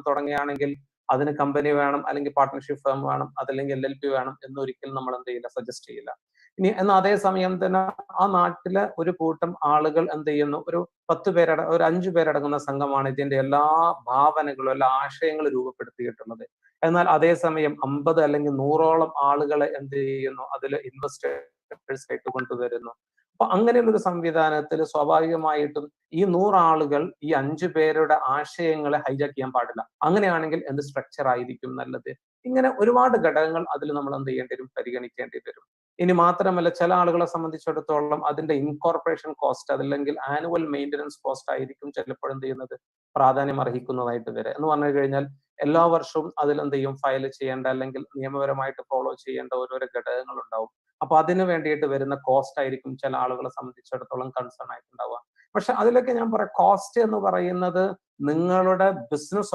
തുടങ്ങുകയാണെങ്കിൽ അതിന് കമ്പനി വേണം, അല്ലെങ്കിൽ പാർട്ട്ണർഷിപ്പ് ഫേം വേണം, അതല്ലെങ്കിൽ LLP വേണം എന്നൊരിക്കലും നമ്മൾ എന്ത് ചെയ്യില്ല, സജസ്റ്റ് ചെയ്യില്ല. ഇനി എന്നാൽ അതേസമയം തന്നെ ആ നാട്ടിലെ ഒരു കൂട്ടം ആളുകൾ എന്ത് ചെയ്യുന്നു, ഒരു 10 ഒരു 5 പേരടങ്ങുന്ന സംഘമാണ് ഇതിന്റെ എല്ലാ ഭാവനകളും എല്ലാ ആശയങ്ങളും രൂപപ്പെടുത്തിയിട്ടുള്ളത്. എന്നാൽ അതേസമയം 50 അല്ലെങ്കിൽ 100ഓളം ആളുകളെ എന്ത് ചെയ്യുന്നു, അതിൽ ഇൻവെസ്റ്റേഴ്സ് ആയിട്ട് കൊണ്ടുവരുന്നു. അപ്പൊ അങ്ങനെയുള്ള ഒരു സംവിധാനത്തിൽ സ്വാഭാവികമായിട്ടും ഈ 100 ആളുകൾ ഈ 5 പേരുടെ ആശയങ്ങളെ ഹൈജാക്ക് ചെയ്യാൻ പാടില്ല. അങ്ങനെയാണെങ്കിൽ എന്ത് സ്ട്രക്ചർ ആയിരിക്കും നല്ലത്? ഇങ്ങനെ ഒരുപാട് ഘടകങ്ങൾ അതിൽ നമ്മൾ എന്ത് ചെയ്യേണ്ടി വരും, പരിഗണിക്കേണ്ടി വരും. ഇനി മാത്രമല്ല, ചില ആളുകളെ സംബന്ധിച്ചിടത്തോളം അതിന്റെ ഇൻകോർപ്പറേഷൻ കോസ്റ്റ് അതല്ലെങ്കിൽ ആനുവൽ മെയിൻ്റനൻസ് കോസ്റ്റ് ആയിരിക്കും ചിലപ്പോൾ എന്ത് ചെയ്യുന്നത്, പ്രാധാന്യം അർഹിക്കുന്നതായിട്ട് വരിക. എന്ന് പറഞ്ഞു കഴിഞ്ഞാൽ എല്ലാ വർഷവും അതിൽ എന്ത് ചെയ്യും, ഫയൽ ചെയ്യേണ്ട അല്ലെങ്കിൽ നിയമപരമായിട്ട് ഫോളോ ചെയ്യേണ്ട ഓരോരോ ഘടകങ്ങൾ ഉണ്ടാവും. അപ്പൊ അതിന് വേണ്ടിയിട്ട് വരുന്ന കോസ്റ്റ് ആയിരിക്കും ചില ആളുകളെ സംബന്ധിച്ചിടത്തോളം കൺസേൺ ആയിട്ടുണ്ടാവുക. പക്ഷെ അതിലൊക്കെ ഞാൻ പറയാം, കോസ്റ്റ് എന്ന് പറയുന്നത് നിങ്ങളുടെ ബിസിനസ്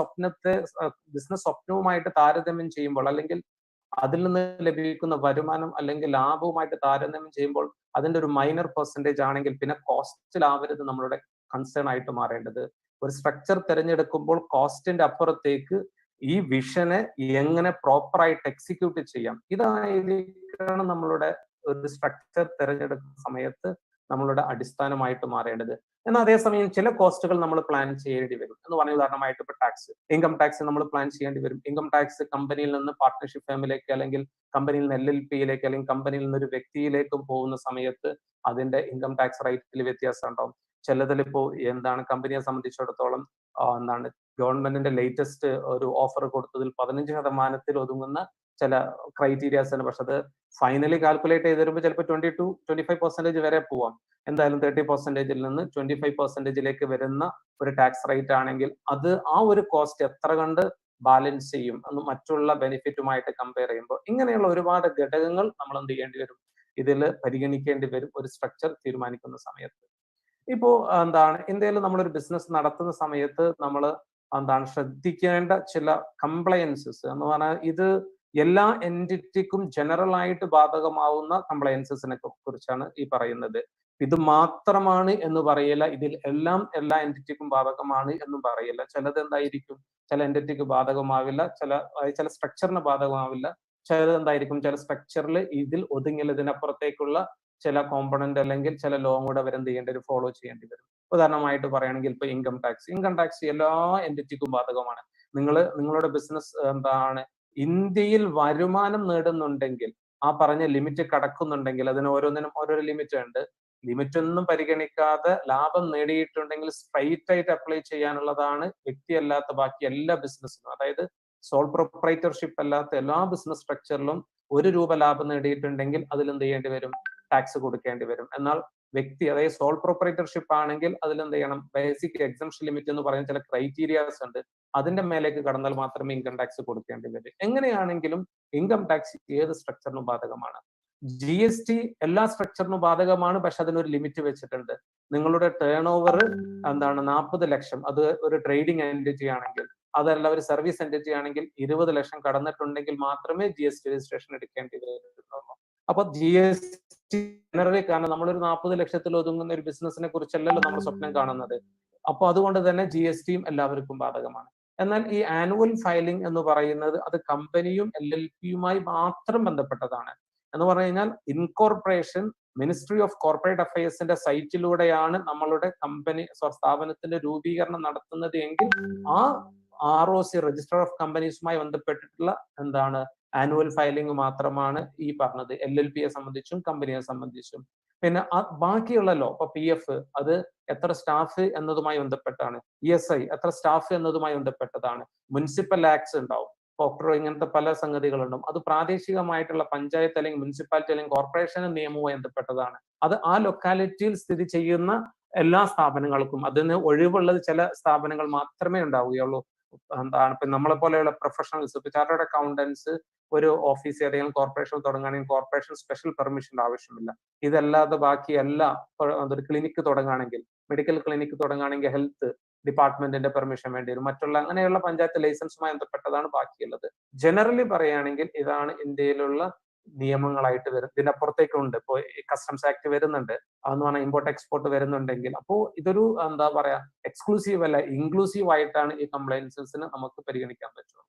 സ്വപ്നവുമായിട്ട് താരതമ്യം ചെയ്യുമ്പോൾ, അല്ലെങ്കിൽ അതിൽ നിന്ന് ലഭിക്കുന്ന വരുമാനം അല്ലെങ്കിൽ ലാഭവുമായിട്ട് താരതമ്യം ചെയ്യുമ്പോൾ അതിന്റെ ഒരു മൈനർ പെർസെന്റേജ് ആണെങ്കിൽ പിന്നെ കോസ്റ്റിലാവരുത് നമ്മളുടെ കൺസേൺ ആയിട്ട് മാറേണ്ടത്. ഒരു സ്ട്രക്ചർ തിരഞ്ഞെടുക്കുമ്പോൾ കോസ്റ്റിന്റെ അപ്പുറത്തേക്ക് ഈ വിഷനെ എങ്ങനെ പ്രോപ്പറായിട്ട് എക്സിക്യൂട്ട് ചെയ്യാം, ഇതായിരിക്കണം നമ്മളുടെ ഒരു സ്ട്രക്ചർ തിരഞ്ഞെടുക്കുന്ന സമയത്ത് നമ്മളുടെ അടിസ്ഥാനമായിട്ട് മാറേണ്ടത്. എന്നാൽ അതേസമയം ചില കോസ്റ്റുകൾ നമ്മൾ പ്ലാൻ ചെയ്യേണ്ടി വരും. എന്ന് പറഞ്ഞ ഉദാഹരണമായിട്ട് ഇപ്പൊ ടാക്സ്, ഇൻകം ടാക്സ് നമ്മൾ പ്ലാൻ ചെയ്യേണ്ടി വരും. ഇൻകം ടാക്സ് കമ്പനിയിൽ നിന്ന് പാർട്ട്ണർഷിപ്പ് ഫേമിലേക്ക്, അല്ലെങ്കിൽ കമ്പനിയിൽ നിന്ന് LLPയിലേക്ക്, അല്ലെങ്കിൽ കമ്പനിയിൽ നിന്ന് ഒരു വ്യക്തിയിലേക്കും പോകുന്ന സമയത്ത് അതിന്റെ ഇൻകം ടാക്സ് റേറ്റിൽ വ്യത്യാസം ഉണ്ടാവും. ചിലതിലിപ്പോ എന്താണ് കമ്പനിയെ സംബന്ധിച്ചിടത്തോളം എന്താണ് ഗവൺമെന്റിന്റെ ലേറ്റസ്റ്റ് ഒരു ഓഫർ കൊടുത്തതിൽ 15% ഒതുങ്ങുന്ന ചില ക്രൈറ്റീരിയാസ് ആണ്. പക്ഷെ അത് ഫൈനലി കാൽക്കുലേറ്റ് ചെയ്ത് വരുമ്പോൾ ചിലപ്പോൾ 22-25% വരെ പോവാം. എന്തായാലും 30%-ൽ നിന്ന് 25%-ലേക്ക് വരുന്ന ഒരു ടാക്സ് റേറ്റ് ആണെങ്കിൽ അത് ആ ഒരു കോസ്റ്റ് എത്ര കണ്ട് ബാലൻസ് ചെയ്യും എന്ന് മറ്റുള്ള ബെനിഫിറ്റുമായിട്ട് കമ്പയർ ചെയ്യുമ്പോൾ, ഇങ്ങനെയുള്ള ഒരുപാട് ഘടകങ്ങൾ നമ്മൾ എന്ത് ചെയ്യേണ്ടി വരും, ഇതിൽ പരിഗണിക്കേണ്ടി വരും ഒരു സ്ട്രക്ചർ തീരുമാനിക്കുന്ന സമയത്ത്. ഇപ്പോ എന്താണ് ഇന്ത്യയിൽ നമ്മളൊരു ബിസിനസ് നടത്തുന്ന സമയത്ത് നമ്മൾ എന്താണ് ശ്രദ്ധിക്കേണ്ട ചില കംപ്ലയൻസസ് എന്ന് പറഞ്ഞാൽ, ഇത് എല്ലാ എൻറ്റിറ്റിക്കും ജനറൽ ആയിട്ട് ബാധകമാവുന്ന കംപ്ലയൻസസിനെ കുറിച്ചാണ് ഈ പറയുന്നത്. ഇത് മാത്രമാണ് എന്ന് പറയില്ല, ഇതിൽ എല്ലാം എല്ലാ എൻറ്റിറ്റിക്കും ബാധകമാണ് എന്നും പറയില്ല. ചിലത് എന്തായിരിക്കും, ചില എൻറ്റിറ്റിക്ക് ബാധകമാവില്ല, ചില സ്ട്രക്ചറിന് ബാധകമാവില്ല. ചിലത് എന്തായിരിക്കും, ചില സ്ട്രക്ചറിൽ ഇതിൽ ഒതുങ്ങില്ല, ഇതിനപ്പുറത്തേക്കുള്ള ചില കോമ്പണന്റ് അല്ലെങ്കിൽ ചില ലോങ് കൂടെ അവരെന്ത് ചെയ്യേണ്ടി വരും, ഫോളോ ചെയ്യേണ്ടി വരും. ഉദാഹരണമായിട്ട് പറയുകയാണെങ്കിൽ ഇപ്പൊ ഇൻകം ടാക്സ് എല്ലാ എൻറ്റിറ്റിക്കും ബാധകമാണ്. നിങ്ങളുടെ ബിസിനസ് എന്താണ് ഇന്ത്യയിൽ വരുമാനം നേടുന്നുണ്ടെങ്കിൽ, ആ പറഞ്ഞ ലിമിറ്റ് കടക്കുന്നുണ്ടെങ്കിൽ, അതിന് ഓരോന്നിനും ഓരോരോ ലിമിറ്റ് ഉണ്ട്. ലിമിറ്റ് ഒന്നും പരിഗണിക്കാതെ ലാഭം നേടിയിട്ടുണ്ടെങ്കിൽ സ്ട്രൈറ്റ് ആയിട്ട് അപ്ലൈ ചെയ്യാനുള്ളതാണ് വ്യക്തിയല്ലാത്ത ബാക്കി എല്ലാ ബിസിനസ്സിനും. അതായത് സോൾ പ്രൊപ്പറേറ്റർഷിപ്പ് അല്ലാത്ത എല്ലാ ബിസിനസ് സ്ട്രക്ചറിലും ₹1 ലാഭം നേടിയിട്ടുണ്ടെങ്കിൽ അതിൽ എന്ത് ചെയ്യേണ്ടി വരും, ടാക്സ് കൊടുക്കേണ്ടി വരും. എന്നാൽ വ്യക്തി, അതായത് സോൾ പ്രൊപ്പറേറ്റർഷിപ്പ് ആണെങ്കിൽ അതിൽ എന്ത് ചെയ്യണം, ബേസിക് എക്സംഷൻ ലിമിറ്റ് എന്ന് പറയുന്ന ചില ക്രൈറ്റീരിയാസ് ഉണ്ട്. അതിന്റെ മേലേക്ക് കടന്നാൽ മാത്രമേ ഇൻകം ടാക്സ് കൊടുക്കേണ്ടി വരും. എങ്ങനെയാണെങ്കിലും ഇൻകം ടാക്സ് ഏത് സ്ട്രക്ചറിനും ബാധകമാണ്. GST എല്ലാ സ്ട്രക്ചറിനും ബാധകമാണ്, പക്ഷെ അതിനൊരു ലിമിറ്റ് വെച്ചിട്ടുണ്ട്. നിങ്ങളുടെ ടേൺ ഓവർ എന്താണ് 40 ലക്ഷം, അത് ഒരു ട്രേഡിംഗ് എൻറ്റിറ്റി ആണെങ്കിൽ, അതല്ല ഒരു സർവീസ് എൻറ്റിറ്റി ആണെങ്കിൽ 20 ലക്ഷം കടന്നിട്ടുണ്ടെങ്കിൽ മാത്രമേ GST രജിസ്ട്രേഷൻ എടുക്കേണ്ടി വരുന്നുള്ളൂ. അപ്പൊ GST ജനറലി, കാരണം നമ്മളൊരു 40 ലക്ഷത്തിൽ ഒതുങ്ങുന്ന ഒരു ബിസിനസിനെ കുറിച്ചല്ലല്ലോ നമ്മൾ സ്വപ്നം കാണുന്നത്. അപ്പൊ അതുകൊണ്ട് തന്നെ GSTയും എല്ലാവർക്കും ബാധകമാണ്. എന്നാൽ ഈ ആനുവൽ ഫയലിംഗ് എന്ന് പറയുന്നത് അത് കമ്പനിയും LLPയുമായി മാത്രം ബന്ധപ്പെട്ടതാണ്. എന്ന് പറഞ്ഞു കഴിഞ്ഞാൽ ഇൻകോർപ്പറേഷൻ മിനിസ്ട്രി ഓഫ് കോർപ്പറേറ്റ് അഫയേഴ്സിന്റെ സൈറ്റിലൂടെയാണ് നമ്മളുടെ കമ്പനി സ്ഥാപനത്തിന്റെ രൂപീകരണം നടത്തുന്നത് എങ്കിൽ ആ ROC രജിസ്റ്റർ ഓഫ് കമ്പനീസുമായി ബന്ധപ്പെട്ടിട്ടുള്ള എന്താണ് ആനുവൽ ഫയലിംഗ് മാത്രമാണ് ഈ പറഞ്ഞത് LLPയെ സംബന്ധിച്ചും കമ്പനിയെ സംബന്ധിച്ചും. പിന്നെ ബാക്കിയുള്ള ലോ, ഇപ്പൊ PF അത് എത്ര സ്റ്റാഫ് എന്നതുമായി ബന്ധപ്പെട്ടാണ്, ESI എത്ര സ്റ്റാഫ് എന്നതുമായി ബന്ധപ്പെട്ടതാണ്, മുനിസിപ്പൽ ആക്ട്സ് ഉണ്ടാവും, പോക്ട്രോ, ഇങ്ങനത്തെ പല സംഗതികളുണ്ടാവും. അത് പ്രാദേശികമായിട്ടുള്ള പഞ്ചായത്ത് അല്ലെങ്കിൽ മുനിസിപ്പാലിറ്റി അല്ലെങ്കിൽ കോർപ്പറേഷൻ നിയമവുമായി ബന്ധപ്പെട്ടതാണ്. അത് ആ ലൊക്കാലിറ്റിയിൽ സ്ഥിതി ചെയ്യുന്ന എല്ലാ സ്ഥാപനങ്ങൾക്കും, അതിന് ഒഴിവുള്ളത് ചില സ്ഥാപനങ്ങൾ മാത്രമേ ഉണ്ടാവുകയുള്ളൂ. എന്താണ് ഇപ്പൊ നമ്മളെ പോലെയുള്ള പ്രൊഫഷണൽസ്, ഇപ്പൊ ചാർട്ടേഡ് അക്കൗണ്ടൻസ് ഒരു ഓഫീസ് ഏതെങ്കിലും കോർപ്പറേഷൻ തുടങ്ങുകയാണെങ്കിൽ കോർപ്പറേഷൻ സ്പെഷ്യൽ പെർമിഷന്റെ ആവശ്യമില്ല. ഇതല്ലാതെ ബാക്കി എല്ലാ, ഒരു ക്ലിനിക്ക് തുടങ്ങുകയാണെങ്കിൽ, മെഡിക്കൽ ക്ലിനിക്ക് തുടങ്ങുകയാണെങ്കിൽ ഹെൽത്ത് ഡിപ്പാർട്ട്മെന്റിന്റെ പെർമിഷൻ വേണ്ടി വരും. മറ്റുള്ള അങ്ങനെയുള്ള പഞ്ചായത്ത് ലൈസൻസുമായി ബന്ധപ്പെട്ടതാണ് ബാക്കിയുള്ളത്. ജനറലി പറയുകയാണെങ്കിൽ ഇതാണ് ഇന്ത്യയിലുള്ള നിയമങ്ങളായിട്ട് വരും. ഇതിനപ്പുറത്തേക്കുണ്ട്. ഇപ്പോ കസ്റ്റംസ് ആക്ട് വരുന്നുണ്ട്, അതെന്ന് പറഞ്ഞാൽ ഇമ്പോർട്ട് എക്സ്പോർട്ട് വരുന്നുണ്ടെങ്കിൽ, അപ്പോൾ ഇതൊരു എന്താ പറയാ എക്സ്ക്ലൂസീവ് അല്ല, ഇൻക്ലൂസീവ് ആയിട്ടാണ് ഈ കംപ്ലയൻസസിന് നമുക്ക് പരിഗണിക്കാൻ പറ്റുള്ളൂ.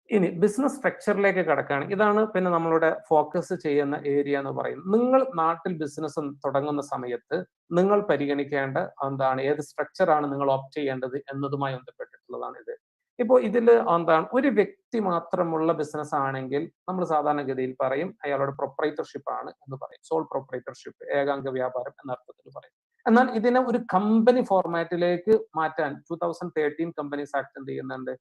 ഇനി ബിസിനസ് സ്ട്രക്ചറിലേക്ക് കടക്കുകയാണെങ്കിൽ ഇതാണ് പിന്നെ നമ്മളുടെ ഫോക്കസ് ചെയ്യുന്ന ഏരിയ എന്ന് പറയുന്നത്. നിങ്ങൾ നാട്ടിൽ ബിസിനസ് തുടങ്ങുന്ന സമയത്ത് നിങ്ങൾ പരിഗണിക്കേണ്ട എന്താണ്, ഏത് സ്ട്രക്ചറാണ് നിങ്ങൾ ഓപ്റ്റ് ചെയ്യേണ്ടത് എന്നതുമായി ബന്ധപ്പെട്ടിട്ടുള്ളതാണ് ഇത്. ഇപ്പോൾ ഇതിൽ എന്താണ്, ഒരു വ്യക്തി മാത്രമുള്ള ബിസിനസ് ആണെങ്കിൽ നമ്മൾ സാധാരണഗതിയിൽ പറയും അയാളുടെ പ്രൊപ്പറേറ്റർഷിപ്പ് ആണ് എന്ന് പറയും. സോൾ പ്രൊപ്പറേറ്റർഷിപ്പ്, ഏകാംഗ വ്യാപാരം എന്ന അർത്ഥത്തിൽ പറയും. എന്നാൽ ഇതിനെ ഒരു കമ്പനി ഫോർമാറ്റിലേക്ക് മാറ്റാൻ 2013 കമ്പനീസ് ആക്ട് എന്ത് ചെയ്യുന്നുണ്ട്,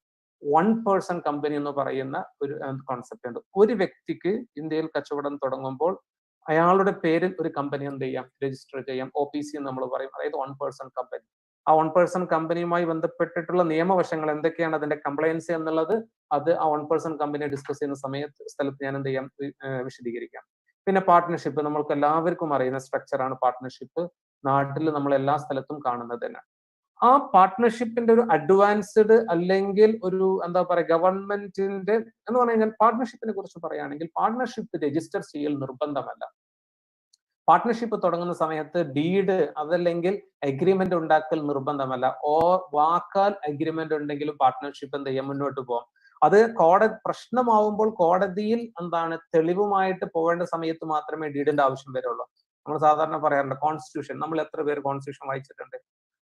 1 പേഴ്സൺ കമ്പനി എന്ന് പറയുന്ന ഒരു കോൺസെപ്റ്റ് ഉണ്ട്. ഒരു വ്യക്തിക്ക് ഇന്ത്യയിൽ കച്ചവടം തുടങ്ങുമ്പോൾ അയാളുടെ പേരിൽ ഒരു കമ്പനി എന്ത് ചെയ്യാം, രജിസ്റ്റർ ചെയ്യാം. OPC എന്ന് നമ്മൾ പറയും, അതായത് 1 പേഴ്സൺ കമ്പനി. ആ 1 പേഴ്സൺ കമ്പനിയുമായി ബന്ധപ്പെട്ടിട്ടുള്ള നിയമവശങ്ങൾ എന്തൊക്കെയാണ്, അതിന്റെ കംപ്ലയൻസ് എന്നുള്ളത്, അത് ആ 1 പേഴ്സൺ കമ്പനി ഡിസ്കസ് ചെയ്യുന്ന സ്ഥലത്ത് ഞാൻ എന്ത് ചെയ്യാം, വിശദീകരിക്കാം. പിന്നെ പാർട്ട്ണർഷിപ്പ്, നമ്മൾക്ക് എല്ലാവർക്കും അറിയുന്ന സ്ട്രക്ചറാണ് പാർട്ട്ണർഷിപ്പ്. നാട്ടിൽ നമ്മൾ എല്ലാ സ്ഥലത്തും കാണുന്നത് തന്നെ. ആ പാർട്ട്ണർഷിപ്പിന്റെ ഒരു അഡ്വാൻസ്ഡ് അല്ലെങ്കിൽ ഒരു എന്താ പറയുക ഗവൺമെന്റിന്റെ എന്ന് പറഞ്ഞു കഴിഞ്ഞാൽ, പാർട്ട്ണർഷിപ്പിനെ കുറിച്ച് പറയുകയാണെങ്കിൽ പാർട്ട്ണർഷിപ്പ് രജിസ്റ്റർ ചെയ്യൽ നിർബന്ധമല്ല. പാർട്ട്ണർഷിപ്പ് തുടങ്ങുന്ന സമയത്ത് ഡീഡ് അതല്ലെങ്കിൽ അഗ്രിമെന്റ് ഉണ്ടാക്കൽ നിർബന്ധമല്ല. വാക്കാൽ അഗ്രിമെന്റ് ഉണ്ടെങ്കിലും പാർട്ട്ണർഷിപ്പ് എന്ത് ചെയ്യാം, മുന്നോട്ട് പോകാം. അത് പ്രശ്നമാവുമ്പോൾ കോടതിയിൽ എന്താണ് തെളിവുമായിട്ട് പോകേണ്ട സമയത്ത് മാത്രമേ ഡീഡിന്റെ ആവശ്യം വരുള്ളൂ. നമ്മൾ സാധാരണ പറയാറുണ്ട് കോൺസ്റ്റിറ്റ്യൂഷൻ, നമ്മൾ എത്ര പേര് കോൺസ്റ്റിറ്റ്യൂഷൻ വായിച്ചിട്ടുണ്ട്?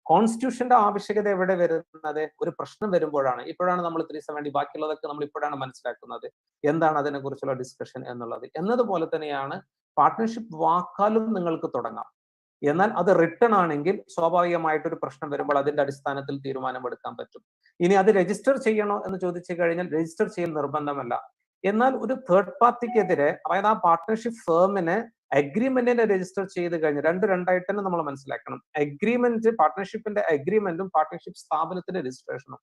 കോൺസ്റ്റിറ്റ്യൂഷന്റെ ആവശ്യകത എവിടെ വരുന്നത്, ഒരു പ്രശ്നം വരുമ്പോഴാണ്. ഇപ്പോഴാണ് നമ്മൾ 370, ബാക്കിയുള്ളതൊക്കെ നമ്മൾ ഇപ്പോഴാണ് മനസ്സിലാക്കുന്നത് എന്താണ് അതിനെ കുറിച്ചുള്ള ഡിസ്കഷൻ എന്നുള്ളത്. എന്നതുപോലെ തന്നെയാണ് പാർട്ട്ണർഷിപ്പ് വാക്കാലും നിങ്ങൾക്ക് തുടങ്ങാം. എന്നാൽ അത് റിട്ടൺ ആണെങ്കിൽ സ്വാഭാവികമായിട്ടൊരു പ്രശ്നം വരുമ്പോൾ അതിന്റെ അടിസ്ഥാനത്തിൽ തീരുമാനമെടുക്കാൻ പറ്റും. ഇനി അത് രജിസ്റ്റർ ചെയ്യണോ എന്ന് ചോദിച്ചു കഴിഞ്ഞാൽ രജിസ്റ്റർ ചെയ്യൽ നിർബന്ധമല്ല. എന്നാൽ ഒരു തേർഡ് പാർട്ടിക്കെതിരെ, അതായത് ആ പാർട്ട്ണർഷിപ്പ് ഫേമിനെ അഗ്രിമെന്റിനെ രജിസ്റ്റർ ചെയ്ത് കഴിഞ്ഞ് രണ്ടായിട്ട് തന്നെ നമ്മൾ മനസ്സിലാക്കണം. അഗ്രിമെന്റ്, പാർട്ട്ണർഷിപ്പിന്റെ അഗ്രിമെന്റും പാർട്ട്ണർഷിപ്പ് സ്ഥാപനത്തിന്റെ രജിസ്ട്രേഷനും.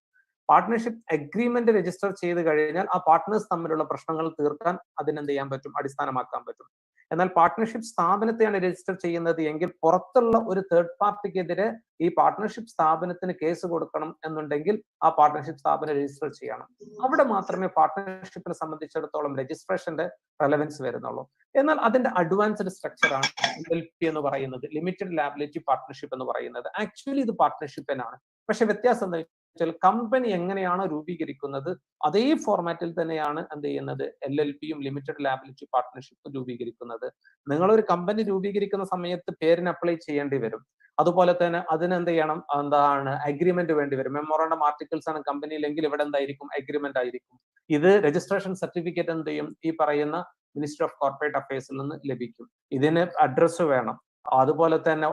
പാർട്ട്ണർഷിപ്പ് അഗ്രിമെന്റ് രജിസ്റ്റർ ചെയ്ത് കഴിഞ്ഞാൽ ആ പാർട്ട്നേഴ്സ് തമ്മിലുള്ള പ്രശ്നങ്ങൾ തീർക്കാൻ അതിനെന്ത് ചെയ്യാൻ പറ്റും, അടിസ്ഥാനമാക്കാൻ പറ്റും. എന്നാൽ പാർട്ട്ണർഷിപ്പ് സ്ഥാപനത്തെയാണ് രജിസ്റ്റർ ചെയ്യുന്നത് എങ്കിൽ പുറത്തുള്ള ഒരു തേർഡ് പാർട്ടിക്കെതിരെ ഈ പാർട്ട്ണർഷിപ്പ് സ്ഥാപനത്തിന് കേസ് കൊടുക്കണം എന്നുണ്ടെങ്കിൽ ആ പാർട്ട്ണർഷിപ്പ് സ്ഥാപനം രജിസ്റ്റർ ചെയ്യണം. അവിടെ മാത്രമേ പാർട്ട്ണർഷിപ്പിനെ സംബന്ധിച്ചിടത്തോളം രജിസ്ട്രേഷന്റെ റെലവൻസ് വരുന്നുള്ളൂ. എന്നാൽ അതിന്റെ അഡ്വാൻസ്ഡ് സ്ട്രക്ചറാണ് LLP എന്ന് പറയുന്നത്, ലിമിറ്റഡ് ലയബിലിറ്റി പാർട്ട്ണർഷിപ്പ് എന്ന് പറയുന്നത്. ആക്ച്വലി ഇത് പാർട്ട്ണർഷിപ്പിനാണ്. പക്ഷെ വ്യത്യാസം എന്താ വെച്ചാൽ കമ്പനി എങ്ങനെയാണോ രൂപീകരിക്കുന്നത് അതേ ഫോർമാറ്റിൽ തന്നെയാണ് എന്ത് ചെയ്യുന്നത്, LLPയും ലിമിറ്റഡ് ലയബിലിറ്റി പാർട്ട്ണർഷിപ്പും രൂപീകരിക്കുന്നത്. നിങ്ങളൊരു കമ്പനി രൂപീകരിക്കുന്ന സമയത്ത് പേരിന് അപ്ലൈ ചെയ്യേണ്ടി വരും. അതുപോലെ തന്നെ അതിന് എന്ത് ചെയ്യണം, എന്താണ് അഗ്രിമെന്റ് വേണ്ടി വരും. മെമ്മോറാണ്ടം ആർട്ടിക്കിൾസ് ആണ് കമ്പനിയിലെങ്കിൽ ഇവിടെ എന്തായിരിക്കും, അഗ്രിമെന്റ് ആയിരിക്കും. ഇത് രജിസ്ട്രേഷൻ സർട്ടിഫിക്കറ്റ് എന്ത് ചെയ്യും, ഈ പറയുന്ന മിനിസ്ട്രി ഓഫ് കോർപ്പറേറ്റ് അഫയേഴ്സിൽ നിന്ന് ലഭിക്കും. ഇതിന് അഡ്രസ്സ് വേണം. അതുപോലെ തന്നെ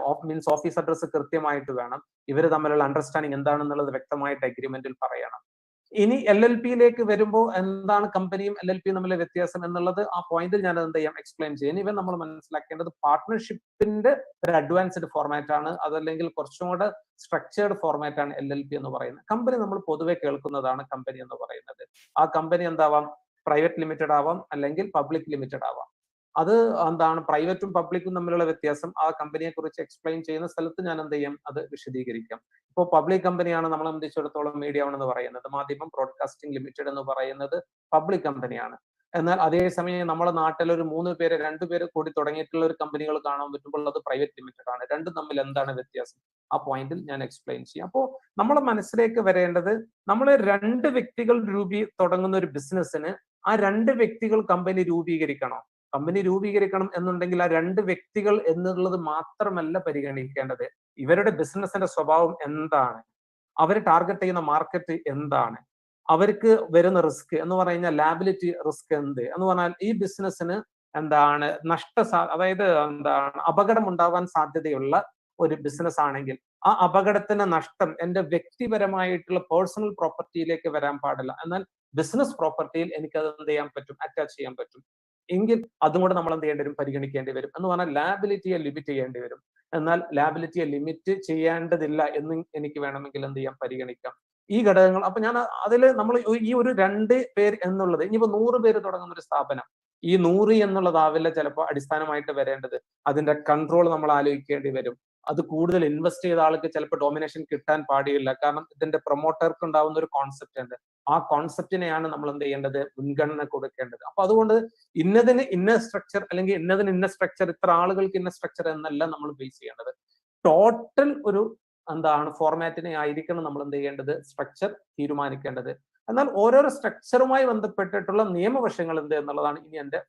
ഓഫീസ് അഡ്രസ്സ് കൃത്യമായിട്ട് വേണം. ഇവർ തമ്മിലുള്ള അണ്ടർസ്റ്റാൻഡിങ് എന്താണെന്നുള്ളത് വ്യക്തമായിട്ട് അഗ്രിമെന്റിൽ പറയണം. ഇനി LLPയിലേക്ക് വരുമ്പോൾ എന്താണ് കമ്പനിയും LLPയും തമ്മിലെ വ്യത്യാസം എന്നുള്ളത് ആ പോയിന്റിൽ ഞാൻ എന്ത് ചെയ്യാം, എക്സ്പ്ലെയിൻ ചെയ്യാം. ഇവൻ നമ്മൾ മനസ്സിലാക്കേണ്ടത് പാർട്ട്ണർഷിപ്പിന്റെ ഒരു അഡ്വാൻസ്ഡ് ഫോർമാറ്റ് ആണ്, അതല്ലെങ്കിൽ കുറച്ചും കൂടെ സ്ട്രക്ചേർഡ് ഫോർമാറ്റ് ആണ് LLP എന്ന് പറയുന്നത്. കമ്പനി നമ്മൾ പൊതുവെ കേൾക്കുന്നതാണ് കമ്പനി എന്ന് പറയുന്നത്. ആ കമ്പനി എന്താവാം, പ്രൈവറ്റ് ലിമിറ്റഡ് ആവാം, അല്ലെങ്കിൽ പബ്ലിക് ലിമിറ്റഡ് ആവാം. അത് എന്താണ് പ്രൈവറ്റും പബ്ലിക്കും തമ്മിലുള്ള വ്യത്യാസം ആ കമ്പനിയെ കുറിച്ച് എക്സ്പ്ലെയിൻ ചെയ്യുന്ന സ്ഥലത്ത് ഞാൻ എന്ത് ചെയ്യും, അത് വിശദീകരിക്കാം. ഇപ്പോൾ പബ്ലിക് കമ്പനിയാണ് നമ്മളെ സംബന്ധിച്ചിടത്തോളം മീഡിയ വൺ എന്ന് പറയുന്നത്, മാധ്യമം ബ്രോഡ്കാസ്റ്റിംഗ് ലിമിറ്റഡ് എന്ന് പറയുന്നത് പബ്ലിക് കമ്പനിയാണ്. എന്നാൽ അതേസമയം നമ്മുടെ നാട്ടിൽ ഒരു 2 പേര് കൂടി തുടങ്ങിയിട്ടുള്ള ഒരു കമ്പനികൾ കാണാൻ പറ്റുമ്പോൾ അത് പ്രൈവറ്റ് ലിമിറ്റഡ് ആണ്. രണ്ടും തമ്മിൽ എന്താണ് വ്യത്യാസം, ആ പോയിന്റിൽ ഞാൻ എക്സ്പ്ലെയിൻ ചെയ്യാം. അപ്പോൾ നമ്മളെ മനസ്സിലേക്ക് വരേണ്ടത്, നമ്മൾ 2 വ്യക്തികൾ തുടങ്ങുന്ന ഒരു ബിസിനസ്സിന് ആ 2 വ്യക്തികൾ കമ്പനി രൂപീകരിക്കണം എന്നുണ്ടെങ്കിൽ ആ 2 വ്യക്തികൾ എന്നുള്ളത് മാത്രമല്ല പരിഗണിക്കേണ്ടത്. ഇവരുടെ ബിസിനസിന്റെ സ്വഭാവം എന്താണ്, അവർ ടാർഗറ്റ് ചെയ്യുന്ന മാർക്കറ്റ് എന്താണ്, അവർക്ക് വരുന്ന റിസ്ക് എന്ന് പറഞ്ഞാൽ ലാബിലിറ്റി റിസ്ക് എന്ന് പറഞ്ഞാൽ ഈ ബിസിനസ്സിന് എന്താണ് അതായത് എന്താണ് അപകടം ഉണ്ടാവാൻ സാധ്യതയുള്ള ഒരു ബിസിനസ് ആണെങ്കിൽ ആ അപകടത്തിന് നഷ്ടം എന്റെ വ്യക്തിപരമായിട്ടുള്ള പേഴ്സണൽ പ്രോപ്പർട്ടിയിലേക്ക് വരാൻ പാടില്ല. എന്നാൽ ബിസിനസ് പ്രോപ്പർട്ടിയിൽ എനിക്ക് അത് എന്ത് ചെയ്യാൻ പറ്റും, അറ്റാച്ച് ചെയ്യാൻ പറ്റും. എങ്കിൽ അതും കൂടെ നമ്മൾ എന്ത് ചെയ്യേണ്ടി വരും, പരിഗണിക്കേണ്ടി വരും. എന്ന് പറഞ്ഞാൽ ലാബിലിറ്റിയെ ലിമിറ്റ് ചെയ്യേണ്ടി വരും. എന്നാൽ ലാബിലിറ്റിയെ ലിമിറ്റ് ചെയ്യേണ്ടതില്ല എന്ന് എനിക്ക് വേണമെങ്കിൽ എന്ത് ചെയ്യാം, പരിഗണിക്കാം. ഈ ഘടകങ്ങൾ അപ്പൊ ഞാൻ അതിൽ നമ്മൾ ഈ ഒരു 2 പേര് എന്നുള്ളത്, ഇനിയിപ്പോ 100 പേര് തുടങ്ങുന്ന ഒരു സ്ഥാപനം, ഈ 100 എന്നുള്ളതാവില്ല ചിലപ്പോൾ അടിസ്ഥാനമായിട്ട് വരേണ്ടത്. അതിന്റെ കൺട്രോൾ നമ്മൾ ആലോചിക്കേണ്ടി വരും. അത് കൂടുതൽ ഇൻവെസ്റ്റ് ചെയ്ത ആൾക്ക് ചിലപ്പോൾ ഡോമിനേഷൻ കിട്ടാൻ പാടില്ല. കാരണം ഇതിന്റെ പ്രൊമോട്ടർക്ക് ഉണ്ടാവുന്ന ഒരു കോൺസെപ്റ്റ് ഉണ്ട്. ആ കോൺസെപ്റ്റിനെയാണ് നമ്മൾ എന്ത് ചെയ്യേണ്ടത്, മുൻഗണന കൊടുക്കേണ്ടത്. അപ്പൊ അതുകൊണ്ട് ഇന്നതിന് ഇന്ന സ്ട്രക്ചർ അല്ലെങ്കിൽ ഇന്നതിന് ഇന്ന സ്ട്രക്ചർ, ഇത്ര ആളുകൾക്ക് ഇന്ന സ്ട്രക്ചർ എന്നല്ല നമ്മൾ ബേസ് ചെയ്യേണ്ടത്. ടോട്ടൽ ഒരു ഫോർമാറ്റിനെ ആയിരിക്കണം നമ്മൾ എന്ത് ചെയ്യേണ്ടത്, സ്ട്രക്ചർ തീരുമാനിക്കേണ്ടത്. എന്നാൽ ഓരോരോ സ്ട്രക്ചറുമായി ബന്ധപ്പെട്ടിട്ടുള്ള നിയമവശങ്ങൾ എന്ത് എന്നുള്ളതാണ് ഇനി എന്റെ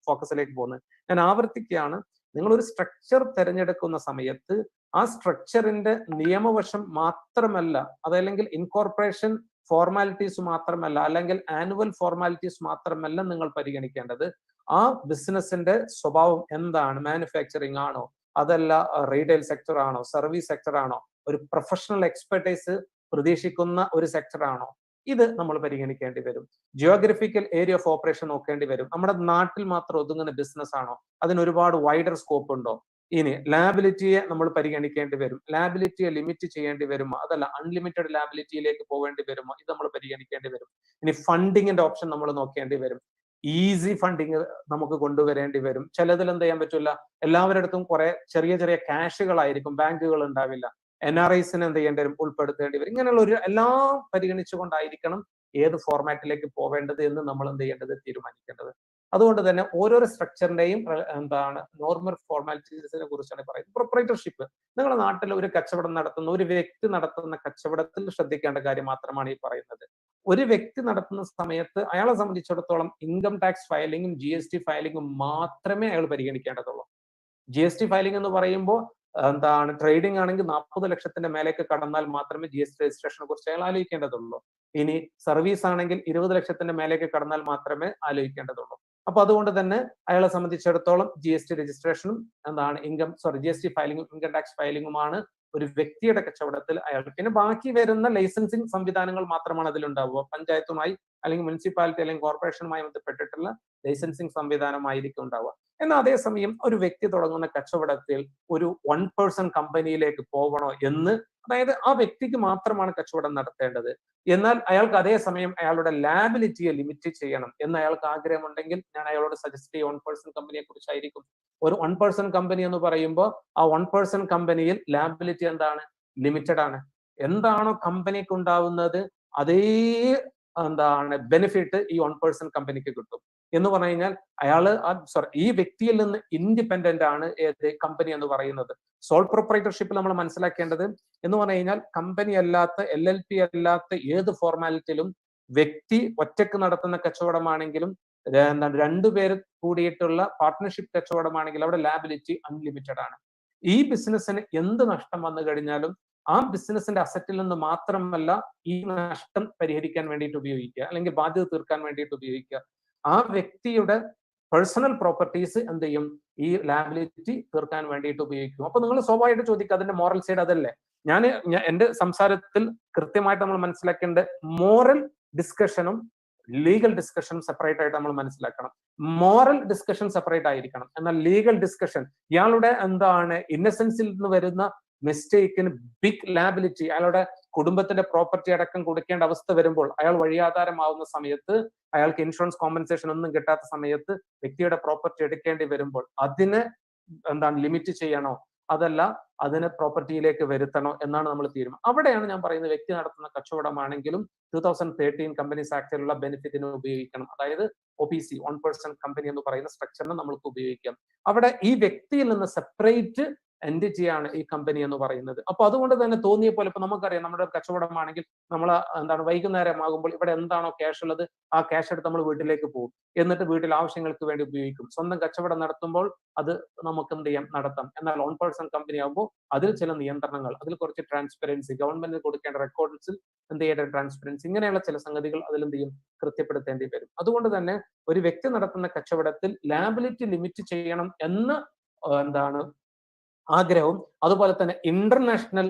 ഫോക്കസിലേക്ക് പോകുന്നത്. ഞാൻ ആവർത്തിക്കുകയാണ്, നിങ്ങൾ ഒരു സ്ട്രക്ചർ തിരഞ്ഞെടുക്കുന്ന സമയത്ത് ആ സ്ട്രക്ചറിന്റെ നിയമവശം മാത്രമല്ല, അതല്ലെങ്കിൽ ഇൻകോർപ്പറേഷൻ ഫോർമാലിറ്റീസ് മാത്രമല്ല, അല്ലെങ്കിൽ ആനുവൽ ഫോർമാലിറ്റീസ് മാത്രമല്ല നിങ്ങൾ പരിഗണിക്കേണ്ടത്. ആ ബിസിനസിന്റെ സ്വഭാവം എന്താണ്, മാനുഫാക്ചറിങ് ആണോ, അതല്ല റീറ്റെയിൽ സെക്ടർ ആണോ, സർവീസ് സെക്ടർ ആണോ, ഒരു പ്രൊഫഷണൽ എക്സ്പെർട്ടൈസ് പ്രതീക്ഷിക്കുന്ന ഒരു സെക്ടർ ആണോ, ഇത് നമ്മൾ പരിഗണിക്കേണ്ടി വരും. ജിയോഗ്രഫിക്കൽ ഏരിയ ഓഫ് ഓപ്പറേഷൻ നോക്കേണ്ടി വരും. നമ്മുടെ നാട്ടിൽ മാത്രം ഒതുങ്ങുന്ന ബിസിനസ് ആണോ, അതിന് ഒരുപാട് വൈഡർ സ്കോപ്പ് ഉണ്ടോ. ഇനി ലാബിലിറ്റിയെ നമ്മൾ പരിഗണിക്കേണ്ടി വരും. ലാബിലിറ്റിയെ ലിമിറ്റ് ചെയ്യേണ്ടി വരുമോ, അതല്ല അൺലിമിറ്റഡ് ലാബിലിറ്റിയിലേക്ക് പോകേണ്ടി വരുമോ, ഇത് നമ്മൾ പരിഗണിക്കേണ്ടി വരും. ഇനി ഫണ്ടിങ്ങിന്റെ ഓപ്ഷൻ നമ്മൾ നോക്കേണ്ടി വരും. ഈസി ഫണ്ടിങ് നമുക്ക് കൊണ്ടുവരേണ്ടി വരും. ചിലതിൽ എന്ത് ചെയ്യാൻ പറ്റില്ല, എല്ലാവരുടെ അടുത്തും കുറെ ചെറിയ ചെറിയ ക്യാഷുകളായിരിക്കും, ബാങ്കുകൾ ഉണ്ടാവില്ല. NRIസിന് എന്ത് ചെയ്യേണ്ടി വരും, ഉൾപ്പെടുത്തേണ്ടി വരും. ഇങ്ങനെയുള്ള ഒരു എല്ലാം പരിഗണിച്ചുകൊണ്ടായിരിക്കണം ഏത് ഫോർമാറ്റിലേക്ക് പോവേണ്ടത് എന്ന് നമ്മൾ എന്ത് ചെയ്യേണ്ടത്, തീരുമാനിക്കേണ്ടത്. അതുകൊണ്ട് തന്നെ ഓരോരോ സ്ട്രക്ചറിന്റെയും നോർമൽ ഫോർമാലിറ്റീസിനെ കുറിച്ചാണ് പറയുന്നത്. പ്രൊപ്പറേറ്റർഷിപ്പ്, നിങ്ങളുടെ നാട്ടിൽ ഒരു കച്ചവടം നടത്തുന്ന ഒരു വ്യക്തി നടത്തുന്ന കച്ചവടത്തിൽ ശ്രദ്ധിക്കേണ്ട കാര്യം മാത്രമാണ് ഈ പറയുന്നത്. ഒരു വ്യക്തി നടത്തുന്ന സമയത്ത് അയാളെ സംബന്ധിച്ചിടത്തോളം ഇൻകം ടാക്സ് ഫയലിങ്ങും GST ഫയലിങ്ങും മാത്രമേ അയാൾ പരിഗണിക്കേണ്ടതുള്ളൂ. GST ഫയലിംഗ് എന്ന് പറയുമ്പോൾ ട്രേഡിംഗ് ആണെങ്കിൽ 40 ലക്ഷത്തിന്റെ മേലേക്ക് കടന്നാൽ മാത്രമേ GST രജിസ്ട്രേഷനെ കുറിച്ച് അയാൾ ആലോചിക്കേണ്ടതുള്ളൂ. ഇനി സർവീസ് ആണെങ്കിൽ 20 ലക്ഷത്തിന്റെ മേലേക്ക് കടന്നാൽ മാത്രമേ ആലോചിക്കേണ്ടതുള്ളൂ. അപ്പൊ അതുകൊണ്ട് തന്നെ അയാളെ സംബന്ധിച്ചിടത്തോളം GST രജിസ്ട്രേഷനും GST ഫയലിംഗും ഇൻകം ടാക്സ് ഫയലിംഗുമാണ് ഒരു വ്യക്തിയുടെ കച്ചവടത്തിൽ അയാൾ. പിന്നെ ബാക്കി വരുന്ന ലൈസൻസിങ് സംവിധാനങ്ങൾ മാത്രമാണ് അതിലുണ്ടാവുക. പഞ്ചായത്തുമായി അല്ലെങ്കിൽ മുനിസിപ്പാലിറ്റി അല്ലെങ്കിൽ കോർപ്പറേഷനുമായി ബന്ധപ്പെട്ടിട്ടുള്ള ലൈസൻസിങ് സംവിധാനമായിരിക്കും ഉണ്ടാവുക. എന്നാൽ അതേസമയം ഒരു വ്യക്തി തുടങ്ങുന്ന കച്ചവടത്തിൽ ഒരു 1% കമ്പനിയിലേക്ക് പോകണോ എന്ന്, അതായത് ആ വ്യക്തിക്ക് മാത്രമാണ് കച്ചവടം നടത്തേണ്ടത്, എന്നാൽ അയാൾക്ക് അതേസമയം അയാളുടെ ലാബിലിറ്റിയെ ലിമിറ്റ് ചെയ്യണം എന്ന് അയാൾക്ക് ആഗ്രഹമുണ്ടെങ്കിൽ ഞാൻ അയാളോട് സജസ്റ്റ് ചെയ്യുക 1% കമ്പനിയെ കുറിച്ചായിരിക്കും. ഒരു 1% കമ്പനി എന്ന് പറയുമ്പോൾ ആ 1% കമ്പനിയിൽ ലാബിലിറ്റി എന്താണ്, ലിമിറ്റഡ് ആണ്. എന്താണോ കമ്പനിക്ക് ഉണ്ടാവുന്നത് അതേ ബെനിഫിറ്റ് ഈ 1% കമ്പനിക്ക് കിട്ടും. എന്ന് പറഞ്ഞു കഴിഞ്ഞാൽ ഈ വ്യക്തിയിൽ നിന്ന് ഇൻഡിപെൻഡന്റ് ആണ് ഏത് കമ്പനി എന്ന് പറയുന്നത്. സോൾ പ്രൊപ്പറേറ്റർഷിപ്പിൽ നമ്മൾ മനസ്സിലാക്കേണ്ടത് എന്ന് പറഞ്ഞു കഴിഞ്ഞാൽ കമ്പനി അല്ലാത്ത LLP അല്ലാത്ത ഏത് ഫോർമാലിറ്റിയിലും വ്യക്തി ഒറ്റക്ക് നടത്തുന്ന കച്ചവടമാണെങ്കിലും രണ്ടുപേര് കൂടിയിട്ടുള്ള പാർട്ട്ണർഷിപ്പ് കച്ചവടമാണെങ്കിലും അവിടെ ലാബിലിറ്റി അൺലിമിറ്റഡ് ആണ്. ഈ ബിസിനസ്സിന് എന്ത് നഷ്ടം വന്നു കഴിഞ്ഞാലും ആ ബിസിനസിന്റെ അസറ്റിൽ നിന്ന് മാത്രമല്ല ഈ നഷ്ടം പരിഹരിക്കാൻ വേണ്ടിയിട്ട് ഉപയോഗിക്കുക, അല്ലെങ്കിൽ ബാധ്യത തീർക്കാൻ വേണ്ടിയിട്ട് ഉപയോഗിക്കുക. ആ വ്യക്തിയുടെ പേഴ്സണൽ പ്രോപ്പർട്ടീസ് എന്ത് ചെയ്യും, ഈ ലാബിലിറ്റി തീർക്കാൻ വേണ്ടിയിട്ട് ഉപയോഗിക്കും. അപ്പൊ നിങ്ങൾ സ്വാഭാവികമായിട്ട് ചോദിക്കുക അതിന്റെ മോറൽ സൈഡ് അതല്ലേ. ഞാൻ എന്റെ സംസാരത്തിൽ കൃത്യമായിട്ട് നമ്മൾ മനസ്സിലാക്കേണ്ട മോറൽ ഡിസ്കഷനും ലീഗൽ ഡിസ്കഷനും സെപ്പറേറ്റ് ആയിട്ട് നമ്മൾ മനസ്സിലാക്കണം. മോറൽ ഡിസ്കഷൻ സെപ്പറേറ്റ് ആയിരിക്കണം, എന്നാൽ ലീഗൽ ഡിസ്കഷൻ ഇയാളുടെ ഇന്നസെൻസിൽ നിന്ന് വരുന്ന മിസ്റ്റേക്കിന് ബിഗ് ലാബിലിറ്റി, അയാളുടെ കുടുംബത്തിന്റെ പ്രോപ്പർട്ടി അടക്കം കൊടുക്കേണ്ട അവസ്ഥ വരുമ്പോൾ, അയാൾ വഴിയാധാരമാവുന്ന സമയത്ത്, അയാൾക്ക് ഇൻഷുറൻസ് കോമ്പൻസേഷൻ ഒന്നും കിട്ടാത്ത സമയത്ത് വ്യക്തിയുടെ പ്രോപ്പർട്ടി എടുക്കേണ്ടി വരുമ്പോൾ അതിനെ ലിമിറ്റ് ചെയ്യണോ, അതല്ല അതിനെ പ്രോപ്പർട്ടിയിലേക്ക് വരുത്തണോ എന്നാണ് നമ്മൾ തീരുമാനം. അവിടെയാണ് ഞാൻ പറയുന്നത് വ്യക്തി നടത്തുന്ന കച്ചവടമാണെങ്കിലും 2013 കമ്പനീസ് ആക്ടിലുള്ള ബെനിഫിറ്റിന് ഉപയോഗിക്കണം. അതായത് OPC 1% കമ്പനി എന്ന് പറയുന്ന സ്ട്രക്ചറിനെ നമുക്ക് ഉപയോഗിക്കാം. അവിടെ ഈ വ്യക്തിയിൽ നിന്ന് സെപ്പറേറ്റ് എൻറ്റിറ്റിയാണ് ഈ കമ്പനി എന്ന് പറയുന്നത്. അപ്പൊ അതുകൊണ്ട് തന്നെ തോന്നിയ പോലെ ഇപ്പൊ നമുക്കറിയാം നമ്മുടെ കച്ചവടമാണെങ്കിൽ നമ്മൾ വൈകുന്നേരം ആകുമ്പോൾ ഇവിടെ എന്താണോ ക്യാഷ് ഉള്ളത് ആ ക്യാഷ് എടുത്ത് നമ്മൾ വീട്ടിലേക്ക് പോകും, എന്നിട്ട് വീട്ടിൽ ആവശ്യങ്ങൾക്ക് വേണ്ടി ഉപയോഗിക്കും. സ്വന്തം കച്ചവടം നടത്തുമ്പോൾ അത് നമുക്ക് എന്ത് ചെയ്യാം, നടത്താം. എന്നാൽ 1% കമ്പനി ആകുമ്പോൾ അതിൽ ചില നിയന്ത്രണങ്ങൾ, അതിൽ കുറച്ച് ട്രാൻസ്പെറൻസി, ഗവൺമെന്റിന് കൊടുക്കേണ്ട റെക്കോർഡ്സിൽ എന്ത് ചെയ്യേണ്ട ട്രാൻസ്പെറൻസി, ഇങ്ങനെയുള്ള ചില സംഗതികൾ അതിൽ എന്ത് ചെയ്യും, കൃത്യപ്പെടുത്തേണ്ടി വരും. അതുകൊണ്ട് തന്നെ ഒരു വ്യക്തി നടത്തുന്ന കച്ചവടത്തിൽ ലാബിലിറ്റി ലിമിറ്റ് ചെയ്യണം എന്ന് ആഗ്രഹവും, അതുപോലെ തന്നെ ഇന്റർനാഷണൽ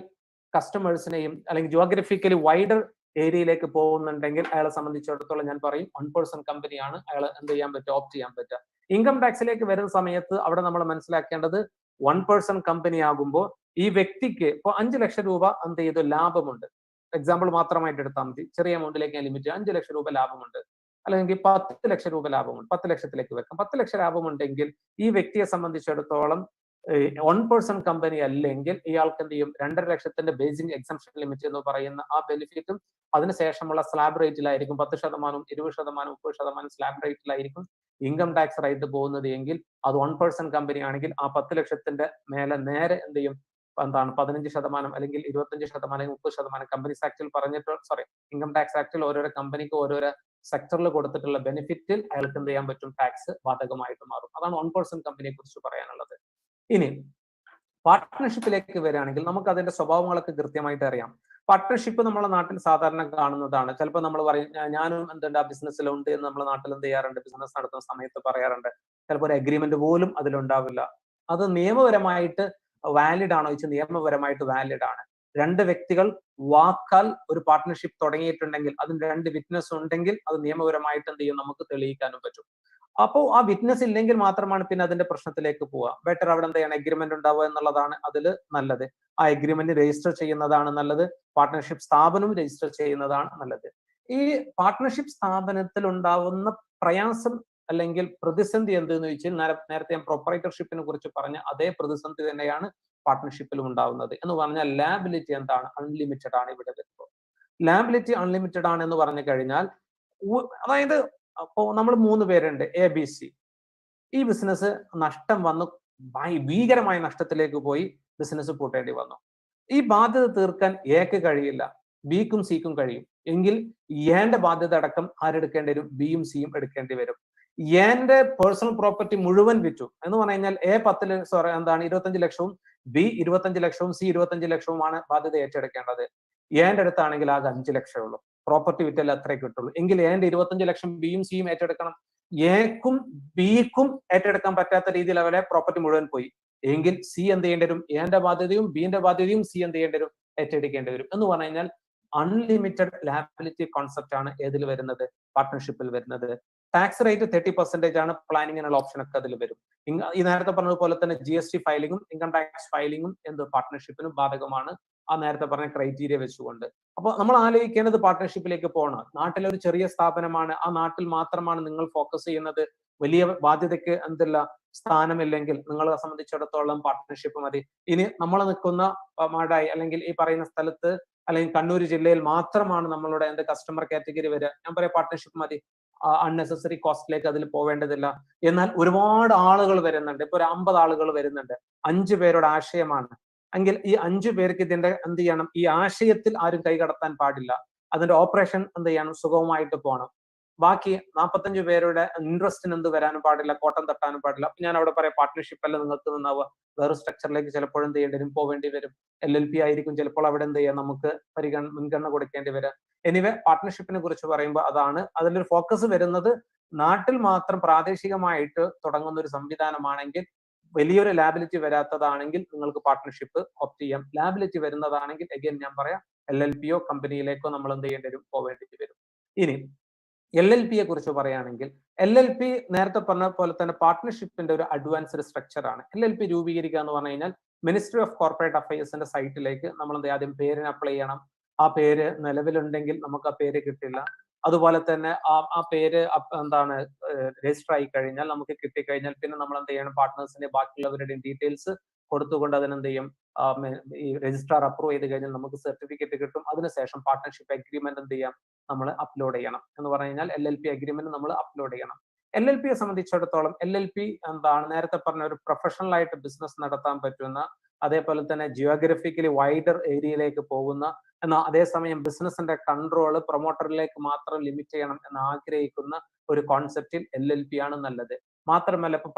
കസ്റ്റമേഴ്സിനെയും അല്ലെങ്കിൽ ജിയോഗ്രഫിക്കലി വൈഡർ ഏരിയയിലേക്ക് പോകുന്നുണ്ടെങ്കിൽ അയാളെ സംബന്ധിച്ചിടത്തോളം ഞാൻ പറയും 1% കമ്പനിയാണ് അയാൾ എന്ത് ചെയ്യാൻ പറ്റുക, ഓപ്റ്റ് ചെയ്യാൻ പറ്റുക. ഇൻകം ടാക്സിലേക്ക് വരുന്ന സമയത്ത് അവിടെ നമ്മൾ മനസ്സിലാക്കേണ്ടത് 1% കമ്പനി ആകുമ്പോൾ ഈ വ്യക്തിക്ക് ഇപ്പോൾ 5 ലക്ഷം രൂപ എന്ത് ചെയ്തു ലാഭമുണ്ട്. എക്സാമ്പിൾ മാത്രമായിട്ട് എടുത്താൽ മതി, ചെറിയ എമൗണ്ടിലേക്ക് ഞാൻ ലിമിറ്റ് 5 ലക്ഷം രൂപ ലാഭമുണ്ട്, അല്ലെങ്കിൽ 10 ലക്ഷം രൂപ ലാഭമുണ്ട്. 10 ലക്ഷത്തിലേക്ക് വെക്കാം. 10 ലക്ഷം ലാഭമുണ്ടെങ്കിൽ ഈ വ്യക്തിയെ സംബന്ധിച്ചിടത്തോളം 1 പേഴ്സൺ കമ്പനി അല്ലെങ്കിൽ ഇയാൾക്ക് എന്ത് ചെയ്യും 2.5 ലക്ഷത്തിന്റെ ബേസിക് എക്സംഷൻ ലിമിറ്റ് എന്ന് പറയുന്ന ആ ബെനിഫിറ്റും അതിനുശേഷമുള്ള സ്ലാബ് റേറ്റിലായിരിക്കും 10%, 20%, 30% സ്ലാബ് റേറ്റിലായിരിക്കും ഇൻകം ടാക്സ് റേറ്റ് പോകുന്നത് എങ്കിൽ അത് 1 പേഴ്സൺ കമ്പനി ആണെങ്കിൽ ആ 10 ലക്ഷത്തിന്റെ മേലെ നേരെ എന്ത് ചെയ്യും 15% അല്ലെങ്കിൽ 25%, 30% കമ്പനീസ് ആക്ടിൽ പറഞ്ഞിട്ട് ഇൻകം ടാക്സ് ആക്ടിൽ ഓരോരോ കമ്പനിക്ക് ഓരോരോ സെക്ടറിൽ കൊടുത്തിട്ടുള്ള ബെനിഫിറ്റിൽ അയാൾക്ക് എന്ത് ചെയ്യാൻ പറ്റും ടാക്സ് ബാധകമായിട്ട് മാറും. അതാണ് 1 പേഴ്സൺ കമ്പനിയെ കുറിച്ച് പറയാനുള്ളത്. ഇനി പാർട്ട്ണർഷിപ്പിലേക്ക് വരികയാണെങ്കിൽ നമുക്ക് അതിന്റെ സ്വഭാവങ്ങളൊക്കെ കൃത്യമായിട്ട് അറിയാം. പാർട്ട്ണർഷിപ്പ് നമ്മുടെ നാട്ടിൽ സാധാരണ കാണുന്നതാണ്. ചിലപ്പോൾ നമ്മൾ പറയും ഞാനും എന്തുണ്ട് ആ ബിസിനസ്സിലുണ്ട് എന്ന് നമ്മുടെ നാട്ടിൽ എന്ത് ചെയ്യാറുണ്ട്, ബിസിനസ് നടത്തുന്ന സമയത്ത് പറയാറുണ്ട്. ചിലപ്പോൾ ഒരു അഗ്രിമെന്റ് പോലും അതിലുണ്ടാവില്ല. അത് നിയമപരമായിട്ട് വാലിഡ് ആണോ ചോദിച്ചാൽ നിയമപരമായിട്ട് വാലിഡ് ആണ്. 2 വ്യക്തികൾ വാക്കാൽ ഒരു പാർട്ട്ണർഷിപ്പ് തുടങ്ങിയിട്ടുണ്ടെങ്കിൽ അതിന് 2 വിറ്റ്നസ് ഉണ്ടെങ്കിൽ അത് നിയമപരമായിട്ട് എന്ത് ചെയ്യും നമുക്ക് തെളിയിക്കാനും പറ്റും. അപ്പോൾ ആ വിറ്റ്നസ് ഇല്ലെങ്കിൽ മാത്രമാണ് പിന്നെ അതിന്റെ പ്രശ്നത്തിലേക്ക് പോവുക. ബെറ്റർ അവിടെ എന്ത് ചെയ്യണം, എഗ്രിമെന്റ് ഉണ്ടാവുക എന്നുള്ളതാണ് അതിൽ നല്ലത്. ആ എഗ്രിമെന്റ് രജിസ്റ്റർ ചെയ്യുന്നതാണ് നല്ലത്. പാർട്ട്ണർഷിപ്പ് സ്ഥാപനം രജിസ്റ്റർ ചെയ്യുന്നതാണ് നല്ലത്. ഈ പാർട്ട്ണർഷിപ്പ് സ്ഥാപനത്തിൽ ഉണ്ടാവുന്ന പ്രയാസം അല്ലെങ്കിൽ പ്രതിസന്ധി എന്തെന്ന് ചോദിച്ചാൽ നേരത്തെ ഞാൻ പ്രൊപ്പറേറ്റർഷിപ്പിനെ കുറിച്ച് പറഞ്ഞ അതേ പ്രതിസന്ധി തന്നെയാണ് പാർട്ട്ണർഷിപ്പിലും ഉണ്ടാവുന്നത്. എന്ന് പറഞ്ഞാൽ ലാബിലിറ്റി എന്താണ്, അൺലിമിറ്റഡ് ആണ് ഇവിടെ വരുമ്പോൾ. ലാബിലിറ്റി അൺലിമിറ്റഡ് ആണ് എന്ന് പറഞ്ഞു കഴിഞ്ഞാൽ അതായത് അപ്പോ നമ്മൾ 3 പേരുണ്ട്, ABC. ഈ ബിസിനസ് നഷ്ടം വന്നു, ഭീകരമായ നഷ്ടത്തിലേക്ക് പോയി, ബിസിനസ് പൂട്ടേണ്ടി വന്നു. ഈ ബാധ്യത തീർക്കാൻ എക്ക് കഴിയില്ല, ബിക്കും സിക്കും കഴിയും. എങ്കിൽ എന്റെ ബാധ്യത അടക്കം ആരെടുക്കേണ്ടി വരും, ബിയും സിയും എടുക്കേണ്ടി വരും. എന്റെ പേഴ്സണൽ പ്രോപ്പർട്ടി മുഴുവൻ വിറ്റു എന്ന് പറഞ്ഞു കഴിഞ്ഞാൽ എ 25 ലക്ഷവും ബി 25 ലക്ഷവും സി 25 ലക്ഷവുമാണ് ബാധ്യത ഏറ്റെടുക്കേണ്ടത്. എന്റെ അടുത്താണെങ്കിൽ ആകെ 5 ലക്ഷമേ ഉള്ളൂ. പ്രോപ്പർട്ടി വിറ്റല്ല അത്രേ കിട്ടുള്ളൂ. എങ്കിൽ എന്റെ 25 ലക്ഷം ബിയും സിയും ഏറ്റെടുക്കണം. എക്കും ബിക്കും ഏറ്റെടുക്കാൻ പറ്റാത്ത രീതിയിൽ അവരെ പ്രോപ്പർട്ടി മുഴുവൻ പോയി എങ്കിൽ സി എന്ത് ചെയ്യേണ്ടി വരും, എന്റെ ബാധ്യതയും ബിന്റെ ബാധ്യതയും സി എന്ത് ചെയ്യേണ്ടി വരും, ഏറ്റെടുക്കേണ്ടി വരും. എന്ന് പറഞ്ഞു കഴിഞ്ഞാൽ അൺലിമിറ്റഡ് ലാബിലിറ്റി കോൺസെപ്റ്റ് ആണ് ഏതിൽ വരുന്നത്, പാർട്ട്ണർഷിപ്പിൽ വരുന്നത്. ടാക്സ് റേറ്റ് 30% ആണ്. പ്ലാനിങ്ങിനുള്ള ഓപ്ഷൻ ഒക്കെ അതിൽ വരും. ഈ നേരത്തെ പറഞ്ഞതുപോലെ തന്നെ GST ഫയലിംഗും ഇൻകം ടാക്സ് ഫയലിംഗും എന്ത് പാർട്ട്ണർഷിപ്പിനും ബാധകമാണ്, ആ നേരത്തെ പറഞ്ഞ ക്രൈറ്റീരിയ വെച്ചുകൊണ്ട്. അപ്പോൾ നമ്മൾ ആലോചിക്കേണ്ടത് പാർട്ട്ണർഷിപ്പിലേക്ക് പോകണം. നാട്ടിലൊരു ചെറിയ സ്ഥാപനമാണ്, ആ നാട്ടിൽ മാത്രമാണ് നിങ്ങൾ ഫോക്കസ് ചെയ്യുന്നത്, വലിയ ബാധ്യതയ്ക്ക് എന്തില്ല സ്ഥാനമില്ലെങ്കിൽ നിങ്ങളെ സംബന്ധിച്ചിടത്തോളം പാർട്ട്ണർഷിപ്പ് മതി. ഇനി നമ്മൾ നിൽക്കുന്ന മാടായി അല്ലെങ്കിൽ ഈ പറയുന്ന സ്ഥലത്ത് അല്ലെങ്കിൽ കണ്ണൂർ ജില്ലയിൽ മാത്രമാണ് നമ്മളുടെ എന്ത് കസ്റ്റമർ കാറ്റഗറി വരിക, ഞാൻ പറയാം പാർട്ട്ണർഷിപ്പ് മതി, അൺനെസസറി കോസ്റ്റിലേക്ക് അതിൽ പോവേണ്ടതില്ല. എന്നാൽ ഒരുപാട് ആളുകൾ വരുന്നുണ്ട്, ഇപ്പൊ ഒരു 50 ആളുകൾ വരുന്നുണ്ട്, 5 പേരുടെ ആശയമാണ് എങ്കിൽ ഈ 5 പേർക്ക് ഇതിന്റെ എന്ത് ചെയ്യണം, ഈ ആശയത്തിൽ ആരും കൈകടത്താൻ പാടില്ല. അതിന്റെ ഓപ്പറേഷൻ എന്ത് ചെയ്യണം, സുഗമമായിട്ട് പോകണം. ബാക്കി 45 പേരുടെ ഇൻട്രസ്റ്റിന് എന്ത് വരാനും പാടില്ല, കോട്ടം തട്ടാനും പാടില്ല. ഞാൻ അവിടെ പറയാം പാർട്ട്ണർഷിപ്പ് അല്ല നിങ്ങൾക്ക് നിന്നാവുക, വേറെ സ്ട്രക്ചറിലേക്ക് ചിലപ്പോൾ എന്ത് ചെയ്യേണ്ടി വരും, പോവേണ്ടി വരും. LLP ആയിരിക്കും ചിലപ്പോൾ അവിടെ എന്ത് ചെയ്യാം, നമുക്ക് മുൻഗണന കൊടുക്കേണ്ടി വരാം. എനിവേ പാർട്ട്ണർഷിപ്പിനെ കുറിച്ച് പറയുമ്പോൾ അതാണ് അതിലൊരു ഫോക്കസ് വരുന്നത്. നാട്ടിൽ മാത്രം പ്രാദേശികമായിട്ട് തുടങ്ങുന്ന ഒരു സംവിധാനമാണെങ്കിൽ, വലിയൊരു ലാബിലിറ്റി വരാത്തതാണെങ്കിൽ നിങ്ങൾക്ക് പാർട്ട്ണർഷിപ്പ് ഓപ്റ്റ് ചെയ്യാം. ലാബിലിറ്റി വരുന്നതാണെങ്കിൽ അഗൈൻ ഞാൻ പറയാം LLPയോ കമ്പനിയിലേക്കോ നമ്മൾ എന്ത് ചെയ്യേണ്ടി വരും, പോവേണ്ടി വരും. ഇനി LLPയെ കുറിച്ച് പറയുകയാണെങ്കിൽ LLP നേരത്തെ പറഞ്ഞ പോലെ തന്നെ പാർട്ട്ണർഷിപ്പിന്റെ ഒരു അഡ്വാൻസ്ഡ് സ്ട്രക്ചർ ആണ്. LLP രൂപീകരിക്കുക എന്ന് പറഞ്ഞു കഴിഞ്ഞാൽ മിനിസ്ട്രി ഓഫ് കോർപ്പറേറ്റ് അഫയേഴ്സിന്റെ സൈറ്റിലേക്ക് നമ്മൾ എന്ത് ആദ്യം പേരിന് അപ്ലൈ ചെയ്യണം. ആ പേര് നിലവിലുണ്ടെങ്കിൽ നമുക്ക് ആ പേര് കിട്ടില്ല. അതുപോലെ തന്നെ ആ പേര് എന്താണ് രജിസ്റ്റർ ആയി കഴിഞ്ഞാൽ നമുക്ക് കിട്ടിക്കഴിഞ്ഞാൽ പിന്നെ നമ്മൾ എന്ത് ചെയ്യണം, പാർട്ട്നേഴ്സിന്റെ ബാക്കിയുള്ളവരുടെയും ഡീറ്റെയിൽസ് കൊടുത്തുകൊണ്ട് അതിനെന്ത് ചെയ്യും, ഈ രജിസ്ട്രാർ അപ്രൂവ് ചെയ്ത് കഴിഞ്ഞാൽ നമുക്ക് സർട്ടിഫിക്കറ്റ് കിട്ടും. അതിനുശേഷം പാർട്ട്ണർഷിപ്പ് അഗ്രിമെന്റ് എന്ത് ചെയ്യാം, നമ്മൾ അപ്ലോഡ് ചെയ്യണം. എന്ന് പറഞ്ഞു കഴിഞ്ഞാൽ LLP അഗ്രിമെന്റ് നമ്മൾ അപ്ലോഡ് ചെയ്യണം. LLPയെ സംബന്ധിച്ചിടത്തോളം LLP എന്താണ്, നേരത്തെ പറഞ്ഞ ഒരു പ്രൊഫഷണൽ ആയിട്ട് ബിസിനസ് നടത്താൻ പറ്റുന്ന, അതേപോലെ തന്നെ ജിയോഗ്രഫിക്കലി വൈഡർ ഏരിയയിലേക്ക് പോകുന്ന, എന്നാൽ അതേസമയം ബിസിനസിന്റെ കൺട്രോള് പ്രൊമോട്ടറിലേക്ക് മാത്രം ലിമിറ്റ് ചെയ്യണം എന്ന് ആഗ്രഹിക്കുന്ന ഒരു കോൺസെപ്റ്റിൽ LLP ആണ് നല്ലത്. മാത്രമല്ല ഇപ്പൊ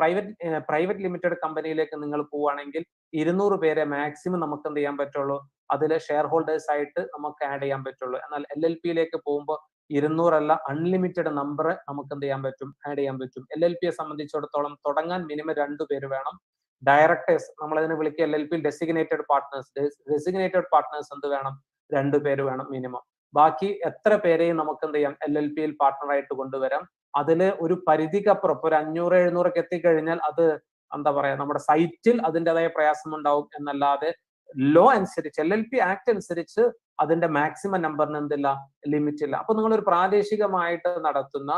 പ്രൈവറ്റ് ലിമിറ്റഡ് കമ്പനിയിലേക്ക് നിങ്ങൾ പോവുകയാണെങ്കിൽ 200 പേരെ മാക്സിമം നമുക്ക് എന്ത് ചെയ്യാൻ പറ്റുള്ളൂ, അതിലെ ഷെയർ ഹോൾഡേഴ്സ് ആയിട്ട് നമുക്ക് ആഡ് ചെയ്യാൻ പറ്റുള്ളൂ. എന്നാൽ LLPയിലേക്ക് പോകുമ്പോൾ 200 അല്ല, അൺലിമിറ്റഡ് നമ്പർ നമുക്ക് എന്ത് ചെയ്യാൻ പറ്റും, ആഡ് ചെയ്യാൻ പറ്റും. LLPയെ സംബന്ധിച്ചിടത്തോളം തുടങ്ങാൻ മിനിമം 2 പേര് വേണം. ഡയറക്ടേഴ്സ് നമ്മൾ അതിനെ വിളിക്കുക LLP ഡെസിഗ്നേറ്റഡ് പാർട്ട്നേഴ്സ് എന്ത് വേണം, 2 പേര് വേണം മിനിമം. ബാക്കി എത്ര പേരെയും നമുക്ക് എന്ത് ചെയ്യാം, LLPയിൽ പാർട്ട്ണറായിട്ട് കൊണ്ടുവരാം. അതില് ഒരു പരിധിക്കപ്പുറം ഒരു 500-700 എത്തിക്കഴിഞ്ഞാൽ അത് എന്താ പറയാ, നമ്മുടെ സൈറ്റിൽ അതിൻ്റെതായ പ്രയാസം ഉണ്ടാവും എന്നല്ലാതെ ലോ അനുസരിച്ച് LLP ആക്ട് അനുസരിച്ച് അതിന്റെ മാക്സിമം നമ്പറിന് എന്തില്ല, ലിമിറ്റ് ഇല്ല. അപ്പൊ നിങ്ങൾ ഒരു പ്രാദേശികമായിട്ട് നടത്തുന്ന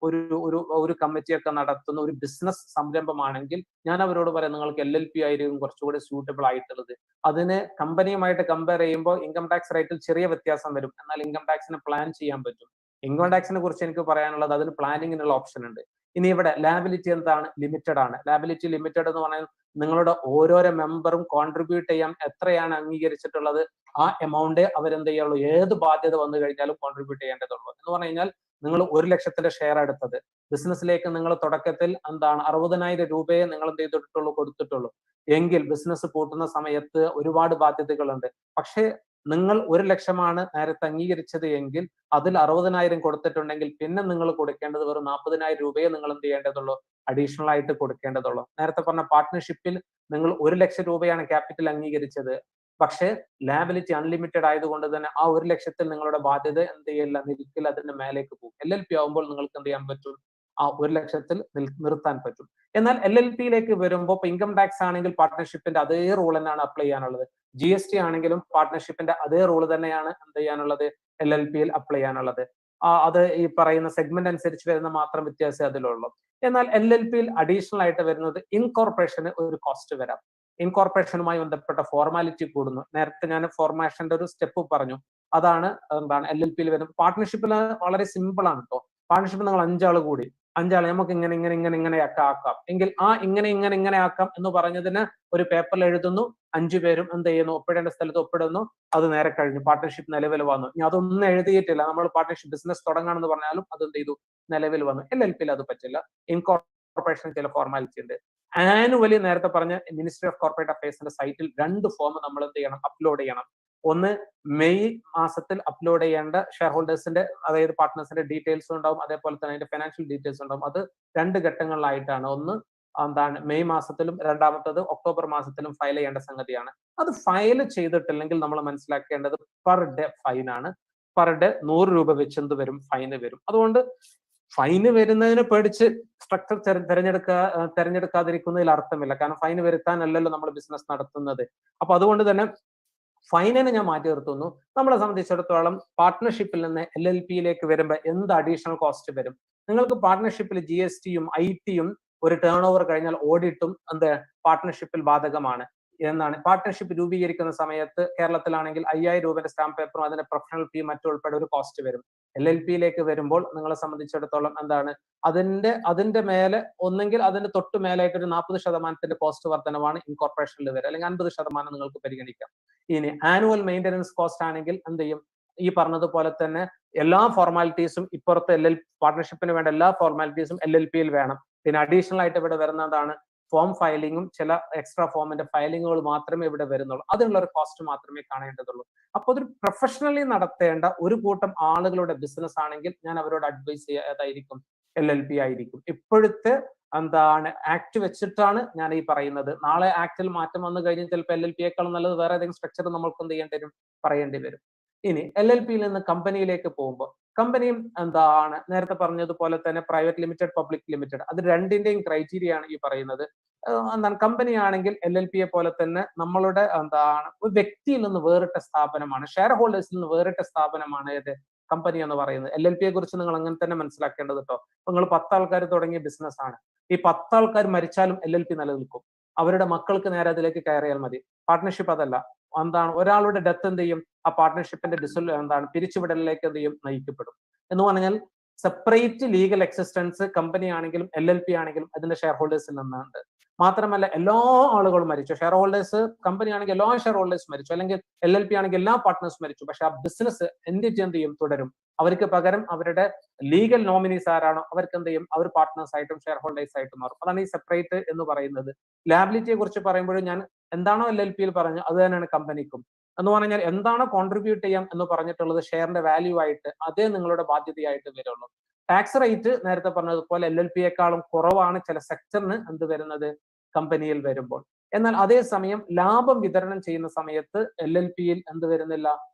ഒരു ഒരു ഒരു കമ്മിറ്റിയൊക്കെ നടത്തുന്ന ഒരു ബിസിനസ് സംരംഭമാണെങ്കിൽ ഞാൻ അവരോട് പറയാം, നിങ്ങൾക്ക് LLP ആയിരിക്കും കുറച്ചുകൂടി സ്യൂട്ടബിൾ ആയിട്ടുള്ളത്. അതിന് കമ്പനിയുമായിട്ട് കമ്പയർ ചെയ്യുമ്പോൾ ഇൻകം ടാക്സ് റേറ്റിൽ ചെറിയ വ്യത്യാസം വരും, എന്നാൽ ഇൻകം ടാക്സിന് പ്ലാൻ ചെയ്യാൻ പറ്റും. ഇൻകം ടാക്സിനെ കുറിച്ച് എനിക്ക് പറയാനുള്ളത് അതിന് പ്ലാനിങ്ങിനുള്ള ഓപ്ഷൻ ഉണ്ട്. ഇനി ഇവിടെ ലാബിലിറ്റി എന്താണ്? ലിമിറ്റഡ് ആണ്. ലാബിലിറ്റി ലിമിറ്റഡ് എന്ന് പറഞ്ഞാൽ നിങ്ങളുടെ ഓരോരോ മെമ്പറും കോൺട്രിബ്യൂട്ട് ചെയ്യാൻ എത്രയാണ് അംഗീകരിച്ചിട്ടുള്ളത് ആ എമൗണ്ട് അവരെന്ത് ചെയ്യുള്ളൂ, ഏത് ബാധ്യത വന്നു കഴിഞ്ഞാലും കോൺട്രിബ്യൂട്ട് ചെയ്യേണ്ടതുള്ളൂ. എന്ന് പറഞ്ഞു കഴിഞ്ഞാൽ നിങ്ങൾ 1,00,000 ഷെയർ എടുത്തത് ബിസിനസ്സിലേക്ക് നിങ്ങൾ തുടക്കത്തിൽ എന്താണ് 60,000 രൂപയെ നിങ്ങൾ എന്ത് ചെയ്തിട്ടുള്ളൂ, കൊടുത്തിട്ടുള്ളൂ എങ്കിൽ ബിസിനസ് പൂട്ടുന്ന സമയത്ത് ഒരുപാട് ബാധ്യതകളുണ്ട്. പക്ഷേ നിങ്ങൾ 1,00,000 നേരത്തെ അംഗീകരിച്ചത് എങ്കിൽ അതിൽ 60,000 കൊടുത്തിട്ടുണ്ടെങ്കിൽ പിന്നെ നിങ്ങൾ കൊടുക്കേണ്ടത് വെറും 40,000 രൂപയെ നിങ്ങൾ എന്ത് ചെയ്യേണ്ടതുള്ളൂ, അഡീഷണൽ ആയിട്ട് കൊടുക്കേണ്ടതുള്ളൂ. നേരത്തെ പറഞ്ഞ പാർട്ട്ണർഷിപ്പിൽ നിങ്ങൾ 1,00,000 രൂപയാണ് ക്യാപിറ്റൽ അംഗീകരിച്ചത്. പക്ഷേ ലാബിലിറ്റി അൺലിമിറ്റഡ് ആയതുകൊണ്ട് തന്നെ ആ 1,00,000 നിങ്ങളുടെ ബാധ്യത എന്ത് ചെയ്യില്ല, നിൽക്കില്ല, അതിന്റെ മേലേക്ക് പോകും. LLP ആവുമ്പോൾ നിങ്ങൾക്ക് എന്ത് ചെയ്യാൻ പറ്റും, ആ 1,00,000 നിർത്താൻ പറ്റും. എന്നാൽ LLPയിലേക്ക് വരുമ്പോൾ ഇപ്പൊ ഇൻകം ടാക്സ് ആണെങ്കിൽ പാർട്ട്ണർഷിപ്പിന്റെ അതേ റൂൾ തന്നെയാണ് അപ്ലൈ ചെയ്യാനുള്ളത്. GST ആണെങ്കിലും പാർട്ട്ണർഷിപ്പിന്റെ അതേ റൂൾ തന്നെയാണ് എന്ത് ചെയ്യാനുള്ളത്, LLPയിൽ അപ്ലൈ ചെയ്യാനുള്ളത്. അത് ഈ പറയുന്ന സെഗ്മെന്റ് അനുസരിച്ച് വരുന്ന മാത്രം വ്യത്യാസം അതിലുള്ളൂ. എന്നാൽ LLPയിൽ അഡീഷണൽ ആയിട്ട് വരുന്നത് ഇൻകോർപ്പറേഷന് ഒരു കോസ്റ്റ് വരാം. ഇൻകോർപ്പറേഷനുമായി ബന്ധപ്പെട്ട ഫോർമാലിറ്റി കൂടുന്നു. നേരത്തെ ഞാൻ ഫോർമേഷന്റെ ഒരു സ്റ്റെപ്പ് പറഞ്ഞു, അതാണ് എന്താണ് LLPയിൽ വരുന്നത്. പാർട്ട്ണർഷിപ്പിൽ വളരെ സിമ്പിൾ ആണ് കേട്ടോ. പാർട്ട്ണർഷിപ്പ് നിങ്ങൾ 5 ആൾ കൂടി, 5 ആൾ നമുക്ക് ഇങ്ങനെ ആക്കാം എങ്കിൽ ആ ഇങ്ങനെ ആക്കാം എന്ന് പറഞ്ഞതിന് ഒരു പേപ്പറിൽ എഴുതുന്നു, 5 പേരും എന്ത് ചെയ്യുന്നു, ഒപ്പിടേണ്ട സ്ഥലത്ത് ഒപ്പിടുന്നു, അത് നേരെ കഴിഞ്ഞു, പാർട്ട്ണർഷിപ്പ് നിലവിൽ വന്നു. ഇനി അതൊന്നും എഴുതിയിട്ടില്ല, നമ്മൾ പാർട്ട്ണർഷിപ്പ് ബിസിനസ് തുടങ്ങാണെന്ന് പറഞ്ഞാലും അതെന്ത് ചെയ്തു, നിലവിൽ വന്നു. LLPയിൽ അത് പറ്റില്ല. ഇൻകോർപ്പറേഷന് ചില ഫോർമാലിറ്റി ഉണ്ട്. ആനുവലി നേരത്തെ പറഞ്ഞ മിനിസ്ട്രി ഓഫ് കോർപ്പറേറ്റ് അഫയേഴ്സിന്റെ സൈറ്റിൽ 2 ഫോം നമ്മൾ എന്ത് ചെയ്യണം, അപ്ലോഡ് ചെയ്യണം. ഒന്ന് മെയ് മാസത്തിൽ അപ്ലോഡ് ചെയ്യേണ്ട ഷെയർ ഹോൾഡേഴ്സിന്റെ, അതായത് പാർട്ട്നേഴ്സിന്റെ ഡീറ്റെയിൽസ് ഉണ്ടാവും, അതേപോലെ തന്നെ അതിന്റെ ഫൈനാൻഷ്യൽ ഡീറ്റെയിൽസ് ഉണ്ടാവും. അത് 2 ഘട്ടങ്ങളിലായിട്ടാണ്. ഒന്ന് എന്താണ് മെയ് മാസത്തിലും രണ്ടാമത്തത് ഒക്ടോബർ മാസത്തിലും ഫയൽ ചെയ്യേണ്ട സംഗതിയാണ്. അത് ഫയൽ ചെയ്തിട്ടില്ലെങ്കിൽ നമ്മൾ മനസ്സിലാക്കേണ്ടത് പെർ ഡേ ഫൈൻ ആണ്. പെർ ഡേ 100 രൂപ വെച്ച് എന്ത് വരും, ഫൈന് വരും. അതുകൊണ്ട് ഫൈന് വരുന്നതിനെ പേടിച്ച് സ്ട്രക്ചർ തെരഞ്ഞെടുക്കാതിരിക്കുന്നതിൽ അർത്ഥമില്ല. കാരണം ഫൈന് വരുത്താനല്ലല്ലോ നമ്മൾ ബിസിനസ് നടത്തുന്നത്. അപ്പൊ അതുകൊണ്ട് തന്നെ ഫൈനിനെ ഞാൻ മാറ്റി നിർത്തുന്നു. നമ്മളെ സംബന്ധിച്ചിടത്തോളം പാർട്ട്ണർഷിപ്പിൽ നിന്ന് LLPയിലേക്ക് വരുമ്പോൾ എന്ത് അഡീഷണൽ കോസ്റ്റ് വരും? നിങ്ങൾക്ക് പാർട്ട്ണർഷിപ്പിൽ GSTയും IT യും ഒരു ടേൺ ഓവർ കഴിഞ്ഞാൽ ഓഡിറ്റും എന്ത് പാർട്ട്ണർഷിപ്പിൽ ബാധകമാണ് എന്നാണ്. പാർട്ട്ണർഷിപ്പ് രൂപീകരിക്കുന്ന സമയത്ത് കേരളത്തിലാണെങ്കിൽ 5,000 രൂപയുടെ സ്റ്റാമ്പ് പേപ്പറും അതിന്റെ പ്രൊഫഷണൽ ഫീ മറ്റും ഉൾപ്പെടെ ഒരു കോസ്റ്റ് വരും. LLPയിലേക്ക് വരുമ്പോൾ നിങ്ങളെ സംബന്ധിച്ചിടത്തോളം എന്താണ്, അതിന്റെ മേലെ ഒന്നെങ്കിൽ അതിന്റെ തൊട്ട് മേലായിട്ട് ഒരു 40% കോസ്റ്റ് വർധനവാണ് ഇൻകോർപ്പറേഷനിൽ വരിക, അല്ലെങ്കിൽ 50% നിങ്ങൾക്ക് പരിഗണിക്കാം. ഇനി ആനുവൽ മെയിന്റനൻസ് കോസ്റ്റ് ആണെങ്കിൽ എന്ത് ചെയ്യും, ഈ പറഞ്ഞതുപോലെ തന്നെ എല്ലാ ഫോർമാലിറ്റീസും ഇപ്പുറത്ത് പാർട്ട്ണർഷിപ്പിന് വേണ്ട എല്ലാ ഫോർമാലിറ്റീസും LLPയിൽ വേണം. പിന്നെ അഡീഷണൽ ആയിട്ട് ഇവിടെ വരുന്നതാണ് ഫോം ഫയലിങ്ങും ചില എക്സ്ട്രാ ഫോമിന്റെ ഫയലിങ്ങുകൾ മാത്രമേ ഇവിടെ വരുന്നുള്ളൂ. അതിനുള്ള ഒരു കോസ്റ്റ് മാത്രമേ കാണേണ്ടതുള്ളൂ. അപ്പോൾ അതൊരു പ്രൊഫഷണലി നടത്തേണ്ട ഒരു കൂട്ടം ആളുകളുടെ ബിസിനസ് ആണെങ്കിൽ ഞാൻ അവരോട് അഡ്വൈസ് ചെയ്യാതായിരിക്കും, LLP ആയിരിക്കും. ഇപ്പോഴത്തെ എന്താണ് ആക്ട് വെച്ചിട്ടാണ് ഞാൻ ഈ പറയുന്നത്. നാളെ ആക്ടിൽ മാറ്റം വന്നു കഴിഞ്ഞാൽ ചിലപ്പോൾ LLPയേക്കാളും നല്ലത് വേറെ ഏതെങ്കിലും സ്ട്രക്ചർ നമ്മൾക്ക് എന്ത് ചെയ്യേണ്ടി വരും, പറയേണ്ടി വരും. ഇനി LLPയിൽ നിന്ന് കമ്പനിയിലേക്ക് പോകുമ്പോൾ കമ്പനിയും എന്താണ് നേരത്തെ പറഞ്ഞതുപോലെ തന്നെ പ്രൈവറ്റ് ലിമിറ്റഡ്, പബ്ലിക് ലിമിറ്റഡ്, അത് രണ്ടിന്റെയും ക്രൈറ്റീരിയ ആണ് ഈ പറയുന്നത്. എന്താണ് കമ്പനി ആണെങ്കിൽ LLPയെ പോലെ തന്നെ നമ്മളുടെ എന്താണ് ഒരു വ്യക്തിയിൽ നിന്ന് വേറിട്ട സ്ഥാപനമാണ്, ഷെയർ ഹോൾഡേഴ്സിൽ നിന്ന് വേറിട്ട സ്ഥാപനമാണ് ഏത് കമ്പനി എന്ന് പറയുന്നത്. LLPയെ കുറിച്ച് നിങ്ങൾ അങ്ങനെ തന്നെ മനസ്സിലാക്കേണ്ടത് കേട്ടോ. നിങ്ങൾ 10 ആൾക്കാർ തുടങ്ങിയ ബിസിനസ് ആണ്, ഈ 10 ആൾക്കാർ മരിച്ചാലും LLP നിലനിൽക്കും. അവരുടെ മക്കൾക്ക് നേരെ അതിലേക്ക് കയറിയാൽ മതി. പാർട്ട്ണർഷിപ്പ് അതല്ല. എന്താണ് ഒരാളുടെ ഡെത്ത് എന്ത് ചെയ്യും, ആ പാർട്ട്ണർഷിപ്പിന്റെ പിരിച്ചുവിടലിലേക്ക് എന്ത് ചെയ്യും, നയിക്കപ്പെടും. എന്ന് പറഞ്ഞാൽ സെപ്പറേറ്റ് ലീഗൽ എക്സിസ്റ്റൻസ് കമ്പനി ആണെങ്കിലും LLP ആണെങ്കിലും അതിന്റെ ഷെയർ ഹോൾഡേഴ്സിൽ നിന്നുണ്ട്. മാത്രമല്ല എല്ലാ ആളുകളും മരിച്ചു, ഷെയർ ഹോൾഡേഴ്സ് കമ്പനി ആണെങ്കിൽ എല്ലാ ഷെയർ ഹോൾഡേഴ്സ് മരിച്ചു, അല്ലെങ്കിൽ LLP ആണെങ്കിൽ എല്ലാ പാർട്ട്നേഴ്സ് മരിച്ചു, പക്ഷെ ആ ബിസിനസ് എന്തിറ്റ് എന്ത് ചെയ്യും, തുടരും. അവർക്ക് പകരം അവരുടെ ലീഗൽ നോമിനീസ് ആരാണോ അവർക്ക് എന്ത് ചെയ്യും, അവർ പാർട്ട്നേഴ്സ് ആയിട്ടും ഷെയർ ഹോൾഡേഴ്സ് ആയിട്ടും മാറും. അതാണ് ഈ സെപ്പറേറ്റ് എന്ന് പറയുന്നത്. ലാബിലിറ്റിയെ കുറിച്ച് പറയുമ്പോഴും ഞാൻ എന്താണോ LLPയിൽ പറഞ്ഞു അത് തന്നെയാണ് കമ്പനിക്കും. എന്ന് പറഞ്ഞാൽ എന്താണോ കോൺട്രിബ്യൂട്ട് ചെയ്യാം എന്ന് പറഞ്ഞിട്ടുള്ളത് ഷെയറിന്റെ വാല്യൂ ആയിട്ട് അതേ നിങ്ങളുടെ ബാധ്യതയായിട്ട് വരുള്ളൂ. ടാക്സ് റേറ്റ് നേരത്തെ പറഞ്ഞതുപോലെ LLPയേക്കാളും കുറവാണ് ചില സെക്ടറിന് എന്ത് വരുന്നത്, കമ്പനിയിൽ വരുമ്പോൾ. എന്നാൽ അതേസമയം ലാഭം വിതരണം ചെയ്യുന്ന സമയത്ത് LLPയിൽ എന്ത് വരുന്നില്ല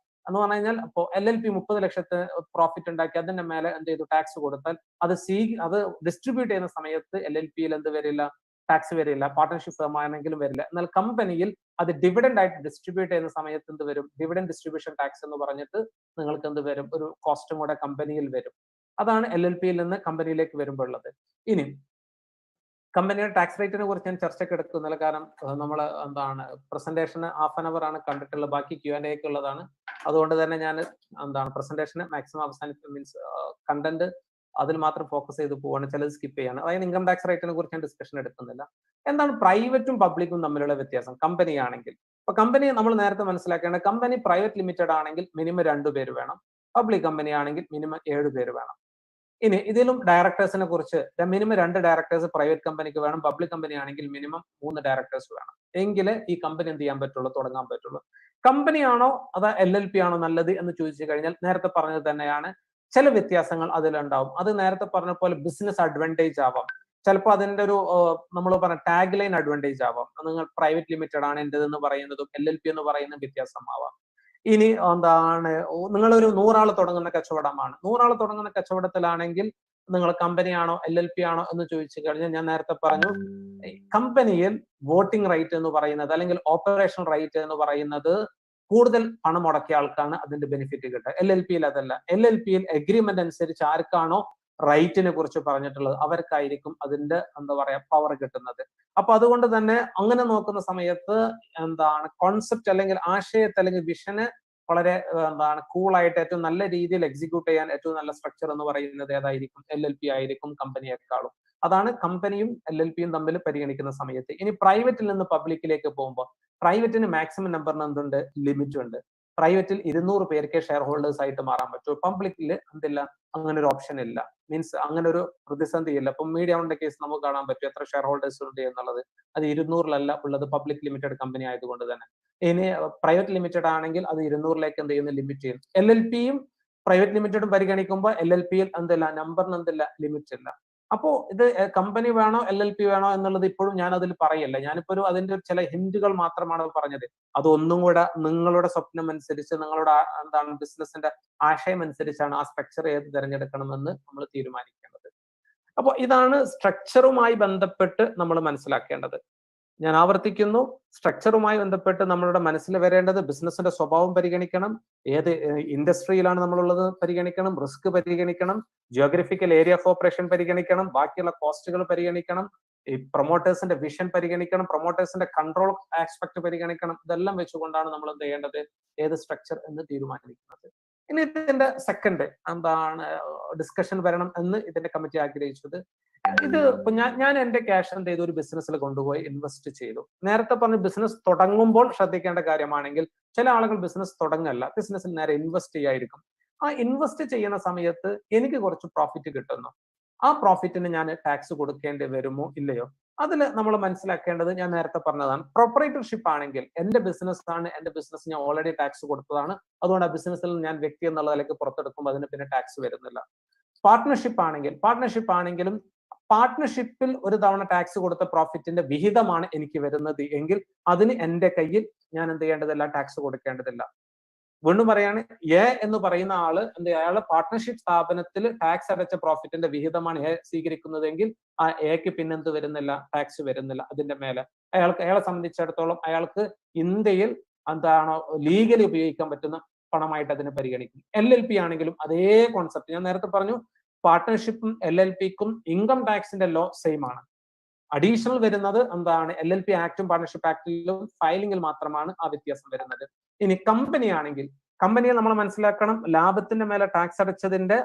എന്ന് പറഞ്ഞു കഴിഞ്ഞാൽ, ഇപ്പോൾ LLP 30 ലക്ഷത്തിന് പ്രോഫിറ്റ് ഉണ്ടാക്കി അതിന്റെ മേലെ എന്ത് ചെയ്തു, ടാക്സ് കൊടുത്താൽ അത് ഡിസ്ട്രിബ്യൂട്ട് ചെയ്യുന്ന സമയത്ത് LLPയിൽ എന്ത് വരില്ല, ടാക്സ് വരില്ല. പാർട്ട്ണർഷിപ്പ് ഫേം ആണെങ്കിലും വരില്ല. എന്നാൽ കമ്പനിയിൽ അത് ഡിവിഡൻഡ് ആയിട്ട് ഡിസ്ട്രിബ്യൂട്ട് ചെയ്യുന്ന സമയത്ത് എന്ത് വരും, ഡിവിഡൻഡ് ഡിസ്ട്രിബ്യൂഷൻ ടാക്സ് എന്ന് പറഞ്ഞിട്ട് നിങ്ങൾക്ക് എന്ത് വരും, ഒരു കോസ്റ്റും കൂടെ കമ്പനിയിൽ വരും. അതാണ് LLP യിൽ നിന്ന് കമ്പനിയിലേക്ക് വരുമ്പോൾ ഉള്ളത്. ഇനി കമ്പനിയുടെ ടാക്സ് റേറ്റിനെ കുറിച്ച് ഞാൻ ചർച്ചയ്ക്ക് എടുക്കുന്നില്ല, കാരണം നമ്മൾ എന്താണ് പ്രസന്റേഷന് ഹാഫ് ആൻ അവർ ആണ് കണ്ടിട്ടുള്ളത്, ബാക്കി Q&A ഒക്കെ ഉള്ളതാണ്. അതുകൊണ്ട് തന്നെ ഞാൻ എന്താണ് പ്രസന്റേഷന് മാക്സിമം അവസാനിപ്പിക്കും, മീൻസ് കണ്ടന്റ് അതിൽ മാത്രം ഫോക്കസ് ചെയ്ത് പോവാണ്, ചിലത് സ്കിപ്പ് ചെയ്യാണ്. അതായത് ഇൻകം ടാക്സ് റേറ്റിനെ കുറിച്ച് ഞാൻ ഡിസ്കഷൻ എടുക്കുന്നില്ല. എന്താണ് പ്രൈവറ്റും പബ്ലിക്കും തമ്മിലുള്ള വ്യത്യാസം? കമ്പനി ആണെങ്കിൽ, ഇപ്പൊ കമ്പനി നമ്മൾ നേരത്തെ മനസ്സിലാക്കേണ്ട, കമ്പനി പ്രൈവറ്റ് ലിമിറ്റഡ് ആണെങ്കിൽ മിനിമം 2 പേര് വേണം, പബ്ലിക് കമ്പനി ആണെങ്കിൽ മിനിമം 7 പേര് വേണം. ഇനി ഇതിലും ഡയറക്ടേഴ്സിനെ കുറിച്ച്, മിനിമം 2 ഡയറക്ടേഴ്സ് പ്രൈവറ്റ് കമ്പനിക്ക് വേണം, പബ്ലിക് കമ്പനി ആണെങ്കിൽ മിനിമം 3 ഡയറക്ടേഴ്സ് വേണം. എങ്കിലേ ഈ കമ്പനി എന്ത് ചെയ്യാൻ പറ്റുള്ളൂ, തുടങ്ങാൻ പറ്റുള്ളൂ. കമ്പനിയാണോ അതോ LLP ആണോ നല്ലത് എന്ന് ചോദിച്ചു കഴിഞ്ഞാൽ നേരത്തെ പറഞ്ഞത് തന്നെയാണ്, ചില വ്യത്യാസങ്ങൾ അതിലുണ്ടാവും. അത് നേരത്തെ പറഞ്ഞ പോലെ ബിസിനസ് അഡ്വാൻറ്റേജ് ആവാം, ചിലപ്പോൾ അതിന്റെ ഒരു നമ്മൾ പറഞ്ഞ ടാഗ് ലൈൻ അഡ്വാൻറ്റേജ് ആവാം. നിങ്ങൾ പ്രൈവറ്റ് ലിമിറ്റഡ് ആണ് എന്റേതെന്ന് പറയുന്നതും LLP എന്ന് പറയുന്ന വ്യത്യാസമാവാം. ഇനി എന്താണ്, നിങ്ങളൊരു 100 ആൾ തുടങ്ങുന്ന കച്ചവടമാണ്, 100 ആൾ തുടങ്ങുന്ന കച്ചവടത്തിലാണെങ്കിൽ നിങ്ങൾ കമ്പനിയാണോ LLP ആണോ എന്ന് ചോദിച്ചു കഴിഞ്ഞാൽ ഞാൻ നേരത്തെ പറഞ്ഞു, കമ്പനിയിൽ വോട്ടിംഗ് റൈറ്റ് എന്ന് പറയുന്നത് അല്ലെങ്കിൽ ഓപ്പറേഷൻ റൈറ്റ് എന്ന് പറയുന്നത് കൂടുതൽ പണം മുടക്കിയ ആൾക്കാണ് അതിന്റെ ബെനിഫിറ്റ് കിട്ടുക. LLP യിൽ അതല്ല. LLP യിൽ എഗ്രിമെന്റ് അനുസരിച്ച് ആർക്കാണോ റൈറ്റിനെ കുറിച്ച് പറഞ്ഞിട്ടുള്ളത് അവർക്കായിരിക്കും അതിന്റെ എന്താ പറയാ പവർ കിട്ടുന്നത്. അപ്പൊ അതുകൊണ്ട് തന്നെ അങ്ങനെ നോക്കുന്ന സമയത്ത് എന്താണ് കോൺസെപ്റ്റ് അല്ലെങ്കിൽ ആശയത്തെ അല്ലെങ്കിൽ വിഷന് വളരെ എന്താണ് കൂളായിട്ട് ഏറ്റവും നല്ല രീതിയിൽ എക്സിക്യൂട്ട് ചെയ്യാൻ ഏറ്റവും നല്ല സ്ട്രക്ചർ എന്ന് പറയുന്നത് ഏതായിരിക്കും? LLP ആയിരിക്കും കമ്പനിയെക്കാളും. അതാണ് കമ്പനിയും LLP യും തമ്മിൽ പരിഗണിക്കുന്ന സമയത്ത്. ഇനി പ്രൈവറ്റിൽ നിന്ന് പബ്ലിക്കിലേക്ക് പോകുമ്പോൾ പ്രൈവറ്റിന് മാക്സിമം നമ്പറിന് എന്തുണ്ട്, ലിമിറ്റ് ഉണ്ട്. പ്രൈവറ്റിൽ 200 പേർക്ക് ഷെയർ ഹോൾഡേഴ്സ് ആയിട്ട് മാറാൻ പറ്റും. പബ്ലിക്കിൽ എന്തില്ല, അങ്ങനെ ഒരു ഓപ്ഷൻ ഇല്ല, മീൻസ് അങ്ങനെ ഒരു പ്രതിസന്ധി ഇല്ല. ഇപ്പൊ മീഡിയയുടെ കേസ് നമുക്ക് കാണാൻ പറ്റും എത്ര ഷെയർ ഹോൾഡേഴ്സ് ഉണ്ട് എന്നുള്ളത്. അത് 200-ലല്ല ഉള്ളത്, പബ്ലിക് ലിമിറ്റഡ് കമ്പനി ആയതുകൊണ്ട് തന്നെ. ഇനി പ്രൈവറ്റ് ലിമിറ്റഡ് ആണെങ്കിൽ അത് 200-ലേക്ക് എന്ത് ചെയ്യുന്നു, ലിമിറ്റ് ചെയ്യും. LLP-യും പ്രൈവറ്റ് ലിമിറ്റഡും പരിഗണിക്കുമ്പോൾ LLP-യിൽ എന്തില്ല, നമ്പറിന് എന്തില്ല, ലിമിറ്റ് ഇല്ല. അപ്പോ ഇത് കമ്പനി വേണോ LLP വേണോ എന്നുള്ളത് ഇപ്പോഴും ഞാൻ അതിൽ പറയല്ല. ഞാനിപ്പോ അതിന്റെ ചില ഹിന്റുകൾ മാത്രമാണ് പറഞ്ഞത്. അതൊന്നും കൂടെ നിങ്ങളുടെ സ്വപ്നം അനുസരിച്ച്, നിങ്ങളുടെ എന്താണ് ബിസിനസിന്റെ ആശയം അനുസരിച്ചാണ് ആ സ്ട്രക്ചർ ഏത് തിരഞ്ഞെടുക്കണമെന്ന് നമ്മൾ തീരുമാനിക്കേണ്ടത്. അപ്പോൾ ഇതാണ് സ്ട്രക്ചറുമായി ബന്ധപ്പെട്ട് നമ്മൾ മനസ്സിലാക്കേണ്ടത്. ഞാൻ ആവർത്തിക്കുന്നു, സ്ട്രക്ചറുമായി ബന്ധപ്പെട്ട് നമ്മളുടെ മനസ്സിൽ വരേണ്ടത് ബിസിനസിന്റെ സ്വഭാവം പരിഗണിക്കണം, ഏത് ഇൻഡസ്ട്രിയിലാണ് നമ്മളുള്ളത് പരിഗണിക്കണം, റിസ്ക് പരിഗണിക്കണം, ജിയോഗ്രഫിക്കൽ ഏരിയ ഓഫ് ഓപ്പറേഷൻ പരിഗണിക്കണം, ബാക്കിയുള്ള കോസ്റ്റുകൾ പരിഗണിക്കണം, ഈ പ്രൊമോട്ടേഴ്സിന്റെ വിഷൻ പരിഗണിക്കണം, പ്രൊമോട്ടേഴ്സിന്റെ കൺട്രോൾ ആസ്പെക്ട് പരിഗണിക്കണം. ഇതെല്ലാം വെച്ചുകൊണ്ടാണ് നമ്മൾ എന്ത് ചെയ്യേണ്ടത്, ഏത് സ്ട്രക്ചർ എന്ന് തീരുമാനിക്കുന്നത്. ഇനി ഇതിന്റെ സെക്കൻഡ് എന്താണ് ഡിസ്കഷൻ വരണം എന്ന് ഇതിന്റെ കമ്മിറ്റി ആഗ്രഹിച്ചത്, ഇത് ഇപ്പൊ ഞാൻ എന്റെ ക്യാഷ് എന്ത് ചെയ്തു, ഒരു ബിസിനസ്സിൽ കൊണ്ടുപോയി ഇൻവെസ്റ്റ് ചെയ്തു. നേരത്തെ പറഞ്ഞ ബിസിനസ് തുടങ്ങുമ്പോൾ ശ്രദ്ധിക്കേണ്ട കാര്യമാണെങ്കിൽ, ചില ആളുകൾ ബിസിനസ് തുടങ്ങല്ല, ബിസിനസ്സിൽ നേരെ ഇൻവെസ്റ്റ് ചെയ്യായിരിക്കും. ആ ഇൻവെസ്റ്റ് ചെയ്യുന്ന സമയത്ത് എനിക്ക് കുറച്ച് പ്രോഫിറ്റ് കിട്ടുന്നു, ആ പ്രോഫിറ്റിന് ഞാൻ ടാക്സ് കൊടുക്കേണ്ടി വരുമോ ഇല്ലയോ? അതിൽ നമ്മൾ മനസ്സിലാക്കേണ്ടത് ഞാൻ നേരത്തെ പറഞ്ഞതാണ്. പ്രൊപ്പറേറ്റർഷിപ്പ് ആണെങ്കിൽ എന്റെ ബിസിനസ് ആണ്, എന്റെ ബിസിനസ് ഞാൻ ഓൾറെഡി ടാക്സ് കൊടുത്തതാണ്, അതുകൊണ്ട് ആ ബിസിനസ്സിൽ ഞാൻ വ്യക്തി എന്നുള്ള നിലയ്ക്ക് പുറത്തെടുക്കുമ്പോൾ അതിന് പിന്നെ ടാക്സ് വരുന്നില്ല. പാർട്ട്ണർഷിപ്പ് ആണെങ്കിലും പാർട്ട്ണർഷിപ്പിൽ ഒരു തവണ ടാക്സ് കൊടുത്ത പ്രോഫിറ്റിന്റെ വിഹിതമാണ് എനിക്ക് വരുന്നത് എങ്കിൽ അതിന് എന്റെ കയ്യിൽ ഞാൻ എന്ത് ചെയ്യേണ്ടതില്ല, ടാക്സ് കൊടുക്കേണ്ടതില്ല. വീണ്ടും പറയാണ്, എന്ന് പറയുന്ന ആള് അയാളെ പാർട്ട്ണർഷിപ്പ് സ്ഥാപനത്തിൽ ടാക്സ് അടച്ച പ്രോഫിറ്റിന്റെ വിഹിതമാണ് സ്വീകരിക്കുന്നതെങ്കിൽ ആ എക്ക് പിന്നെന്ത് വരുന്നില്ല, ടാക്സ് വരുന്നില്ല അതിന്റെ മേലെ. അയാളെ സംബന്ധിച്ചിടത്തോളം അയാൾക്ക് ഇന്ത്യയിൽ എന്താണോ ലീഗലി ഉപയോഗിക്കാൻ പറ്റുന്ന പണമായിട്ട് അതിനെ പരിഗണിക്കും. LLP ആണെങ്കിലും അതേ കോൺസെപ്റ്റ് ഞാൻ നേരത്തെ പറഞ്ഞു. പാർട്ട്ണർഷിപ്പും LLP-ക്കും ഇൻകം ടാക്സിന്റെ ലോ സെയിം ആണ്. അഡീഷണൽ വരുന്നത് എന്താണ്, LLP ആക്ടും പാർട്ണർഷിപ്പ് ആക്ടിലും ഫയലിംഗിൽ മാത്രമാണ് ആ വ്യത്യാസം വരുന്നത്. ഇനി കമ്പനി ആണെങ്കിൽ, കമ്പനിയെ നമ്മൾ മനസ്സിലാക്കണം, ലാഭത്തിന്റെ മേലെ ടാക്സ് അടച്ചതിന്റെ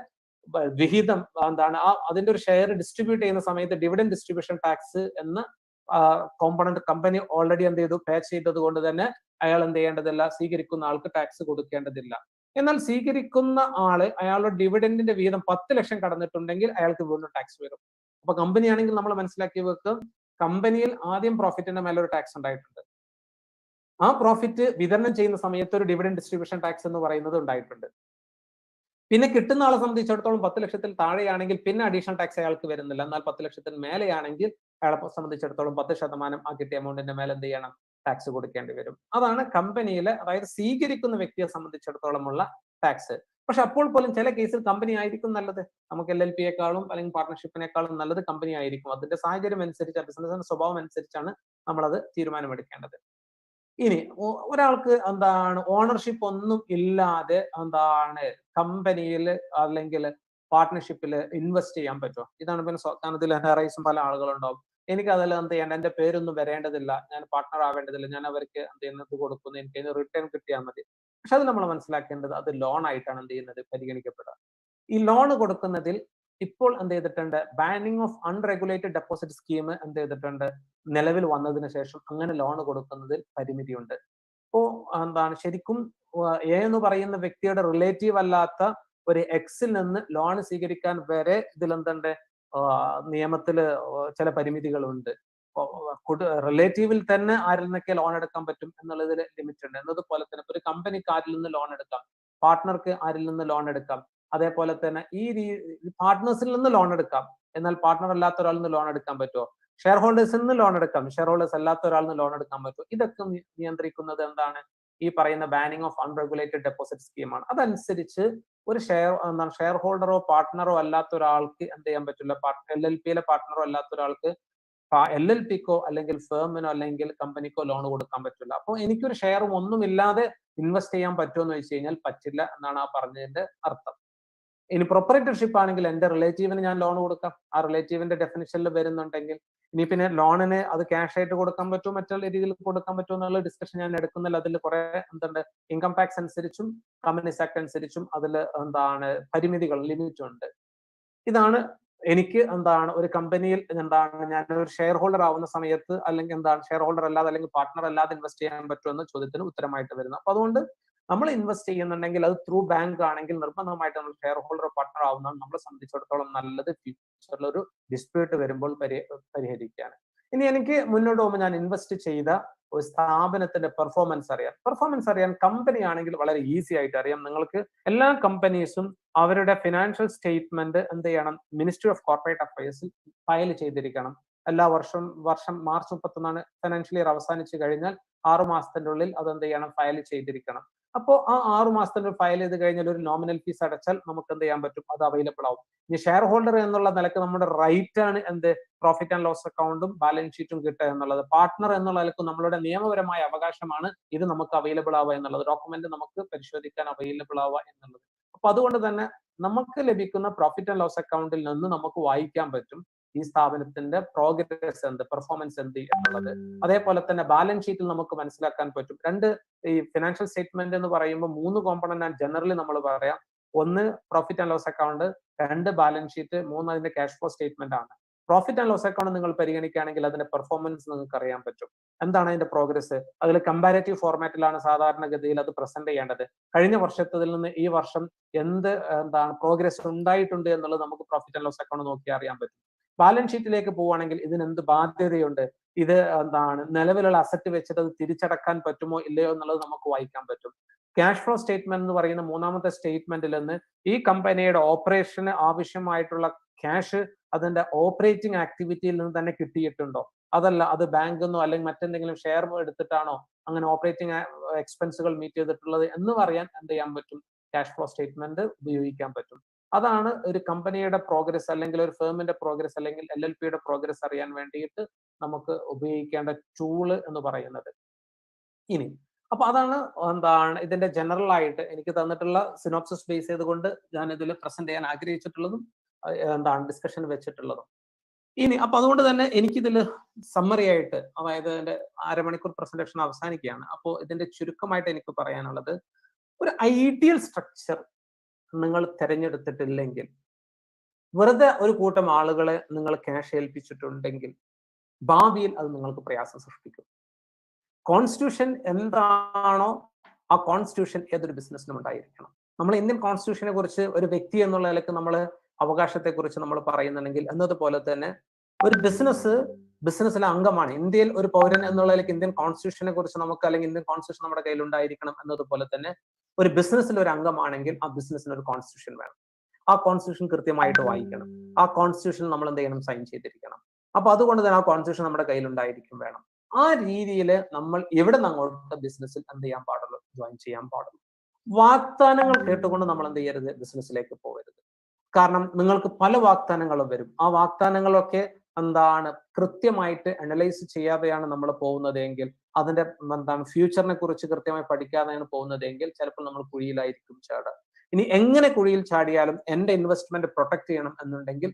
വിഹിതം എന്താണ്, അതിന്റെ ഒരു ഷെയർ ഡിസ്ട്രിബ്യൂട്ട് ചെയ്യുന്ന സമയത്ത് ഡിവിഡൻഡ് ഡിസ്ട്രിബ്യൂഷൻ ടാക്സ് എന്ന കോമ്പണന്റ് കമ്പനി ഓൾറെഡി എന്ത് ചെയ്തു, പേ ചെയ്തത് കൊണ്ട് തന്നെ അയാൾ എന്ത് ചെയ്യേണ്ടതില്ല, സ്വീകരിക്കുന്ന ആൾക്ക് ടാക്സ് കൊടുക്കേണ്ടതില്ല. എന്നാൽ സ്വീകരിക്കുന്ന ആള് അയാളുടെ ഡിവിഡൻഡിന്റെ വിഹിതം 10 ലക്ഷം കടന്നിട്ടുണ്ടെങ്കിൽ അയാൾക്ക് വീണ്ടും ടാക്സ് വരും. അപ്പൊ കമ്പനി ആണെങ്കിൽ നമ്മൾ മനസ്സിലാക്കി വെക്കും, കമ്പനിയിൽ ആദ്യം പ്രോഫിറ്റിന്റെ മേലെ ഒരു ടാക്സ് ഉണ്ടായിട്ടുണ്ട്, ആ പ്രോഫിറ്റ് വിതരണം ചെയ്യുന്ന സമയത്ത് ഒരു ഡിവിഡൻഡ് ഡിസ്ട്രിബ്യൂഷൻ ടാക്സ് എന്ന് പറയുന്നത് ഉണ്ടായിട്ടുണ്ട്. പിന്നെ കിട്ടുന്ന ആളെ സംബന്ധിച്ചിടത്തോളം 10 ലക്ഷത്തിൽ താഴെയാണെങ്കിൽ പിന്നെ അഡീഷണൽ ടാക്സ് അയാൾക്ക് വരുന്നില്ല. എന്നാൽ 10 ലക്ഷത്തിന് മേലെയാണെങ്കിൽ അയാളെ സംബന്ധിച്ചിടത്തോളം 10% ആ കിട്ടിയ എമൗണ്ടിന്റെ മേലെ എന്ത് ചെയ്യണം, ടാക്സ് കൊടുക്കേണ്ടി വരും. അതാണ് കമ്പനിയിലെ, അതായത് സ്വീകരിക്കുന്ന വ്യക്തിയെ സംബന്ധിച്ചിടത്തോളമുള്ള ടാക്സ്. പക്ഷെ അപ്പോൾ പോലും ചില കേസിൽ കമ്പനി ആയിരിക്കും നല്ലത്, നമുക്ക് LLP-യെക്കാളും അല്ലെങ്കിൽ പാർട്ണർഷിപ്പിനേക്കാളും നല്ലത് കമ്പനി ആയിരിക്കും. അതിന്റെ സാഹചര്യം അനുസരിച്ച്, ബിസിനസിന്റെ സ്വഭാവം അനുസരിച്ചാണ് നമ്മളത് തീരുമാനമെടുക്കേണ്ടത്. ഇനി ഒരാൾക്ക് എന്താണ് ഓണർഷിപ്പ് ഒന്നും ഇല്ലാതെ എന്താണ് കമ്പനിയിൽ അല്ലെങ്കിൽ പാർട്ട്ണർഷിപ്പിൽ ഇൻവെസ്റ്റ് ചെയ്യാൻ പറ്റുമോ? ഇതാണ് പിന്നെ കാരണം NRIസും പല ആളുകളുണ്ടാവും. എനിക്ക് അതിൽ എന്ത് ചെയ്യണ്ട, എന്റെ പേരൊന്നും വരേണ്ടതില്ല, ഞാൻ പാർട്ട്ണർ ആവേണ്ടതില്ല, ഞാൻ അവർക്ക് എന്ത് ചെയ്യുന്നത് കൊടുക്കുന്നു, എനിക്ക് അതിന് റിട്ടേൺ കിട്ടിയാൽ മതി. പക്ഷെ അത് നമ്മൾ മനസ്സിലാക്കേണ്ടത് അത് ലോൺ ആയിട്ടാണ് എന്ത് ചെയ്യുന്നത് പരിഗണിക്കപ്പെടുക. ഈ ലോൺ കൊടുക്കുന്നതിൽ ഇപ്പോൾ എന്ത് ചെയ്തിട്ടുണ്ട്, banning of unregulated deposit scheme എന്ത് ചെയ്തിട്ടുണ്ട്, നിലവിൽ വന്നതിന് ശേഷം അങ്ങനെ ലോൺ കൊടുക്കുന്നതിൽ പരിമിതിയുണ്ട്. ഇപ്പോ എന്താണ് ശരിക്കും എ എന്ന് പറയുന്ന വ്യക്തിയുടെ റിലേറ്റീവ് അല്ലാത്ത ഒരു എക്സിൽ നിന്ന് ലോൺ സ്വീകരിക്കാൻ വരെ ഇതിലെന്തുണ്ട്, നിയമത്തില് ചില പരിമിതികളുണ്ട്. റിലേറ്റീവിൽ തന്നെ ആരിൽ നിന്നൊക്കെ ലോൺ എടുക്കാൻ പറ്റും എന്നുള്ളതിൽ ലിമിറ്റ് ഉണ്ട്. എന്നതുപോലെ തന്നെ ഒരു കമ്പനിക്ക് ആരിൽ നിന്ന് ലോൺ എടുക്കാം, പാർട്ട്ണർക്ക് ആരിൽ നിന്ന് ലോൺ എടുക്കാം, അതേപോലെ തന്നെ ഈ പാർട്ട്നേഴ്സിൽ നിന്ന് ലോൺ എടുക്കാം, എന്നാൽ പാർട്ട്ണർ അല്ലാത്ത ഒരാളിൽ നിന്ന് ലോൺ എടുക്കാൻ പറ്റുമോ? ഷെയർ ഹോൾഡേഴ്സിൽ നിന്ന് ലോൺ എടുക്കാം, ഷെയർ ഹോൾഡേഴ്സ് അല്ലാത്ത ഒരാളിൽ നിന്ന് ലോൺ എടുക്കാൻ പറ്റുമോ? ഇതൊക്കെ നിയന്ത്രിക്കുന്നത് എന്താണ്, ഈ പറയുന്ന ബാനിങ് ഓഫ് അൺറെഗുലേറ്റഡ് ഡെപ്പോസിറ്റ് സ്കീമാണ്. അതനുസരിച്ച് ഒരു ഷെയർ ഹോൾഡറോ പാർട്ട്ണറോ അല്ലാത്ത ഒരാൾക്ക് എന്ത് ചെയ്യാൻ പറ്റില്ല, LLPയിലെ പാർട്ട്ണറോ അല്ലാത്ത ഒരാൾക്ക് LLPക്കോ അല്ലെങ്കിൽ ഫേമിനോ അല്ലെങ്കിൽ കമ്പനിക്കോ ലോൺ കൊടുക്കാൻ പറ്റില്ല. അപ്പോൾ എനിക്കൊരു ഷെയറും ഒന്നുമില്ലാതെ ഇൻവെസ്റ്റ് ചെയ്യാൻ പറ്റുമോ എന്ന് ചോദിച്ചു കഴിഞ്ഞാൽ പറ്റില്ല എന്നാണ് ആ പറഞ്ഞതിന്റെ അർത്ഥം. ഇനി പ്രൊപ്പറേറ്റർഷിപ്പ് ആണെങ്കിൽ എന്റെ റിലേറ്റീവിന് ഞാൻ ലോൺ കൊടുക്കാം, ആ റിലേറ്റീവിന്റെ ഡെഫിനിഷനിൽ വരുന്നുണ്ടെങ്കിൽ. ഇനി പിന്നെ ലോണിന് അത് ക്യാഷ് ആയിട്ട് കൊടുക്കാൻ പറ്റുമോ, മറ്റുള്ള രീതിയിൽ കൊടുക്കാൻ പറ്റുമോ എന്നുള്ള ഡിസ്കഷൻ ഞാൻ എടുക്കുന്നില്ല. അതിൽ കുറെ എന്തുണ്ട്, ഇൻകം ടാക്സ് അനുസരിച്ചും കമ്പനീസ് ആക്ട് അനുസരിച്ചും അതിൽ എന്താണ് പരിമിതികൾ, ലിമിറ്റ് ഉണ്ട്. ഇതാണ് എനിക്ക് എന്താണ് ഒരു കമ്പനിയിൽ എന്താണ് ഞാൻ ഒരു ഷെയർ ഹോൾഡർ ആവുന്ന സമയത്ത് അല്ലെങ്കിൽ എന്താണ് ഷെയർ ഹോൾഡർ അല്ലാതെ അല്ലെങ്കിൽ പാർട്ട്ണർ അല്ലാതെ ഇൻവെസ്റ്റ് ചെയ്യാൻ പറ്റുമോ എന്ന ചോദ്യത്തിന് ഉത്തരമായിട്ട് വരുന്നത്. അപ്പൊ അതുകൊണ്ട് നമ്മൾ ഇൻവെസ്റ്റ് ചെയ്യുന്നുണ്ടെങ്കിൽ അത് ത്രൂ ബാങ്ക് ആണെങ്കിൽ നിർബന്ധമായിട്ട് നമ്മൾ ഷെയർ ഹോൾഡർ പാർട്ട്ണർ ആവുന്നതാണ് നമ്മളെ സംബന്ധിച്ചിടത്തോളം നല്ലത്, ഫ്യൂച്ചറിൽ ഒരു ഡിസ്പ്യൂട്ട് വരുമ്പോൾ പരിഹരിക്കാൻ. ഇനി എനിക്ക് മുന്നോട്ട് പോകുമ്പോൾ ഞാൻ ഇൻവെസ്റ്റ് ചെയ്ത ഒരു സ്ഥാപനത്തിന്റെ പെർഫോമൻസ് അറിയാൻ കമ്പനി ആണെങ്കിൽ വളരെ ഈസി ആയിട്ട് അറിയാം. നിങ്ങൾക്ക് എല്ലാ കമ്പനീസും അവരുടെ ഫിനാൻഷ്യൽ സ്റ്റേറ്റ്മെന്റ് എന്ത് ചെയ്യണം, മിനിസ്ട്രി ഓഫ് കോർപ്പറേറ്റ് അഫയേഴ്സിൽ ഫയൽ ചെയ്തിരിക്കണം. എല്ലാ വർഷം മാർച്ച് 31 ഫിനാൻഷ്യൽ ഇയർ അവസാനിച്ചു കഴിഞ്ഞാൽ 6 മാസത്തിന്റെ ഉള്ളിൽ അത് എന്ത് ചെയ്യണം, ഫയൽ ചെയ്തിരിക്കണം. അപ്പോൾ ആ 6 മാസത്തിന്റെ ഫയൽ ചെയ്ത് കഴിഞ്ഞാൽ ഒരു നോമിനൽ ഫീസ് അടച്ചാൽ നമുക്ക് എന്ത് ചെയ്യാൻ പറ്റും, അത് അവൈലബിൾ ആവും. ഇനി ഷെയർ ഹോൾഡർ എന്നുള്ള നിലക്ക് നമ്മുടെ റൈറ്റ് ആണ് എന്ത്, പ്രോഫിറ്റ് ആൻഡ് ലോസ് അക്കൗണ്ടും ബാലൻസ് ഷീറ്റും കിട്ടുക എന്നുള്ളത്. പാർട്ട്ണർ എന്നുള്ള നിലക്ക് നമ്മളുടെ നിയമപരമായ അവകാശമാണ് ഇത് നമുക്ക് അവൈലബിൾ ആവുക എന്നുള്ളത്, ഡോക്യുമെന്റ് നമുക്ക് പരിശോധിക്കാൻ അവൈലബിൾ ആവുക എന്നുള്ളത്. അപ്പൊ അതുകൊണ്ട് തന്നെ നമുക്ക് ലഭിക്കുന്ന പ്രോഫിറ്റ് ആൻഡ് ലോസ് അക്കൗണ്ടിൽ നിന്ന് നമുക്ക് വായിക്കാൻ പറ്റും ഈ സ്ഥാപനത്തിന്റെ പ്രോഗ്രസ് എന്ത്, പെർഫോമൻസ് എന്ത് എന്നുള്ളത്. അതേപോലെ തന്നെ ബാലൻസ് ഷീറ്റിൽ നമുക്ക് മനസ്സിലാക്കാൻ പറ്റും. ഈ ഫിനാൻഷ്യൽ സ്റ്റേറ്റ്മെന്റ് എന്ന് പറയുമ്പോൾ 3 കോമ്പണന്റ് ആണ് ജനറലി നമ്മൾ പറയാം. 1 profit and loss account, 2 balance sheet, 3 അതിന്റെ ക്യാഷ് ഫ്ലോ സ്റ്റേറ്റ്മെന്റ് ആണ്. പ്രോഫിറ്റ് ആൻഡ് ലോസ് അക്കൗണ്ട് നിങ്ങൾ പരിഗണിക്കുകയാണെങ്കിൽ അതിന്റെ പെർഫോമൻസ് നിങ്ങൾക്ക് അറിയാൻ പറ്റും, എന്താണ് അതിന്റെ പ്രോഗ്രസ്. അതിൽ കമ്പാരറ്റീവ് ഫോർമാറ്റിലാണ് സാധാരണഗതിയിൽ അത് പ്രസന്റ് ചെയ്യേണ്ടത്. കഴിഞ്ഞ വർഷത്തിൽ നിന്ന് ഈ വർഷം എന്താണ് പ്രോഗ്രസ് ഉണ്ടായിട്ടുണ്ട് എന്നുള്ളത് നമുക്ക് പ്രോഫിറ്റ് ആൻഡ് ലോസ് അക്കൗണ്ട് നോക്കി അറിയാൻ പറ്റും. ബാലൻസ് ഷീറ്റിലേക്ക് പോവുകയാണെങ്കിൽ ഇതിന് എന്ത് ബാധ്യതയുണ്ട്, ഇത് എന്താണ് നിലവിലുള്ള അസറ്റ് വെച്ചിട്ട് അത് തിരിച്ചടക്കാൻ പറ്റുമോ ഇല്ലയോ എന്നുള്ളത് നമുക്ക് വായിക്കാൻ പറ്റും. ക്യാഷ് ഫ്ലോ സ്റ്റേറ്റ്മെന്റ് എന്ന് പറയുന്ന 3ാമത്തെ സ്റ്റേറ്റ്മെന്റിൽ നിന്ന് ഈ കമ്പനിയുടെ ഓപ്പറേഷന് ആവശ്യമായിട്ടുള്ള ക്യാഷ് അതിന്റെ ഓപ്പറേറ്റിംഗ് ആക്ടിവിറ്റിയിൽ നിന്ന് തന്നെ കിട്ടിയിട്ടുണ്ടോ, അതല്ല അത് ബാങ്കിൽ നിന്നോ അല്ലെങ്കിൽ മറ്റെന്തെങ്കിലും ഷെയർ എടുത്തിട്ടാണോ അങ്ങനെ ഓപ്പറേറ്റിംഗ് എക്സ്പെൻസുകൾ മീറ്റ് ചെയ്തിട്ടുള്ളത് എന്ന് പറയാൻ എന്ത് ചെയ്യാൻ പറ്റും, ക്യാഷ് ഫ്ലോ സ്റ്റേറ്റ്മെന്റ് ഉപയോഗിക്കാൻ പറ്റും. അതാണ് ഒരു കമ്പനിയുടെ പ്രോഗ്രസ് അല്ലെങ്കിൽ ഒരു ഫേമിന്റെ പ്രോഗ്രസ് അല്ലെങ്കിൽ LLPയുടെ പ്രോഗ്രസ് അറിയാൻ വേണ്ടിയിട്ട് നമുക്ക് ഉപയോഗിക്കേണ്ട ടൂള് എന്ന് പറയുന്നത്. ഇനി അപ്പൊ അതാണ് എന്താണ് ഇതിന്റെ ജനറൽ ആയിട്ട് എനിക്ക് തന്നിട്ടുള്ള സിനോപ്സിസ് ബേസ് ചെയ്തുകൊണ്ട് ഞാൻ ഇതിൽ പ്രസന്റ് ചെയ്യാൻ ആഗ്രഹിച്ചിട്ടുള്ളതും എന്താണ് ഡിസ്കഷൻ വെച്ചിട്ടുള്ളതും. ഇനി അപ്പൊ അതുകൊണ്ട് തന്നെ എനിക്കിതിൽ സമ്മറി ആയിട്ട്, അതായത് എന്റെ 1/2 മണിക്കൂർ പ്രസന്റേഷൻ അവസാനിക്കുകയാണ്. അപ്പോൾ ഇതിന്റെ ചുരുക്കമായിട്ട് എനിക്ക് പറയാനുള്ളത്, ഒരു ഐഡിയൽ സ്ട്രക്ചർ നിങ്ങൾ തിരഞ്ഞെടുത്തിട്ടില്ലെങ്കിൽ, വെറുതെ ഒരു കൂട്ടം ആളുകളെ നിങ്ങൾ ക്യാഷ് ഏൽപ്പിച്ചിട്ടുണ്ടെങ്കിൽ ഭാവിയിൽ അത് നിങ്ങൾക്ക് പ്രയാസം സൃഷ്ടിക്കും. കോൺസ്റ്റിറ്റ്യൂഷൻ എന്താണോ ആ കോൺസ്റ്റിറ്റ്യൂഷൻ ഏതൊരു ബിസിനസ്സിനും ഉണ്ടായിരിക്കണം. നമ്മൾ ഇന്ത്യൻ കോൺസ്റ്റിറ്റ്യൂഷനെ കുറിച്ച് ഒരു വ്യക്തി എന്നുള്ള നിലക്ക് നമ്മൾ അവകാശത്തെ കുറിച്ച് നമ്മൾ പറയുന്നുണ്ടെങ്കിൽ, എന്നതുപോലെ തന്നെ ഒരു ബിസിനസ്സിലെ അംഗമാണ്. ഇന്ത്യയിൽ ഒരു പൗരൻ എന്നുള്ള നിലയ്ക്ക് ഇന്ത്യൻ കോൺസ്റ്റിറ്റ്യൂഷനെ കുറിച്ച് നമുക്ക് അല്ലെങ്കിൽ ഇന്ത്യൻ കോൺസ്റ്റിറ്റ്യൂഷൻ നമ്മുടെ കയ്യിൽ ഉണ്ടായിരിക്കണം. എന്നതുപോലെ തന്നെ ഒരു ബിസിനസ്സിൽ ഒരു അംഗമാണെങ്കിൽ ആ ബിസിനസ്സിന് ഒരു കോൺസ്റ്റിറ്റ്യൂഷൻ വേണം. ആ കോൺസ്റ്റിറ്റ്യൂഷൻ കൃത്യമായിട്ട് വായിക്കണം. ആ കോൺസ്റ്റിറ്റ്യൂഷൻ നമ്മൾ എന്ത് ചെയ്യണം, സൈൻ ചെയ്തിരിക്കണം. അപ്പൊ അതുകൊണ്ട് തന്നെ ആ കോൺസ്റ്റിറ്റ്യൂഷൻ നമ്മുടെ കയ്യിൽ ഉണ്ടായിരിക്കും വേണം. ആ രീതിയിൽ നമ്മൾ ഇവിടെ അങ്ങോട്ട് ബിസിനസ്സിൽ എന്ത് ചെയ്യാൻ പാടുള്ളൂ, ജോയിൻ ചെയ്യാൻ പാടുള്ളൂ. വാഗ്ദാനങ്ങൾ കേട്ടുകൊണ്ട് നമ്മൾ എന്ത് ചെയ്യരുത്, ബിസിനസ്സിലേക്ക് പോകരുത്. കാരണം നിങ്ങൾക്ക് പല വാഗ്ദാനങ്ങളും വരും. ആ വാഗ്ദാനങ്ങളൊക്കെ എന്താണ് കൃത്യമായിട്ട് അനലൈസ് ചെയ്യാതെയാണ് നമ്മൾ പോകുന്നതെങ്കിൽ, അതിന്റെ എന്താണ് ഫ്യൂച്ചറിനെ കുറിച്ച് കൃത്യമായി പഠിക്കാതെയാണ് പോകുന്നതെങ്കിൽ ചിലപ്പോൾ നമ്മൾ കുഴിയിലായിരിക്കും ചാടുക. ഇനി എങ്ങനെ കുഴിയിൽ ചാടിയാലും എന്റെ ഇൻവെസ്റ്റ്മെന്റ് പ്രൊട്ടക്ട് ചെയ്യണം എന്നുണ്ടെങ്കിൽ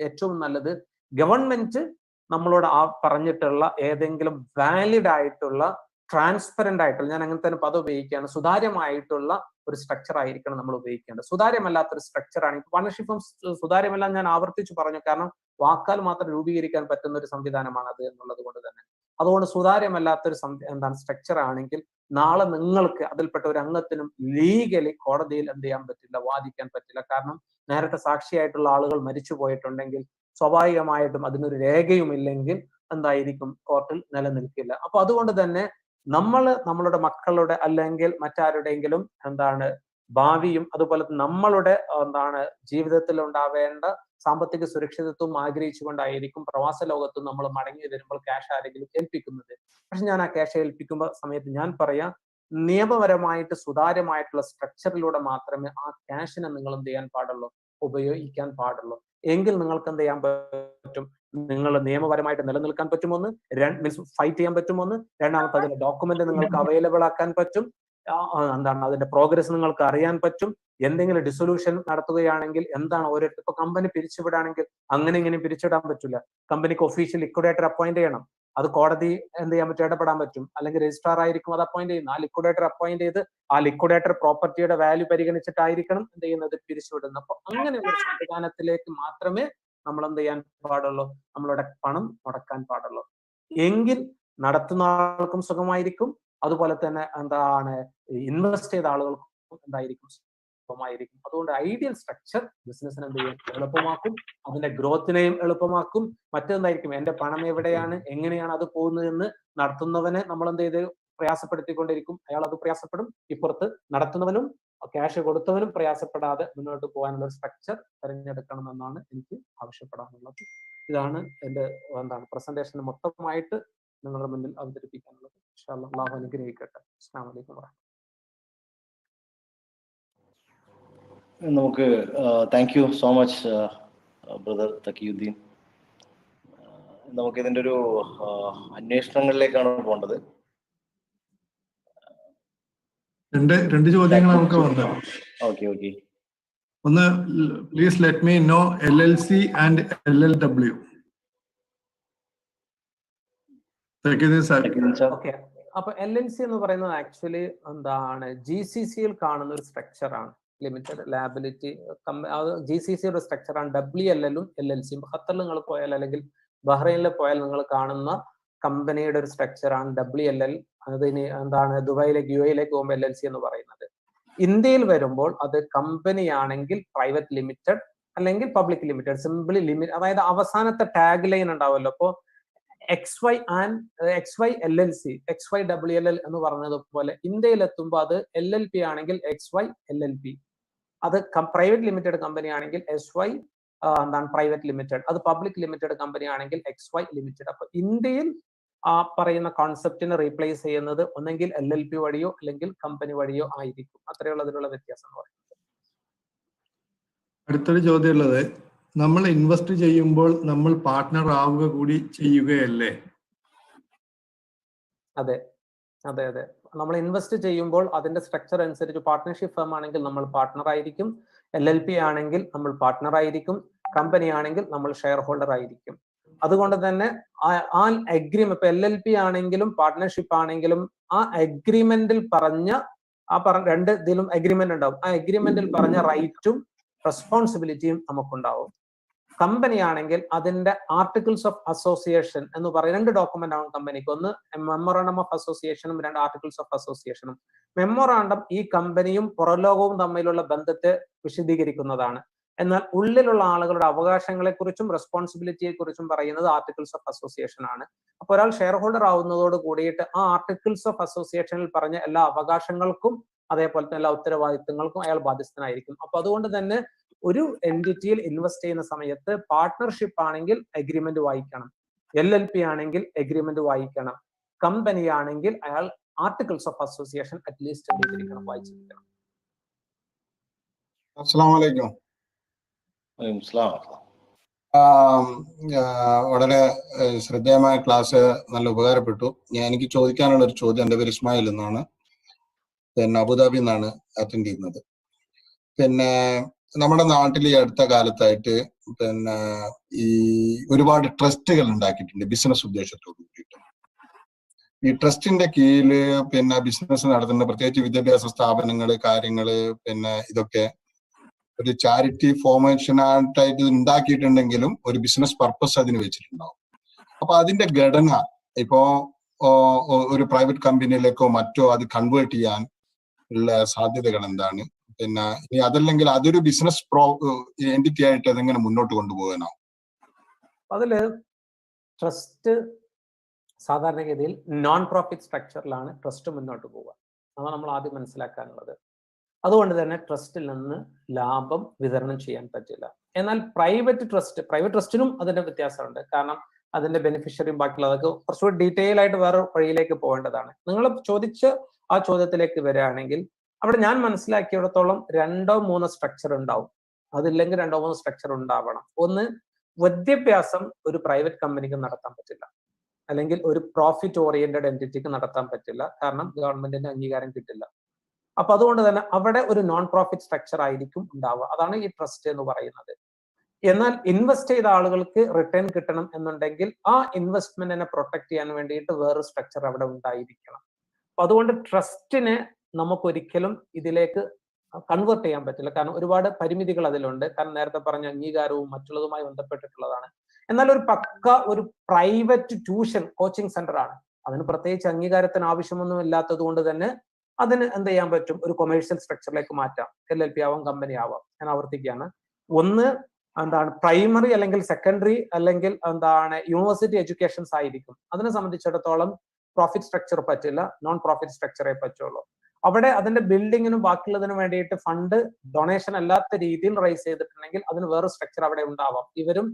ഏറ്റവും നല്ലത് ഗവൺമെന്റ് നമ്മളോട് ആ പറഞ്ഞിട്ടുള്ള ഏതെങ്കിലും വാലിഡ് ആയിട്ടുള്ള ട്രാൻസ്പെറന്റ് ആയിട്ടുള്ള, ഞാൻ അങ്ങനെ തന്നെ പദം ഉപയോഗിക്കുകയാണ്, സുതാര്യമായിട്ടുള്ള ഒരു സ്ട്രക്ചർ ആയിരിക്കണം നമ്മൾ ഉപയോഗിക്കേണ്ടത്. സുതാര്യമല്ലാത്തൊരു സ്ട്രക്ചർ ആണെങ്കിൽ പാർട്ണർഷിപ്പും സുതാര്യമെല്ലാം ഞാൻ ആവർത്തിച്ചു പറഞ്ഞു, കാരണം വാക്കാൽ മാത്രം രൂപീകരിക്കാൻ പറ്റുന്ന ഒരു സംവിധാനമാണ് അത് എന്നുള്ളത് കൊണ്ട് തന്നെ. അതുകൊണ്ട് സുതാര്യമല്ലാത്തൊരു സ്ട്രക്ചർ ആണെങ്കിൽ നാളെ നിങ്ങൾക്ക് അതിൽപ്പെട്ട ഒരു അംഗത്തിനും ലീഗലി കോടതിയിൽ എന്ത് ചെയ്യാൻ പറ്റില്ല, വാദിക്കാൻ പറ്റില്ല. കാരണം നേരത്തെ സാക്ഷിയായിട്ടുള്ള ആളുകൾ മരിച്ചു പോയിട്ടുണ്ടെങ്കിൽ സ്വാഭാവികമായിട്ടും അതിനൊരു രേഖയുമില്ലെങ്കിൽ എന്തായിരിക്കും, കോർട്ടിൽ നിലനിൽക്കില്ല. അപ്പൊ അതുകൊണ്ട് തന്നെ നമ്മളുടെ മക്കളുടെ അല്ലെങ്കിൽ മറ്റാരുടെയെങ്കിലും ഭാവിയും അതുപോലെ നമ്മളുടെ ജീവിതത്തിൽ ഉണ്ടാവേണ്ട സാമ്പത്തിക സുരക്ഷിതത്വം ആഗ്രഹിച്ചുകൊണ്ടായിരിക്കും പ്രവാസ ലോകത്തും നമ്മൾ മടങ്ങി വരുമ്പോൾ ക്യാഷ് ആരെങ്കിലും ഏൽപ്പിക്കുന്നത്. പക്ഷെ ഞാൻ ആ ക്യാഷ് ഏൽപ്പിക്കുമ്പോൾ സമയത്ത് ഞാൻ പറയാം, നിയമപരമായിട്ട് സുതാര്യമായിട്ടുള്ള സ്ട്രക്ചറിലൂടെ മാത്രമേ ആ ക്യാഷിനെ നിങ്ങൾ എന്ത് ചെയ്യാൻ പാടുള്ളൂ, ഉപയോഗിക്കാൻ പാടുള്ളൂ. എങ്കിൽ നിങ്ങൾക്ക് എന്ത് ചെയ്യാൻ പറ്റും, നിങ്ങൾ നിയമപരമായിട്ട് നിലനിൽക്കാൻ പറ്റുമോന്ന്, മീൻസ് ഫൈറ്റ് ചെയ്യാൻ പറ്റുമോന്ന്, രണ്ടാമത്തെ അതിന്റെ ഡോക്യുമെന്റ് നിങ്ങൾക്ക് അവൈലബിൾ ആക്കാൻ പറ്റും, അതിന്റെ പ്രോഗ്രസ് നിങ്ങൾക്ക് അറിയാൻ പറ്റും. എന്തെങ്കിലും ഡിസൊല്യൂഷൻ നടത്തുകയാണെങ്കിൽ എന്താണ് ഓരോരുത്തർ, ഇപ്പൊ കമ്പനി പിരിച്ചുവിടാണെങ്കിൽ അങ്ങനെ ഇങ്ങനെ പിരിച്ചുവിടാൻ പറ്റില്ല. കമ്പനിക്ക് ഒഫീഷ്യൽ ലിക്വിഡേറ്റർ അപ്പോയിന്റ് ചെയ്യണം. അത് കോടതി എന്ത് ചെയ്യാൻ പറ്റും, ഇടപെടാൻ പറ്റും. അല്ലെങ്കിൽ രജിസ്ട്രാർ ആയിരിക്കും അത് അപ്പോയിന്റ് ചെയ്യുന്നത്. ആ ലിക്വിഡേറ്റർ അപ്പോയിന്റ് ചെയ്ത് ആ ലിക്വിഡേറ്റർ പ്രോപ്പർട്ടിയുടെ വാല്യൂ പരിഗണിച്ചിട്ടായിരിക്കണം എന്ത് ചെയ്യുന്നത്, പിരിച്ചുവിടുന്നത്. അപ്പൊ അങ്ങനെ ഒരു സംവിധാനത്തിലേക്ക് മാത്രമേ നമ്മൾ എന്ത് ചെയ്യാൻ പാടുള്ളൂ, നമ്മളുടെ പണം മുടക്കാൻ പാടുള്ളൂ. എങ്കിൽ നടത്തുന്ന ആൾക്കും സുഖമായിരിക്കും, അതുപോലെ തന്നെ ഇൻവെസ്റ്റ് ചെയ്ത ആളുകൾക്കും എന്തായിരിക്കും, സുഖമായിരിക്കും. അതുകൊണ്ട് ഐഡിയൽ സ്ട്രക്ചർ ബിസിനസ്സിന് എന്ത് ചെയ്യാൻ എളുപ്പമാക്കും, അതിന്റെ ഗ്രോത്തിനെയും എളുപ്പമാക്കും. മറ്റെന്തായിരിക്കും, എന്റെ പണം എവിടെയാണ്, എങ്ങനെയാണ് അത് പോകുന്നതെന്ന് നടത്തുന്നവനെ നമ്മൾ എന്ത് ചെയ്ത് പ്രയാസപ്പെടുത്തിക്കൊണ്ടിരിക്കും, അയാൾ അത് പ്രയാസപ്പെടും. ഇപ്പുറത്ത് നടത്തുന്നവനും ക്യാഷ് കൊടുത്തവനും പ്രയാസപ്പെടാതെ മുന്നോട്ട് പോകാനുള്ള ഒരു സ്ട്രക്ചർ തിരഞ്ഞെടുക്കണമെന്നാണ് എനിക്ക് ആവശ്യപ്പെടാനുള്ളത്. ഇതാണ് എന്റെ പ്രസന്റേഷൻ മൊത്തമായിട്ട് നിങ്ങളുടെ മുന്നിൽ അവതരിപ്പിക്കാനുള്ളത്. ഇൻഷാ അല്ലാഹ് അല്ലാഹു അനുഗ്രഹിക്കട്ടെ. അസ്സലാമു അലൈക്കും വറഹ്മത്തുള്ളാഹി. നമുക്ക് thank you so much brother Thaqiyuddin. നമുക്ക് ഇതിന്റെ ഒരു അന്വേഷണങ്ങളിലേക്കാണ് പോകേണ്ടത്. രണ്ട് ചോദ്യങ്ങൾ നമുക്ക് വന്നത്. ഓക്കെ. ഒന്ന്, please let me know LLC and LLW. Okay, അപ്പൊ LLC എന്ന് പറയുന്നത് ആക്ച്വലി GCC-യിൽ കാണുന്ന ഒരു സ്ട്രക്ചറാണ്. Limited liability GCC-യുടെ സ്ട്രക്ചറാണ്. WLL-ഉം LLC-യും ഖത്തറിൽ നിങ്ങൾ പോയാൽ അല്ലെങ്കിൽ ബഹ്റൈനിൽ പോയാൽ നിങ്ങൾ കാണുന്ന കമ്പനിയുടെ ഒരു സ്ട്രക്ചറാണ് WLL. അതിന് ദുബായിലേക്ക് UAE-യിലേക്ക് പോകുമ്പോൾ LLC എന്ന് പറയുന്നത്. ഇന്ത്യയിൽ വരുമ്പോൾ അത് കമ്പനിയാണെങ്കിൽ പ്രൈവറ്റ് ലിമിറ്റഡ് അല്ലെങ്കിൽ പബ്ലിക് ലിമിറ്റഡ്, സിംപിളി ലിമിറ്റ്, അതായത് അവസാനത്തെ ടാഗ് ലൈൻ ഉണ്ടാവുമല്ലോ. അപ്പോ XY LLC, XYWLL എന്ന് പറഞ്ഞതുപോലെ ഇന്ത്യയിൽ എത്തുമ്പോൾ അത് LLP ആണെങ്കിൽ XY LLP, അത് പ്രൈവറ്റ് ലിമിറ്റഡ് കമ്പനി ആണെങ്കിൽ SY പ്രൈവറ്റ് ലിമിറ്റഡ്, അത് പബ്ലിക് ലിമിറ്റഡ് കമ്പനി ആണെങ്കിൽ XY ലിമിറ്റഡ്. അപ്പൊ ഇന്ത്യയിൽ ആ പറയുന്ന കോൺസെപ്റ്റിനെ റീപ്ലേസ് ചെയ്യുന്നത് ഒന്നെങ്കിൽ LLP വഴിയോ അല്ലെങ്കിൽ കമ്പനി വഴിയോ ആയിരിക്കും. അത്രയുള്ള അതിലുള്ള വ്യത്യാസം എന്ന് പറയുന്നത്. അടുത്തൊരു ചോദ്യം ഉള്ളത്, നമ്മൾ ഇൻവെസ്റ്റ് ചെയ്യുമ്പോൾ നമ്മൾ പാർട്ട്ണർ ആവുക കൂടി ചെയ്യുകയല്ലേ? അതെ. നമ്മൾ ഇൻവെസ്റ്റ് ചെയ്യുമ്പോൾ അതിന്റെ സ്ട്രക്ചർ അനുസരിച്ച് പാർട്ട്ണർഷിപ്പ് ഫേം ആണെങ്കിൽ നമ്മൾ പാർട്ട്ണർ ആയിരിക്കും, LLP ആണെങ്കിൽ നമ്മൾ പാർട്ട്ണർ ആയിരിക്കും, കമ്പനി ആണെങ്കിൽ നമ്മൾ ഷെയർ ഹോൾഡർ ആയിരിക്കും. അതുകൊണ്ട് തന്നെ ആ അഗ്രിമെന്റ്, ഇപ്പൊ LLP ആണെങ്കിലും പാർട്ട്ണർഷിപ്പ് ആണെങ്കിലും ആ അഗ്രിമെന്റിൽ പറഞ്ഞ രണ്ട് ഇതിലും അഗ്രിമെന്റ് ഉണ്ടാവും. ആ അഗ്രിമെന്റിൽ പറഞ്ഞ റൈറ്റും റെസ്പോൺസിബിലിറ്റിയും നമുക്കുണ്ടാവും. കമ്പനി ആണെങ്കിൽ അതിന്റെ ആർട്ടിക്കിൾസ് ഓഫ് അസോസിയേഷൻ എന്ന് പറയുന്ന രണ്ട് ഡോക്യുമെന്റ് ആണ് കമ്പനിക്ക്. ഒന്ന് മെമ്മോറാണ്ടം ഓഫ് അസോസിയേഷനും രണ്ട് ആർട്ടിക്കിൾസ് ഓഫ് അസോസിയേഷനും. മെമ്മോറാണ്ടം ഈ കമ്പനിയും പുറലോകവും തമ്മിലുള്ള ബന്ധത്തെ വിശദീകരിക്കുന്നതാണ്. എന്നാൽ ഉള്ളിലുള്ള ആളുകളുടെ അവകാശങ്ങളെ കുറിച്ചും റെസ്പോൺസിബിലിറ്റിയെ കുറിച്ചും പറയുന്നത് ആർട്ടിക്കിൾസ് ഓഫ് അസോസിയേഷൻ ആണ്. അപ്പൊ ഒരാൾ ഷെയർ ഹോൾഡർ ആവുന്നതോട് കൂടിയിട്ട് ആ ആർട്ടിക്കിൾസ് ഓഫ് അസോസിയേഷനിൽ പറഞ്ഞ എല്ലാ അവകാശങ്ങൾക്കും അതേപോലെ തന്നെ എല്ലാ ഉത്തരവാദിത്തങ്ങൾക്കും അയാൾ ബാധ്യസ്ഥനായിരിക്കും. അപ്പൊ അതുകൊണ്ട് തന്നെ ഒരു എൻറ്റിറ്റിയിൽ ഇൻവെസ്റ്റ് ചെയ്യുന്ന സമയത്ത് പാർട്ട്ണർഷിപ്പ് ആണെങ്കിൽ അഗ്രിമെന്റ് വായിക്കണം, LLP ആണെങ്കിൽ അഗ്രിമെന്റ് വായിക്കണം, കമ്പനി ആണെങ്കിൽ അയാൾ ആർട്ടിക്കിൾസ് ഓഫ് അസോസിയേഷൻ അറ്റ്ലീസ്റ്റ് എന്തിരിക്കണം, വായിച്ചിരിക്കണം. അസ്സലാമു അലൈക്കും. വളരെ ശ്രദ്ധേയമായ ക്ലാസ്, നല്ല ഉപകാരപ്പെട്ടു. എനിക്ക് ചോദിക്കാനുള്ള ഒരു ചോദ്യം, എൻ്റെ പേര് ഇസ്മായിൽ എന്നാണ്, പിന്നെ അബുദാബി എന്നാണ് അറ്റൻഡ് ചെയ്യുന്നത്. പിന്നെ നമ്മുടെ നാട്ടിൽ ഈ അടുത്ത കാലത്തായിട്ട് പിന്നെ ഈ ഒരുപാട് ട്രസ്റ്റുകൾ ഉണ്ടാക്കിയിട്ടുണ്ട് ബിസിനസ് ഉദ്ദേശത്തോട് കൂടിയിട്ട്. ഈ ട്രസ്റ്റിന്റെ കീഴില് പിന്നെ ബിസിനസ് നടത്തുന്ന പ്രത്യേകിച്ച് വിദ്യാഭ്യാസ സ്ഥാപനങ്ങള് കാര്യങ്ങള് പിന്നെ ഇതൊക്കെ ഒരു ചാരിറ്റി ഫോർമേഷനായിട്ടായിട്ട് ഉണ്ടാക്കിയിട്ടുണ്ടെങ്കിലും ഒരു ബിസിനസ് പർപ്പസ് അതിന് വെച്ചിട്ടുണ്ടാവും. അപ്പൊ അതിന്റെ ഘടന ഇപ്പോ ഒരു പ്രൈവറ്റ് കമ്പനിയിലേക്കോ മറ്റോ അത് കൺവേർട്ട് ചെയ്യാൻ ഉള്ള സാധ്യതകൾ എന്താണ്? പിന്നെ ഇനി അതല്ലെങ്കിൽ അതൊരു ബിസിനസ് എൻറ്റിറ്റി ആയിട്ട് അതെങ്ങനെ മുന്നോട്ട് കൊണ്ടുപോകാനോ? അതില് ട്രസ്റ്റ് സാധാരണഗതിയിൽ നോൺ പ്രോഫിറ്റ് സ്ട്രക്ചറിലാണ് ട്രസ്റ്റ് മുന്നോട്ട് പോവുക. അതാണ് നമ്മൾ ആദ്യം മനസ്സിലാക്കാനുള്ളത്. അതുകൊണ്ട് തന്നെ ട്രസ്റ്റിൽ നിന്ന് ലാഭം വിതരണം ചെയ്യാൻ പറ്റില്ല. എന്നാൽ പ്രൈവറ്റ് ട്രസ്റ്റിനും അതിന്റെ വ്യത്യാസമുണ്ട്. കാരണം അതിന്റെ ബെനിഫിഷ്യറിയും ബാക്കിയുള്ളതൊക്കെ കുറച്ചുകൂടി ഡീറ്റെയിൽ ആയിട്ട് വേറെ വഴിയിലേക്ക് പോകേണ്ടതാണ്. നിങ്ങൾ ചോദിച്ച ആ ചോദ്യത്തിലേക്ക് വരികയാണെങ്കിൽ അവിടെ ഞാൻ മനസ്സിലാക്കിയിടത്തോളം 2-3 സ്ട്രക്ചർ ഉണ്ടാവും. അതില്ലെങ്കിൽ 2-3 സ്ട്രക്ചർ ഉണ്ടാവണം. ഒന്ന്, വിദ്യാഭ്യാസം ഒരു പ്രൈവറ്റ് കമ്പനിക്ക് നടത്താൻ പറ്റില്ല, അല്ലെങ്കിൽ ഒരു പ്രോഫിറ്റ് ഓറിയന്റഡ് എൻറ്റിറ്റിക്ക് നടത്താൻ പറ്റില്ല. കാരണം ഗവൺമെന്റിന്റെ അംഗീകാരം കിട്ടില്ല. അപ്പൊ അതുകൊണ്ട് തന്നെ അവിടെ ഒരു നോൺ പ്രോഫിറ്റ് സ്ട്രക്ചർ ആയിരിക്കും ഉണ്ടാവുക. അതാണ് ഈ ട്രസ്റ്റ് എന്ന് പറയുന്നത്. എന്നാൽ ഇൻവെസ്റ്റ് ചെയ്ത ആളുകൾക്ക് റിട്ടേൺ കിട്ടണം എന്നുണ്ടെങ്കിൽ ആ ഇൻവെസ്റ്റ്മെന്റിനെ പ്രൊട്ടക്ട് ചെയ്യാൻ വേണ്ടിയിട്ട് വേറെ സ്ട്രക്ചർ അവിടെ ഉണ്ടായിരിക്കണം. അപ്പൊ അതുകൊണ്ട് ട്രസ്റ്റിനെ നമുക്കൊരിക്കലും ഇതിലേക്ക് കൺവേർട്ട് ചെയ്യാൻ പറ്റില്ല. കാരണം ഒരുപാട് പരിമിതികൾ അതിലുണ്ട്. കാരണം നേരത്തെ പറഞ്ഞ അംഗീകാരവും മറ്റുള്ളതുമായി ബന്ധപ്പെട്ടിട്ടുള്ളതാണ്. എന്നാൽ ഒരു പ്രൈവറ്റ് ട്യൂഷൻ കോച്ചിങ് സെന്റർ ആണ്. അതിന് പ്രത്യേകിച്ച് അംഗീകാരത്തിന് ആവശ്യമൊന്നും ഇല്ലാത്തത് കൊണ്ട് തന്നെ അതിന് എന്ത് ചെയ്യാൻ പറ്റും? ഒരു കൊമേഴ്ഷ്യൽ സ്ട്രക്ചറിലേക്ക് മാറ്റാം. LLP ആവാം, കമ്പനി ആവാം. ഞാൻ ആവർത്തിക്കുകയാണ്. ഒന്ന് പ്രൈമറി അല്ലെങ്കിൽ സെക്കൻഡറി അല്ലെങ്കിൽ യൂണിവേഴ്സിറ്റി എഡ്യൂക്കേഷൻസ് ആയിരിക്കും. അതിനെ സംബന്ധിച്ചിടത്തോളം പ്രോഫിറ്റ് സ്ട്രക്ചർ പറ്റില്ല, നോൺ പ്രോഫിറ്റ് സ്ട്രക്ചറേ പറ്റുള്ളൂ. അവിടെ അതിന്റെ ബിൽഡിങ്ങിനും ബാക്കിയുള്ളതിനും വേണ്ടിയിട്ട് ഫണ്ട് ഡൊണേഷൻ അല്ലാത്ത രീതിയിൽ റൈസ് ചെയ്തിട്ടുണ്ടെങ്കിൽ അതിന് വേറെ സ്ട്രക്ചർ അവിടെ ഉണ്ടാവാം. ഇവരും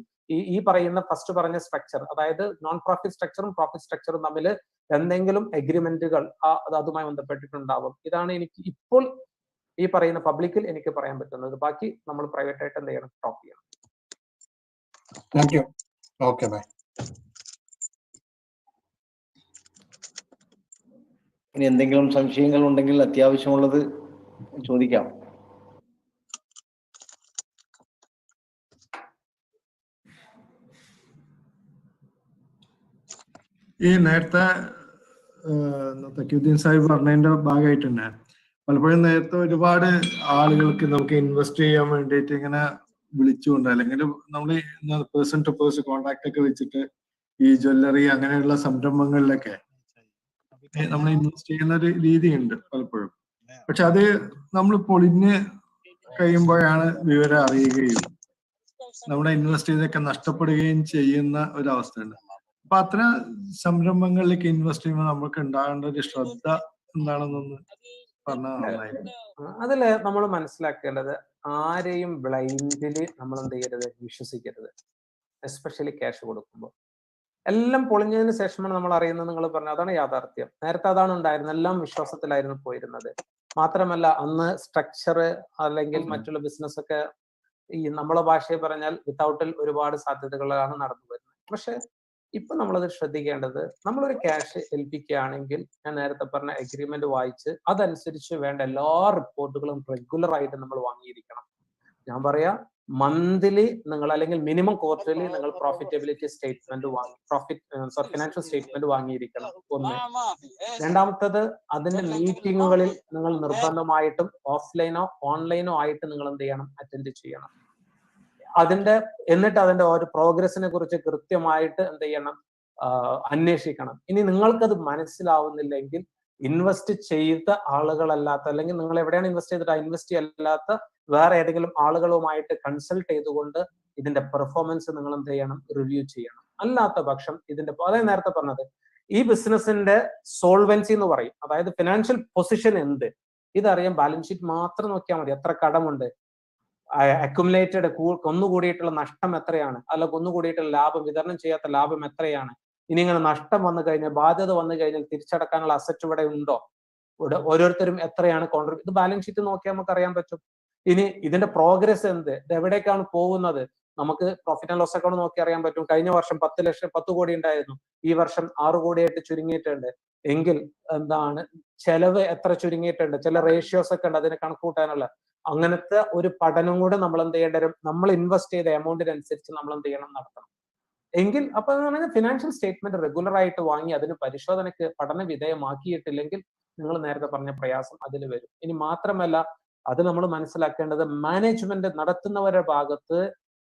ഈ പറയുന്ന ഫസ്റ്റ് പറഞ്ഞ സ്ട്രക്ചർ, അതായത് നോൺ പ്രോഫിറ്റ് സ്ട്രക്ചറും പ്രോഫിറ്റ് സ്ട്രക്ചറും തമ്മിൽ എന്തെങ്കിലും എഗ്രിമെന്റുകൾ അതുമായി ബന്ധപ്പെട്ടിട്ടുണ്ടാവും. ഇതാണ് എനിക്ക് ഇപ്പോൾ ഈ പറയുന്ന പബ്ലിക്കിൽ എനിക്ക് പറയാൻ പറ്റുന്നത്. ബാക്കി നമ്മൾ പ്രൈവറ്റ് ആയിട്ട് എന്ത് ചെയ്യണം? ടോക്ക് ചെയ്യണം. Thank you. Okay, bye. ഇനി എന്തെങ്കിലും സംശയങ്ങൾ ഉണ്ടെങ്കിൽ അത്യാവശ്യമുള്ളത് ചോദിക്കാം. ഈ നേരത്തെ തഖിയുദ്ദീൻ സാഹിബ് പറഞ്ഞതിന്റെ ഭാഗമായിട്ട് തന്നെ പലപ്പോഴും നേരത്തെ ഒരുപാട് ആളുകൾക്ക് നമുക്ക് ഇൻവെസ്റ്റ് ചെയ്യാൻ വേണ്ടിയിട്ട് ഇങ്ങനെ വിളിച്ചുകൊണ്ട് അല്ലെങ്കിൽ നമ്മൾ പേഴ്സൺ ടു പേഴ്സൺ കോൺടാക്ട് ഒക്കെ വെച്ചിട്ട് ഈ ജ്വല്ലറി അങ്ങനെയുള്ള സംരംഭങ്ങളിലൊക്കെ നമ്മൾ ഇൻവെസ്റ്റ് ചെയ്യുന്ന ഒരു രീതിയുണ്ട് പലപ്പോഴും. പക്ഷെ അത് നമ്മൾ പൊളിഞ്ഞ് കഴിയുമ്പോഴാണ് വിവരം അറിയുകയും നമ്മുടെ ഇൻവെസ്റ്റ് ചെയ്തൊക്കെ നഷ്ടപ്പെടുകയും ചെയ്യുന്ന ഒരു അവസ്ഥയുണ്ട്. അപ്പൊ അത്തരം സംരംഭങ്ങളിലേക്ക് ഇൻവെസ്റ്റ് ചെയ്യുമ്പോൾ നമുക്ക് ഉണ്ടാകേണ്ട ഒരു ശ്രദ്ധ എന്താണെന്നൊന്ന് പറഞ്ഞാൽ നന്നായിരുന്നു. അതില് നമ്മൾ മനസ്സിലാക്കേണ്ടത്, ആരെയും ബ്ലൈൻഡില് നമ്മൾ എന്ത് ചെയ്യരുത്? വിശ്വസിക്കരുത്. എസ്പെഷ്യലി ക്യാഷ് കൊടുക്കുമ്പോൾ. എല്ലാം പൊളിഞ്ഞതിന് ശേഷമാണ് നമ്മൾ അറിയുന്നത്. നിങ്ങൾ പറഞ്ഞു, അതാണ് യാഥാർത്ഥ്യം. നേരത്തെ അതാണ് ഉണ്ടായിരുന്നത്. എല്ലാം വിശ്വാസത്തിലായിരുന്നു പോയിരുന്നത്. മാത്രമല്ല അന്ന് സ്ട്രക്ചർ അല്ലെങ്കിൽ മറ്റുള്ള ബിസിനസ് ഒക്കെ ഈ നമ്മളെ ഭാഷയിൽ പറഞ്ഞാൽ വിത്തൗട്ടിൽ ഒരുപാട് സാധ്യതകളാണ് നടന്നു വരുന്നത്. പക്ഷെ ഇപ്പൊ നമ്മളത് ശ്രദ്ധിക്കേണ്ടത്, നമ്മളൊരു ക്യാഷ് ഏൽപ്പിക്കുകയാണെങ്കിൽ ഞാൻ നേരത്തെ പറഞ്ഞ എഗ്രിമെന്റ് വായിച്ച് അതനുസരിച്ച് വേണ്ട എല്ലാ റിപ്പോർട്ടുകളും റെഗുലർ ആയിട്ട് നമ്മൾ വാങ്ങിയിരിക്കണം. ഞാൻ പറയാ, മന്ത്ലി നിങ്ങൾ അല്ലെങ്കിൽ മിനിമം ക്വാർട്ടർലി നിങ്ങൾ പ്രോഫിറ്റബിലിറ്റി സ്റ്റേറ്റ്മെന്റ് ഫിനാൻഷ്യൽ സ്റ്റേറ്റ്മെന്റ് വാങ്ങിയിരിക്കണം. ഒന്ന്. രണ്ടാമത്തത്, അതിന്റെ മീറ്റിങ്ങുകളിൽ നിങ്ങൾ നിർബന്ധമായിട്ടും ഓഫ്ലൈനോ ഓൺലൈനോ ആയിട്ട് നിങ്ങൾ എന്ത് ചെയ്യണം? അറ്റൻഡ് ചെയ്യണം. എന്നിട്ട് അതിന്റെ ഒരു പ്രോഗ്രസിനെ കുറിച്ച് കൃത്യമായിട്ട് എന്ത് ചെയ്യണം? അന്വേഷിക്കണം. ഇനി നിങ്ങൾക്കത് മനസ്സിലാവുന്നില്ലെങ്കിൽ ഇൻവെസ്റ്റ് ചെയ്ത ആളുകളല്ലാത്ത, അല്ലെങ്കിൽ നിങ്ങൾ എവിടെയാണ് ഇൻവെസ്റ്റ് ചെയ്തിട്ട് ഇൻവെസ്റ്റ് അല്ലാത്ത വേറെ ഏതെങ്കിലും ആളുകളുമായിട്ട് കൺസൾട്ട് ചെയ്തുകൊണ്ട് ഇതിന്റെ പെർഫോമൻസ് നിങ്ങൾ എന്ത് ചെയ്യണം? റിവ്യൂ ചെയ്യണം. അല്ലാത്ത പക്ഷം അതായത് നേരത്തെ പറഞ്ഞത്, ഈ ബിസിനസിന്റെ സോൾവൻസി എന്ന് പറയും. അതായത് ഫിനാൻഷ്യൽ പൊസിഷൻ എന്ത്, ഇതറിയാൻ ബാലൻസ് ഷീറ്റ് മാത്രം നോക്കിയാൽ മതി. എത്ര കടമുണ്ട്, അക്യുമുലേറ്റഡ് കൊന്നുകൂടിയിട്ടുള്ള നഷ്ടം എത്രയാണ്, അല്ല കൊന്നുകൂടിയിട്ടുള്ള ലാഭം, വിതരണം ചെയ്യാത്ത ലാഭം എത്രയാണ്, ഇനി ഇങ്ങനെ നഷ്ടം വന്നു കഴിഞ്ഞാൽ, ബാധ്യത വന്നു കഴിഞ്ഞാൽ തിരിച്ചടക്കാനുള്ള അസറ്റ് ഇവിടെ ഉണ്ടോ, ഓരോരുത്തരും എത്രയാണ് കോൺട്രിബ്യൂട്ട്, ഇത് ബാലൻസ് ഷീറ്റ് നോക്കിയാൽ നമുക്ക് അറിയാൻ പറ്റും. ഇനി ഇതിന്റെ പ്രോഗ്രസ് എന്ത്, ഇത് എവിടേക്കാണ് പോകുന്നത്, നമുക്ക് പ്രോഫിറ്റ് ആൻഡ് ലോസ് അക്കൗണ്ട് നോക്കി അറിയാൻ പറ്റും. കഴിഞ്ഞ വർഷം 10 കോടി ഉണ്ടായിരുന്നു, ഈ വർഷം 6 കോടിയായിട്ട് ചുരുങ്ങിയിട്ടുണ്ട്. എങ്കിൽ എന്താണ് ചെലവ് എത്ര ചുരുങ്ങിയിട്ടുണ്ട്, ചില റേഷ്യോസ് ഒക്കെ ഉണ്ട് അതിനെ കണക്ക് കൂട്ടാനുള്ള അങ്ങനത്തെ ഒരു പഠനം കൂടെ നമ്മൾ എന്ത് ചെയ്യേണ്ടി വരും, നമ്മൾ ഇൻവെസ്റ്റ് ചെയ്ത എമൗണ്ടിനനുസരിച്ച് നമ്മൾ എന്ത് ചെയ്യണം, നടത്തണം. എങ്കിൽ അപ്പൊ ഫിനാൻഷ്യൽ സ്റ്റേറ്റ്മെന്റ് റെഗുലർ ആയിട്ട് വാങ്ങി അതിന് പരിശോധനയ്ക്ക് പഠന വിധേയമാക്കിയിട്ടില്ലെങ്കിൽ നിങ്ങൾ നേരത്തെ പറഞ്ഞ പ്രയാസം അതിൽ വരും. ഇനി മാത്രമല്ല അത് നമ്മൾ മനസ്സിലാക്കേണ്ടത് മാനേജ്മെന്റ് നടത്തുന്നവരുടെ ഭാഗത്ത്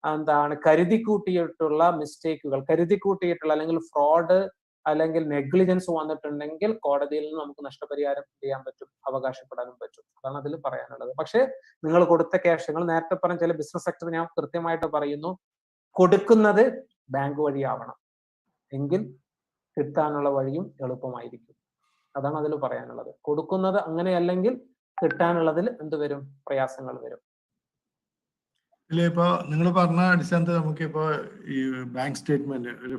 എന്താണ് കരുതിക്കൂട്ടിയിട്ടുള്ള മിസ്റ്റേക്കുകൾ, കരുതിക്കൂട്ടിയിട്ടുള്ള അല്ലെങ്കിൽ ഫ്രോഡ് അല്ലെങ്കിൽ നെഗ്ലിജൻസ് വന്നിട്ടുണ്ടെങ്കിൽ കോടതിയിൽ നിന്ന് നമുക്ക് നഷ്ടപരിഹാരം ചെയ്യാൻ പറ്റും, അവകാശപ്പെടാനും പറ്റും. അതാണ് അതിൽ പറയാനുള്ളത്. പക്ഷേ നിങ്ങൾ കൊടുത്ത ക്യാഷ്, നിങ്ങൾ നേരത്തെ പറഞ്ഞ ചില ബിസിനസ് സെക്ടർ ഞാൻ കൃത്യമായിട്ട് പറയുന്നു, കൊടുക്കുന്നത് ബാങ്ക് വഴിയാവണം, എങ്കിൽ കിട്ടാനുള്ള വഴിയും എളുപ്പമായിരിക്കും. അതാണ് അതിൽ പറയാനുള്ളത്. കൊടുക്കുന്നത് അങ്ങനെയല്ലെങ്കിൽ കിട്ടാനുള്ളതിൽ എന്ത് വരും, പ്രയാസങ്ങൾ വരും. ഇല്ല, ഇപ്പൊ നിങ്ങൾ പറഞ്ഞ അടിസ്ഥാനത്തിൽ നമുക്കിപ്പോ ഈ ബാങ്ക് സ്റ്റേറ്റ്മെന്റ് ഒരു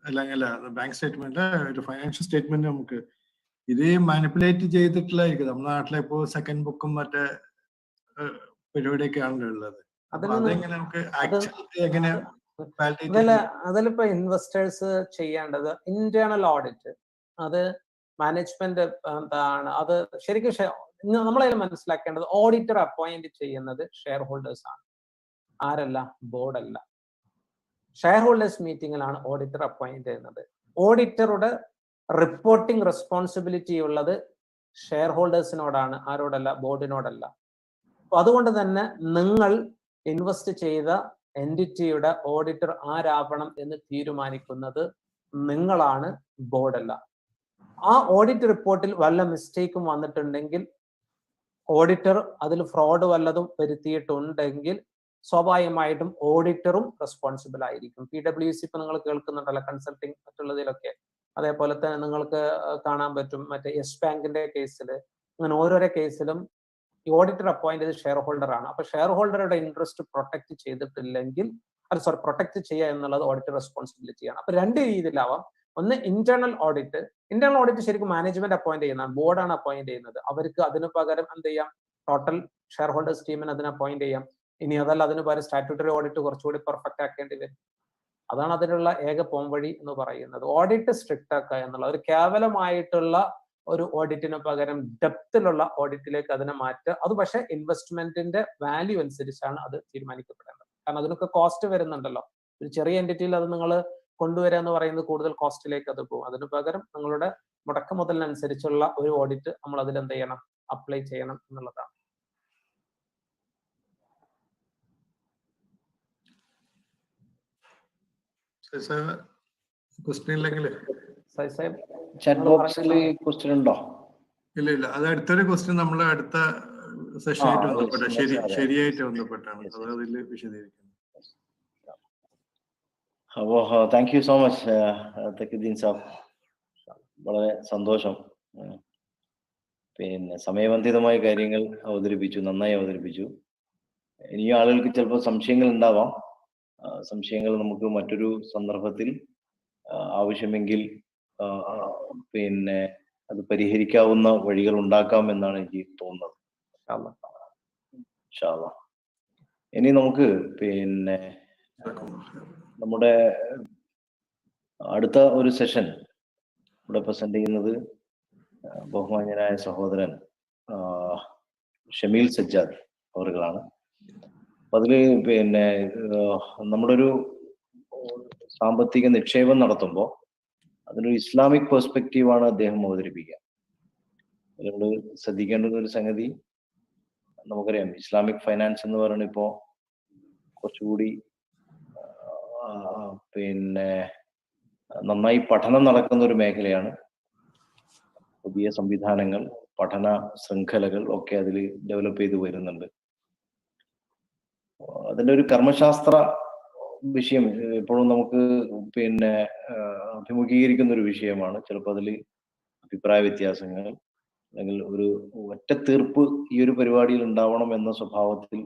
അല്ലെങ്കിൽ ബാങ്ക് സ്റ്റേറ്റ്മെന്റ് ഒരു ഫൈനാൻഷ്യൽ സ്റ്റേറ്റ്മെന്റ് നമുക്ക് ഇത് മാനിപ്പുലേറ്റ് ചെയ്തിട്ടുള്ളതായിരിക്കും. നമ്മുടെ നാട്ടിലെ ഇപ്പോ സെക്കൻഡ് ബുക്കും മറ്റേ പരിപാടിയൊക്കെ ആണല്ലോ ഉള്ളത്. അതെങ്ങനെ നമുക്ക് എങ്ങനെ അതിലിപ്പോ ഇൻവെസ്റ്റേഴ്സ് ചെയ്യേണ്ടത് ഇന്റേണൽ ഓഡിറ്റ്, അത് മാനേജ്മെന്റ് എന്താണ് അത് ശരിക്കും നമ്മളതിൽ മനസ്സിലാക്കേണ്ടത് ഓഡിറ്റർ അപ്പോയിന്റ് ചെയ്യുന്നത് ഷെയർ ഹോൾഡേഴ്സ് ആണ്, ആരല്ല, ബോർഡല്ല. ഷെയർ ഹോൾഡേഴ്സ് മീറ്റിംഗിലാണ് ഓഡിറ്റർ അപ്പോയിന്റ് ചെയ്യുന്നത്. ഓഡിറ്ററുടെ റിപ്പോർട്ടിംഗ് റെസ്പോൺസിബിലിറ്റി ഉള്ളത് ഷെയർ ഹോൾഡേഴ്സിനോടാണ്, ആരോടല്ല, ബോർഡിനോടല്ല. അപ്പൊ അതുകൊണ്ട് തന്നെ നിങ്ങൾ ഇൻവെസ്റ്റ് ചെയ്ത എൻറ്റിറ്റിയുടെ ഓഡിറ്റർ ആരാവണം എന്ന് തീരുമാനിക്കുന്നത് നിങ്ങളാണ്, ബോർഡല്ല. ആ ഓഡിറ്റ് റിപ്പോർട്ടിൽ വല്ല മിസ്റ്റേക്കും വന്നിട്ടുണ്ടെങ്കിൽ, ഓഡിറ്റർ അതിൽ ഫ്രോഡ് വല്ലതും വരുത്തിയിട്ടുണ്ടെങ്കിൽ സ്വാഭാവികമായിട്ടും ഓഡിറ്ററും റെസ്പോൺസിബിൾ ആയിരിക്കും. PwC ഇപ്പൊ നിങ്ങൾ കേൾക്കുന്നുണ്ടല്ലോ, കൺസൾട്ടിങ് മറ്റുള്ളതിലൊക്കെ. അതേപോലെ തന്നെ നിങ്ങൾക്ക് കാണാൻ പറ്റും മറ്റേ യെസ് ബാങ്കിന്റെ കേസിൽ, അങ്ങനെ ഓരോരോ കേസിലും ഈ ഓഡിറ്റർ അപ്പോയിന്റ് ചെയ്ത് ഷെയർ ഹോൾഡർ ആണ്. അപ്പൊ ഷെയർ ഹോൾഡറുടെ ഇൻട്രസ്റ്റ് പ്രൊട്ടക്ട് ചെയ്തിട്ടില്ലെങ്കിൽ, പ്രൊട്ടക്ട് ചെയ്യുക എന്നുള്ളത് ഓഡിറ്റർ റെസ്പോൺസിബിലിറ്റിയാണ്. അപ്പൊ രണ്ട് രീതിയിലാവാം. ഒന്ന് ഇന്റേണൽ ഓഡിറ്റ്. ഇന്റേണൽ ഓഡിറ്റ് ശരിക്കും മാനേജ്മെന്റ് അപ്പോയിന്റ് ചെയ്യുന്നതാണ്, ബോർഡാണ് അപ്പോയിന്റ് ചെയ്യുന്നത്. അവർക്ക് അതിന് പകരം എന്ത് ചെയ്യാം, ടോട്ടൽ ഷെയർ ഹോൾഡേഴ്സ് ടീമിന് അതിന് അപ്പോയിന്റ് ചെയ്യാം. ഇനി അതല്ല, അതിന് പകരം സ്റ്റാറ്റ്യൂട്ടറി ഓഡിറ്റ് കുറച്ചുകൂടി പെർഫെക്റ്റ് ആക്കേണ്ടി വരും. അതാണ് അതിനുള്ള ഏക പോംവഴി എന്ന് പറയുന്നത്. ഓഡിറ്റ് സ്ട്രിക്റ്റ് ആക്കുക എന്നുള്ള ഒരു കേവലമായിട്ടുള്ള ഒരു ഓഡിറ്റിന് പകരം ഡെപ്തിലുള്ള ഓഡിറ്റിലേക്ക് അതിനെ മാറ്റുക. അത് പക്ഷേ ഇൻവെസ്റ്റ്മെന്റിന്റെ വാല്യൂ അനുസരിച്ചാണ് അത് തീരുമാനിക്കപ്പെടേണ്ടത്. കാരണം അതിനൊക്കെ കോസ്റ്റ് വരുന്നുണ്ടല്ലോ. ഒരു ചെറിയ എൻറ്റിറ്റിയിൽ അത് നിങ്ങൾ കൊണ്ടുവരിക എന്ന് പറയുന്നത് കൂടുതൽ കോസ്റ്റിലേക്ക് അത് പോകും. അതിന് പകരം നിങ്ങളുടെ മുടക്ക മുതലിനനുസരിച്ചുള്ള ഒരു ഓഡിറ്റ് നമ്മൾ അതിൽ എന്ത് ചെയ്യണം, അപ്ലൈ ചെയ്യണം എന്നുള്ളതാണ്. ഇല്ല, അത് അടുത്തൊരു ക്വസ്റ്റ്യൻ നമ്മൾ അടുത്ത സെഷനായിട്ട് ബന്ധപ്പെട്ട ശരിയായിട്ട് ബന്ധപ്പെട്ടാണ് അത് അതിൽ വിശദീകരിക്കുന്നത്. അപ്പോൾ thank you so much Taqiuddin Saab, വളരെ സന്തോഷം. പിന്നെ സമയബന്ധിതമായ കാര്യങ്ങൾ അവതരിപ്പിച്ചു, നന്നായി അവതരിപ്പിച്ചു. ഇനിയും ആളുകൾക്ക് ചിലപ്പോൾ സംശയങ്ങൾ ഉണ്ടാവാം. സംശയങ്ങൾ നമുക്ക് മറ്റൊരു സന്ദർഭത്തിൽ ആവശ്യമെങ്കിൽ പിന്നെ അത് പരിഹരിക്കാവുന്ന വഴികൾ ഉണ്ടാക്കാം എന്നാണ് എനിക്ക് തോന്നുന്നത്. ഇൻഷാ അല്ലാഹ്. ഇനി നമുക്ക് പിന്നെ നമ്മുടെ അടുത്ത ഒരു സെഷൻ ഇവിടെ പ്രസന്റ് ചെയ്യുന്നത് ബഹുമാന്യനായ സഹോദരൻ ഷമീൽ സജ്ജാദ് അവറുകളാണ്. അപ്പൊ അതില് പിന്നെ നമ്മുടെ ഒരു സാമ്പത്തിക നിക്ഷേപം നടത്തുമ്പോൾ അതിനൊരു ഇസ്ലാമിക് പെർസ്പെക്റ്റീവാണ് അദ്ദേഹം അവതരിപ്പിക്കുക. നമ്മൾ ശ്രദ്ധിക്കേണ്ടുന്ന ഒരു സംഗതി, നമുക്കറിയാം ഇസ്ലാമിക് ഫൈനാൻസ് എന്ന് പറയുന്നത് ഇപ്പോൾ കുറച്ചുകൂടി പിന്നെ നന്നായി പഠനം നടക്കുന്ന ഒരു മേഖലയാണ്. പുതിയ സംവിധാനങ്ങൾ, പഠന ശൃംഖലകൾ ഒക്കെ അതിൽ ഡെവലപ്പ് ചെയ്ത് വരുന്നുണ്ട്. അതിൻ്റെ ഒരു കർമ്മശാസ്ത്ര വിഷയം എപ്പോഴും നമുക്ക് പിന്നെ അഭിമുഖീകരിക്കുന്ന ഒരു വിഷയമാണ്. ചിലപ്പോൾ അതിൽ അഭിപ്രായ വ്യത്യാസങ്ങൾ അല്ലെങ്കിൽ ഒരു ഒറ്റത്തീർപ്പ് ഈ ഒരു പരിപാടിയിൽ ഉണ്ടാവണം എന്ന സ്വഭാവത്തിൽ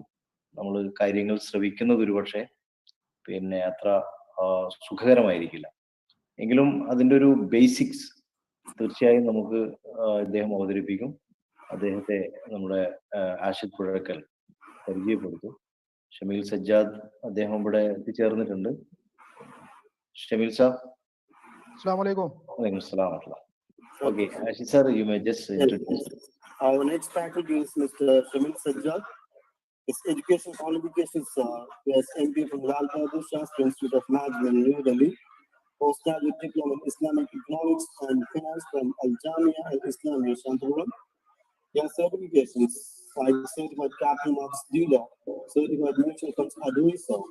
നമ്മൾ കാര്യങ്ങൾ ശ്രവിക്കുന്നത് ഒരുപക്ഷെ പിന്നെ അത്ര സുഖകരമായിരിക്കില്ല. എങ്കിലും അതിൻ്റെ ഒരു ബേസിക്സ് തീർച്ചയായും നമുക്ക് ഇദ്ദേഹം അവതരിപ്പിക്കും. അദ്ദേഹത്തെ നമ്മുടെ ആഷിഖ് പുഴക്കൽ പരിചയപ്പെടുത്തും. ഷമീൽ സജ്ജാദ് അദ്ദേഹം ഇവിടെ എത്തിച്ചേർന്നിട്ടുണ്ട്. ഷമീൽ സാബ്, അസ്സലാമു അലൈക്കും. വലൈക്കും അസ്സലാം. Okay, Ashish sir, you may just introduce. Our next faculty is Mr. Shamil Sajjad. His education qualifications are as MBA from Lal Bahadur Shastri Institute of Management, New Delhi, postgraduate diploma in Islamic Economics and Finance from Al Jamia Al Islamia, Shantapuram. He has certifications like certified capital markets dealer, certified mutual funds advisor.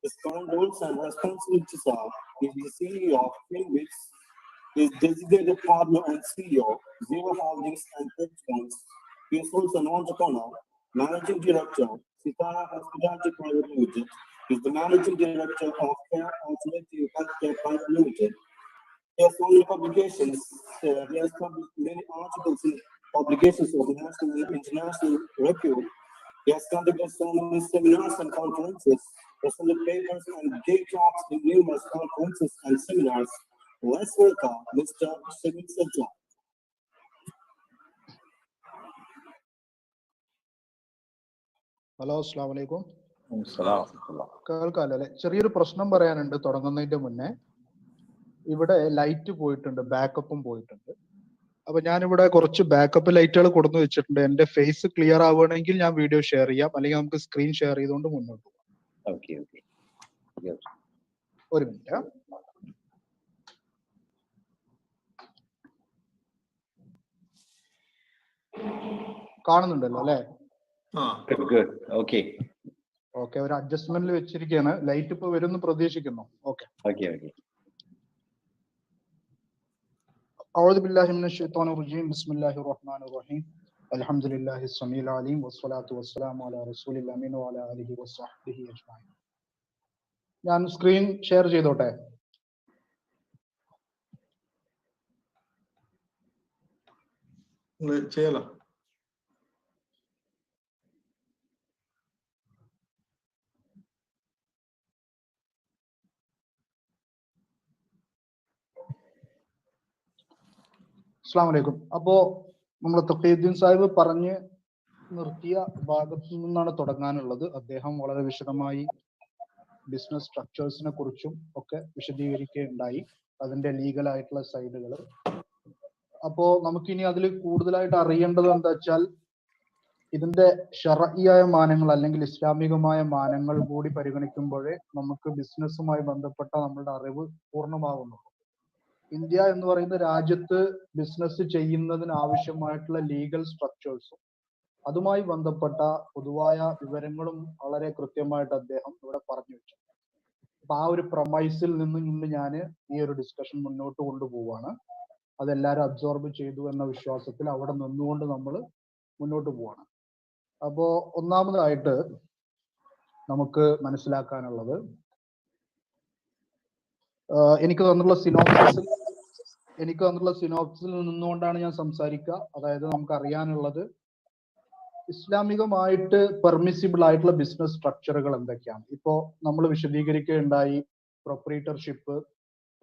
His current roles and responsibilities are: he is the CEO of Finwix, is designated partner and CEO, Zero Holdings and Hedge Funds. He is also an entrepreneur, managing director, Sitara Hospitality Private Limited. He is the managing director of Care Alternative Healthcare Private Limited. He has many publications. He has published many articles in publications of national and international repute. He has conducted so many seminars and conferences, presented papers and gave talks in numerous conferences and seminars. Let's welcome Mr. Shamil Sajjad. Hello, അസ്സാം വലൈക്കും. Salam. കേൾക്കാമല്ലോ അല്ലെ? ചെറിയൊരു പ്രശ്നം പറയാനുണ്ട് തുടങ്ങുന്നതിന്റെ മുന്നേ. ഇവിടെ light പോയിട്ടുണ്ട്, ബാക്കപ്പും പോയിട്ടുണ്ട്. അപ്പൊ ഞാനിവിടെ കുറച്ച് ബാക്കപ്പ് ലൈറ്റുകൾ കൊടുത്തു വെച്ചിട്ടുണ്ട്. എന്റെ ഫേസ് ക്ലിയർ ആവുകയാണെങ്കിൽ ഞാൻ വീഡിയോ ഷെയർ ചെയ്യാം, അല്ലെങ്കിൽ നമുക്ക് സ്ക്രീൻ ഷെയർ ചെയ്തുകൊണ്ട് മുന്നോട്ട് പോകാം. Okay, okay. Yes. ഒരു മിനിറ്റ്. കാണുന്നുണ്ടല്ലോ അല്ലെ? Good, good. Okay. ഓക്കെ, ഒരു അഡ്ജസ്റ്റ്മെന്റിൽ വെച്ചിരിക്കുകയാണ്. ലൈറ്റ് ഇപ്പൊ വരുമെന്ന് പ്രതീക്ഷിക്കുന്നു. ഓക്കെ. Okay, okay. أعوذ بالله من الشيطان الرجيم. بسم الله الرحمن الرحيم. الحمد لله السميع العليم والصلاة والسلام على رسول الله وعلى آله وصحبه أجمعين. ഞാൻ സ്ക്രീൻ ഷെയർ ചെയ്തോട്ടെ? ചെയ്യാലോ? അസ്സലാമു അലൈക്കും. അപ്പോ നമ്മൾ തഖീദ്ദീൻ സാഹിബ് പറഞ്ഞ് നിർത്തിയ ഭാഗത്തു നിന്നാണ് തുടങ്ങാനുള്ളത്. അദ്ദേഹം വളരെ വിശദമായി ബിസിനസ് സ്ട്രക്ചേഴ്സിനെ കുറിച്ചും ഒക്കെ വിശദീകരിക്കുകയുണ്ടായി, അതിന്റെ ലീഗൽ ആയിട്ടുള്ള സൈഡുകൾ. അപ്പോ നമുക്കിനി അതിൽ കൂടുതലായിട്ട് അറിയേണ്ടത് എന്താ വെച്ചാൽ, ഇതിന്റെ ശർഈയായ മാനങ്ങൾ അല്ലെങ്കിൽ ഇസ്ലാമികമായ മാനങ്ങൾ കൂടി പരിഗണിക്കുമ്പോഴേ നമുക്ക് ബിസിനസ്സുമായി ബന്ധപ്പെട്ട നമ്മളുടെ അറിവ് പൂർണ്ണമാകുന്നു. ഇന്ത്യ എന്ന് പറയുന്ന രാജ്യത്ത് ബിസിനസ് ചെയ്യുന്നതിന് ആവശ്യമായിട്ടുള്ള ലീഗൽ സ്ട്രക്ചേഴ്സും അതുമായി ബന്ധപ്പെട്ട പൊതുവായ വിവരങ്ങളും വളരെ കൃത്യമായിട്ട് അദ്ദേഹം ഇവിടെ പറഞ്ഞു വെച്ചു. അപ്പൊ ആ ഒരു പ്രമൈസിൽ നിന്ന് ഞാൻ ഈ ഒരു ഡിസ്കഷൻ മുന്നോട്ട് കൊണ്ടുപോവാണ്. അതെല്ലാവരും അബ്സോർബ് ചെയ്തു എന്ന വിശ്വാസത്തിൽ അവിടെ നിന്നുകൊണ്ട് നമ്മൾ മുന്നോട്ട് പോവാണ്. അപ്പോ ഒന്നാമതായിട്ട് നമുക്ക് മനസ്സിലാക്കാനുള്ളത്, എനിക്ക് തന്നുള്ള സിനോപ്സിൽ നിന്നുകൊണ്ടാണ് ഞാൻ സംസാരിക്കുക. അതായത് നമുക്ക് അറിയാനുള്ളത് ഇസ്ലാമികമായിട്ട് പെർമിസിബിൾ ആയിട്ടുള്ള ബിസിനസ് സ്ട്രക്ചറുകൾ എന്തൊക്കെയാണ്. ഇപ്പോ നമ്മൾ വിശദീകരിക്കുകയുണ്ടായി പ്രൊപ്പറേറ്റർഷിപ്പ്,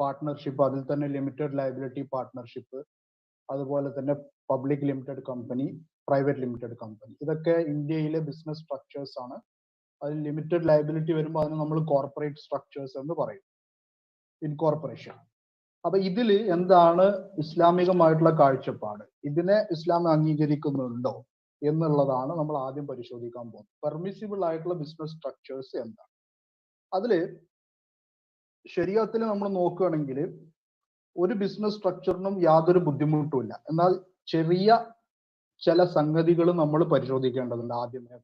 പാർട്ട്ണർഷിപ്പ്, അതിൽ തന്നെ ലിമിറ്റഡ് ലയബിലിറ്റി പാർട്ട്ണർഷിപ്പ്, അതുപോലെ തന്നെ public limited company, private limited company. ഇതൊക്കെ ഇന്ത്യയിലെ ബിസിനസ് സ്ട്രക്ചേഴ്സ് ആണ്. അതിൽ ലിമിറ്റഡ് ലയബിലിറ്റി വരുമ്പോൾ അതിന് നമ്മൾ കോർപ്പറേറ്റ് സ്ട്രക്ചേഴ്സ് എന്ന് പറയും, ഇൻകോർപ്പറേഷൻ. അപ്പൊ ഇതിൽ എന്താണ് ഇസ്ലാമികമായിട്ടുള്ള കാഴ്ചപ്പാട്, ഇതിനെ ഇസ്ലാം അംഗീകരിക്കുന്നുണ്ടോ എന്നുള്ളതാണ് നമ്മൾ ആദ്യം പരിശോധിക്കാൻ പോകുന്നത്. പെർമിസിബിൾ ആയിട്ടുള്ള ബിസിനസ് സ്ട്രക്ചേഴ്സ് എന്താണ്? അതില് ശരീഅത്തിൽ നമ്മൾ നോക്കുകയാണെങ്കിൽ ഒരു ബിസിനസ് സ്ട്രക്ചറിനും യാതൊരു ബുദ്ധിമുട്ടുമില്ല. എന്നാൽ ചെറിയ ചില സംഗതികൾ നമ്മൾ പരിശോധിക്കേണ്ടതുണ്ട്. ആദ്യമേ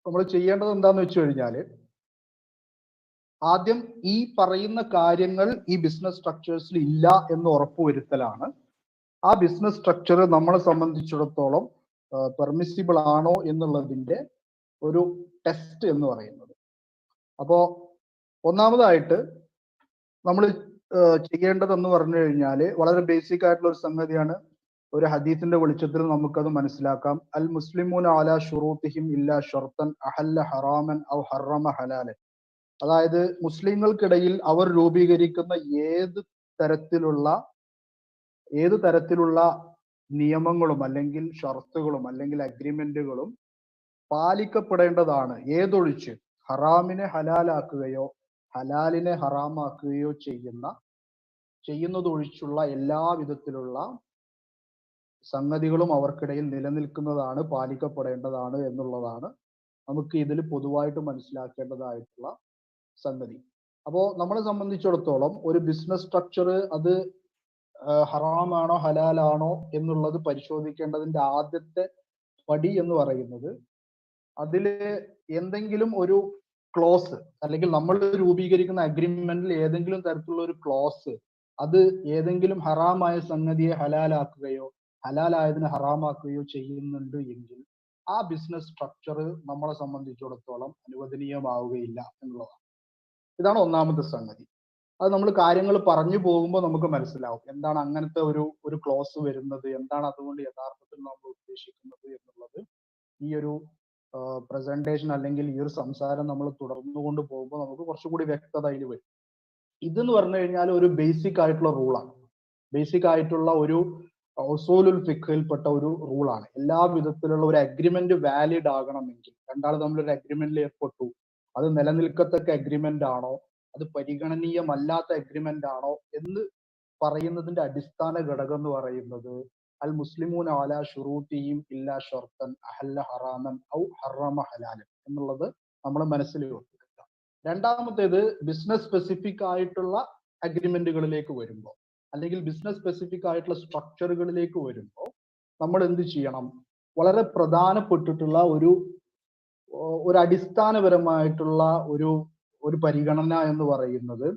നമ്മൾ ചെയ്യേണ്ടത് എന്താന്ന് വെച്ച് കഴിഞ്ഞാല്, ആദ്യം ഈ പറയുന്ന കാര്യങ്ങൾ ഈ ബിസിനസ് സ്ട്രക്ചേഴ്സിൽ ഇല്ല എന്ന് ഉറപ്പുവരുത്തലാണ് ആ ബിസിനസ് സ്ട്രക്ചർ നമ്മളെ സംബന്ധിച്ചിടത്തോളം പെർമിസിബിൾ ആണോ എന്നുള്ളതിന്റെ ഒരു ടെസ്റ്റ് എന്ന് പറയുന്നത്. അപ്പോ ഒന്നാമതായിട്ട് നമ്മൾ ചെയ്യേണ്ടതെന്ന് പറഞ്ഞു കഴിഞ്ഞാൽ വളരെ ബേസിക് ആയിട്ടുള്ള ഒരു സംഗതിയാണ്. ഒരു ഹദീസിന്റെ വെളിച്ചത്തിൽ നമുക്കത് മനസ്സിലാക്കാം. അൽ മുസ്ലിമൂന അലാ ശുറൂത്തിഹിം ഇല്ലാ ഷർത്തൻ അഹല്ല ഹറാമൻ ഔ ഹറമ ഹലാലൻ. അതായത് മുസ്ലിങ്ങൾക്കിടയിൽ അവർ രൂപീകരിക്കുന്ന ഏത് തരത്തിലുള്ള നിയമങ്ങളും അല്ലെങ്കിൽ ഷർത്തുകളും അല്ലെങ്കിൽ അഗ്രിമെന്റുകളും പാലിക്കപ്പെടേണ്ടതാണ്. ഏതൊഴിച്ച് ഹറാമിനെ ഹലാലാക്കുകയോ ഹലാലിനെ ഹറാമാക്കുകയോ ചെയ്യുന്ന ചെയ്യുന്നതൊഴിച്ചുള്ള എല്ലാ വിധത്തിലുള്ള സംഗതികളും അവർക്കിടയിൽ നിലനിൽക്കുന്നതാണ്, പാലിക്കപ്പെടേണ്ടതാണ് എന്നുള്ളതാണ് നമുക്ക് ഇതിൽ പൊതുവായിട്ട് മനസ്സിലാക്കേണ്ടതായിട്ടുള്ള സംഗതി. അപ്പോൾ നമ്മളെ സംബന്ധിച്ചിടത്തോളം ഒരു ബിസിനസ് സ്ട്രക്ചർ അത് ഹറാമാണോ ഹലാലാണോ എന്നുള്ളത് പരിശോധിക്കേണ്ടതിന്റെ ആദ്യത്തെ പടി എന്ന് പറയുന്നത് അതില് എന്തെങ്കിലും ഒരു ക്ലോസ് അല്ലെങ്കിൽ നമ്മൾ രൂപീകരിക്കുന്ന അഗ്രിമെന്റിൽ ഏതെങ്കിലും തരത്തിലുള്ള ഒരു ക്ലോസ് അത് ഏതെങ്കിലും ഹറാമായ സംഗതിയെ ഹലാലാക്കുകയോ ഹലാലായതിനെ ഹറാമാക്കുകയോ ചെയ്യുന്നുണ്ട് എങ്കിൽ ആ ബിസിനസ് സ്ട്രക്ചർ നമ്മളെ സംബന്ധിച്ചിടത്തോളം അനുവദനീയമാവുകയില്ല എന്നുള്ളതാണ്. ഇതാണ് ഒന്നാമത്തെ സംഗതി. അത് നമ്മൾ കാര്യങ്ങൾ പറഞ്ഞു പോകുമ്പോൾ നമുക്ക് മനസ്സിലാവും എന്താണ് അങ്ങനത്തെ ഒരു ക്ലോസ് വരുന്നത്, എന്താണ് അതുകൊണ്ട് യഥാർത്ഥത്തിൽ നമ്മൾ ഉദ്ദേശിക്കുന്നത് എന്നുള്ളത്. ഈ ഒരു പ്രസന്റേഷൻ അല്ലെങ്കിൽ ഈ ഒരു സംസാരം നമ്മൾ തുടർന്നുകൊണ്ട് പോകുമ്പോൾ നമുക്ക് കുറച്ചുകൂടി വ്യക്തത അതിൽ വരും. ഇതെന്ന് പറഞ്ഞു കഴിഞ്ഞാൽ ഒരു ബേസിക് ആയിട്ടുള്ള റൂളാണ്. ബേസിക് ആയിട്ടുള്ള ഒരു ഉസൂലുൽ ഫിഖ്ഹിൽപ്പെട്ട ഒരു റൂളാണ്. എല്ലാ വിധത്തിലുള്ള ഒരു അഗ്രിമെന്റ് വാലിഡ് ആകണമെങ്കിൽ, രണ്ടാൾ തമ്മിലൊരു അഗ്രിമെന്റിൽ ഏർപ്പെട്ടു, അത് നിലനിൽക്കത്തക്ക അഗ്രിമെന്റ് ആണോ, അത് പരിഗണനീയമല്ലാത്ത അഗ്രിമെന്റ് ആണോ എന്ന് പറയുന്നതിന്റെ അടിസ്ഥാന ഘടകം എന്ന് പറയുന്നത് അൽ മുസ്ലിമൂൻ അലാ ഷുറൂത്തിഹിം ഇല്ലാ ഷർത്തൻ അഹല്ല ഹറാമൻ ഔ ഹറമ ഹലാലൻ എന്നുള്ളത് നമ്മൾ മനസ്സിൽ വെക്കുക. രണ്ടാമത്തേത് ബിസിനസ് സ്പെസിഫിക് ആയിട്ടുള്ള അഗ്രിമെന്റുകളിലേക്ക് വരുമ്പോൾ അല്ലെങ്കിൽ ബിസിനസ് സ്പെസിഫിക് ആയിട്ടുള്ള സ്ട്രക്ചറുകളിലേക്ക് വരുമ്പോൾ നമ്മൾ എന്ത് ചെയ്യണം? വളരെ പ്രധാനപ്പെട്ടിട്ടുള്ള ഒരു അടിസ്ഥാനപരമായിട്ടുള്ള ഒരു പരിഗണന എന്ന് പറയുന്നത്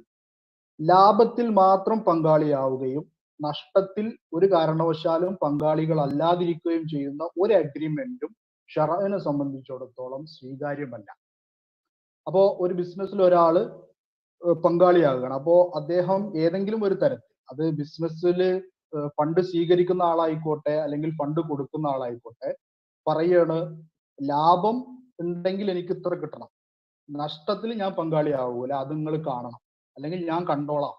ലാഭത്തിൽ മാത്രം പങ്കാളിയാവുകയും നഷ്ടത്തിൽ ഒരു കാരണവശാലും പങ്കാളികൾ അല്ലാതിരിക്കുകയും ചെയ്യുന്ന ഒരു അഗ്രിമെന്റും ഷറഇനെ സംബന്ധിച്ചിടത്തോളം സ്വീകാര്യമല്ല. അപ്പോ ഒരു ബിസിനസ്സിൽ ഒരാള് പങ്കാളിയാകുകയാണ്. അപ്പോ അദ്ദേഹം ഏതെങ്കിലും ഒരു തരത്തിൽ, അത് ബിസിനസ്സിൽ ഫണ്ട് സ്വീകരിക്കുന്ന ആളായിക്കോട്ടെ അല്ലെങ്കിൽ ഫണ്ട് കൊടുക്കുന്ന ആളായിക്കോട്ടെ, പറയാണ് ലാഭം ഉണ്ടെങ്കിൽ എനിക്ക് ഇത്ര കിട്ടണം, നഷ്ടത്തിൽ ഞാൻ പങ്കാളിയാവൂല, അത് നിങ്ങൾ കാണണം അല്ലെങ്കിൽ ഞാൻ കണ്ടോളാം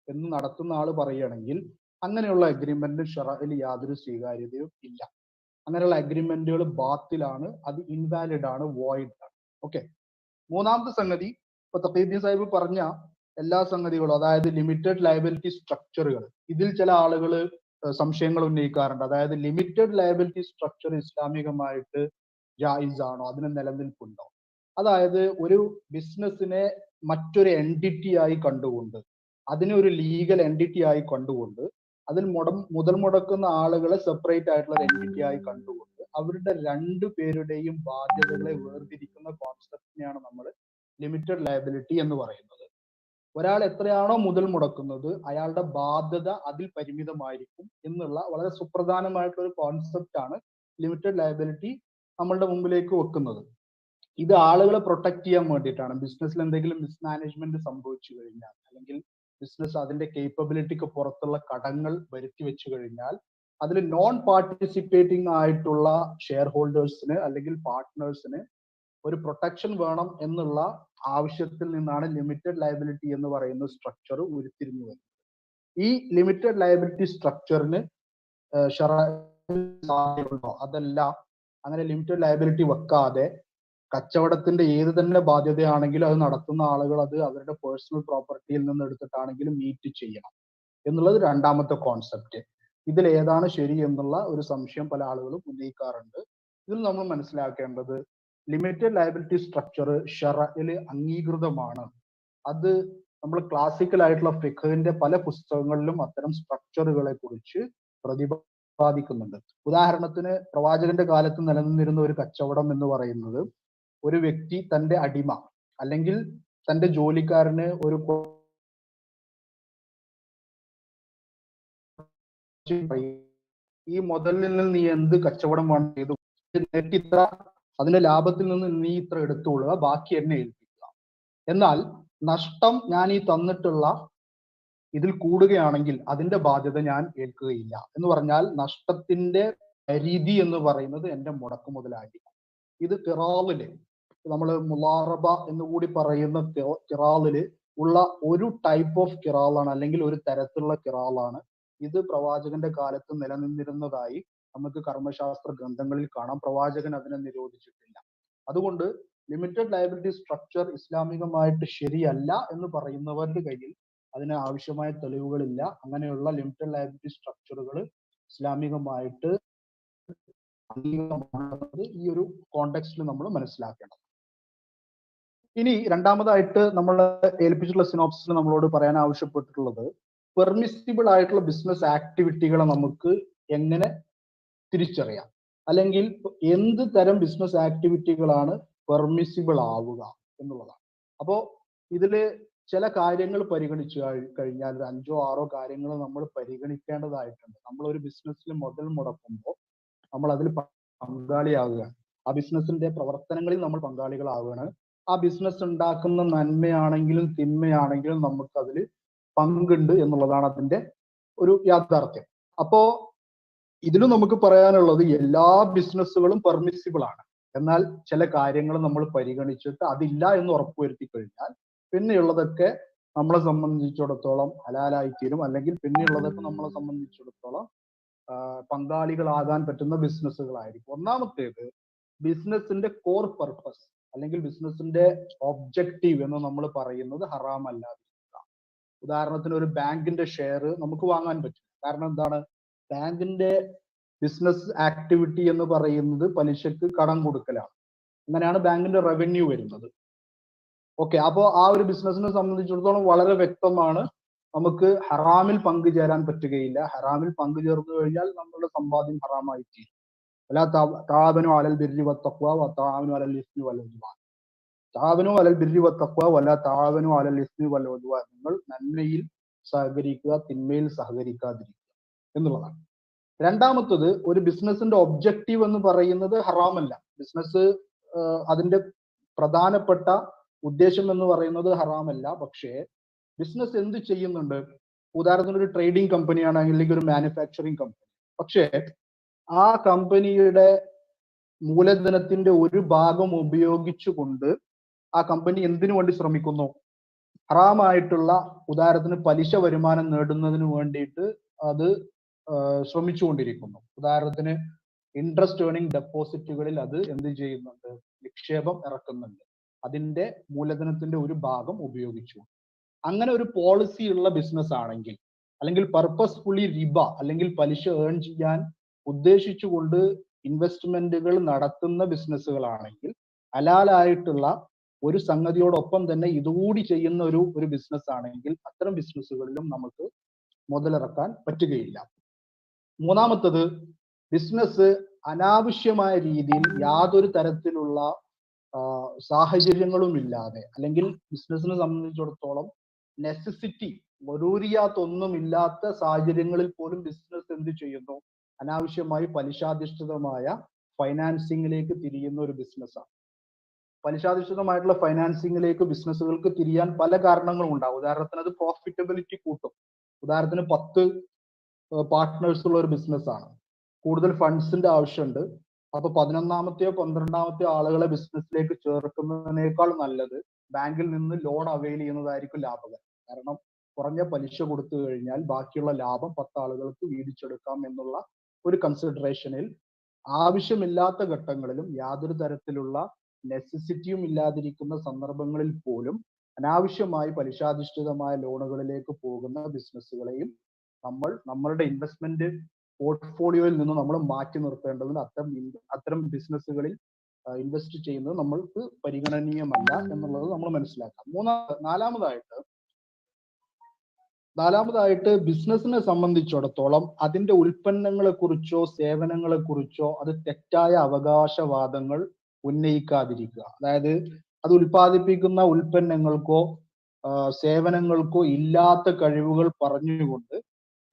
എന്ന് നടത്തുന്ന ആള് പറയുകയാണെങ്കിൽ അങ്ങനെയുള്ള അഗ്രിമെന്റ് ഷറഇൽ യാതൊരു സ്വീകാര്യതയും ഇല്ല. അങ്ങനെയുള്ള അഗ്രിമെന്റുകൾ ബാത്തിലാണ്, അത് ഇൻവാലിഡ് ആണ്, വോയിഡ് ആണ്. ഓക്കെ. മൂന്നാമത്തെ സംഗതി, ഇപ്പൊ തഖീദ്ദീൻ സാഹിബ് പറഞ്ഞ എല്ലാ സംഗതികളും, അതായത് ലിമിറ്റഡ് ലയബിലിറ്റി സ്ട്രക്ചറുകൾ, ഇതിൽ ചില ആളുകൾ സംശയങ്ങൾ ഉന്നയിക്കാറുണ്ട്. അതായത് ലിമിറ്റഡ് ലയബിലിറ്റി സ്ട്രക്ചർ ഇസ്ലാമികമായിട്ട് ജായിസ് ആണോ, അതിന് നിലനിൽപ്പുണ്ടോ? അതായത് ഒരു ബിസിനസ്സിനെ മറ്റൊരു എൻറ്റിറ്റി ആയി കണ്ടുകൊണ്ട്, അതിനെ ഒരു ലീഗൽ എൻറ്റിറ്റി ആയി കണ്ടുകൊണ്ട്, അതിൽ മുതൽ മുടക്കുന്ന ആളുകളെ സെപ്പറേറ്റ് ആയിട്ടുള്ള ഒരു എൻറ്റിറ്റി ആയി കണ്ടുകൊണ്ട് അവരുടെ രണ്ടു പേരുടെയും ബാധ്യതകളെ വേർതിരിക്കുന്ന കോൺസെപ്റ്റിനെയാണ് നമ്മൾ ലിമിറ്റഡ് ലയബിലിറ്റി എന്ന് പറയുന്നത്. ഒരാൾ എത്രയാണോ മുതൽ മുടക്കുന്നത് അയാളുടെ ബാധ്യത അതിൽ പരിമിതമായിരിക്കും എന്നുള്ള വളരെ സുപ്രധാനമായിട്ടുള്ള ഒരു കോൺസെപ്റ്റ് ആണ് ലിമിറ്റഡ് ലയബിലിറ്റി നമ്മളുടെ മുമ്പിലേക്ക് വെക്കുന്നത്. ഇത് ആളുകളെ പ്രൊട്ടക്ട് ചെയ്യാൻ വേണ്ടിയിട്ടാണ്. ബിസിനസ്സിൽ എന്തെങ്കിലും മിസ്മാനേജ്മെന്റ് സംഭവിച്ചു കഴിഞ്ഞാൽ അല്ലെങ്കിൽ ബിസിനസ് അതിന്റെ കേപ്പബിലിറ്റിക്ക് പുറത്തുള്ള കടങ്ങൾ വരുത്തി വെച്ചു കഴിഞ്ഞാൽ അതിൽ നോൺ പാർട്ടിസിപ്പേറ്റിംഗ് ആയിട്ടുള്ള ഷെയർ ഹോൾഡേഴ്സിന് അല്ലെങ്കിൽ പാർട്ട്നേഴ്സിന് ഒരു പ്രൊട്ടക്ഷൻ വേണം എന്നുള്ള ആവശ്യത്തിൽ നിന്നാണ് ലിമിറ്റഡ് ലയബിലിറ്റി എന്ന് പറയുന്ന സ്ട്രക്ചർ ഉരുത്തിരിഞ്ഞു വരുന്നത്. ഈ ലിമിറ്റഡ് ലയബിലിറ്റി സ്ട്രക്ചറിന് സാധ്യതയുണ്ടോ? അതല്ല, അങ്ങനെ ലിമിറ്റഡ് ലയബിലിറ്റി വെക്കാതെ കച്ചവടത്തിന്റെ ഏത് തന്നെ ബാധ്യതയാണെങ്കിലും അത് നടത്തുന്ന ആളുകൾ അത് അവരുടെ പേഴ്സണൽ പ്രോപ്പർട്ടിയിൽ നിന്ന് എടുത്തിട്ടാണെങ്കിലും മീറ്റ് ചെയ്യണം എന്നുള്ളത് രണ്ടാമത്തെ കോൺസെപ്റ്റ്. ഇതിൽ ഏതാണ് ശരി എന്നുള്ള ഒരു സംശയം പല ആളുകളും ഉന്നയിക്കാറുണ്ട്. ഇതിൽ നമ്മൾ മനസ്സിലാക്കേണ്ടത് ലിമിറ്റഡ് ലയബിലിറ്റി സ്ട്രക്ചർ ഷറഇൽ അംഗീകൃതമാണ്. അത് നമ്മൾ ക്ലാസിക്കൽ ആയിട്ടുള്ള ഫിഖ്ഹിന്റെ പല പുസ്തകങ്ങളിലും അത്തരം സ്ട്രക്ചറുകളെ കുറിച്ച് പ്രതിപാദിക്കുന്നുണ്ട്. ഉദാഹരണത്തിന് പ്രവാചകന്റെ കാലത്ത് നിലനിന്നിരുന്ന ഒരു കച്ചവടം എന്ന് പറയുന്നത്, ഒരു വ്യക്തി തന്റെ അടിമ അല്ലെങ്കിൽ തന്റെ ജോലിക്കാരന് ഒരു ഈ മുതലിൽ നിന്ന് നീ എന്ത് കച്ചവടം വേണം ചെയ്തു, ഇത്ര അതിന്റെ ലാഭത്തിൽ നിന്ന് നീ ഇത്ര എടുത്തുകൊള്ളുക, ബാക്കി എന്നെ ഏൽപ്പിക്കുക. എന്നാൽ നഷ്ടം ഞാൻ ഈ തന്നിട്ടുള്ള ഇതിൽ കൂടുകയാണെങ്കിൽ അതിന്റെ ബാധ്യത ഞാൻ ഏൽക്കുകയില്ല എന്ന് പറഞ്ഞാൽ നഷ്ടത്തിന്റെ പരിധി എന്ന് പറയുന്നത് എന്റെ മുടക്ക് മുതലായിരിക്കും. ഇത് ഖിറാലില് നമ്മൾ മുലാറബ എന്നുകൂടി പറയുന്ന ഖിറാലില് ഉള്ള ഒരു ടൈപ്പ് ഓഫ് ഖിറാലാണ് അല്ലെങ്കിൽ ഒരു തരത്തിലുള്ള ഖിറാലാണ്. ഇത് പ്രവാചകന്റെ കാലത്ത് നിലനിന്നിരുന്നതായി നമുക്ക് കർമ്മശാസ്ത്ര ഗ്രന്ഥങ്ങളിൽ കാണാം. പ്രവാചകൻ അതിനെ നിരോധിച്ചിട്ടില്ല. അതുകൊണ്ട് ലിമിറ്റഡ് ലയബിലിറ്റി സ്ട്രക്ചർ ഇസ്ലാമികമായിട്ട് ശരിയല്ല എന്ന് പറയുന്നവരുടെ കയ്യിൽ അതിന് ആവശ്യമായ തെളിവുകളില്ല. അങ്ങനെയുള്ള ലിമിറ്റഡ് ലയബിലിറ്റി സ്ട്രക്ചറുകൾ ഇസ്ലാമികമായിട്ട് ഈ ഒരു കോണ്ടെക്സ്റ്റിൽ നമ്മൾ മനസ്സിലാക്കണം. ഇനി രണ്ടാമതായിട്ട് നമ്മൾ ഏൽപ്പിച്ചിട്ടുള്ള സിനോപ്സിൽ നമ്മളോട് പറയാൻ ആവശ്യപ്പെട്ടിട്ടുള്ളത് പെർമിസിബിൾ ആയിട്ടുള്ള ബിസിനസ് ആക്ടിവിറ്റികളെ നമുക്ക് എങ്ങനെ തിരിച്ചറിയാം, അല്ലെങ്കിൽ എന്ത് തരം ബിസിനസ് ആക്ടിവിറ്റികളാണ് പെർമിസിബിൾ ആവുക എന്നുള്ളതാണ്. അപ്പോൾ ഇതില് ചില കാര്യങ്ങൾ പരിഗണിച്ചു കഴിഞ്ഞാൽ ഒരു 5 or 6 കാര്യങ്ങൾ നമ്മൾ പരിഗണിക്കേണ്ടതായിട്ടുണ്ട്. നമ്മൾ ഒരു ബിസിനസ്സിൽ മുതൽ മുടക്കുമ്പോൾ നമ്മൾ അതിൽ പങ്കാളിയാവുകയാണ്. ആ ബിസിനസിന്റെ പ്രവർത്തനങ്ങളിൽ നമ്മൾ പങ്കാളികളാവുകയാണ്. ആ ബിസിനസ് ഉണ്ടാക്കുന്ന നന്മയാണെങ്കിലും തിന്മയാണെങ്കിലും നമുക്ക് അതിൽ പങ്കുണ്ട് എന്നുള്ളതാണ് അതിന്റെ ഒരു യാഥാർത്ഥ്യം. അപ്പോ ഇതിലും നമുക്ക് പറയാനുള്ളത് എല്ലാ ബിസിനസ്സുകളും പെർമിസിബിൾ ആണ്. എന്നാൽ ചില കാര്യങ്ങൾ നമ്മൾ പരിഗണിച്ചിട്ട് അതില്ല എന്ന് ഉറപ്പുവരുത്തി കഴിഞ്ഞാൽ പിന്നെയുള്ളതൊക്കെ നമ്മളെ സംബന്ധിച്ചിടത്തോളം ഹലാലായിത്തീരും, അല്ലെങ്കിൽ പിന്നെയുള്ളതൊക്കെ നമ്മളെ സംബന്ധിച്ചിടത്തോളം പങ്കാളികളാകാൻ പറ്റുന്ന ബിസിനസ്സുകളായിരിക്കും. ഒന്നാമത്തേത് ബിസിനസിന്റെ കോർ പർപ്പസ് അല്ലെങ്കിൽ ബിസിനസിന്റെ ഒബ്ജക്റ്റീവ് എന്ന് നമ്മൾ പറയുന്നത് ഹറാം അല്ലാതിരിക്കുക. ഉദാഹരണത്തിന് ഒരു ബാങ്കിന്റെ ഷെയർ നമുക്ക് വാങ്ങാൻ പറ്റും. കാരണം എന്താണ്? ബാങ്കിന്റെ ബിസിനസ് ആക്ടിവിറ്റി എന്ന് പറയുന്നത് പലിശക്ക് കടം കൊടുക്കലാണ്. അങ്ങനെയാണ് ബാങ്കിന്റെ റവന്യൂ വരുന്നത്. ഓക്കെ, അപ്പോൾ ആ ഒരു ബിസിനസിനെ സംബന്ധിച്ചിടത്തോളം വളരെ വ്യക്തമാണ്, നമുക്ക് ഹറാമിൽ പങ്കുചേരാൻ പറ്റുകയില്ല. ഹറാമിൽ പങ്കുചേർന്നു കഴിഞ്ഞാൽ നമ്മളുടെ സമ്പാദ്യം ഹറാമായി തീരും. വലാ തആവനു അലൽ ബിർരി വത്തഖ്വ വതആവനു അലൽ ഇസ്മി വൽ ഉദ്വാൻ. തആവനു അലൽ ബിർരി വത്തഖ്വ വലാ തആവനു അലൽ ഇസ്മി വൽ ഉദ്വാൻ. നിങ്ങൾ നന്മയിൽ സഹകരിക്കുക, തിന്മയിൽ സഹകരിക്കാതിരിക്കുക എന്നുള്ളതാണ്. രണ്ടാമത്തത്, ഒരു ബിസിനസിന്റെ ഒബ്ജക്റ്റീവ് എന്ന് പറയുന്നത് ഹറാമല്ല. ബിസിനസ് അതിന്റെ പ്രധാനപ്പെട്ട ഉദ്ദേശം എന്ന് പറയുന്നത് ഹറാമല്ല. പക്ഷേ ബിസിനസ് എന്ത് ചെയ്യുന്നുണ്ട്? ഉദാഹരണത്തിന് ഒരു ട്രേഡിംഗ് കമ്പനിയാണ്, അല്ലെങ്കിൽ ഒരു മാനുഫാക്ചറിങ് കമ്പനി. പക്ഷേ ആ കമ്പനിയുടെ മൂലധനത്തിന്റെ ഒരു ഭാഗം ഉപയോഗിച്ചുകൊണ്ട് ആ കമ്പനി എന്തിനു വേണ്ടി ശ്രമിക്കുന്നു? ഹറാമായിട്ടുള്ള, ഉദാഹരണത്തിന് പലിശ വരുമാനം നേടുന്നതിന് വേണ്ടിയിട്ട് അത് ശ്രമിച്ചുകൊണ്ടിരിക്കുന്നു. ഉദാഹരണത്തിന് ഇൻട്രസ്റ്റ് ഏർണിംഗ് ഡെപ്പോസിറ്റുകളിൽ അത് എന്ത് ചെയ്യുന്നുണ്ട്? നിക്ഷേപം ഇറക്കുന്നുണ്ട്, അതിന്റെ മൂലധനത്തിന്റെ ഒരു ഭാഗം ഉപയോഗിച്ചു. അങ്ങനെ ഒരു പോളിസി ഉള്ള ബിസിനസ് ആണെങ്കിൽ, അല്ലെങ്കിൽ പർപ്പസ്ഫുള്ളി റിബ അല്ലെങ്കിൽ പലിശ ഏൺ ചെയ്യാൻ ഉദ്ദേശിച്ചുകൊണ്ട് ഇൻവെസ്റ്റ്മെന്റുകൾ നടത്തുന്ന ബിസിനസ്സുകളാണെങ്കിൽ, ഹലാലായിട്ടുള്ള ഒരു സംഗതിയോടൊപ്പം തന്നെ ഇതുകൂടി ചെയ്യുന്ന ഒരു ബിസിനസ് ആണെങ്കിൽ അത്തരം ബിസിനസ്സുകളിലും നമുക്ക് മുതലിറക്കാൻ പറ്റുകയില്ല. മൂന്നാമത്തത്, ബിസിനസ് അനാവശ്യമായ രീതിയിൽ യാതൊരു തരത്തിലുള്ള സാഹചര്യങ്ങളും ഇല്ലാതെ, അല്ലെങ്കിൽ ബിസിനസിനെ സംബന്ധിച്ചിടത്തോളം നെസസിറ്റി ഒരൂരിയാത്തൊന്നും ഇല്ലാത്ത സാഹചര്യങ്ങളിൽ പോലും ബിസിനസ് എന്ത് ചെയ്യുന്നു? അനാവശ്യമായി പലിശാധിഷ്ഠിതമായ ഫൈനാൻസിങ്ങിലേക്ക് തിരിയുന്ന ഒരു ബിസിനസ്സാണ്. പലിശാധിഷ്ഠിതമായിട്ടുള്ള ഫൈനാൻസിങ്ങിലേക്ക് ബിസിനസ്സുകൾക്ക് തിരിയാൻ പല കാരണങ്ങളും ഉണ്ടാവും. ഉദാഹരണത്തിന് അത് പ്രോഫിറ്റബിലിറ്റി കൂട്ടും. ഉദാഹരണത്തിന് 10 പാർട്ട്നേഴ്സ് ഉള്ള ഒരു ബിസിനസ്സാണ്, കൂടുതൽ ഫണ്ട്സിന്റെ ആവശ്യമുണ്ട്. അപ്പൊ 11ാമത്തെയോ 12ാമത്തെയോ ആളുകളെ ബിസിനസ്സിലേക്ക് ചേർക്കുന്നതിനേക്കാൾ നല്ലത് ബാങ്കിൽ നിന്ന് ലോൺ അവൈൽ ചെയ്യുന്നതായിരിക്കും ലാഭകരം. കാരണം കുറഞ്ഞ പലിശ കൊടുത്തു കഴിഞ്ഞാൽ ബാക്കിയുള്ള ലാഭം 10 ആളുകൾക്ക് വീതിച്ചെടുക്കാം എന്നുള്ള ഒരു കൺസിഡറേഷനിൽ ആവശ്യമില്ലാത്ത ഘട്ടങ്ങളിലും യാതൊരു തരത്തിലുള്ള നെസസിറ്റിയും ഇല്ലാതിരിക്കുന്ന സന്ദർഭങ്ങളിൽ പോലും അനാവശ്യമായി പലിശാധിഷ്ഠിതമായ ലോണുകളിലേക്ക് പോകുന്ന ബിസിനസ്സുകളെയും നമ്മൾ നമ്മളുടെ ഇൻവെസ്റ്റ്മെന്റ് പോർട്ട്ഫോളിയോയിൽ നിന്ന് നമ്മൾ മാറ്റി നിർത്തേണ്ടതിന് അത്തരം ബിസിനസ്സുകളിൽ ഇൻവെസ്റ്റ് ചെയ്യുന്നത് നമ്മൾക്ക് പരിഗണനീയമല്ല എന്നുള്ളത് നമ്മൾ മനസ്സിലാക്കാം. നാലാമതായിട്ട് ബിസിനസിനെ സംബന്ധിച്ചിടത്തോളം അതിന്റെ ഉൽപ്പന്നങ്ങളെ കുറിച്ചോ സേവനങ്ങളെ കുറിച്ചോ അത് തെറ്റായ അവകാശവാദങ്ങൾ ഉന്നയിക്കാതിരിക്കുക. അതായത് അത് ഉൽപ്പാദിപ്പിക്കുന്ന ഉൽപ്പന്നങ്ങൾക്കോ സേവനങ്ങൾക്കോ ഇല്ലാത്ത കഴിവുകൾ പറഞ്ഞുകൊണ്ട്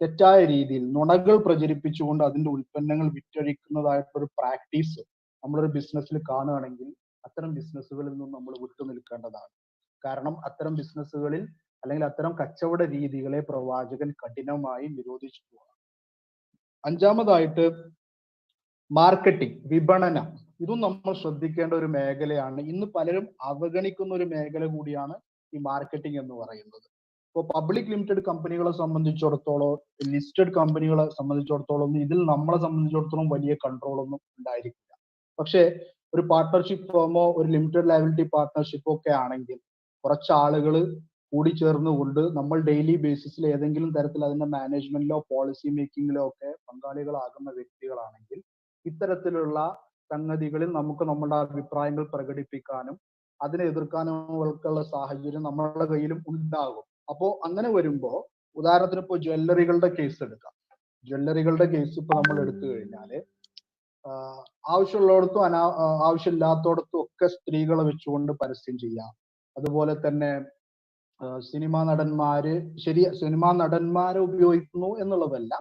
തെറ്റായ രീതിയിൽ നുണകൾ പ്രചരിപ്പിച്ചുകൊണ്ട് അതിന്റെ ഉൽപ്പന്നങ്ങൾ വിറ്റഴിക്കുന്നതായിട്ടൊരു പ്രാക്ടീസ് നമ്മളൊരു ബിസിനസ്സിൽ കാണുകയാണെങ്കിൽ അത്തരം ബിസിനസ്സുകളിൽ നിന്നും നമ്മൾ വിട്ടുനിൽക്കേണ്ടതാണ്. കാരണം അത്തരം ബിസിനസ്സുകളിൽ അല്ലെങ്കിൽ അത്തരം കച്ചവട രീതികളെ പ്രവാചകൻ കഠിനമായി നിരോധിച്ചിട്ടുള്ളതാണ്. അഞ്ചാമതായിട്ട് മാർക്കറ്റിംഗ്, വിപണനം. ഇതും നമ്മൾ ശ്രദ്ധിക്കേണ്ട ഒരു മേഖലയാണ്. ഇന്ന് പലരും അവഗണിക്കുന്ന ഒരു മേഖല കൂടിയാണ് ഈ മാർക്കറ്റിംഗ് എന്ന് പറയുന്നത്. ഇപ്പോൾ പബ്ലിക് ലിമിറ്റഡ് കമ്പനികളെ സംബന്ധിച്ചിടത്തോളം, ലിസ്റ്റഡ് കമ്പനികളെ സംബന്ധിച്ചിടത്തോളം ഇതിൽ നമ്മളെ സംബന്ധിച്ചിടത്തോളം വലിയ കൺട്രോൾ ഒന്നും ഉണ്ടായിരിക്കില്ല. പക്ഷേ ഒരു പാർട്ട്ണർഷിപ്പ് ഫേമോ ഒരു ലിമിറ്റഡ് ലയബിലിറ്റി പാർട്ട്ണർഷിപ്പോ ഒക്കെ ആണെങ്കിൽ കുറച്ച് ആളുകൾ കൂടിച്ചേർന്നുകൊണ്ട് നമ്മൾ ഡെയിലി ബേസിസിൽ ഏതെങ്കിലും തരത്തിൽ അതിന്റെ മാനേജ്മെന്റിലോ പോളിസി മേക്കിങ്ങിലോ ഒക്കെ പങ്കാളികളാകുന്ന വ്യക്തികളാണെങ്കിൽ ഇത്തരത്തിലുള്ള സംഗതികളിൽ നമുക്ക് നമ്മുടെ അഭിപ്രായങ്ങൾ പ്രകടിപ്പിക്കാനും അതിനെ എതിർക്കാനും ഉള്ള സാഹചര്യം നമ്മളുടെ കയ്യിലും ഉണ്ടാകും. അപ്പോ അങ്ങനെ വരുമ്പോ ഉദാഹരണത്തിന് ഇപ്പോ ജ്വല്ലറികളുടെ കേസ് എടുക്കാം. ജ്വല്ലറികളുടെ കേസ് ഇപ്പൊ നമ്മൾ എടുത്തു കഴിഞ്ഞാല് ആവശ്യമുള്ളിടത്തും ആവശ്യമില്ലാത്തടത്തും ഒക്കെ സ്ത്രീകളെ വെച്ചുകൊണ്ട് പരസ്യം ചെയ്യാം. അതുപോലെ തന്നെ സിനിമാ നടന്മാരെ ഉപയോഗിക്കുന്നു എന്നുള്ളതല്ല,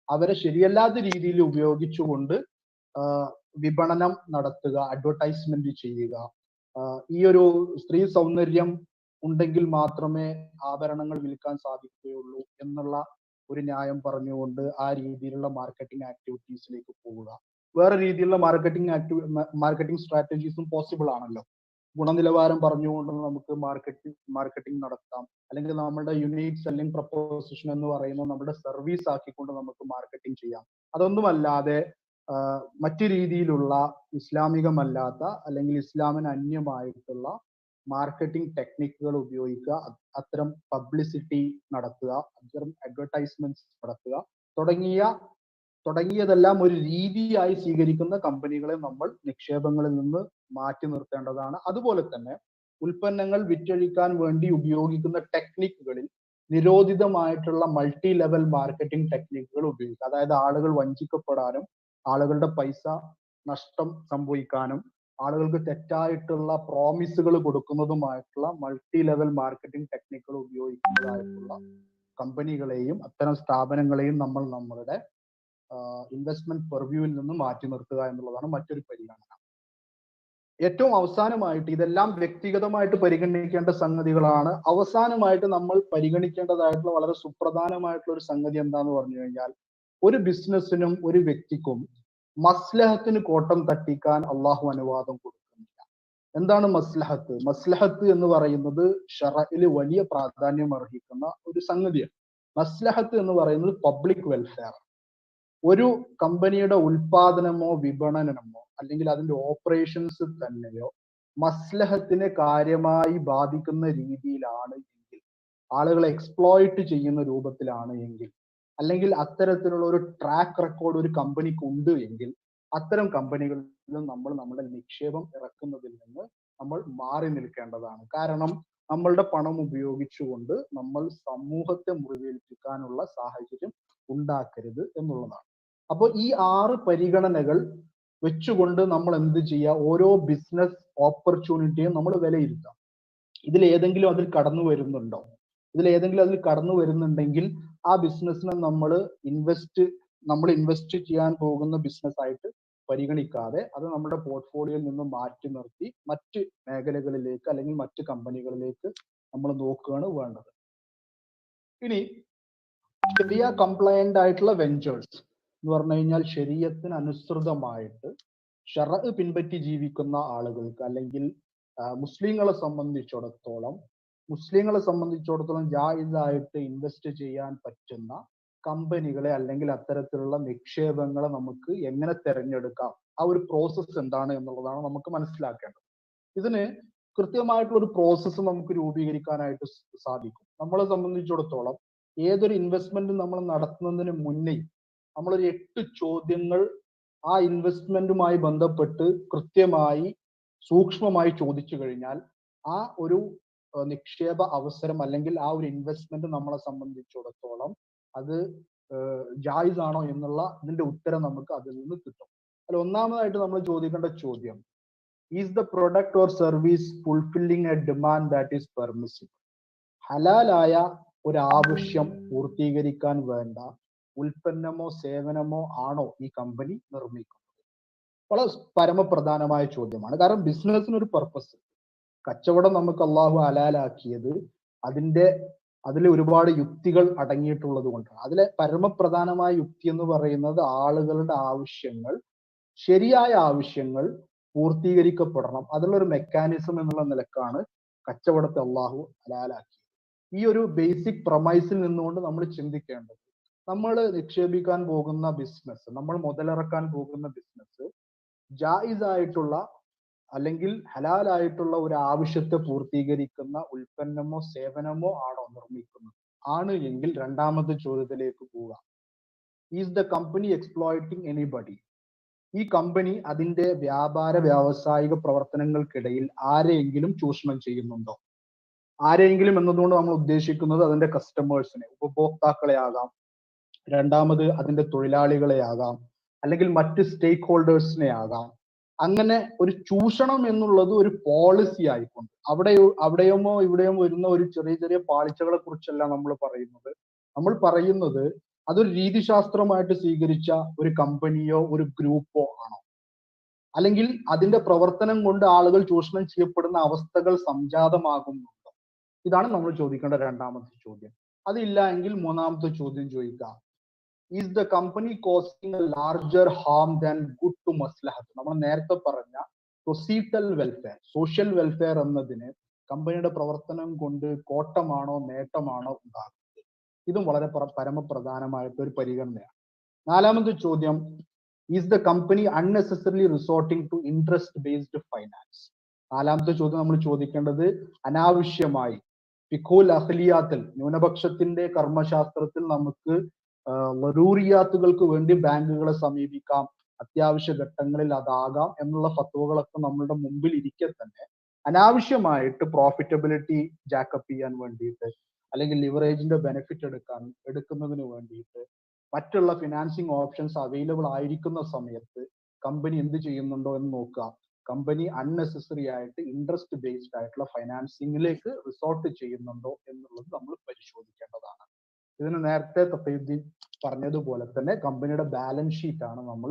അവരെ ശരിയല്ലാത്ത രീതിയിൽ ഉപയോഗിച്ചുകൊണ്ട് വിപണനം നടത്തുക, അഡ്വർടൈസ്മെന്റ് ചെയ്യുക. ഈ ഒരു സ്ത്രീ സൗന്ദര്യം ഉണ്ടെങ്കിൽ മാത്രമേ ആഭരണങ്ങൾ വിൽക്കാൻ സാധിക്കുകയുള്ളൂ എന്നുള്ള ഒരു ന്യായം പറഞ്ഞുകൊണ്ട് ആ രീതിയിലുള്ള മാർക്കറ്റിംഗ് ആക്ടിവിറ്റീസിലേക്ക് പോവുക. വേറെ രീതിയിലുള്ള മാർക്കറ്റിംഗ് സ്ട്രാറ്റജീസും പോസിബിൾ ആണല്ലോ. ഗുണനിലവാരം പറഞ്ഞുകൊണ്ട് നമുക്ക് മാർക്കറ്റിംഗ് നടത്താം. അല്ലെങ്കിൽ നമ്മുടെ യുണീക് സെല്ലിംഗ് പ്രപ്പോസിഷൻ എന്ന് പറയുന്നത് നമ്മുടെ സർവീസ് ആക്കിക്കൊണ്ട് നമുക്ക് മാർക്കറ്റിംഗ് ചെയ്യാം. അതൊന്നുമല്ലാതെ മറ്റു രീതിയിലുള്ള ഇസ്ലാമികമല്ലാത്ത അല്ലെങ്കിൽ ഇസ്ലാമിന് അന്യമായിട്ടുള്ള മാർക്കറ്റിംഗ് ടെക്നിക്കുകൾ ഉപയോഗിക്കുക, അത്തരം പബ്ലിസിറ്റി നടത്തുക, അത്തരം അഡ്വർടൈസ്മെന്റ്സ് നടത്തുക തുടങ്ങിയതെല്ലാം ഒരു രീതിയായി സ്വീകരിക്കുന്ന കമ്പനികളെ നമ്മൾ നിക്ഷേപങ്ങളിൽ നിന്ന് മാറ്റി നിർത്തേണ്ടതാണ്. അതുപോലെ തന്നെ ഉൽപ്പന്നങ്ങൾ വിറ്റഴിക്കാൻ വേണ്ടി ഉപയോഗിക്കുന്ന ടെക്നിക്കുകളിൽ നിരോധിതമായിട്ടുള്ള മൾട്ടി ലെവൽ മാർക്കറ്റിംഗ് ടെക്നിക്കുകൾ ഉപയോഗിക്കുക. അതായത് ആളുകൾ വഞ്ചിക്കപ്പെടാനും ആളുകളുടെ പൈസ നഷ്ടം സംഭവിക്കാനും ആളുകൾക്ക് തെറ്റായിട്ടുള്ള പ്രോമിസുകൾ കൊടുക്കുന്നതുമായിട്ടുള്ള മൾട്ടി ലെവൽ മാർക്കറ്റിംഗ് ടെക്നിക്കുകൾ ഉപയോഗിക്കുന്നതായിട്ടുള്ള കമ്പനികളെയും അത്തരം സ്ഥാപനങ്ങളെയും നമ്മൾ നമ്മളുടെ ഇൻവെസ്റ്റ്മെന്റ് പെർവ്യൂവിൽ നിന്ന് മാറ്റി നിർത്തുക എന്നുള്ളതാണ് മറ്റൊരു പരിഗണന. ഏറ്റവും അവസാനമായിട്ട്, ഇതെല്ലാം വ്യക്തിഗതമായിട്ട് പരിഗണിക്കേണ്ട സംഗതികളാണ്. അവസാനമായിട്ട് നമ്മൾ പരിഗണിക്കേണ്ടതായിട്ടുള്ള വളരെ സുപ്രധാനമായിട്ടുള്ള ഒരു സംഗതി എന്താന്ന് പറഞ്ഞു കഴിഞ്ഞാൽ, ഒരു ബിസിനസ്സിനും ഒരു വ്യക്തിക്കും മസ്ലഹത്തിന് കോട്ടം തട്ടിക്കാൻ അള്ളാഹു അനുവാദം കൊടുക്കുന്നില്ല. എന്താണ് മസ്ലഹത്ത്? മസ്ലഹത്ത് എന്ന് പറയുന്നത് ശറഇൽ വലിയ പ്രാധാന്യം അർഹിക്കുന്ന ഒരു സംഗതിയാണ്. മസ്ലഹത്ത് എന്ന് പറയുന്നത് പബ്ലിക് വെൽഫെയർ. ഒരു കമ്പനിയുടെ ഉൽപാദനമോ വിപണനമോ അല്ലെങ്കിൽ അതിന്റെ ഓപ്പറേഷൻസ് തന്നെയോ മസ്ലഹത്തിനെ കാര്യമായി ബാധിക്കുന്ന രീതിയിലാണ് എങ്കിൽ, ആളുകളെ എക്സ്പ്ലോയിറ്റ് ചെയ്യുന്ന രൂപത്തിലാണ് എങ്കിൽ, അല്ലെങ്കിൽ അത്തരത്തിലുള്ള ഒരു ട്രാക്ക് റെക്കോർഡ് ഒരു കമ്പനിക്ക് ഉണ്ട് എങ്കിൽ, അത്തരം കമ്പനികളിൽ നമ്മൾ നമ്മുടെ നിക്ഷേപം ഇറക്കുന്നതിൽ നിന്ന് നമ്മൾ മാറി നിൽക്കേണ്ടതാണ്. കാരണം നമ്മളുടെ പണം ഉപയോഗിച്ചുകൊണ്ട് നമ്മൾ സമൂഹത്തെ മുറിവേൽപ്പിക്കാനുള്ള സാഹചര്യം ഉണ്ടാക്കരുത് എന്നുള്ളതാണ്. അപ്പോൾ ഈ 6 പരിഗണനകൾ വെച്ചുകൊണ്ട് നമ്മൾ എന്ത് ചെയ്യുക? ഓരോ ബിസിനസ് ഓപ്പർച്യൂണിറ്റിയും നമ്മൾ വിലയിരുത്താം. ഇതിലേതെങ്കിലും അതിൽ കടന്നു വരുന്നുണ്ടോ? ഇതിലേതെങ്കിലും അതിൽ കടന്നു വരുന്നുണ്ടെങ്കിൽ ആ ബിസിനസ്സിനെ നമ്മൾ ഇൻവെസ്റ്റ് ചെയ്യാൻ പോകുന്ന ബിസിനസ് ആയിട്ട് പരിഗണിക്കാതെ അത് നമ്മുടെ പോർട്ട്ഫോളിയോയിൽ നിന്ന് മാറ്റി നിർത്തി മറ്റ് മേഖലകളിലേക്ക് അല്ലെങ്കിൽ മറ്റ് കമ്പനികളിലേക്ക് നമ്മൾ നോക്കുകയാണ് വേണ്ടത്. ഇനി ശരിയ കംപ്ലയന്റ് ആയിട്ടുള്ള വെഞ്ചേഴ്സ് എന്ന് പറഞ്ഞു കഴിഞ്ഞാൽ, ശരീഅത്തിന് അനുസൃതമായിട്ട് ശറഅ് പിൻപറ്റി ജീവിക്കുന്ന ആളുകൾക്ക് അല്ലെങ്കിൽ മുസ്ലിങ്ങളെ സംബന്ധിച്ചിടത്തോളം ജായിസായിട്ട് ഇൻവെസ്റ്റ് ചെയ്യാൻ പറ്റുന്ന കമ്പനികളെ അല്ലെങ്കിൽ അത്തരത്തിലുള്ള നിക്ഷേപങ്ങളെ നമുക്ക് എങ്ങനെ തിരഞ്ഞെടുക്കാം, ആ ഒരു പ്രോസസ്സ് എന്താണ് എന്നുള്ളതാണ് നമുക്ക് മനസ്സിലാക്കേണ്ടത്. ഇതിന് കൃത്യമായിട്ടുള്ള ഒരു പ്രോസസ്സ് നമുക്ക് രൂപീകരിക്കാനായിട്ട് സാധിക്കും. നമ്മളെ സംബന്ധിച്ചിടത്തോളം ഏതൊരു ഇൻവെസ്റ്റ്മെന്റ് നമ്മൾ നടത്തുന്നതിന് മുന്നേ നമ്മളൊരു 8 ചോദ്യങ്ങൾ ആ ഇൻവെസ്റ്റ്മെന്റുമായി ബന്ധപ്പെട്ട് കൃത്യമായി സൂക്ഷ്മമായി ചോദിച്ചു കഴിഞ്ഞാൽ ആ ഒരു നിക്ഷേപ അവസരം അല്ലെങ്കിൽ ആ ഒരു ഇൻവെസ്റ്റ്മെന്റ് നമ്മളെ സംബന്ധിച്ചിടത്തോളം അത് ജായിസ് ആണോ എന്നുള്ള ഇതിന്റെ ഉത്തരം നമുക്ക് അതിൽ നിന്ന് കിട്ടും. അതിൽ ഒന്നാമതായിട്ട് നമ്മൾ ചോദിക്കേണ്ട ചോദ്യം, is the product or service fulfilling A demand that is permissible? ഹലാലായ ഒരു ആവശ്യം പൂർത്തീകരിക്കാൻ വേണ്ട ഉൽപ്പന്നമോ സേവനമോ ആണോ ഈ കമ്പനി നിർമ്മിക്കുന്നത്? വളരെ പരമപ്രധാനമായ ചോദ്യമാണ്. കാരണം ബിസിനസ്സിന് ഒരു പർപ്പസ്, കച്ചവടം നമുക്ക് അള്ളാഹു ഹലാലാക്കിയത് അതിൽ ഒരുപാട് യുക്തികൾ അടങ്ങിയിട്ടുള്ളത് കൊണ്ടാണ്. അതിലെ പരമപ്രധാനമായ യുക്തി എന്ന് പറയുന്നത് ആളുകളുടെ ആവശ്യങ്ങൾ, ശരിയായ ആവശ്യങ്ങൾ പൂർത്തീകരിക്കപ്പെടണം. അതിലൊരു മെക്കാനിസം എന്നുള്ള നിലക്കാണ് കച്ചവടത്തെ അള്ളാഹു ഹലാലാക്കിയത്. ഈ ഒരു ബേസിക് പ്രമൈസിൽ നിന്നുകൊണ്ട് നമ്മൾ ചിന്തിക്കേണ്ടത്, നമ്മൾ നിക്ഷേപിക്കാൻ പോകുന്ന ബിസിനസ്, നമ്മൾ മുതലിറക്കാൻ പോകുന്ന ബിസിനസ് ജായിസ് ആയിട്ടുള്ള അല്ലെങ്കിൽ ഹലാലായിട്ടുള്ള ഒരു ആവശ്യത്തെ പൂർത്തീകരിക്കുന്ന ഉൽപ്പന്നമോ സേവനമോ ആണോ നിർമ്മിക്കുന്നത്? ആണ് എങ്കിൽ രണ്ടാമത്തെ ചോദ്യത്തിലേക്ക് പോവുക. Is the company exploiting anybody? ഈ കമ്പനി അതിന്റെ വ്യാപാര വ്യാവസായിക പ്രവർത്തനങ്ങൾക്കിടയിൽ ആരെയെങ്കിലും ചൂഷണം ചെയ്യുന്നുണ്ടോ? ആരെയെങ്കിലും എന്നതുകൊണ്ട് നമ്മൾ ഉദ്ദേശിക്കുന്നത് അതിന്റെ കസ്റ്റമേഴ്സിനെ, ഉപഭോക്താക്കളെ ആകാം, രണ്ടാമത് അതിന്റെ തൊഴിലാളികളെ ആകാം, അല്ലെങ്കിൽ മറ്റ് സ്റ്റേക്ക് ഹോൾഡേഴ്സിനെ ആകാം. അങ്ങനെ ഒരു ചൂഷണം എന്നുള്ളത് ഒരു പോളിസി ആയിക്കൊണ്ട് അവിടെയോ ഇവിടെയോ വരുന്ന ഒരു ചെറിയ ചെറിയ പാളിച്ചകളെ കുറിച്ചല്ല നമ്മൾ പറയുന്നത്. നമ്മൾ പറയുന്നത് അതൊരു രീതിശാസ്ത്രമായിട്ട് സ്വീകരിച്ച ഒരു കമ്പനിയോ ഒരു ഗ്രൂപ്പോ ആണോ, അല്ലെങ്കിൽ അതിന്റെ പ്രവർത്തനം കൊണ്ട് ആളുകൾ ചൂഷണം ചെയ്യപ്പെടുന്ന അവസ്ഥകൾ സംജാതമാകുന്നുണ്ടോ? ഇതാണ് നമ്മൾ ചോദിക്കേണ്ട രണ്ടാമത്തെ ചോദ്യം. അതില്ല എങ്കിൽ മൂന്നാമത്തെ ചോദ്യം ചോദിക്കാം, is the company causing a larger harm than good to മസ്ലഹത്ത്? നമ്മൾ നേരത്തെ പറഞ്ഞ സൊസീറ്റൽ വെൽഫെയർ, സോഷ്യൽ വെൽഫെയർ എന്നതിന് കമ്പനിയുടെ പ്രവർത്തനം കൊണ്ട് കോട്ടമാണോ നേട്ടമാണോ ഉണ്ടാകുന്നത്? ഇതും വളരെ പരമപ്രധാനമായിട്ട് ഒരു പരിഗണനയാണ്. നാലാമത്തെ ചോദ്യം, is the company unnecessarily resorting to interest based finance? നാലാമത്തെ ചോദ്യം നമ്മൾ ചോദിക്കേണ്ടത് അനാവശ്യമായി ഫിഖുൽ അഖ്ലിയാത്തിൽ, ന്യൂനപക്ഷത്തിന്റെ കർമ്മശാസ്ത്രത്തിൽ നമുക്ക് ലറൂറിയാത്തുകൾക്ക് വേണ്ടി ബാങ്കുകളെ സമീപിക്കാം, അത്യാവശ്യ ഘട്ടങ്ങളിൽ അതാകാം എന്നുള്ള ഫത്വകളൊക്കെ നമ്മളുടെ മുമ്പിൽ ഇരിക്കെ തന്നെ അനാവശ്യമായിട്ട് പ്രോഫിറ്റബിലിറ്റി ജാക്കപ്പ് ചെയ്യാൻ വേണ്ടിയിട്ട്, അല്ലെങ്കിൽ ലിവറേജിന്റെ ബെനിഫിറ്റ് എടുക്കുന്നതിന് വേണ്ടിയിട്ട് മറ്റുള്ള ഫിനാൻസിങ് ഓപ്ഷൻസ് അവൈലബിൾ ആയിരിക്കുന്ന സമയത്ത് കമ്പനി എന്ത് ചെയ്യുന്നുണ്ടോ എന്ന് നോക്കുക. കമ്പനി അൺനെസസറി ആയിട്ട് ഇൻട്രസ്റ്റ് ബേസ്ഡ് ആയിട്ടുള്ള ഫൈനാൻസിങ്ങിലേക്ക് റിസോർട്ട് ചെയ്യുന്നുണ്ടോ എന്നുള്ളത് നമ്മൾ പരിശോധിക്കേണ്ടതാണ്. ഇതിന് നേരത്തെ തഖീദ്ദീൻ പറഞ്ഞതുപോലെ തന്നെ കമ്പനിയുടെ ബാലൻസ് ഷീറ്റ് ആണ് നമ്മൾ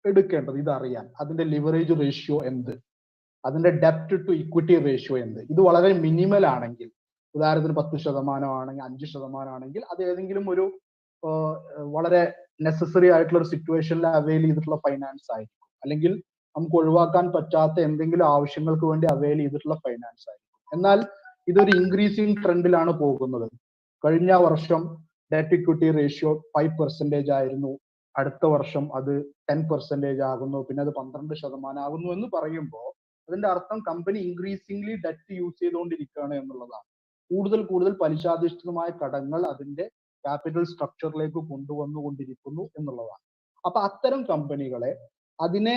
എടുക്കേണ്ടത്. ഇതറിയാൻ അതിന്റെ ലിവറേജ് റേഷ്യോ എന്ത്, അതിന്റെ ഡെപ്റ്റ് ടു ഇക്വിറ്റി റേഷ്യോ എന്ത്. ഇത് വളരെ മിനിമൽ ആണെങ്കിൽ, ഉദാഹരണത്തിന് 10% ആണെങ്കിൽ 5% ആണെങ്കിൽ അത് ഏതെങ്കിലും ഒരു വളരെ നെസസറി ആയിട്ടുള്ള ഒരു സിറ്റുവേഷനിൽ അവൈൽ ചെയ്തിട്ടുള്ള ഫൈനാൻസ് ആയിരിക്കും, അല്ലെങ്കിൽ നമുക്ക് ഒഴിവാക്കാൻ പറ്റാത്ത എന്തെങ്കിലും ആവശ്യങ്ങൾക്ക് വേണ്ടി അവൈൽ ചെയ്തിട്ടുള്ള ഫൈനാൻസ് ആയിരിക്കും. എന്നാൽ ഇതൊരു ഇൻക്രീസിങ് ട്രെൻഡിലാണ് പോകുന്നത്. കഴിഞ്ഞ വർഷം ഡെറ്റ് ഇക്വിറ്റി റേഷ്യോ 5% ആയിരുന്നു, അടുത്ത വർഷം അത് 10% ആകുന്നു, പിന്നെ അത് 12% ആകുന്നു എന്ന് പറയുമ്പോൾ അതിന്റെ അർത്ഥം കമ്പനി ഇൻക്രീസിംഗ്ലി ഡെറ്റ് യൂസ് ചെയ്തുകൊണ്ടിരിക്കുകയാണ് എന്നുള്ളതാണ്. കൂടുതൽ പലിശാധിഷ്ഠിതമായ കടങ്ങൾ അതിന്റെ ക്യാപിറ്റൽ സ്ട്രക്ചറിലേക്ക് കൊണ്ടുവന്നുകൊണ്ടിരിക്കുന്നു എന്നുള്ളതാണ്. അപ്പൊ അത്തരം കമ്പനികളെ, അതിനെ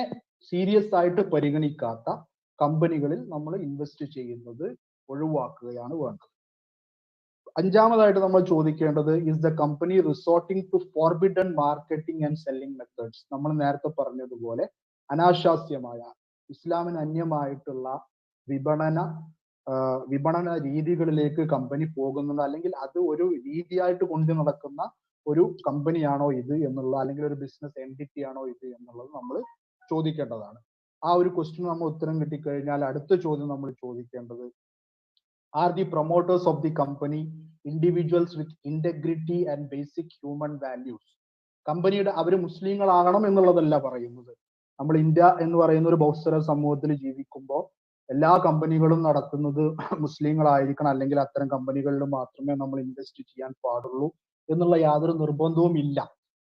സീരിയസ് ആയിട്ട് പരിഗണിക്കാത്ത കമ്പനികളിൽ നമ്മൾ ഇൻവെസ്റ്റ് ചെയ്യുന്നത് ഒഴിവാക്കുകയാണ് വേണ്ടത്. അഞ്ചാമതായിട്ട് നമ്മൾ ചോദിക്കേണ്ടത്, is the company resorting to forbidden marketing and selling methods? നമ്മൾ നേരത്തെ പറഞ്ഞതുപോലെ അനാശാസ്യമായ, ഇസ്ലാമിന് അന്യമായിട്ടുള്ള വിപണന രീതികളിലേക്ക് കമ്പനി പോകുന്നത്, അല്ലെങ്കിൽ അത് ഒരു രീതിയായിട്ട് കൊണ്ടു നടക്കുന്ന ഒരു കമ്പനിയാണോ ഇത് എന്നുള്ള, അല്ലെങ്കിൽ ഒരു ബിസിനസ് എൻറ്റിറ്റി ആണോ ഇത് എന്നുള്ളത് നമ്മൾ ചോദിക്കേണ്ടതാണ്. ആ ഒരു ക്വസ്റ്റ്യൻ നമ്മൾ ഉത്തരം കിട്ടിക്കഴിഞ്ഞാൽ അടുത്ത ചോദ്യം നമ്മൾ ചോദിക്കേണ്ടത്, are the promoters of the company individuals with integrity and basic human values? കമ്പനിയുടെ അവർ മുസ്ലിങ്ങളാകണം എന്നുള്ളതല്ല പറയുന്നത്. നമ്മൾ ഇന്ത്യ എന്ന് പറയുന്ന ഒരു ബഹുസ്വര സമൂഹത്തിൽ ജീവിക്കുമ്പോൾ എല്ലാ കമ്പനികളും നടത്തുന്നത് മുസ്ലിങ്ങളായിരിക്കണം, അല്ലെങ്കിൽ അത്തരം കമ്പനികളിൽ മാത്രമേ നമ്മൾ ഇൻവെസ്റ്റ് ചെയ്യാൻ പാടുള്ളൂ എന്നുള്ള യാതൊരു നിർബന്ധവും ഇല്ല.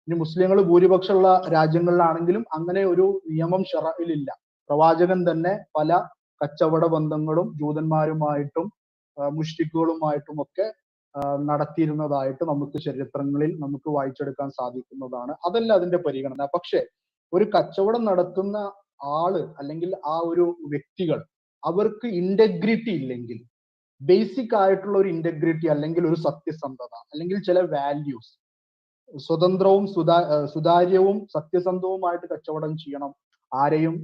ഇനി മുസ്ലിങ്ങൾ ഭൂരിപക്ഷമുള്ള രാജ്യങ്ങളിലാണെങ്കിലും അങ്ങനെ ഒരു നിയമം ശറഇലില്ല. പ്രവാചകൻ തന്നെ പല കച്ചവട ബന്ധങ്ങളും ജൂതന്മാരുമായിട്ടും മുഷ്രിക്കുകളുമായിട്ടും ഒക്കെ നടത്തിയിരുന്നതായിട്ട് നമുക്ക് ചരിത്രങ്ങളിൽ നമുക്ക് വായിച്ചെടുക്കാൻ സാധിക്കുന്നതാണ്. അതല്ല അതിന്റെ പരിഗണന. പക്ഷെ ഒരു കച്ചവടം നടത്തുന്ന ആള് അല്ലെങ്കിൽ ആ ഒരു വ്യക്തികൾ, അവർക്ക് ഇന്റഗ്രിറ്റി ഇല്ലെങ്കിൽ, ബേസിക് ആയിട്ടുള്ള ഒരു ഇന്റഗ്രിറ്റി അല്ലെങ്കിൽ ഒരു സത്യസന്ധത അല്ലെങ്കിൽ ചില വാല്യൂസ്, സ്വതന്ത്രവും സുതാര്യവും സത്യസന്ധവുമായിട്ട് കച്ചവടം ചെയ്യണം, ആരെയും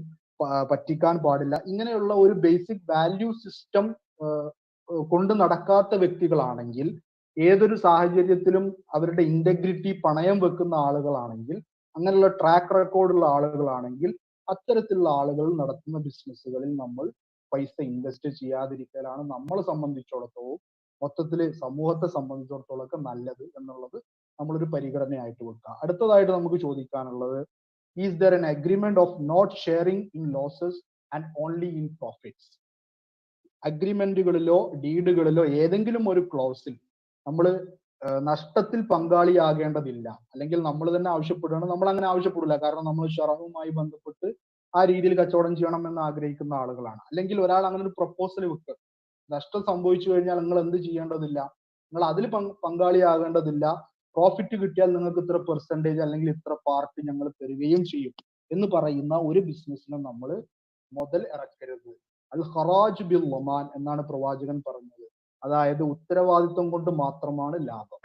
പറ്റിക്കാൻ പാടില്ല, ഇങ്ങനെയുള്ള ഒരു ബേസിക് വാല്യൂ സിസ്റ്റം കൊണ്ട് നടക്കാത്ത വ്യക്തികളാണെങ്കിൽ, ഏതൊരു സാഹചര്യത്തിലും അവരുടെ ഇന്റഗ്രിറ്റി പണയം വെക്കുന്ന ആളുകളാണെങ്കിൽ, അങ്ങനെയുള്ള ട്രാക്ക് റെക്കോർഡുള്ള ആളുകളാണെങ്കിൽ, അത്തരത്തിലുള്ള ആളുകൾ നടത്തുന്ന ബിസിനസ്സുകളിൽ നമ്മൾ പൈസ ഇൻവെസ്റ്റ് ചെയ്യാതിരിക്കലാണ് നമ്മളെ സംബന്ധിച്ചിടത്തോളം, മൊത്തത്തില് സമൂഹത്തെ സംബന്ധിച്ചിടത്തോളം ഒക്കെ നല്ലത് എന്നുള്ളത് നമ്മളൊരു പരിഗണനയായിട്ട് വെക്കുക. അടുത്തതായിട്ട് നമുക്ക് ചോദിക്കാനുള്ളത്, is there an agreement of not sharing in losses and only in profits? അഗ്രിമെന്റുകളിലോ ഡീഡുകളിലോ ഏതെങ്കിലും ഒരു ക്ലോസിൽ നമ്മൾ നഷ്ടത്തിൽ പങ്കാളിയാകേണ്ടതില്ല, അല്ലെങ്കിൽ നമ്മൾ തന്നെ ആവശ്യപ്പെടുകയാണ്, നമ്മൾ അങ്ങനെ ആവശ്യപ്പെടില്ല. കാരണം നമ്മൾ ഷറഉമായി ബന്ധപ്പെട്ട് ആ രീതിയിൽ കച്ചവടം ചെയ്യണം എന്ന് ആഗ്രഹിക്കുന്ന ആളുകളാണ്. അല്ലെങ്കിൽ ഒരാൾ അങ്ങനെ ഒരു പ്രപ്പോസൽ വെക്കുക, നഷ്ടം സംഭവിച്ചു കഴിഞ്ഞാൽ നിങ്ങൾ എന്ത് ചെയ്യേണ്ടതില്ല, നിങ്ങൾ അതിൽ പങ്കാളിയാകേണ്ടതില്ല, പ്രോഫിറ്റ് കിട്ടിയാൽ നിങ്ങൾക്ക് ഇത്ര പെർസെൻറ്റേജ് അല്ലെങ്കിൽ ഇത്ര പാർട്ട് ഞങ്ങൾ തരികയും ചെയ്യും എന്ന് പറയുന്ന ഒരു ബിസിനസ്സിനും നമ്മൾ മുതൽ ഇറക്കരുത്. അൽ ഖറാജ് ബിൽ ഒമാൻ എന്നാണ് പ്രവാചകൻ പറഞ്ഞത്. അതായത് ഉത്തരവാദിത്വം കൊണ്ട് മാത്രമാണ് ലാഭം,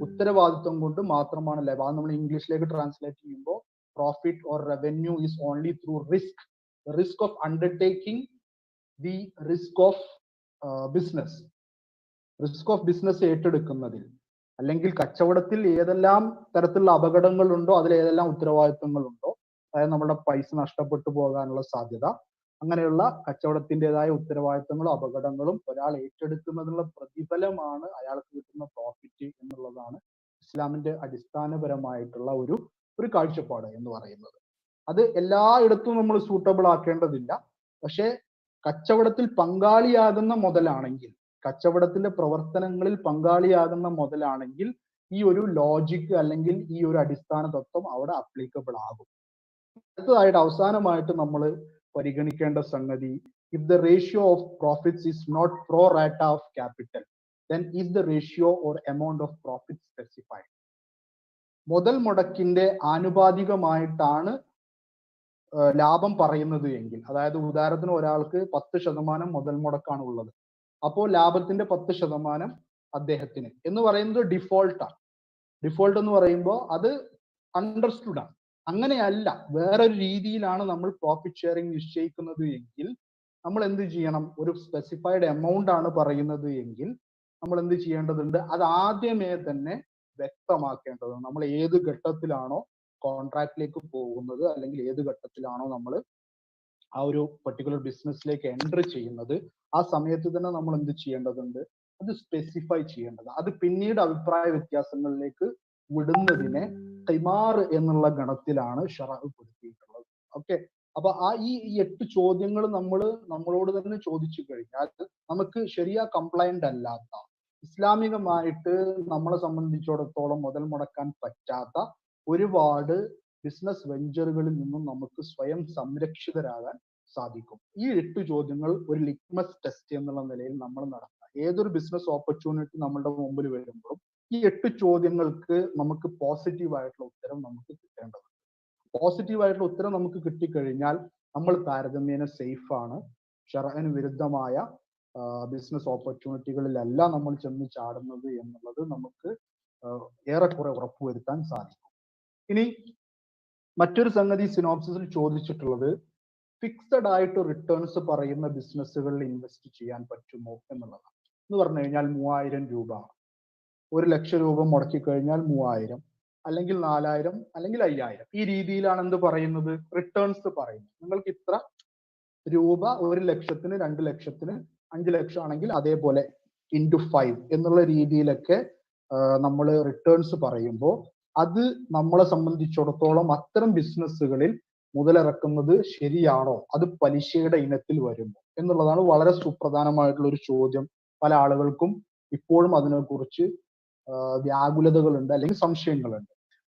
ഉത്തരവാദിത്വം കൊണ്ട് മാത്രമാണ് ലാഭം. അത് നമ്മൾ ഇംഗ്ലീഷിലേക്ക് ട്രാൻസ്ലേറ്റ് ചെയ്യുമ്പോൾ profit or revenue is only through risk, risk of undertaking the risk of business, risk of business ഏറ്റെടുക്കുന്നതിൽ, അല്ലെങ്കിൽ കച്ചവടത്തിൽ ഏതെല്ലാം തരത്തിലുള്ള അപകടങ്ങളുണ്ടോ അതിൽ ഏതെല്ലാം ഉത്തരവാദിത്വങ്ങളുണ്ടോ, അതായത് നമ്മുടെ പൈസ നഷ്ടപ്പെട്ടു പോകാനുള്ള സാധ്യത, അങ്ങനെയുള്ള കച്ചവടത്തിൻ്റെതായ ഉത്തരവാദിത്തങ്ങളും അപകടങ്ങളും ഒരാൾ ഏറ്റെടുക്കുന്നതിനുള്ള പ്രതിഫലമാണ് അയാൾക്ക് കിട്ടുന്ന പ്രോഫിറ്റ് എന്നുള്ളതാണ് ഇസ്ലാമിന്റെ അടിസ്ഥാനപരമായിട്ടുള്ള ഒരു കാഴ്ചപ്പാട് എന്ന് പറയുന്നത്. അത് എല്ലായിടത്തും നമ്മൾ സൂട്ടബിൾ ആക്കേണ്ടതില്ല. പക്ഷെ കച്ചവടത്തിൽ പങ്കാളിയാകുന്ന മുതലാണെങ്കിൽ, കച്ചവടത്തിന്റെ പ്രവർത്തനങ്ങളിൽ പങ്കാളിയാകുന്ന മുതലാണെങ്കിൽ ഈ ഒരു ലോജിക്ക് അല്ലെങ്കിൽ ഈ ഒരു അടിസ്ഥാന തത്വം അവിടെ അപ്ലിക്കബിൾ ആകും. അടുത്തതായിട്ട് അവസാനമായിട്ട് നമ്മൾ പരിഗണിക്കേണ്ട സംഗതി, if the ratio of profits is not pro rata of capital then is the ratio or amount of profit specified. മുതൽ മുടക്കിന്റെ ആനുപാതികമായിട്ടാണ് ലാഭം പറയുന്നത് എങ്കിൽ, അതായത് ഉദാഹരണത്തിന് ഒരാൾക്ക് 10% മുതൽ മുടക്കാണ് ഉള്ളത്, അപ്പോൾ ലാഭത്തിന്റെ 10% അദ്ദേഹത്തിന് എന്ന് പറയുന്നത് ഡിഫോൾട്ടാണ്. ഡിഫോൾട്ട് എന്ന് പറയുമ്പോൾ അത് അണ്ടർസ്റ്റുഡ് ആണ്. അങ്ങനെയല്ല, വേറൊരു രീതിയിലാണ് നമ്മൾ പ്രോഫിറ്റ് ഷെയറിംഗ് നിശ്ചയിക്കുന്നത് എങ്കിൽ നമ്മൾ എന്ത് ചെയ്യണം, ഒരു സ്പെസിഫൈഡ് എമൗണ്ട് ആണ് പറയുന്നത് എങ്കിൽ നമ്മൾ എന്ത് ചെയ്യേണ്ടതുണ്ട്, അത് ആദ്യമേ തന്നെ വ്യക്തമാക്കേണ്ടതുണ്ട്. നമ്മൾ ഏത് ഘട്ടത്തിലാണോ കോൺട്രാക്റ്റിലേക്ക് പോകുന്നത്, അല്ലെങ്കിൽ ഏത് ഘട്ടത്തിലാണോ നമ്മൾ ആ ഒരു പെർട്ടിക്കുലർ ബിസിനസ്സിലേക്ക് എൻട്രി ചെയ്യുന്നത്, ആ സമയത്ത് തന്നെ നമ്മൾ എന്ത് ചെയ്യേണ്ടതുണ്ട്, അത് സ്പെസിഫൈ ചെയ്യേണ്ടത്. അത് പിന്നീട് അഭിപ്രായ വ്യത്യാസങ്ങളിലേക്ക് വിടുന്നതിനെ ഖിമാർ എന്നുള്ള ഗണത്തിലാണ് ശറഅ് പെടുത്തിയിട്ടുള്ളത്. ഓക്കെ, അപ്പൊ ഈ 8 ചോദ്യങ്ങൾ നമ്മളോട് തന്നെ ചോദിച്ചു കഴിഞ്ഞാൽ നമുക്ക് ശരിയാ കംപ്ലൈന്റ് അല്ലാത്ത, ഇസ്ലാമികമായിട്ട് നമ്മളെ സംബന്ധിച്ചിടത്തോളം മുതൽ മുടക്കാൻ പറ്റാത്ത ഒരുപാട് ബിസിനസ് വെഞ്ചറുകളിൽ നിന്നും നമുക്ക് സ്വയം സംരക്ഷിതരാകാൻ സാധിക്കും. ഈ 8 ചോദ്യങ്ങൾ ഒരു ലിറ്റ്മസ് ടെസ്റ്റ് എന്നുള്ള നിലയിൽ നമ്മൾ നടത്താം. ഏതൊരു ബിസിനസ് ഓപ്പർച്യൂണിറ്റി നമ്മളുടെ മുമ്പിൽ വരുമ്പോഴും ഈ 8 ചോദ്യങ്ങൾക്ക് നമുക്ക് പോസിറ്റീവായിട്ടുള്ള ഉത്തരം നമുക്ക് കിട്ടേണ്ടതുണ്ട്. പോസിറ്റീവായിട്ടുള്ള ഉത്തരം നമുക്ക് കിട്ടിക്കഴിഞ്ഞാൽ നമ്മൾ താരതമ്യേന സേഫ് ആണ്. ശറഅന് വിരുദ്ധമായ ബിസിനസ് ഓപ്പർച്യൂണിറ്റികളിലല്ല നമ്മൾ ചെന്ന് ചാടുന്നത് എന്നുള്ളത് നമുക്ക് ഏറെക്കുറെ ഉറപ്പുവരുത്താൻ സാധിക്കും. ഇനി മറ്റൊരു സംഗതി സിനോപ്സിസിൽ ചോദിച്ചിട്ടുള്ളത്, ഫിക്സഡ് ആയിട്ട് റിട്ടേൺസ് പറയുന്ന ബിസിനസ്സുകളിൽ ഇൻവെസ്റ്റ് ചെയ്യാൻ പറ്റുമോ എന്നുള്ളതാണ്. എന്ന് പറഞ്ഞു കഴിഞ്ഞാൽ 3000 രൂപ, 1 ലക്ഷം രൂപ മുടക്കി കഴിഞ്ഞാൽ 3000, അല്ലെങ്കിൽ 4000, അല്ലെങ്കിൽ 5000, ഈ രീതിയിലാണ് എന്ത് പറയുന്നത്, റിട്ടേൺസ് പറയുന്നത്. നിങ്ങൾക്ക് ഇത്ര രൂപ 1 ലക്ഷത്തിന്, 2 ലക്ഷത്തിന്, 5 ലക്ഷം ആണെങ്കിൽ അതേപോലെ ഇൻറ്റു 5 എന്നുള്ള രീതിയിലൊക്കെ നമ്മൾ റിട്ടേൺസ് പറയുമ്പോൾ അത് നമ്മളെ സംബന്ധിച്ചിടത്തോളം അത്തരം ബിസിനസ്സുകളിൽ മുതലിറക്കുന്നത് ശരിയാണോ, അത് പലിശയുടെ ഇനത്തിൽ വരുമോ എന്നുള്ളതാണ് വളരെ സുപ്രധാനമായിട്ടുള്ള ഒരു ചോദ്യം. പല ആളുകൾക്കും ഇപ്പോഴും അതിനെക്കുറിച്ച് വ്യാകുലതകളുണ്ട്, അല്ലെങ്കിൽ സംശയങ്ങളുണ്ട്.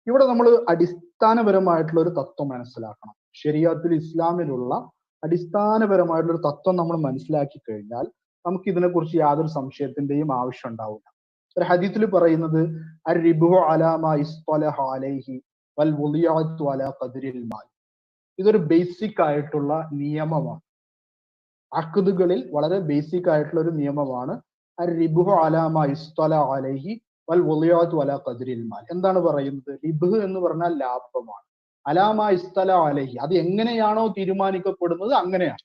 ഇവിടെ നമ്മൾ അടിസ്ഥാനപരമായിട്ടുള്ള ഒരു തത്വം മനസ്സിലാക്കണം. ശരീഅത്തുൽ ഇസ്ലാമിലുള്ള അടിസ്ഥാനപരമായിട്ടുള്ള ഒരു തത്വം നമ്മൾ മനസ്സിലാക്കി കഴിഞ്ഞാൽ നമുക്ക് ഇതിനെക്കുറിച്ച് യാതൊരു സംശയത്തിന്റെയും ആവശ്യം ഉണ്ടാവില്ല. ഒരു ഹദീസിൽ പറയുന്നത്, അർരിബു അലാ മാ ഇസ്തലഹ അലൈഹി വൽ വുളിയഅതു അലാ ഖദ്രിൽ മാൽ. ഇതൊരു ബേസിക് ആയിട്ടുള്ള നിയമമാണ്. അഖ്ദുകളിൽ വളരെ ബേസിക് ആയിട്ടുള്ള ഒരു നിയമമാണ്. അർരിബു അലാ മാ ഇസ്തലഹ അലൈഹി വൽ വുളിയഅതു അലാ ഖദ്രിൽ മാൽ. എന്താണ് പറയുന്നത്? റിബ് എന്ന് പറഞ്ഞാൽ ലാഭമാണ്. അലാ മാ ഇസ്തലഹ അലൈഹി, അത് എങ്ങനെയാണോ തീരുമാനിക്കപ്പെടുന്നത് അങ്ങനെയാണ്.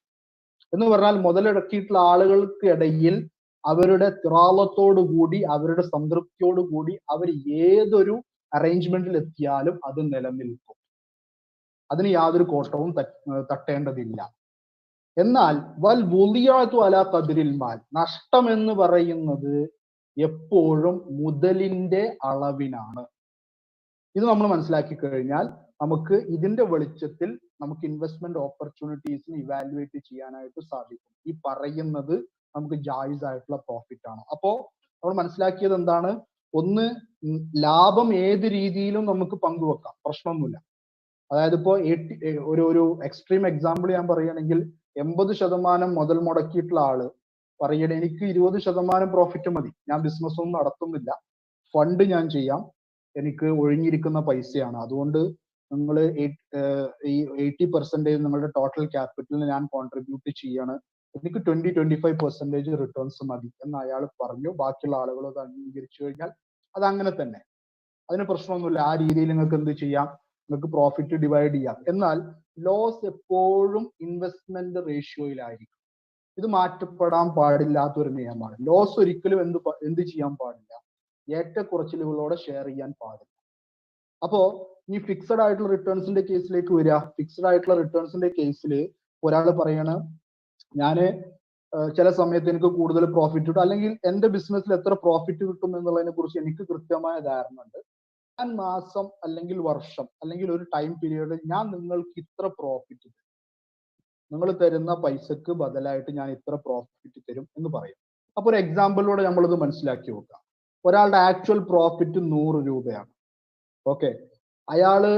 എന്ന് പറഞ്ഞാൽ മുതലിറക്കിയിട്ടുള്ള ആളുകൾക്ക് ഇടയിൽ അവരുടെ തിറാളത്തോടുകൂടി, അവരുടെ സംതൃപ്തിയോടുകൂടി അവർ ഏതൊരു അറേഞ്ച്മെന്റിൽ എത്തിയാലും അത് നിലനിൽക്കും. അതിന് യാതൊരു കോട്ടവും തട്ടേണ്ടതില്ല. എന്നാൽ വൽ വുളിയഅതു അലാ ഖദ്രിൽ മാൽ, നഷ്ടം എന്ന് പറയുന്നത് എപ്പോഴും മുതലിന്റെ അളവിനാണ്. ഇത് നമ്മൾ മനസ്സിലാക്കി കഴിഞ്ഞാൽ നമുക്ക് ഇതിന്റെ വെളിച്ചത്തിൽ നമുക്ക് ഇൻവെസ്റ്റ്മെന്റ് ഓപ്പർച്യൂണിറ്റീസിന് ഇവാലുവേറ്റ് ചെയ്യാനായിട്ട് സാധിക്കും. ഈ പറയുന്നത് നമുക്ക് ജായിസ് ആയിട്ടുള്ള പ്രോഫിറ്റ് ആണ്. അപ്പോ നമ്മൾ മനസ്സിലാക്കിയത് എന്താണ്? ഒന്ന്, ലാഭം ഏത് രീതിയിലും നമുക്ക് പങ്കുവെക്കാം, പ്രശ്നമൊന്നുമില്ല. അതായത് ഇപ്പോ ഒരു എക്സ്ട്രീം എക്സാമ്പിൾ ഞാൻ പറയുകയാണെങ്കിൽ 80% മുതൽ മുടക്കിയിട്ടുള്ള ആള് പറയണേ എനിക്ക് 20% പ്രോഫിറ്റ് മതി, ഞാൻ ബിസിനസ് ഒന്നും നടത്തുന്നില്ല, ഫണ്ട് ഞാൻ ചെയ്യാം, എനിക്ക് ഒഴിഞ്ഞിരിക്കുന്ന പൈസയാണ്, അതുകൊണ്ട് നിങ്ങൾ ഈ 80% നിങ്ങളുടെ ടോട്ടൽ ക്യാപിറ്റലിന് ഞാൻ കോൺട്രിബ്യൂട്ട് ചെയ്യാണ്, എനിക്ക് 20-25% റിട്ടേൺസ് മതി എന്ന് അയാൾ പറഞ്ഞു. ബാക്കിയുള്ള ആളുകൾ അത് അംഗീകരിച്ചു കഴിഞ്ഞാൽ അത് അങ്ങനെ തന്നെ, അതിന് പ്രശ്നമൊന്നുമില്ല. ആ രീതിയിൽ നിങ്ങൾക്ക് എന്ത് ചെയ്യാം, നിങ്ങൾക്ക് പ്രോഫിറ്റ് ഡിവൈഡ് ചെയ്യാം. എന്നാൽ ലോസ് എപ്പോഴും ഇൻവെസ്റ്റ്മെന്റ് റേഷ്യോയിലായിരിക്കും. ഇത് മാറ്റപ്പെടാൻ പാടില്ലാത്ത ഒരു നിയമമാണ്. ലോസ് ഒരിക്കലും എന്ത് ചെയ്യാൻ പാടില്ല, ഏറ്റക്കുറച്ചിലുകളോടെ ഷെയർ ചെയ്യാൻ പാടില്ല. അപ്പോ ഈ ഫിക്സഡ് ആയിട്ടുള്ള റിട്ടേൺസിന്റെ കേസിലേക്ക് വരിക. ഫിക്സഡ് ആയിട്ടുള്ള റിട്ടേൺസിന്റെ കേസിൽ ഒരാൾ പറയണം, ഞാന് ചില സമയത്ത് എനിക്ക് കൂടുതൽ പ്രോഫിറ്റ് കിട്ടും, അല്ലെങ്കിൽ എന്റെ ബിസിനസ്സിൽ എത്ര പ്രോഫിറ്റ് കിട്ടും എന്നുള്ളതിനെ കുറിച്ച് എനിക്ക് കൃത്യമായ ധാരണ ഉണ്ട്. ഞാൻ മാസം അല്ലെങ്കിൽ വർഷം അല്ലെങ്കിൽ ഒരു ടൈം പീരീഡ് ഞാൻ നിങ്ങൾക്ക് ഇത്ര പ്രോഫിറ്റ് തരും, നിങ്ങൾ തരുന്ന പൈസക്ക് ബദലായിട്ട് ഞാൻ ഇത്ര പ്രോഫിറ്റ് തരും എന്ന് പറയും. അപ്പൊ ഒരു എക്സാമ്പിളിലൂടെ നമ്മളിത് മനസ്സിലാക്കി നോക്കാം. ഒരാളുടെ ആക്ച്വൽ പ്രോഫിറ്റ് 100 രൂപയാണ്. ഓക്കെ, അയാള്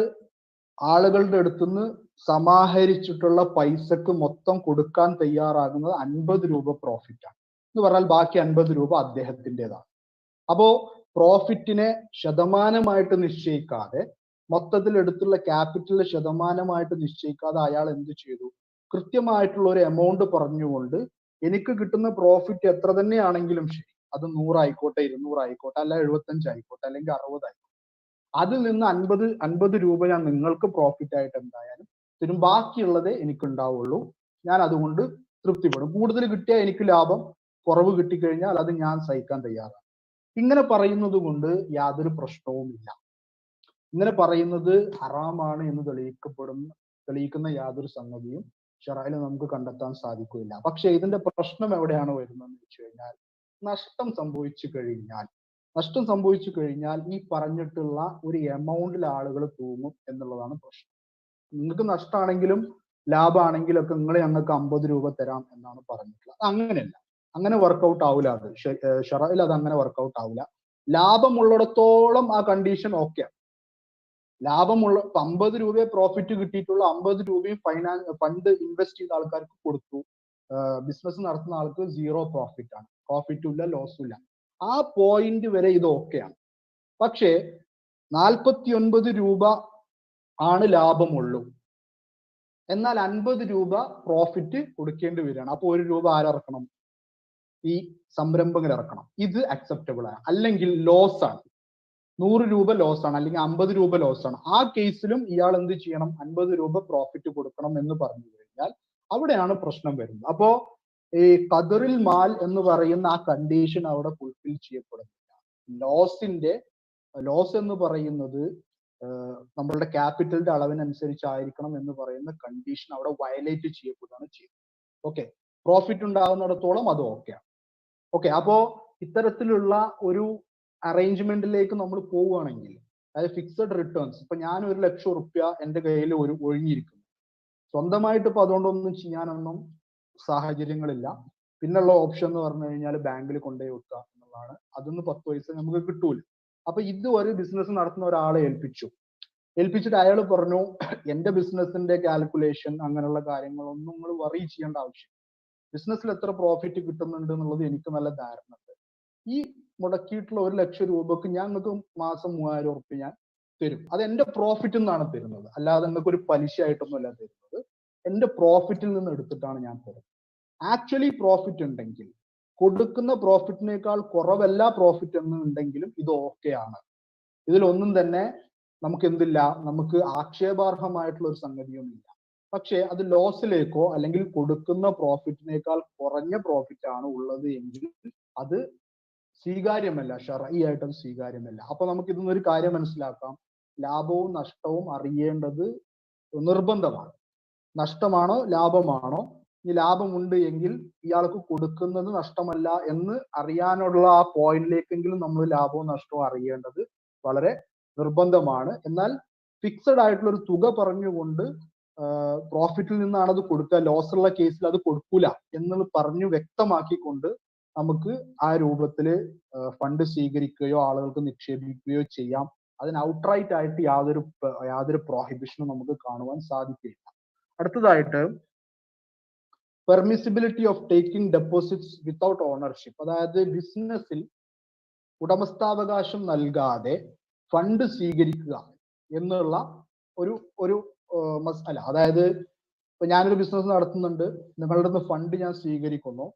ആളുകളുടെ അടുത്തുനിന്ന് സമാഹരിച്ചിട്ടുള്ള പൈസക്ക് മൊത്തം കൊടുക്കാൻ തയ്യാറാകുന്നത് 50 രൂപ പ്രോഫിറ്റ് ആണ് എന്ന് പറഞ്ഞാൽ ബാക്കി 50 രൂപ അദ്ദേഹത്തിൻ്റെതാണ്. അപ്പോ പ്രോഫിറ്റിനെ ശതമാനമായിട്ട് നിശ്ചയിക്കാതെ, മൊത്തത്തിൽ എടുത്തുള്ള ക്യാപിറ്റൽ ശതമാനമായിട്ട് നിശ്ചയിക്കാതെ അയാൾ എന്ത് ചെയ്തു, കൃത്യമായിട്ടുള്ള ഒരു എമൗണ്ട് പറഞ്ഞുകൊണ്ട് എനിക്ക് കിട്ടുന്ന പ്രോഫിറ്റ് എത്ര തന്നെയാണെങ്കിലും ശരി, അത് 100 ആയിക്കോട്ടെ, 200 ആയിക്കോട്ടെ, അല്ല 75 ആയിക്കോട്ടെ, അല്ലെങ്കിൽ 60 ആയിക്കോട്ടെ, അതിൽ നിന്ന് 50 രൂപ ഞാൻ നിങ്ങൾക്ക് പ്രോഫിറ്റ് ആയിട്ട് എന്തായാലും തരും, ബാക്കിയുള്ളതേ എനിക്ക് ഉണ്ടാവുള്ളൂ, ഞാൻ അതുകൊണ്ട് തൃപ്തിപ്പെടും. കൂടുതൽ കിട്ടിയാൽ എനിക്ക് ലാഭം, കുറവ് കിട്ടിക്കഴിഞ്ഞാൽ അത് ഞാൻ സഹിക്കാൻ തയ്യാറാണ്. ഇങ്ങനെ പറയുന്നത് കൊണ്ട് യാതൊരു പ്രശ്നവുമില്ല. ഇങ്ങനെ പറയുന്നത് ഹറാമാണ് എന്ന് തെളിയിക്കുന്ന യാതൊരു സംഗതിയും ശറഅയിൽ നമുക്ക് കണ്ടെത്താൻ സാധിക്കില്ല. പക്ഷെ ഇതിന്റെ പ്രശ്നം എവിടെയാണ് വരുന്നതെന്ന് വെച്ച് കഴിഞ്ഞാൽ, നഷ്ടം സംഭവിച്ചു കഴിഞ്ഞാൽ ഈ പറഞ്ഞിട്ടുള്ള ഒരു എമൗണ്ടിൽ ആളുകൾ തൂങ്ങും എന്നുള്ളതാണ് പ്രശ്നം. നിങ്ങൾക്ക് നഷ്ടമാണെങ്കിലും ലാഭമാണെങ്കിലും ഒക്കെ നിങ്ങൾ ഞങ്ങൾക്ക് 50 രൂപ തരാം എന്നാണ് പറഞ്ഞിട്ടുള്ളത്. അങ്ങനെയല്ല, അങ്ങനെ വർക്കൗട്ട് ആവില്ല. അത് ശറഅയിൽ അത് അങ്ങനെ വർക്കൗട്ട് ആവില്ല. ലാഭമുള്ളിടത്തോളം ആ കണ്ടീഷൻ ഓക്കെ. ലാഭമുള്ള 50 രൂപയെ പ്രോഫിറ്റ് കിട്ടിയിട്ടുള്ള 50 രൂപയും ഫണ്ട് ഇൻവെസ്റ്റ് ചെയ്ത ആൾക്കാർക്ക് കൊടുത്തു, ബിസിനസ് നടത്തുന്ന ആൾക്ക് 0 പ്രോഫിറ്റ് ആണ്, പ്രോഫിറ്റും ഇല്ല ലോസും ഇല്ല. ആ പോയിന്റ് വരെ ഇത് ഓക്കെയാണ്. പക്ഷേ 49 രൂപ ആണ് ലാഭമുള്ളൂ, എന്നാൽ 50 രൂപ പ്രോഫിറ്റ് കൊടുക്കേണ്ടി വരികയാണ്. അപ്പൊ 1 രൂപ ആരിറക്കണം, ഈ സംരംഭകർ ഇറക്കണം. ഇത് അക്സെപ്റ്റബിൾ ആണ്. അല്ലെങ്കിൽ ലോസ് ആണ്, 100 രൂപ ലോസ് ആണ്, അല്ലെങ്കിൽ 50 രൂപ ലോസ് ആണ്. ആ കേസിലും ഇയാൾ എന്ത് ചെയ്യണം, 50 രൂപ പ്രോഫിറ്റ് കൊടുക്കണം എന്ന് പറഞ്ഞു കഴിഞ്ഞാൽ അവിടെയാണ് പ്രശ്നം വരുന്നത്. അപ്പോ ഈ ഖദറിൽ മാൽ എന്ന് പറയുന്ന ആ കണ്ടീഷൻ അവിടെ ഫുൾഫിൽ ചെയ്യപ്പെടുന്നില്ല. ലോസ് എന്ന് പറയുന്നത് നമ്മളുടെ ക്യാപിറ്റലിന്റെ അളവിനനുസരിച്ചായിരിക്കണം എന്ന് പറയുന്ന കണ്ടീഷൻ അവിടെ വയലേറ്റ് ചെയ്യപ്പെടുകയാണ് ചെയ്യുന്നത്. ഓക്കെ, പ്രോഫിറ്റ് ഉണ്ടാകുന്നിടത്തോളം അത് ഓക്കെയാണ്. ഓക്കെ, അപ്പോ ഇത്തരത്തിലുള്ള ഒരു അറേഞ്ച്മെന്റിലേക്ക് നമ്മൾ പോവുകയാണെങ്കിൽ, അതായത് ഫിക്സഡ് റിട്ടേൺസ്, ഇപ്പൊ ഞാൻ 1 ലക്ഷം റുപ്യ എന്റെ കയ്യിൽ ഒഴിഞ്ഞിരിക്കുന്നു, സ്വന്തമായിട്ട് ഇപ്പൊ അതുകൊണ്ടൊന്നും ചെയ്യാനൊന്നും സാഹചര്യങ്ങളില്ല. പിന്നുള്ള ഓപ്ഷൻ എന്ന് പറഞ്ഞു കഴിഞ്ഞാൽ ബാങ്കിൽ കൊണ്ടുപോയി വെക്കുക എന്നുള്ളതാണ്. അതൊന്ന് 10 പൈസ നമുക്ക് കിട്ടൂല. അപ്പൊ ഇത് ഒരു ബിസിനസ് നടത്തുന്ന ഒരാളെ ഏൽപ്പിച്ചിട്ട് അയാൾ പറഞ്ഞു, എന്റെ ബിസിനസിന്റെ കാൽക്കുലേഷൻ അങ്ങനെയുള്ള കാര്യങ്ങളൊന്നും നിങ്ങൾ വറി ചെയ്യേണ്ട ആവശ്യം, ബിസിനസ്സിൽ എത്ര പ്രോഫിറ്റ് കിട്ടുന്നുണ്ട് എന്നുള്ളത് എനിക്ക് നല്ല ധാരണ ഉണ്ട്. ഈ മുടക്കിയിട്ടുള്ള 1 ലക്ഷം രൂപക്ക് ഞാൻ നിങ്ങൾക്ക് മാസം 3000 റുപ്യ ഞാൻ തരും. അത് എന്റെ പ്രോഫിറ്റിൽ നിന്നാണ് തരുന്നത്, അല്ലാതെ നിങ്ങൾക്ക് ഒരു പലിശ ആയിട്ടൊന്നുമല്ല തരുന്നത്. എന്റെ പ്രോഫിറ്റിൽ നിന്ന് എടുത്തിട്ടാണ് ഞാൻ തരുന്നത്. ആക്ച്വലി പ്രോഫിറ്റ് ഉണ്ടെങ്കിൽ, കൊടുക്കുന്ന പ്രോഫിറ്റിനേക്കാൾ കുറവല്ല പ്രോഫിറ്റ് എന്നുണ്ടെങ്കിലും ഇത് ഓക്കെയാണ്. ഇതിലൊന്നും തന്നെ നമുക്ക് എന്തില്ല, നമുക്ക് ആക്ഷേപാർഹമായിട്ടുള്ള ഒരു സംഗതിയൊന്നുമില്ല. പക്ഷെ അത് ലോസിലേക്കോ അല്ലെങ്കിൽ കൊടുക്കുന്ന പ്രോഫിറ്റിനേക്കാൾ കുറഞ്ഞ പ്രോഫിറ്റ് ആണ് ഉള്ളത് എങ്കിൽ അത് സ്വീകാര്യമല്ല, ശർഈ ആയിട്ട് അത് സ്വീകാര്യമല്ല. അപ്പൊ നമുക്ക് ഇതൊന്നൊരു കാര്യം മനസ്സിലാക്കാം, ലാഭവും നഷ്ടവും അറിയേണ്ടത് നിർബന്ധമാണ്. നഷ്ടമാണോ ലാഭമാണോ, ഈ ലാഭമുണ്ട് എങ്കിൽ ഇയാൾക്ക് കൊടുക്കുന്നത് നഷ്ടമല്ല എന്ന് അറിയാനുള്ള ആ പോയിന്റിലേക്കെങ്കിലും നമ്മൾ ലാഭവും നഷ്ടവും അറിയേണ്ടത് വളരെ നിർബന്ധമാണ്. എന്നാൽ ഫിക്സഡ് ആയിട്ടുള്ള ഒരു തുക പറഞ്ഞുകൊണ്ട് പ്രോഫിറ്റിൽ നിന്നാണ് അത് കൊടുക്കുക, ലോസ് ഉള്ള കേസിൽ അത് കൊടുക്കൂല എന്ന് പറഞ്ഞു വ്യക്തമാക്കിക്കൊണ്ട് നമുക്ക് ആ രൂപത്തില് ഫണ്ട് സ്വീകരിക്കുകയോ ആളുകൾക്ക് നിക്ഷേപിക്കുകയോ ചെയ്യാം അതിന് ഔട്ട്റൈറ്റ് ആയിട്ട് യാതൊരു പ്രോഹിബിഷനും നമുക്ക് കാണുവാൻ സാധിക്കില്ല. അടുത്തതായിട്ട് permissibility of taking deposits without ownership. അതായത് ബിസിനസ്സിൽ ഉടമസ്ഥാവകാശം നൽകാതെ ഫണ്ട് സ്വീകരിക്കുക എന്നുള്ള ഒരു മസല. അതായത് ഇപ്പൊ ഞാനൊരു ബിസിനസ് നടത്തുന്നുണ്ട്, നിങ്ങളുടെ നിന്ന് ഫണ്ട് ഞാൻ സ്വീകരിക്കുന്നു,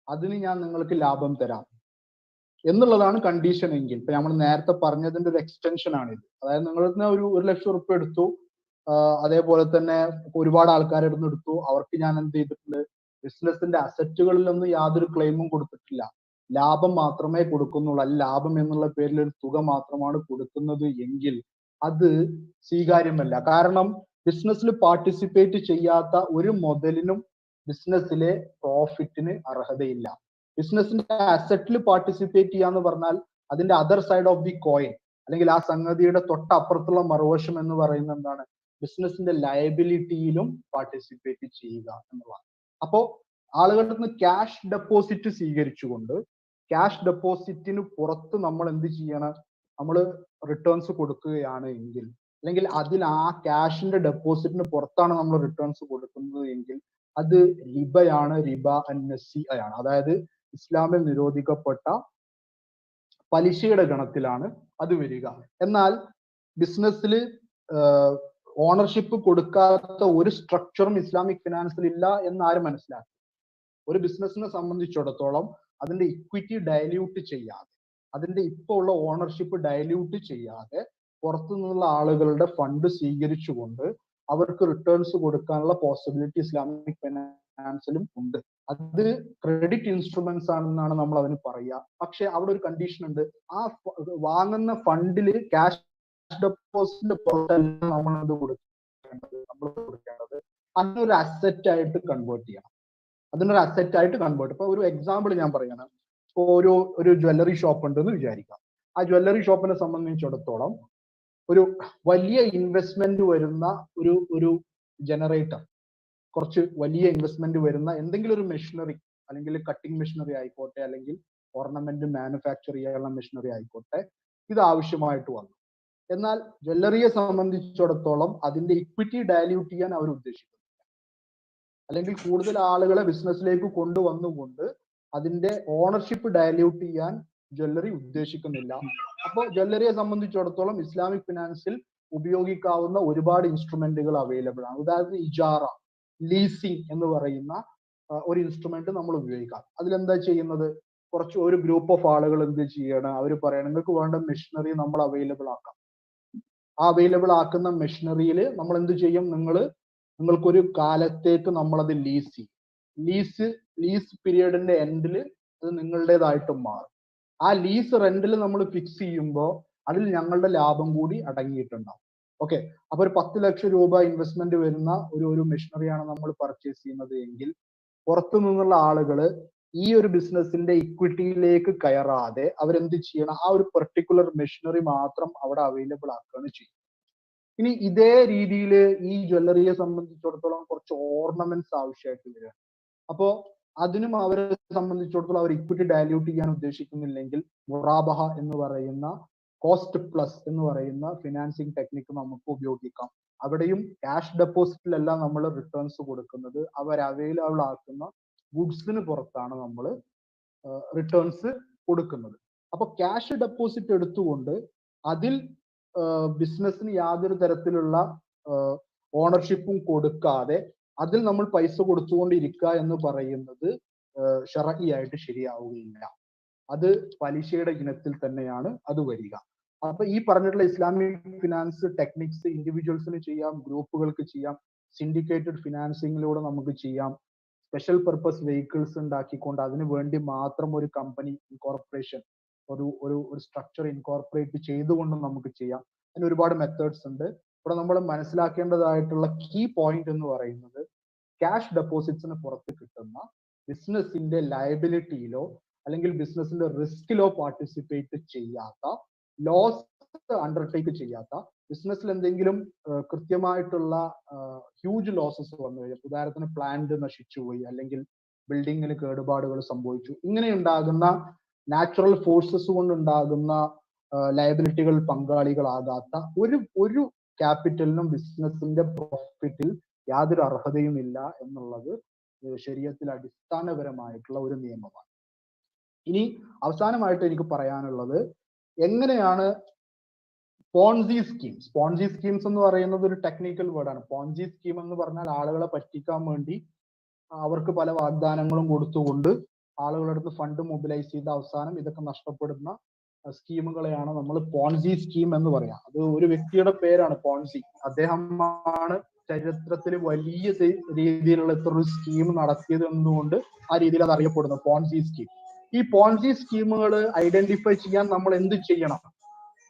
അതിന് ഞാൻ നിങ്ങൾക്ക് ലാഭം തരാം എന്നുള്ളതാണ് കണ്ടീഷൻ എങ്കിൽ, ഇപ്പൊ നമ്മൾ നേരത്തെ പറഞ്ഞതിന്റെ ഒരു എക്സ്റ്റൻഷൻ ആണിത്. അതായത് നിങ്ങൾ ഒരു 1 ലക്ഷം ഉറുപ്പ്യ എടുത്തു, അതേപോലെ തന്നെ ഒരുപാട് ആൾക്കാരുടെ നിന്ന് എടുത്തു, അവർക്ക് ഞാൻ എന്ത് ചെയ്തിട്ടുണ്ട്, ബിസിനസിന്റെ അസറ്റുകളിലൊന്നും യാതൊരു ക്ലെയിമും കൊടുത്തിട്ടില്ല, ലാഭം മാത്രമേ കൊടുക്കുന്നുള്ളൂ, അല്ല ലാഭം എന്നുള്ള പേരിൽ ഒരു തുക മാത്രമാണ് കൊടുക്കുന്നത് എങ്കിൽ അത് സ്വീകാര്യമല്ല. കാരണം ബിസിനസ്സിൽ പാർട്ടിസിപ്പേറ്റ് ചെയ്യാത്ത ഒരു മുതലിനും ബിസിനസ്സിലെ പ്രോഫിറ്റിന് അർഹതയില്ല. ബിസിനസിന്റെ അസറ്റിൽ പാർട്ടിസിപ്പേറ്റ് ചെയ്യാന്ന് പറഞ്ഞാൽ അതിന്റെ other side of the coin, അല്ലെങ്കിൽ ആ സംഗതിയുടെ തൊട്ടപ്പുറത്തുള്ള മറുവശം എന്ന് പറയുന്നത് എന്താണ്, ബിസിനസിന്റെ ലയബിലിറ്റിയിലും പാർട്ടിസിപ്പേറ്റ് ചെയ്യുക എന്നുള്ളതാണ്. അപ്പോ ആളുകളുടെ നിന്ന് ക്യാഷ് ഡെപ്പോസിറ്റ് സ്വീകരിച്ചുകൊണ്ട് ക്യാഷ് ഡെപ്പോസിറ്റിന് പുറത്ത് നമ്മൾ എന്ത് ചെയ്യണം, നമ്മൾ റിട്ടേൺസ് കൊടുക്കുകയാണ് എങ്കിൽ, അല്ലെങ്കിൽ അതിൽ ആ ക്യാഷിന്റെ ഡെപ്പോസിറ്റിന് പുറത്താണ് നമ്മൾ റിട്ടേൺസ് കൊടുക്കുന്നത് എങ്കിൽ അത് റിബയാണ്, റിബ അന്നസിഅയാണ്. അതായത് ഇസ്ലാമിൽ നിരോധിക്കപ്പെട്ട പലിശയുടെ ഗണത്തിലാണ് അത് വരിക. എന്നാൽ ബിസിനസ്സിൽ ഓണർഷിപ്പ് കൊടുക്കാത്ത ഒരു സ്ട്രക്ചറും ഇസ്ലാമിക് ഫിനാൻസിൽ ഇല്ല എന്ന് ആരും മനസ്സിലാക്കി. ഒരു ബിസിനസ്സിനെ സംബന്ധിച്ചിടത്തോളം അതിന്റെ ഇക്വിറ്റി ഡയല്യൂട്ട് ചെയ്യാതെ, അതിന്റെ ഇപ്പോൾ ഉള്ള ഓണർഷിപ്പ് ഡയല്യൂട്ട് ചെയ്യാതെ പുറത്തു നിന്നുള്ള ആളുകളുടെ ഫണ്ട് സ്വീകരിച്ചുകൊണ്ട് അവർക്ക് റിട്ടേൺസ് കൊടുക്കാനുള്ള പോസിബിലിറ്റി ഇസ്ലാമിക് ഫിനാൻസിലും ഉണ്ട്. അത് ക്രെഡിറ്റ് ഇൻസ്ട്രുമെന്റ്സ് ആണെന്നാണ് നമ്മൾ അതിന് പറയുക. പക്ഷെ അവിടെ ഒരു കണ്ടീഷൻ ഉണ്ട്, ആ വാങ്ങുന്ന ഫണ്ടില് ക്യാഷ് ഡെപ്പോസിറ്റിന്റെ പുറത്തല്ല നമ്മൾ അത് കൊടുക്കേണ്ടത്, അതിനൊരു അസറ്റ് ആയിട്ട് കൺവേർട്ട് ചെയ്യണം. അതിനൊരു അസറ്റ് ആയിട്ട് കൺവേർട്ട്. ഇപ്പൊ ഒരു എക്സാമ്പിൾ ഞാൻ പറയണം. ഇപ്പൊ ഒരു ജ്വല്ലറി ഷോപ്പ് ഉണ്ട് എന്ന് വിചാരിക്കാം. ആ ജ്വല്ലറി ഷോപ്പിനെ സംബന്ധിച്ചിടത്തോളം ഒരു വലിയ ഇൻവെസ്റ്റ്മെന്റ് വരുന്ന ഒരു ജനറേറ്റർ, കുറച്ച് വലിയ ഇൻവെസ്റ്റ്മെന്റ് വരുന്ന എന്തെങ്കിലും ഒരു മെഷീനറി, അല്ലെങ്കിൽ കട്ടിംഗ് മെഷീനറി ആയിക്കോട്ടെ, അല്ലെങ്കിൽ ഓർണമെന്റ് മാനുഫാക്ചർ ചെയ്യാനുള്ള മെഷീനറി ആയിക്കോട്ടെ, ഇത് ആവശ്യമായിട്ട് വന്നു. എന്നാൽ ജ്വല്ലറിയെ സംബന്ധിച്ചിടത്തോളം അതിന്റെ ഇക്വിറ്റി ഡയല്യൂട്ട് ചെയ്യാൻ അവർ ഉദ്ദേശിക്കുന്നില്ല, അല്ലെങ്കിൽ കൂടുതൽ ആളുകളെ ബിസിനസ്സിലേക്ക് കൊണ്ടുവന്നുകൊണ്ട് അതിന്റെ ഓണർഷിപ്പ് ഡയല്യൂട്ട് ചെയ്യാൻ ജ്വല്ലറി ഉദ്ദേശിക്കുന്നില്ല. അപ്പോൾ ജ്വല്ലറിയെ സംബന്ധിച്ചിടത്തോളം ഇസ്ലാമിക് ഫിനാൻസിൽ ഉപയോഗിക്കാവുന്ന ഒരുപാട് ഇൻസ്ട്രുമെന്റുകൾ അവൈലബിൾ ആണ്. ഉദാഹരണത്തിന് ഇജാറ, ലീസിംഗ് എന്ന് പറയുന്ന ഒരു ഇൻസ്ട്രുമെന്റ് നമ്മൾ ഉപയോഗിക്കാം. അതിലെന്താ ചെയ്യുന്നത്, ഒരു ഗ്രൂപ്പ് ഓഫ് ആളുകൾ എന്ത് ചെയ്യണം, അവർ പറയണം നിങ്ങൾക്ക് വേണ്ട മെഷീനറി നമ്മൾ അവൈലബിൾ ആക്കാം. ആ അവൈലബിൾ ആക്കുന്ന മെഷീനറിയിൽ നമ്മൾ എന്ത് ചെയ്യും, നിങ്ങൾക്കൊരു കാലത്തേക്ക് നമ്മളത് ലീസ് ചെയ്യും. ലീസ് പീരീഡിന്റെ എൻഡിൽ അത് നിങ്ങളുടേതായിട്ട് മാറും. ആ ലീസ് റെന്റിൽ നമ്മൾ ഫിക്സ് ചെയ്യുമ്പോൾ അതിൽ ഞങ്ങളുടെ ലാഭം കൂടി അടങ്ങിയിട്ടുണ്ടാവും. ഓക്കെ, അപ്പൊ ഒരു 10 ലക്ഷം രൂപ ഇൻവെസ്റ്റ്മെന്റ് വരുന്ന ഒരു മെഷീനറിയാണ് നമ്മൾ പർച്ചേസ് ചെയ്യുന്നത് എങ്കിൽ പുറത്തു നിന്നുള്ള ആളുകൾ ഈ ഒരു ബിസിനസിന്റെ ഇക്വിറ്റിയിലേക്ക് കയറാതെ അവരെന്ത് ചെയ്യണം, ആ ഒരു പെർട്ടിക്കുലർ മെഷീനറി മാത്രം അവിടെ അവൈലബിൾ ആക്കുകയാണ് ചെയ്യുന്നത്. ഇനി ഇതേ രീതിയിൽ ഈ ജ്വല്ലറിയെ സംബന്ധിച്ചിടത്തോളം കുറച്ച് ഓർണമെന്റ്സ് ആവശ്യമായിട്ട് വരിക. അപ്പോ അതിനും അവരെ സംബന്ധിച്ചിടത്തോളം അവർ ഇക്വിറ്റി ഡയല്യൂട്ട് ചെയ്യാൻ ഉദ്ദേശിക്കുന്നില്ലെങ്കിൽ മുറാബഹ എന്ന് പറയുന്ന കോസ്റ്റ് പ്ലസ് എന്ന് പറയുന്ന ഫിനാൻസിങ് ടെക്നിക്ക് നമുക്ക് ഉപയോഗിക്കാം. അവിടെയും ക്യാഷ് ഡെപ്പോസിറ്റിലല്ല നമ്മൾ റിട്ടേൺസ് കൊടുക്കുന്നത്, അവർ അവൈലബിൾ ആക്കുന്ന ഗുഡ്സിന് പുറത്താണ് നമ്മൾ റിട്ടേൺസ് കൊടുക്കുന്നത്. അപ്പൊ ക്യാഷ് ഡെപ്പോസിറ്റ് എടുത്തുകൊണ്ട് അതിൽ ബിസിനസ്സിന് യാതൊരു തരത്തിലുള്ള ഓണർഷിപ്പും കൊടുക്കാതെ അതിൽ നമ്മൾ പൈസ കൊടുത്തുകൊണ്ടിരിക്കുക എന്ന് പറയുന്നത് ശർഈയായിട്ട് ശരിയാവുകയില്ല. അത് പലിശയുടെ ഇനത്തിൽ തന്നെയാണ് അത് വരിക. അപ്പൊ ഈ പറഞ്ഞിട്ടുള്ള ഇസ്ലാമിക് ഫിനാൻസ് ടെക്നിക്സ് ഇൻഡിവിജ്വൽസിന് ചെയ്യാം, ഗ്രൂപ്പുകൾക്ക് ചെയ്യാം, സിൻഡിക്കേറ്റഡ് ഫിനാൻസിങ്ങിലൂടെ നമുക്ക് ചെയ്യാം, സ്പെഷ്യൽ പർപ്പസ് വെഹിക്കിൾസ് ഉണ്ടാക്കിക്കൊണ്ട് അതിനു വേണ്ടി മാത്രം ഒരു കമ്പനി ഇൻകോർപ്പറേഷൻ, ഒരു സ്ട്രക്ചർ ഇൻകോർപ്പറേറ്റ് ചെയ്തുകൊണ്ടും നമുക്ക് ചെയ്യാം. അതിന് ഒരുപാട് മെത്തേഡ്സ് ഉണ്ട്. ഇവിടെ നമ്മൾ മനസ്സിലാക്കേണ്ടതായിട്ടുള്ള കീ പോയിന്റ് എന്ന് പറയുന്നത് ക്യാഷ് ഡെപ്പോസിറ്റ്സിന് പുറത്ത് കിട്ടുന്ന ബിസിനസിന്റെ ലയബിലിറ്റിയിലോ അല്ലെങ്കിൽ ബിസിനസിന്റെ റിസ്കിലോ പാർട്ടിസിപ്പേറ്റ് ചെയ്യാത്ത, ലോസ് അണ്ടർടേക്ക് ചെയ്യാത്ത, ബിസിനസ്സിൽ എന്തെങ്കിലും കൃത്യമായിട്ടുള്ള ഹ്യൂജ് ലോസസ് വന്നു കഴിഞ്ഞാൽ, ഉദാഹരണത്തിന് പ്ലാന്റ് നശിച്ചുപോയി, അല്ലെങ്കിൽ ബിൽഡിങ്ങിന് കേടുപാടുകൾ സംഭവിച്ചു, ഇങ്ങനെ ഉണ്ടാകുന്ന നാച്ചുറൽ ഫോഴ്സസ് കൊണ്ടുണ്ടാകുന്ന ലയബിലിറ്റികൾ പങ്കാളികളാകാത്ത ഒരു ക്യാപിറ്റലിനും ബിസിനസിന്റെ പ്രോഫിറ്റിൽ യാതൊരു അർഹതയും ഇല്ല എന്നുള്ളത് ശരീഅത്തിൽ അടിസ്ഥാനപരമായിട്ടുള്ള ഒരു നിയമമാണ്. ഇനി അവസാനമായിട്ട് എനിക്ക് പറയാനുള്ളത്, എങ്ങനെയാണ് പോൺസി സ്കീംസ് എന്ന് പറയുന്നത് ഒരു ടെക്നിക്കൽ വേർഡാണ്. പോൺസി സ്കീം എന്ന് പറഞ്ഞാൽ ആളുകളെ പറ്റിക്കാൻ വേണ്ടി അവർക്ക് പല വാഗ്ദാനങ്ങളും കൊടുത്തുകൊണ്ട് ആളുകളുടെ അടുത്ത് ഫണ്ട് മൊബിലൈസ് ചെയ്ത് അവസാനം ഇതൊക്കെ നഷ്ടപ്പെടുന്ന സ്കീമുകളെയാണ് നമ്മൾ പോൺസി സ്കീം എന്ന് പറയാം. അത് ഒരു വ്യക്തിയുടെ പേരാണ് പോൺസി. അദ്ദേഹമാണ് ചരിത്രത്തിൽ വലിയ രീതിയിലുള്ള ഇത്ര ഒരു സ്കീം നടത്തിയത് എന്നുകൊണ്ട് ആ രീതിയിൽ അത് അറിയപ്പെടുന്നു, പോൺസി സ്കീം. ഈ പോൺസി സ്കീമുകൾ ഐഡന്റിഫൈ ചെയ്യാൻ നമ്മൾ എന്ത് ചെയ്യണം?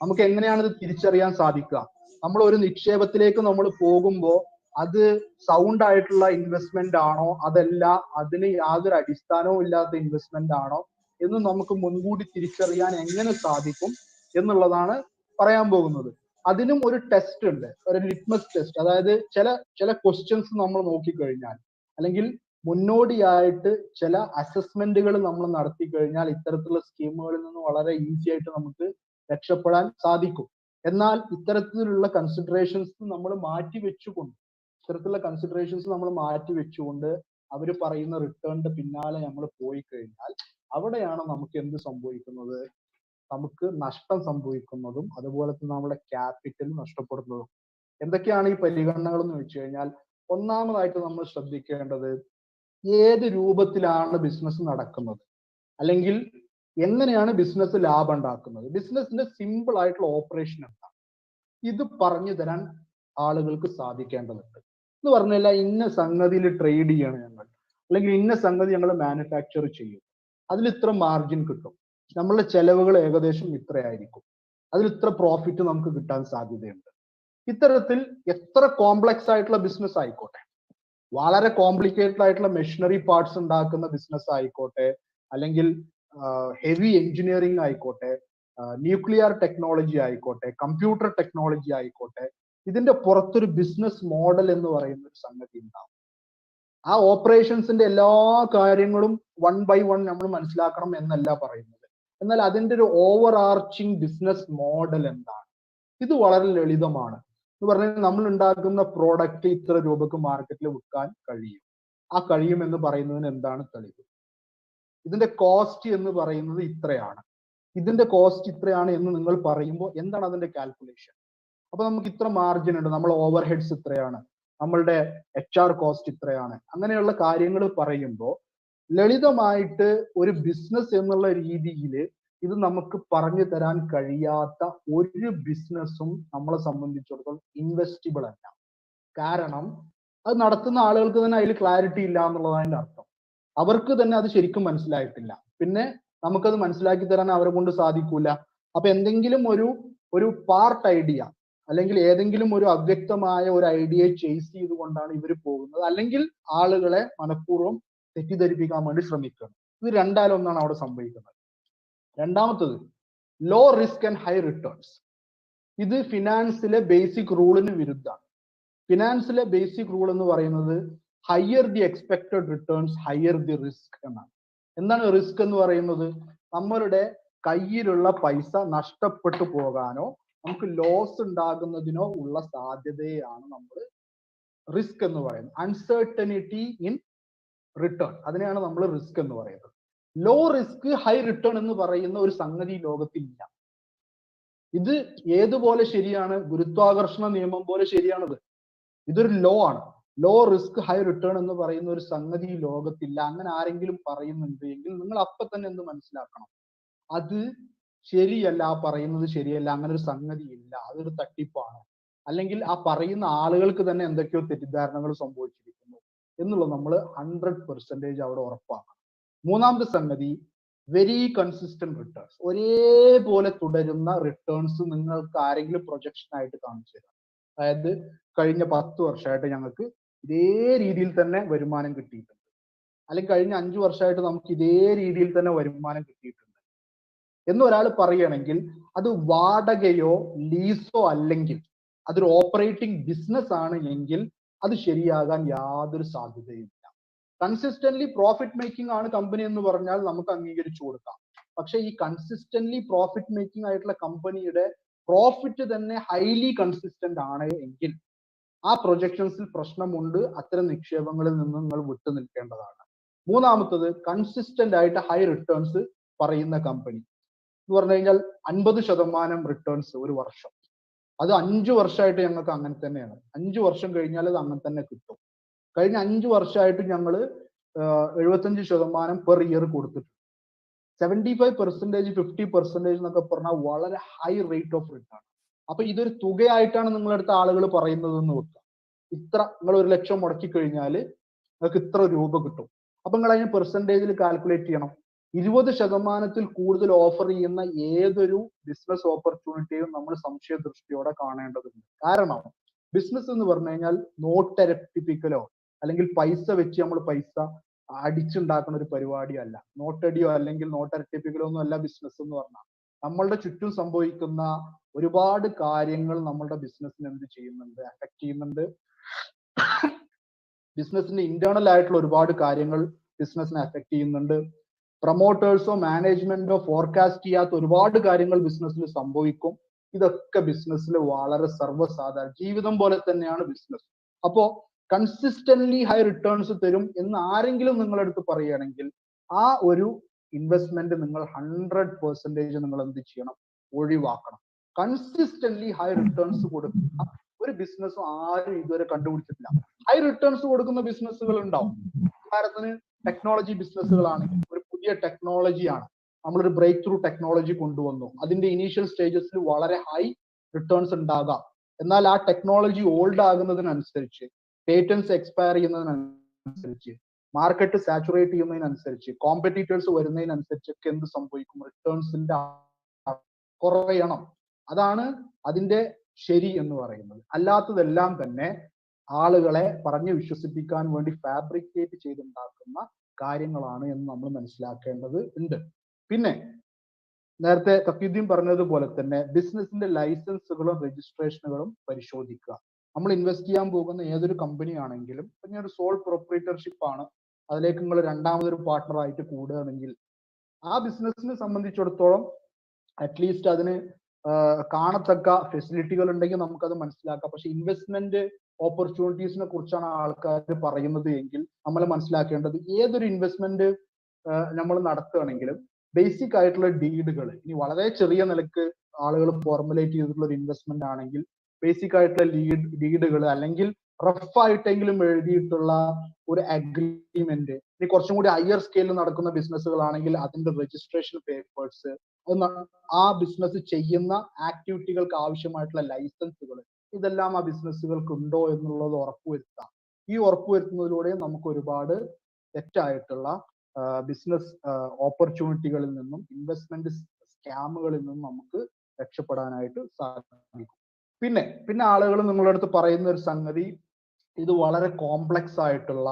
നമുക്ക് എങ്ങനെയാണ് ഇത് തിരിച്ചറിയാൻ സാധിക്കുക? നമ്മൾ ഒരു നിക്ഷേപത്തിലേക്ക് നമ്മൾ പോകുമ്പോൾ അത് സൗണ്ട് ആയിട്ടുള്ള ഇൻവെസ്റ്റ്മെന്റ് ആണോ, അതല്ല അതിന് യാതൊരു അടിസ്ഥാനവും ഇല്ലാത്ത ഇൻവെസ്റ്റ്മെന്റ് ആണോ എന്ന് നമുക്ക് മുൻകൂട്ടി തിരിച്ചറിയാൻ എങ്ങനെ സാധിക്കും എന്നുള്ളതാണ് പറയാൻ പോകുന്നത്. അതിനും ഒരു ടെസ്റ്റ് ഉണ്ട്, ഒരു ലിറ്റ്മസ് ടെസ്റ്റ്. അതായത് ചില ക്വസ്റ്റ്യൻസ് നമ്മൾ നോക്കിക്കഴിഞ്ഞാൽ, അല്ലെങ്കിൽ മുന്നോടിയായിട്ട് ചില അസസ്മെന്റുകൾ നമ്മൾ നടത്തി കഴിഞ്ഞാൽ ഇത്തരത്തിലുള്ള സ്കീമുകളിൽ നിന്ന് വളരെ ഈസി ആയിട്ട് നമുക്ക് രക്ഷപ്പെടാൻ സാധിക്കും. എന്നാൽ ഇത്തരത്തിലുള്ള കൺസിഡറേഷൻസ് നമ്മൾ മാറ്റി വെച്ചുകൊണ്ട് അവർ പറയുന്ന റിട്ടേണിന്റെ പിന്നാലെ നമ്മൾ പോയി കഴിഞ്ഞാൽ അവിടെയാണ് നമുക്ക് എന്ത് സംഭവിക്കുന്നത്? നമുക്ക് നഷ്ടം സംഭവിക്കുന്നതും അതുപോലെ തന്നെ നമ്മുടെ ക്യാപിറ്റൽ നഷ്ടപ്പെടുന്നതും. എന്തൊക്കെയാണ് ഈ പരിഗണനകൾ എന്ന് വെച്ച് കഴിഞ്ഞാൽ, ഒന്നാമതായിട്ട് നമ്മൾ ശ്രദ്ധിക്കേണ്ടത് ഏത് രൂപത്തിലാണ് ബിസിനസ് നടക്കുന്നത്, അല്ലെങ്കിൽ എങ്ങനെയാണ് ബിസിനസ് ലാഭം ഉണ്ടാക്കുന്നത്, ബിസിനസിന്റെ സിമ്പിൾ ആയിട്ടുള്ള ഓപ്പറേഷൻ എന്താണ്, ഇത് പറഞ്ഞു തരാൻ ആളുകൾക്ക് സാധിക്കേണ്ടതുണ്ട്. എന്ന് പറഞ്ഞാൽ ഇന്ന സംഗതിയിൽ ട്രേഡ് ചെയ്യാണ് ഞങ്ങൾ, അല്ലെങ്കിൽ ഇന്ന സംഗതി ഞങ്ങൾ മാനുഫാക്ചർ ചെയ്യും, അതിൽ ഇത്ര മാർജിൻ കിട്ടും, നമ്മളുടെ ചെലവുകൾ ഏകദേശം ഇത്രയായിരിക്കും, അതിൽ ഇത്ര പ്രോഫിറ്റ് നമുക്ക് കിട്ടാൻ സാധ്യതയുണ്ട്. ഇത്തരത്തിൽ എത്ര കോംപ്ലക്സ് ആയിട്ടുള്ള ബിസിനസ് ആയിക്കോട്ടെ, വളരെ കോംപ്ലിക്കേറ്റഡ് ആയിട്ടുള്ള മെഷീനറി പാർട്സ് ഉണ്ടാക്കുന്ന ബിസിനസ് ആയിക്കോട്ടെ, അല്ലെങ്കിൽ ഹെവി എഞ്ചിനീയറിംഗ് ആയിക്കോട്ടെ, ന്യൂക്ലിയർ ടെക്നോളജി ആയിക്കോട്ടെ, കമ്പ്യൂട്ടർ ടെക്നോളജി ആയിക്കോട്ടെ, ഇതിന്റെ പുറത്തൊരു ബിസിനസ് മോഡൽ എന്ന് പറയുന്ന ഒരു സംഗതി ഉണ്ടാവും. ആ ഓപ്പറേഷൻസിന്റെ എല്ലാ കാര്യങ്ങളും 1 by 1 നമ്മൾ മനസ്സിലാക്കണം എന്നല്ല പറയുന്നത്. എന്നാൽ അതിന്റെ ഒരു ഓവർ ആർച്ചിങ് ബിസിനസ് മോഡൽ എന്താണ്? ഇത് വളരെ ലളിതമാണ്. എന്ന് പറഞ്ഞാൽ നമ്മൾ ഉണ്ടാക്കുന്ന പ്രോഡക്റ്റ് ഇത്ര രൂപക്ക് മാർക്കറ്റിൽ വിൽക്കാൻ കഴിയും. ആ കഴിയും എന്ന് പറയുന്നതിന് എന്താണ് തെളിവ്? ഇതിന്റെ കോസ്റ്റ് എന്ന് പറയുന്നത് ഇത്രയാണ്, ഇതിന്റെ കോസ്റ്റ് ഇത്രയാണ് എന്ന് നിങ്ങൾ പറയുമ്പോൾ എന്താണ് അതിന്റെ കാൽക്കുലേഷൻ? അപ്പൊ നമുക്ക് ഇത്ര മാർജിൻ ഉണ്ട്, നമ്മൾ ഓവർ ഹെഡ്സ് ഇത്രയാണ്, നമ്മളുടെ HR കോസ്റ്റ് ഇത്രയാണ്, അങ്ങനെയുള്ള കാര്യങ്ങൾ പറയുമ്പോൾ ലളിതമായിട്ട് ഒരു ബിസിനസ് എന്നുള്ള രീതിയിൽ ഇത് നമുക്ക് പറഞ്ഞു തരാൻ കഴിയാത്ത ഒരു ബിസിനസ്സും നമ്മളെ സംബന്ധിച്ചിടത്തോളം ഇൻവെസ്റ്റിബിൾ അല്ല. കാരണം അത് നടത്തുന്ന ആളുകൾക്ക് തന്നെ അതിൽ ക്ലാരിറ്റി ഇല്ല എന്നുള്ളതിന്റെ അർത്ഥം. അവർക്ക് തന്നെ അത് ശരിക്കും മനസ്സിലായിട്ടില്ല. പിന്നെ നമുക്കത് മനസ്സിലാക്കി തരാൻ അവരെ കൊണ്ട് സാധിക്കൂല. അപ്പൊ എന്തെങ്കിലും ഒരു പാർട്ട് ഐഡിയ, അല്ലെങ്കിൽ ഏതെങ്കിലും ഒരു അവ്യക്തമായ ഒരു ഐഡിയയെ ചേസ് ചെയ്തുകൊണ്ടാണ് ഇവർ പോകുന്നത്, അല്ലെങ്കിൽ ആളുകളെ മനഃപൂർവ്വം തെറ്റിദ്ധരിപ്പിക്കാൻ വേണ്ടി ശ്രമിക്കുന്നത്. ഇത് രണ്ടാലൊന്നാണ് അവിടെ സംഭവിക്കുന്നത്. രണ്ടാമത്തത് low risk and high returns. ഇത് ഫിനാൻസിലെ ബേസിക് റൂളിന് വിരുദ്ധമാണ്. ഫിനാൻസിലെ ബേസിക് റൂൾ എന്ന് പറയുന്നത് higher the expected returns higher the risk എന്നാണ്. എന്താണ് റിസ്ക് എന്ന് പറയുന്നത്? നമ്മളുടെ കയ്യിലുള്ള പൈസ നഷ്ടപ്പെട്ടു പോകാനോ നമുക്ക് ലോസ് ഉണ്ടാകുന്നതിനോ ഉള്ള സാധ്യതയാണ് നമ്മൾ റിസ്ക് എന്ന് പറയുന്നത്. അൺസർട്ടനിറ്റി ഇൻ റിട്ടേൺ, അതിനെയാണ് നമ്മൾ റിസ്ക് എന്ന് പറയുന്നത്. ലോ റിസ്ക് ഹൈ റിട്ടേൺ എന്ന് പറയുന്ന ഒരു സംഗതി ലോകത്തില്ല. ഇത് ഏതുപോലെ ശരിയാണ്? ഗുരുത്വാകർഷണ നിയമം പോലെ ശരിയാണത്. ഇതൊരു ലോ ആണ്. ലോ റിസ്ക് ഹൈ റിട്ടേൺ എന്ന് പറയുന്ന ഒരു സംഗതി ലോകത്തില്ല. അങ്ങനെ ആരെങ്കിലും പറയുന്നുണ്ട് എങ്കിൽ നിങ്ങൾ അപ്പൊ തന്നെ എന്ത് മനസ്സിലാക്കണം? അത് ശരിയല്ല, ആ പറയുന്നത് ശരിയല്ല, അങ്ങനെ ഒരു സംഗതി ഇല്ല, അതൊരു തട്ടിപ്പാണ്, അല്ലെങ്കിൽ ആ പറയുന്ന ആളുകൾക്ക് തന്നെ എന്തൊക്കെയോ തെറ്റിദ്ധാരണകൾ സംഭവിച്ചിരിക്കുന്നു എന്നുള്ളത് നമ്മൾ 100% അവിടെ ഉറപ്പാക്കണം. മൂന്നാമത്തെ സംഗതി വെരി കൺസിസ്റ്റന്റ് റിട്ടേൺസ്. ഒരേപോലെ തുടരുന്ന റിട്ടേൺസ് നിങ്ങൾക്ക് ആരെങ്കിലും പ്രൊജക്ഷൻ ആയിട്ട് കാണിച്ചു തരാം. അതായത് കഴിഞ്ഞ 10 വർഷമായിട്ട് ഞങ്ങൾക്ക് ഇതേ രീതിയിൽ തന്നെ വരുമാനം കിട്ടിയിട്ടുണ്ട്, അല്ലെങ്കിൽ കഴിഞ്ഞ 5 വർഷമായിട്ട് നമുക്ക് ഇതേ രീതിയിൽ തന്നെ വരുമാനം കിട്ടിയിട്ടുണ്ട് എന്ന് ഒരാൾ പറയുകയാണെങ്കിൽ അത് വാടകയോ ലീസോ അല്ലെങ്കിൽ അതൊരു ഓപ്പറേറ്റിംഗ് ബിസിനസ് ആണ് എങ്കിൽ അത് ശരിയാകാൻ യാതൊരു സാധ്യതയും ഇല്ല. കൺസിസ്റ്റന്റ്ലി പ്രോഫിറ്റ് മേക്കിംഗ് ആണ് കമ്പനി എന്ന് പറഞ്ഞാൽ നമുക്ക് അംഗീകരിച്ചു കൊടുക്കാം. പക്ഷെ ഈ കൺസിസ്റ്റന്റ്ലി പ്രോഫിറ്റ് മേക്കിംഗ് ആയിട്ടുള്ള കമ്പനിയുടെ പ്രോഫിറ്റ് തന്നെ ഹൈലി കൺസിസ്റ്റന്റ് ആണ് എങ്കിൽ ആ പ്രൊജക്ഷൻസിൽ പ്രശ്നമുണ്ട്. അത്തരം നിക്ഷേപങ്ങളിൽ നിന്ന് നിങ്ങൾ വിട്ടു നിൽക്കേണ്ടതാണ്. മൂന്നാമത്തത്, കൺസിസ്റ്റന്റ് ആയിട്ട് ഹൈ റിട്ടേൺസ് പറയുന്ന കമ്പനി എന്ന് പറഞ്ഞു കഴിഞ്ഞാൽ 50% റിട്ടേൺസ് ഒരു വർഷം. അത് 5 വർഷമായിട്ട് ഞങ്ങൾക്ക് അങ്ങനെ തന്നെയാണ്. 5 വർഷം കഴിഞ്ഞാൽ അത് അങ്ങനെ തന്നെ കിട്ടും. കഴിഞ്ഞ 5 വർഷമായിട്ട് ഞങ്ങൾ 75% പെർ ഇയർ കൊടുത്തിട്ടുണ്ട്. 75%, 50% എന്നൊക്കെ പറഞ്ഞാൽ വളരെ ഹൈ റേറ്റ് ഓഫ് റിട്ടേൺ. അപ്പൊ ഇതൊരു തുകയായിട്ടാണ് നിങ്ങളടുത്ത ആളുകൾ പറയുന്നത് എന്ന് വെക്കുക. ഇത്ര നിങ്ങൾ 1 ലക്ഷം മുടക്കി കഴിഞ്ഞാൽ നിങ്ങൾക്ക് ഇത്ര രൂപ കിട്ടും. അപ്പൊ നിങ്ങൾ അതിന് പെർസെൻറ്റേജിൽ കാൽക്കുലേറ്റ് ചെയ്യണം. 20% കൂടുതൽ ഓഫർ ചെയ്യുന്ന ഏതൊരു ബിസിനസ് ഓപ്പർച്യൂണിറ്റിയും നമ്മൾ സംശയദൃഷ്ടിയോടെ കാണേണ്ടതുണ്ട്. കാരണം ബിസിനസ് എന്ന് പറഞ്ഞു കഴിഞ്ഞാൽ നോട്ടരട്ടിപ്പിക്കലോ അല്ലെങ്കിൽ പൈസ വെച്ച് നമ്മൾ പൈസ അടിച്ചുണ്ടാക്കുന്ന ഒരു പരിപാടിയല്ല. നോട്ടടിയോ അല്ലെങ്കിൽ നോട്ടരട്ടിപ്പിക്കലോ ഒന്നും അല്ല ബിസിനസ് എന്ന് പറഞ്ഞാൽ. നമ്മളുടെ ചുറ്റും സംഭവിക്കുന്ന ഒരുപാട് കാര്യങ്ങൾ നമ്മളുടെ ബിസിനസ്സിന് എന്ത് ചെയ്യുന്നുണ്ട്, അഫക്ട് ചെയ്യുന്നുണ്ട്. ബിസിനസിന്റെ ഇന്റേണൽ ആയിട്ടുള്ള ഒരുപാട് കാര്യങ്ങൾ ബിസിനസിനെ അഫക്ട് ചെയ്യുന്നുണ്ട്. പ്രൊമോട്ടേഴ്സോ മാനേജ്മെന്റോ ഫോർകാസ്റ്റ് ചെയ്യാത്ത ഒരുപാട് കാര്യങ്ങൾ ബിസിനസ്സിൽ സംഭവിക്കും. ഇതൊക്കെ ബിസിനസ്സിൽ വളരെ സർവ്വസാധാരണ ജീവിതം പോലെ തന്നെയാണ് ബിസിനസ്. അപ്പോ കൺസിസ്റ്റന്റ്ലി ഹൈ റിട്ടേൺസ് തരും എന്ന് ആരെങ്കിലും നിങ്ങളടുത്ത് പറയുകയാണെങ്കിൽ ആ ഒരു ഇൻവെസ്റ്റ്മെന്റ് നിങ്ങൾ 100% നിങ്ങൾ എന്ത് ചെയ്യണം, ഒഴിവാക്കണം. കൺസിസ്റ്റന്റ്ലി ഹൈ റിട്ടേൺസ് കൊടുക്കുന്ന ഒരു ബിസിനസ് ആരും ഇതുവരെ കണ്ടുപിടിച്ചിട്ടില്ല. ഹൈ റിട്ടേൺസ് കൊടുക്കുന്ന ബിസിനസ്സുകൾ ഉണ്ടാവും. ഉദാഹരണത്തിന് ടെക്നോളജി ബിസിനസ്സുകളാണെങ്കിൽ ഒരു പുതിയ ടെക്നോളജിയാണ്, നമ്മളൊരു ബ്രേക്ക് ത്രൂ ടെക്നോളജി കൊണ്ടുവന്നു. അതിന്റെ ഇനീഷ്യൽ സ്റ്റേജസിൽ വളരെ ഹൈ റിട്ടേൺസ് ഉണ്ടാകാം. എന്നാൽ ആ ടെക്നോളജി ഓൾഡ് ആകുന്നതിനനുസരിച്ച്, പേറ്റൻസ് എക്സ്പയർ ചെയ്യുന്നതിനനുസരിച്ച്, മാർക്കറ്റ് സാച്ചുറേറ്റ് ചെയ്യുന്നതിനനുസരിച്ച്, കോമ്പറ്റീറ്റേഴ്സ് വരുന്നതിനനുസരിച്ചൊക്കെ എന്ത് സംഭവിക്കും, റിട്ടേൺസിന്റെ കുറയണം. അതാണ് അതിന്റെ ശരി എന്ന് പറയുന്നത്. അല്ലാത്തതെല്ലാം തന്നെ ആളുകളെ പറഞ്ഞ് വിശ്വസിപ്പിക്കാൻ വേണ്ടി ഫാബ്രിക്കേറ്റ് ചെയ്തുണ്ടാക്കുന്ന കാര്യങ്ങളാണ് എന്ന് നമ്മൾ മനസ്സിലാക്കേണ്ടത് ഉണ്ട്. പിന്നെ നേരത്തെ തഖീദ്ദീൻ പറഞ്ഞതുപോലെ തന്നെ ബിസിനസിന്റെ ലൈസൻസുകളും രജിസ്ട്രേഷനുകളും പരിശോധിക്കുക. നമ്മൾ ഇൻവെസ്റ്റ് ചെയ്യാൻ പോകുന്ന ഏതൊരു കമ്പനി ആണെങ്കിലും പിന്നെ ഒരു സോൾ പ്രൊപ്രൈറ്റർഷിപ്പ് ആണ്, അതിലേക്ക് നിങ്ങൾ രണ്ടാമതൊരു പാർട്ട്ണർ ആയിട്ട് കൂടുകയാണെങ്കിൽ ആ ബിസിനസിനെ സംബന്ധിച്ചിടത്തോളം അറ്റ്ലീസ്റ്റ് അതിന് കാണത്തക്ക ഫെസിലിറ്റികൾ ഉണ്ടെങ്കിൽ നമുക്കത് മനസ്സിലാക്കാം. പക്ഷെ ഇൻവെസ്റ്റ്മെന്റ് ഓപ്പർച്യൂണിറ്റീസിനെ കുറിച്ചാണ് ആൾക്കാർ പറയുന്നത് എങ്കിൽ നമ്മൾ മനസ്സിലാക്കേണ്ടത് ഏതൊരു ഇൻവെസ്റ്റ്മെന്റ് നമ്മൾ നടത്തുകയാണെങ്കിലും ബേസിക് ആയിട്ടുള്ള ഡീഡുകൾ, ഇനി വളരെ ചെറിയ നിലക്ക് ആളുകൾ ഫോർമുലേറ്റ് ചെയ്തിട്ടുള്ള ഒരു ഇൻവെസ്റ്റ്മെന്റ് ആണെങ്കിൽ ബേസിക് ആയിട്ടുള്ള ഡീഡുകൾ അല്ലെങ്കിൽ റഫ് ആയിട്ടെങ്കിലും എഴുതിയിട്ടുള്ള ഒരു അഗ്രിമെന്റ്, ഇനി കുറച്ചും കൂടി ഹയർ സ്കെയിലിൽ നടക്കുന്ന ബിസിനസ്സുകളാണെങ്കിൽ അതിന്റെ രജിസ്ട്രേഷൻ പേപ്പേഴ്സ്, ആ ബിസിനസ് ചെയ്യുന്ന ആക്ടിവിറ്റികൾക്ക് ആവശ്യമായിട്ടുള്ള ലൈസൻസുകൾ, ഇതെല്ലാം ആ ബിസിനസ്സുകൾക്ക് ഉണ്ടോ എന്നുള്ളത് ഉറപ്പുവരുത്താം. ഈ ഉറപ്പുവരുത്തുന്നതിലൂടെ നമുക്ക് ഒരുപാട് തെറ്റായിട്ടുള്ള ബിസിനസ് ഓപ്പർച്യൂണിറ്റികളിൽ നിന്നും ഇൻവെസ്റ്റ്മെന്റ് സ്കാമുകളിൽ നിന്നും നമുക്ക് രക്ഷപ്പെടാനായിട്ട് സാധിക്കും. പിന്നെ ആളുകൾ നിങ്ങളുടെ അടുത്ത് പറയുന്ന ഒരു സംഗതി, ഇത് വളരെ കോംപ്ലക്സ് ആയിട്ടുള്ള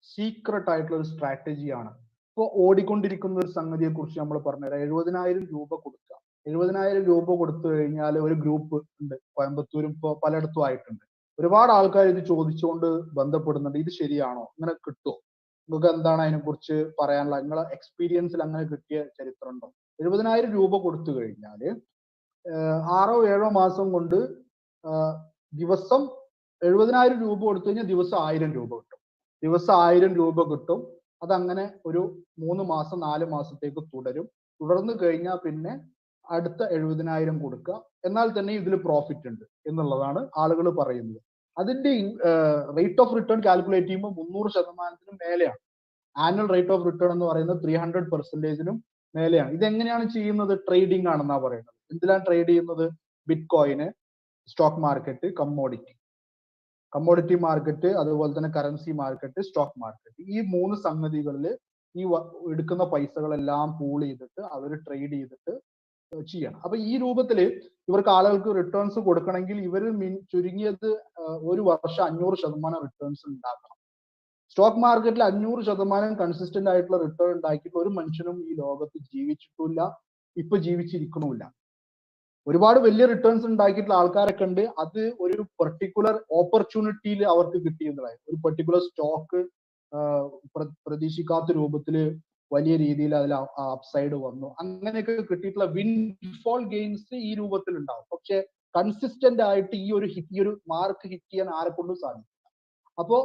സീക്രട്ട് ആയിട്ടുള്ള ഒരു സ്ട്രാറ്റജിയാണ്. ഇപ്പോൾ ഓടിക്കൊണ്ടിരിക്കുന്ന ഒരു സംഗതിയെ കുറിച്ച് നമ്മൾ പറഞ്ഞുതരാം. 70,000 രൂപ കൊടുക്കുക. 70,000 രൂപ കൊടുത്തു കഴിഞ്ഞാൽ ഒരു ഗ്രൂപ്പ് ഉണ്ട്, കോയമ്പത്തൂരും ഇപ്പോൾ പലയിടത്തും ആയിട്ടുണ്ട്. ഒരുപാട് ആൾക്കാർ ഇത് ചോദിച്ചുകൊണ്ട് ബന്ധപ്പെടുന്നുണ്ട്. ഇത് ശരിയാണോ, ഇങ്ങനെ കിട്ടുമോ, നിങ്ങൾക്ക് എന്താണ് അതിനെ കുറിച്ച് പറയാനുള്ള, നിങ്ങളെ എക്സ്പീരിയൻസിൽ അങ്ങനെ കിട്ടിയ ചരിത്രം ഉണ്ടോ? 70,000 രൂപ കൊടുത്തു കഴിഞ്ഞാൽ 6 or 7 മാസം കൊണ്ട് ദിവസം 70,000 രൂപ കൊടുത്തു കഴിഞ്ഞാൽ ദിവസം 1000 രൂപ കിട്ടും. ദിവസം 1000 രൂപ കിട്ടും. അതങ്ങനെ ഒരു 3 മാസം 4 മാസത്തേക്ക് തുടരും. തുടർന്ന് കഴിഞ്ഞാൽ പിന്നെ അടുത്ത 70,000 കൊടുക്കുക. എന്നാൽ തന്നെ ഇതിൽ പ്രോഫിറ്റ് ഉണ്ട് എന്നുള്ളതാണ് ആളുകൾ പറയുന്നത്. അതിന്റെ റേറ്റ് ഓഫ് റിട്ടേൺ കാൽക്കുലേറ്റ് ചെയ്യുമ്പോൾ 300% മേലെയാണ്. ആനുവൽ റേറ്റ് ഓഫ് റിട്ടേൺ എന്ന് പറയുന്നത് 300% മേലെയാണ്. ഇതെങ്ങനെയാണ് ചെയ്യുന്നത്? ട്രേഡിംഗ് ആണെന്നാ പറയുന്നത്. എന്തിലാണ് ട്രേഡ് ചെയ്യുന്നത്? Bitcoin, stock market, commodity market, അതുപോലെ തന്നെ കറൻസി മാർക്കറ്റ്, സ്റ്റോക്ക് മാർക്കറ്റ്. ഈ 3 സംഗതികളിൽ ഈ എടുക്കുന്ന പൈസകളെല്ലാം പൂൾ ചെയ്തിട്ട് അവർ ട്രേഡ് ചെയ്തിട്ട് ചെയ്യണം. അപ്പൊ ഈ രൂപത്തിൽ ഇവർക്ക് ആളുകൾക്ക് റിട്ടേൺസ് കൊടുക്കണമെങ്കിൽ ഇവർ ചുരുങ്ങിയത് ഒരു വർഷം 500% റിട്ടേൺസ് ഉണ്ടാക്കണം. സ്റ്റോക്ക് മാർക്കറ്റിൽ 500% കൺസിസ്റ്റന്റ് ആയിട്ടുള്ള റിട്ടേൺ ഉണ്ടാക്കിയിട്ട് ഒരു മനുഷ്യനും ഈ ലോകത്ത് ജീവിച്ചിട്ടില്ല, ഇപ്പൊ ജീവിച്ചിരിക്കണമില്ല. ഒരുപാട് വലിയ റിട്ടേൺസ് ഉണ്ടാക്കിയിട്ടുള്ള ആൾക്കാരൊക്കെ ഉണ്ട്. അത് ഒരു പെർട്ടിക്കുലർ ഓപ്പർച്യൂണിറ്റിയിൽ അവർക്ക് കിട്ടിയതായി, ഒരു പെർട്ടിക്കുലർ സ്റ്റോക്ക് പ്രതീക്ഷിക്കാത്ത രൂപത്തിൽ വലിയ രീതിയിൽ അതിൽ അപ്സൈഡ് വന്നു, അങ്ങനെയൊക്കെ കിട്ടിയിട്ടുള്ള വിൻഫോൾ ഗെയിൻസ് ഈ രൂപത്തിൽ ഉണ്ടാവും. പക്ഷെ കൺസിസ്റ്റന്റ് ആയിട്ട് ഈ ഒരു മാർക്ക് ഹിറ്റ് ചെയ്യാൻ ആരെ കൊണ്ടും സാധിക്കില്ല. അപ്പോ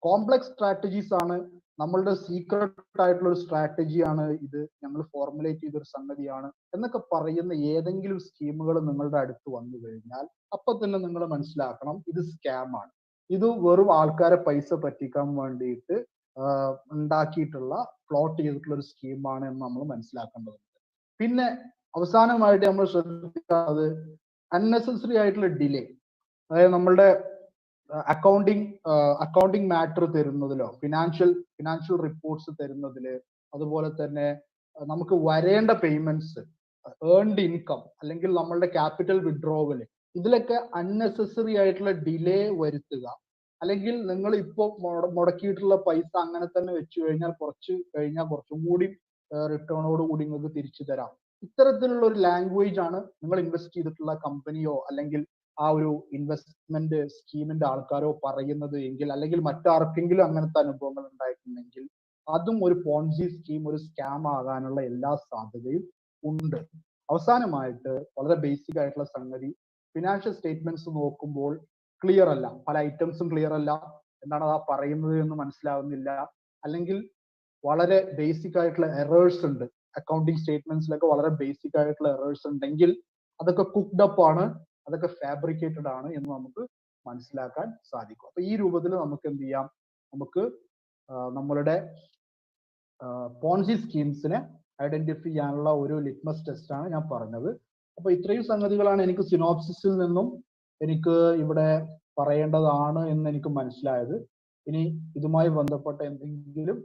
കോംപ്ലക്സ് സ്ട്രാറ്റജീസ് ആണ് നമ്മളുടെ സീക്രട്ട് ആയിട്ടുള്ള ഒരു സ്ട്രാറ്റജിയാണ് ഇത്, ഞങ്ങൾ ഫോർമുലേറ്റ് ചെയ്തൊരു സംഗതിയാണ് എന്നൊക്കെ പറയുന്ന ഏതെങ്കിലും സ്കീമുകൾ നിങ്ങളുടെ അടുത്ത് വന്നു കഴിഞ്ഞാൽ അപ്പൊ തന്നെ നിങ്ങൾ മനസ്സിലാക്കണം ഇത് സ്കാം ആണ്. ഇത് വെറും ആൾക്കാരെ പൈസ പറ്റിക്കാൻ വേണ്ടിയിട്ട് ഉണ്ടാക്കിയിട്ടുള്ള പ്ലോട്ട് ചെയ്തിട്ടുള്ള ഒരു സ്കീമാണ് എന്ന് നമ്മൾ മനസ്സിലാക്കേണ്ടതുണ്ട്. പിന്നെ അവസാനമായിട്ട് നമ്മൾ ശ്രദ്ധിക്കാതെ അൺനെസസറി ആയിട്ടുള്ള ഡിലേ, അതായത് നമ്മളുടെ അക്കൗണ്ടിങ് മാറ്റർ തരുന്നതിലോ ഫിനാൻഷ്യൽ റിപ്പോർട്ട്സ് തരുന്നതില്, അതുപോലെ തന്നെ നമുക്ക് വരേണ്ട പേയ്മെന്റ്സ്, ഏൺഡ് ഇൻകം അല്ലെങ്കിൽ നമ്മളുടെ ക്യാപിറ്റൽ വിഡ്രോവല്, ഇതിലൊക്കെ അൺനെസസറി ആയിട്ടുള്ള ഡിലേ വരുത്തുക. അല്ലെങ്കിൽ നിങ്ങൾ ഇപ്പൊ മുടക്കിയിട്ടുള്ള പൈസ അങ്ങനെ തന്നെ വെച്ചു കഴിഞ്ഞാൽ കുറച്ചും കൂടി റിട്ടേണോട് കൂടി നിങ്ങൾക്ക് തിരിച്ചു തരാം. ഇത്തരത്തിലുള്ള ഒരു ലാംഗ്വേജ് ആണ് നിങ്ങൾ ഇൻവെസ്റ്റ് ചെയ്തിട്ടുള്ള കമ്പനിയോ അല്ലെങ്കിൽ ആ ഒരു ഇൻവെസ്റ്റ്മെന്റ് സ്കീമിന്റെ ആൾക്കാരോ പറയുന്നത് എങ്കിൽ, അല്ലെങ്കിൽ മറ്റാർക്കെങ്കിലും അങ്ങനത്തെ അനുഭവങ്ങൾ ഉണ്ടായിട്ടുണ്ടെങ്കിൽ അതും ഒരു പോൺസി സ്കീം, ഒരു സ്കാം ആകാനുള്ള എല്ലാ സാധ്യതയും ഉണ്ട്. അവസാനമായിട്ട് വളരെ ബേസിക് ആയിട്ടുള്ള സംഗതി, ഫിനാൻഷ്യൽ സ്റ്റേറ്റ്മെന്റ്സ് നോക്കുമ്പോൾ ക്ലിയർ അല്ല, പല ഐറ്റംസും ക്ലിയർ അല്ല, എന്താണ് ആ പറയുന്നത് എന്ന് മനസ്സിലാവുന്നില്ല, അല്ലെങ്കിൽ വളരെ ബേസിക് ആയിട്ടുള്ള എറേഴ്സ് ഉണ്ട്. അക്കൗണ്ടിങ് സ്റ്റേറ്റ്മെന്റ്സിലൊക്കെ വളരെ ബേസിക് ആയിട്ടുള്ള എറേഴ്സ് ഉണ്ടെങ്കിൽ അതൊക്കെ കുക്ക്ഡ് അപ്പ് ആണ്, അതൊക്കെ ഫാബ്രിക്കേറ്റഡ് ആണ് എന്ന് നമുക്ക് മനസ്സിലാക്കാൻ സാധിക്കും. അപ്പൊ ഈ രൂപത്തിൽ നമുക്ക് എന്ത് ചെയ്യാം, നമുക്ക് നമ്മളുടെ പോൺസി സ്കീംസിനെ ഐഡന്റിഫൈ ചെയ്യാനുള്ള ഒരു ലിറ്റ്മസ് ടെസ്റ്റ് ആണ് ഞാൻ പറഞ്ഞത്. അപ്പൊ ഇത്രയും സംഗതികളാണ് എനിക്ക് സിനോപ്സിസിൽ നിന്നും എനിക്ക് ഇവിടെ പറയേണ്ടതാണ് എന്ന് എനിക്ക് മനസ്സിലായത്. ഇനി ഇതുമായി ബന്ധപ്പെട്ട എന്തെങ്കിലും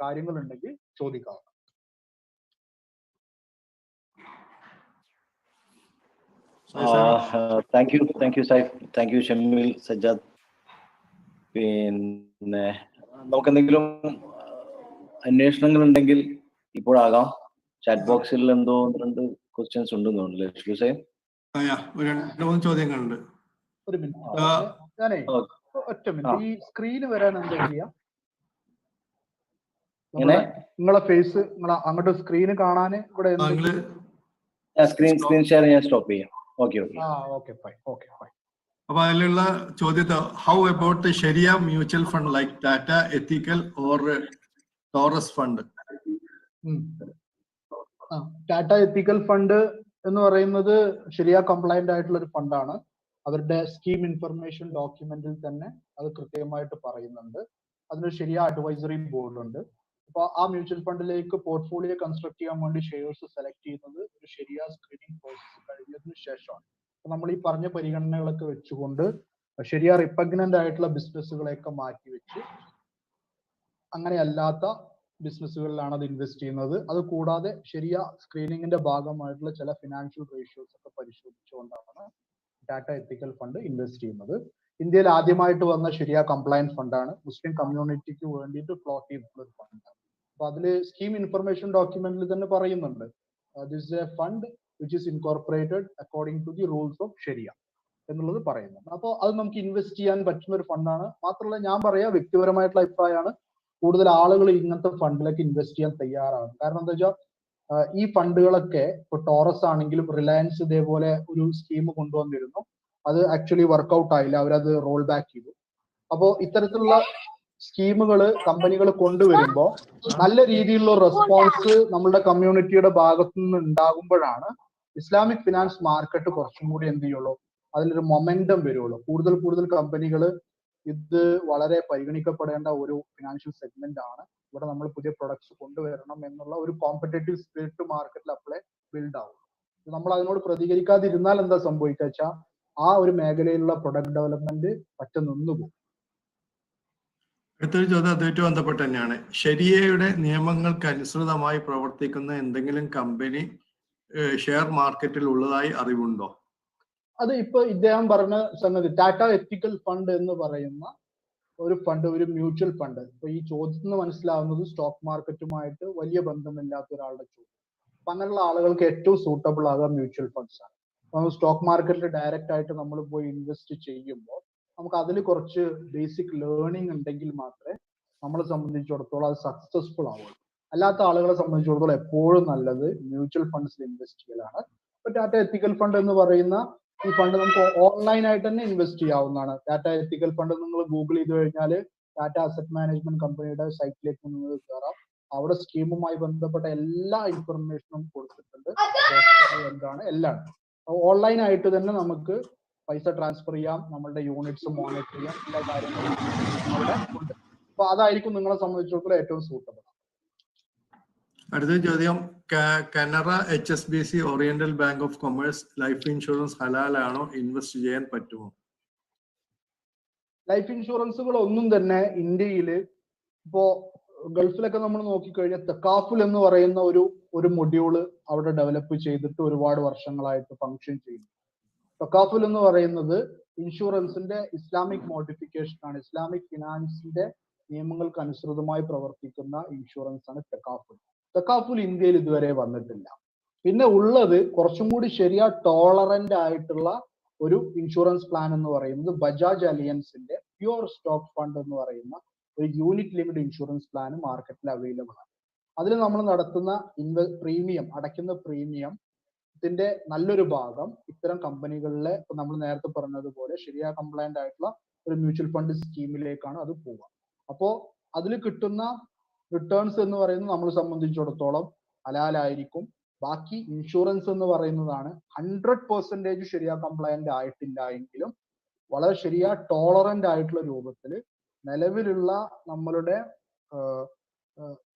കാര്യങ്ങൾ ഉണ്ടെങ്കിൽ ചോദിക്കാം. Thank you Saif, thank you Shameel, Sajjad. പിന്നെ നമുക്ക് എന്തെങ്കിലും അന്വേഷണങ്ങൾ ഉണ്ടെങ്കിൽ ഇപ്പോഴാകാം. ചാറ്റ് ബോക്സിൽ എന്തോ 2 ക്വസ്റ്റ്യൻസ് ഉണ്ടെന്ന് തോന്നുന്നു. ഒരു 2-3 ചോദ്യങ്ങളുണ്ട്. ഒരു മിനിറ്റ്, ഞാനേ ഒറ്റ മിനിറ്റ്, ഈ സ്ക്രീന് വരാൻ എന്താ ചെയ്യാ? നിങ്ങളെ ഫേസ് അങ്ങോട്ട് സ്ക്രീന് കാണാന് ഇവിടെ സ്ക്രീൻ ഷെയർ ഞാൻ സ്റ്റോപ്പ് ചെയ്യാം. Okay fine. അപ്പൊ അതിലുള്ള ചോദ്യത്തെ, how about sharia mutual fund like Tata ethical or Taurus fund? Tata ethical fund എന്ന് പറയുന്നത് ശരിയ കംപ്ലൈന്റ് ആയിട്ടുള്ള ഒരു ഫണ്ടാണ്. അവരുടെ സ്കീം ഇൻഫർമേഷൻ ഡോക്യുമെന്റിൽ തന്നെ അത് കൃത്യമായിട്ട് പറയുന്നുണ്ട്. അതിന് ശരിയ അഡ്വൈസറി ബോർഡ് ഉണ്ട്. അപ്പൊ ആ മ്യൂച്വൽ ഫണ്ടിലേക്ക് പോർട്ട്ഫോളിയോ കൺസ്ട്രക്ട് ചെയ്യാൻ വേണ്ടി ഷെയർസ് സെലക്ട് ചെയ്യുന്നത് ഒരു ശരിയ സ്ക്രീനിങ് പ്രോസസ് കഴിഞ്ഞതിന് ശേഷമാണ്. നമ്മൾ ഈ പറഞ്ഞ പരിഗണനകളൊക്കെ വെച്ചുകൊണ്ട് ശരിയ റിപ്പഗ്നന്റ് ആയിട്ടുള്ള ബിസിനസ്സുകളെയൊക്കെ മാറ്റിവെച്ച് അങ്ങനെ അല്ലാത്ത ബിസിനസ്സുകളിലാണ് അത് ഇൻവെസ്റ്റ് ചെയ്യുന്നത്. അത് കൂടാതെ ശരിയ സ്ക്രീനിങ്ങിന്റെ ഭാഗമായിട്ടുള്ള ചില ഫിനാൻഷ്യൽ റേഷ്യോസ് ഒക്കെ പരിശോധിച്ചുകൊണ്ടാണ് ടാറ്റ എത്തിക്കൽ ഫണ്ട് ഇൻവെസ്റ്റ് ചെയ്യുന്നത്. ഇന്ത്യയിൽ ആദ്യമായിട്ട് വന്ന ശരിയ കംപ്ലയൻസ് ഫണ്ടാണ്. മുസ്ലിം കമ്മ്യൂണിറ്റിക്ക് വേണ്ടിയിട്ട് പ്ലോട്ട് ചെയ്തിട്ടുള്ള ഒരു ഫണ്ടാണ്. അപ്പൊ അതില് സ്കീം ഇൻഫർമേഷൻ ഡോക്യുമെന്റിൽ തന്നെ പറയുന്നുണ്ട്, this is a fund which is incorporated according to the rules of sharia എന്നുള്ളത് പറയുന്നുണ്ട്. അപ്പോൾ അത് നമുക്ക് ഇൻവെസ്റ്റ് ചെയ്യാൻ പറ്റുന്ന ഒരു ഫണ്ടാണ്. മാത്രമല്ല ഞാൻ പറയാ, വ്യക്തിപരമായിട്ടുള്ള അഭിപ്രായമാണ്, കൂടുതൽ ആളുകൾ ഇങ്ങനത്തെ ഫണ്ടിലേക്ക് ഇൻവെസ്റ്റ് ചെയ്യാൻ തയ്യാറാണ്. കാരണം എന്താ വെച്ചാൽ ഈ ഫണ്ടുകളൊക്കെ ഇപ്പൊ ടോറസ് ആണെങ്കിലും റിലയൻസ് ഇതേപോലെ ഒരു സ്കീം കൊണ്ടുവന്നിരുന്നു. അത് ആക്ച്വലി വർക്ക്ഔട്ട് ആയില്ല, അവരത് റോൾ ബാക്ക് ചെയ്തു. അപ്പോ ഇത്തരത്തിലുള്ള സ്കീമുകൾ കമ്പനികൾ കൊണ്ടുവരുമ്പോൾ നല്ല രീതിയിലുള്ള റെസ്പോൺസ് നമ്മുടെ കമ്മ്യൂണിറ്റിയുടെ ഭാഗത്തു നിന്ന് ഉണ്ടാകുമ്പോഴാണ് ഇസ്ലാമിക് ഫിനാൻസ് മാർക്കറ്റ് കുറച്ചും കൂടി എന്ത് ചെയ്യുള്ളൂ, അതിലൊരു മൊമെന്റം വരുള്ളൂ. കൂടുതൽ കമ്പനികൾ ഇത് വളരെ പരിഗണിക്കപ്പെടേണ്ട ഒരു ഫിനാൻഷ്യൽ സെഗ്മെന്റ് ആണ്. ഇവിടെ നമ്മൾ പുതിയ പ്രൊഡക്ട്സ് കൊണ്ടുവരണം എന്നുള്ള ഒരു കോമ്പറ്റേറ്റീവ് സ്പിരിറ്റ് മാർക്കറ്റിൽ അപ്ലൈ ബിൽഡ് ആവും. നമ്മൾ അതിനോട് പ്രതികരിക്കാതിരുന്നാൽ എന്താ സംഭവിക്കുക വെച്ചാൽ ആ ഒരു മേഖലയിലുള്ള പ്രൊഡക്റ്റ് ഡെവലപ്മെന്റ് പറ്റ നിന്നുപോകും. അടുത്തൊരു ചോദ്യം അതുമായിട്ട് ബന്ധപ്പെട്ട് തന്നെയാണ്. ശരിയയുടെ നിയമങ്ങൾക്ക് അനുസൃതമായി പ്രവർത്തിക്കുന്ന എന്തെങ്കിലും കമ്പനി ഷെയർ മാർക്കറ്റിൽ ഉള്ളതായി അറിവുണ്ടോ? അത് ഇപ്പൊ ഇദ്ദേഹം പറഞ്ഞ സംഗതി, ടാറ്റ എത്തിക്കൽ ഫണ്ട് എന്ന് പറയുന്ന ഒരു ഫണ്ട്, ഒരു മ്യൂച്വൽ ഫണ്ട്. ഇപ്പൊ ഈ ചോദ്യത്തിൽ നിന്ന് മനസ്സിലാവുന്നത് സ്റ്റോക്ക് മാർക്കറ്റുമായിട്ട് വലിയ ബന്ധമില്ലാത്ത ഒരാളുടെ ചോദ്യം. അപ്പൊ അങ്ങനെയുള്ള ആളുകൾക്ക് ഏറ്റവും സൂട്ടബിൾ ആകുക മ്യൂച്വൽ ഫണ്ട്സ് ആണ്. നമ്മൾ സ്റ്റോക്ക് മാർക്കറ്റിൽ ഡയറക്റ്റ് ആയിട്ട് നമ്മൾ പോയി ഇൻവെസ്റ്റ് ചെയ്യുമ്പോൾ നമുക്ക് അതിൽ കുറച്ച് ബേസിക് ലേണിംഗ് ഉണ്ടെങ്കിൽ മാത്രമേ നമ്മളെ സംബന്ധിച്ചിടത്തോളം അത് സക്സസ്ഫുൾ ആവുള്ളൂ. അല്ലാത്ത ആളുകളെ സംബന്ധിച്ചിടത്തോളം എപ്പോഴും നല്ലത് മ്യൂച്വൽ ഫണ്ട്സിൽ ഇൻവെസ്റ്റ് ചെയ്യലാണ്. ഇപ്പൊ ടാറ്റ എത്തിക്കൽ ഫണ്ട് എന്ന് പറയുന്ന ഈ ഫണ്ട് നമുക്ക് ഓൺലൈൻ ആയിട്ട് തന്നെ ഇൻവെസ്റ്റ് ചെയ്യാവുന്നതാണ്. ടാറ്റ എത്തിക്കൽ ഫണ്ട് നിങ്ങൾ ഗൂഗിൾ ചെയ്ത് കഴിഞ്ഞാൽ ടാറ്റ അസറ്റ് മാനേജ്മെന്റ് കമ്പനിയുടെ സൈറ്റിലേക്ക് നിങ്ങൾ കയറാം. അവിടെ സ്കീമുമായി ബന്ധപ്പെട്ട എല്ലാ ഇൻഫർമേഷനും കൊടുത്തിട്ടുണ്ട്. എന്താണ് എല്ലാം ഓൺലൈൻ ആയിട്ട് തന്നെ നമുക്ക് പൈസ ട്രാൻസ്ഫർ ചെയ്യാം, നമ്മളുടെ യൂണിറ്റ്സ് മോണിറ്റർ ചെയ്യാം, എല്ലാ കാര്യങ്ങളും അവിടെ ഉണ്ട്. അപ്പൊ അതായിരിക്കും നിങ്ങളെ സംബന്ധിച്ചിടത്തോളം ഏറ്റവും സൂട്ടബിൾ. അടുത്ത ചോദ്യം, Canara HSBC oriental bank of commerce life insurance ഹലാലാണോ, ഇൻവെസ്റ്റ് ചെയ്യാൻ പറ്റുമോ? ലൈഫ് ഇൻഷുറൻസുകൾ ഒന്നും തന്നെ ഇന്ത്യയിൽ ഇപ്പോ ഗൾഫിലൊക്കെ നമ്മൾ നോക്കിക്കഴിഞ്ഞാൽ തെക്കാഫുൽ എന്ന് പറയുന്ന ഒരു മൊഡ്യൂള് അവിടെ ഡെവലപ്പ് ചെയ്തിട്ട് ഒരുപാട് വർഷങ്ങളായിട്ട് ഫങ്ഷൻ ചെയ്യുന്നു. തെക്കാഫുൽ എന്ന് പറയുന്നത് ഇൻഷുറൻസിന്റെ ഇസ്ലാമിക് മോഡിഫിക്കേഷൻ ആണ്. ഇസ്ലാമിക് ഫിനാൻസിന്റെ നിയമങ്ങൾക്ക് അനുസൃതമായി പ്രവർത്തിക്കുന്ന ഇൻഷുറൻസ് ആണ് തെക്കാഫുൽ. തെക്കാഫുൽ ഇന്ത്യയിൽ ഇതുവരെ വന്നിട്ടില്ല. പിന്നെ ഉള്ളത് കുറച്ചും കൂടി ശരിയാ ടോളറന്റ് ആയിട്ടുള്ള ഒരു ഇൻഷുറൻസ് പ്ലാൻ എന്ന് പറയുന്നത് ബജാജ് അലിയൻസിന്റെ പ്യൂർ സ്റ്റോക്ക് ഫണ്ട് എന്ന് പറയുന്ന ഒരു യൂണിറ്റ് ലിമിറ്റ് ഇൻഷുറൻസ് പ്ലാൻ മാർക്കറ്റിൽ അവൈലബിൾ ആണ്. അതിൽ നമ്മൾ നടത്തുന്ന പ്രീമിയം അടയ്ക്കുന്ന പ്രീമിയത്തിന്റെ നല്ലൊരു ഭാഗം ഇത്തരം കമ്പനികളിലെ നമ്മൾ നേരത്തെ പറഞ്ഞതുപോലെ ശരിയാ കംപ്ലൈന്റ് ആയിട്ടുള്ള ഒരു മ്യൂച്വൽ ഫണ്ട് സ്കീമിലേക്കാണ് അത് പോവുക. അപ്പോ അതിൽ കിട്ടുന്ന റിട്ടേൺസ് എന്ന് പറയുന്നത് നമ്മളെ സംബന്ധിച്ചിടത്തോളം ഹലാലായിരിക്കും. ബാക്കി ഇൻഷുറൻസ് എന്ന് പറയുന്നതാണ് 100% ശരിയാ കംപ്ലൈന്റ് ആയിട്ടില്ല എങ്കിലും വളരെ ശരിയാ ടോളറന്റ് ആയിട്ടുള്ള രൂപത്തിൽ നിലവിലുള്ള നമ്മളുടെ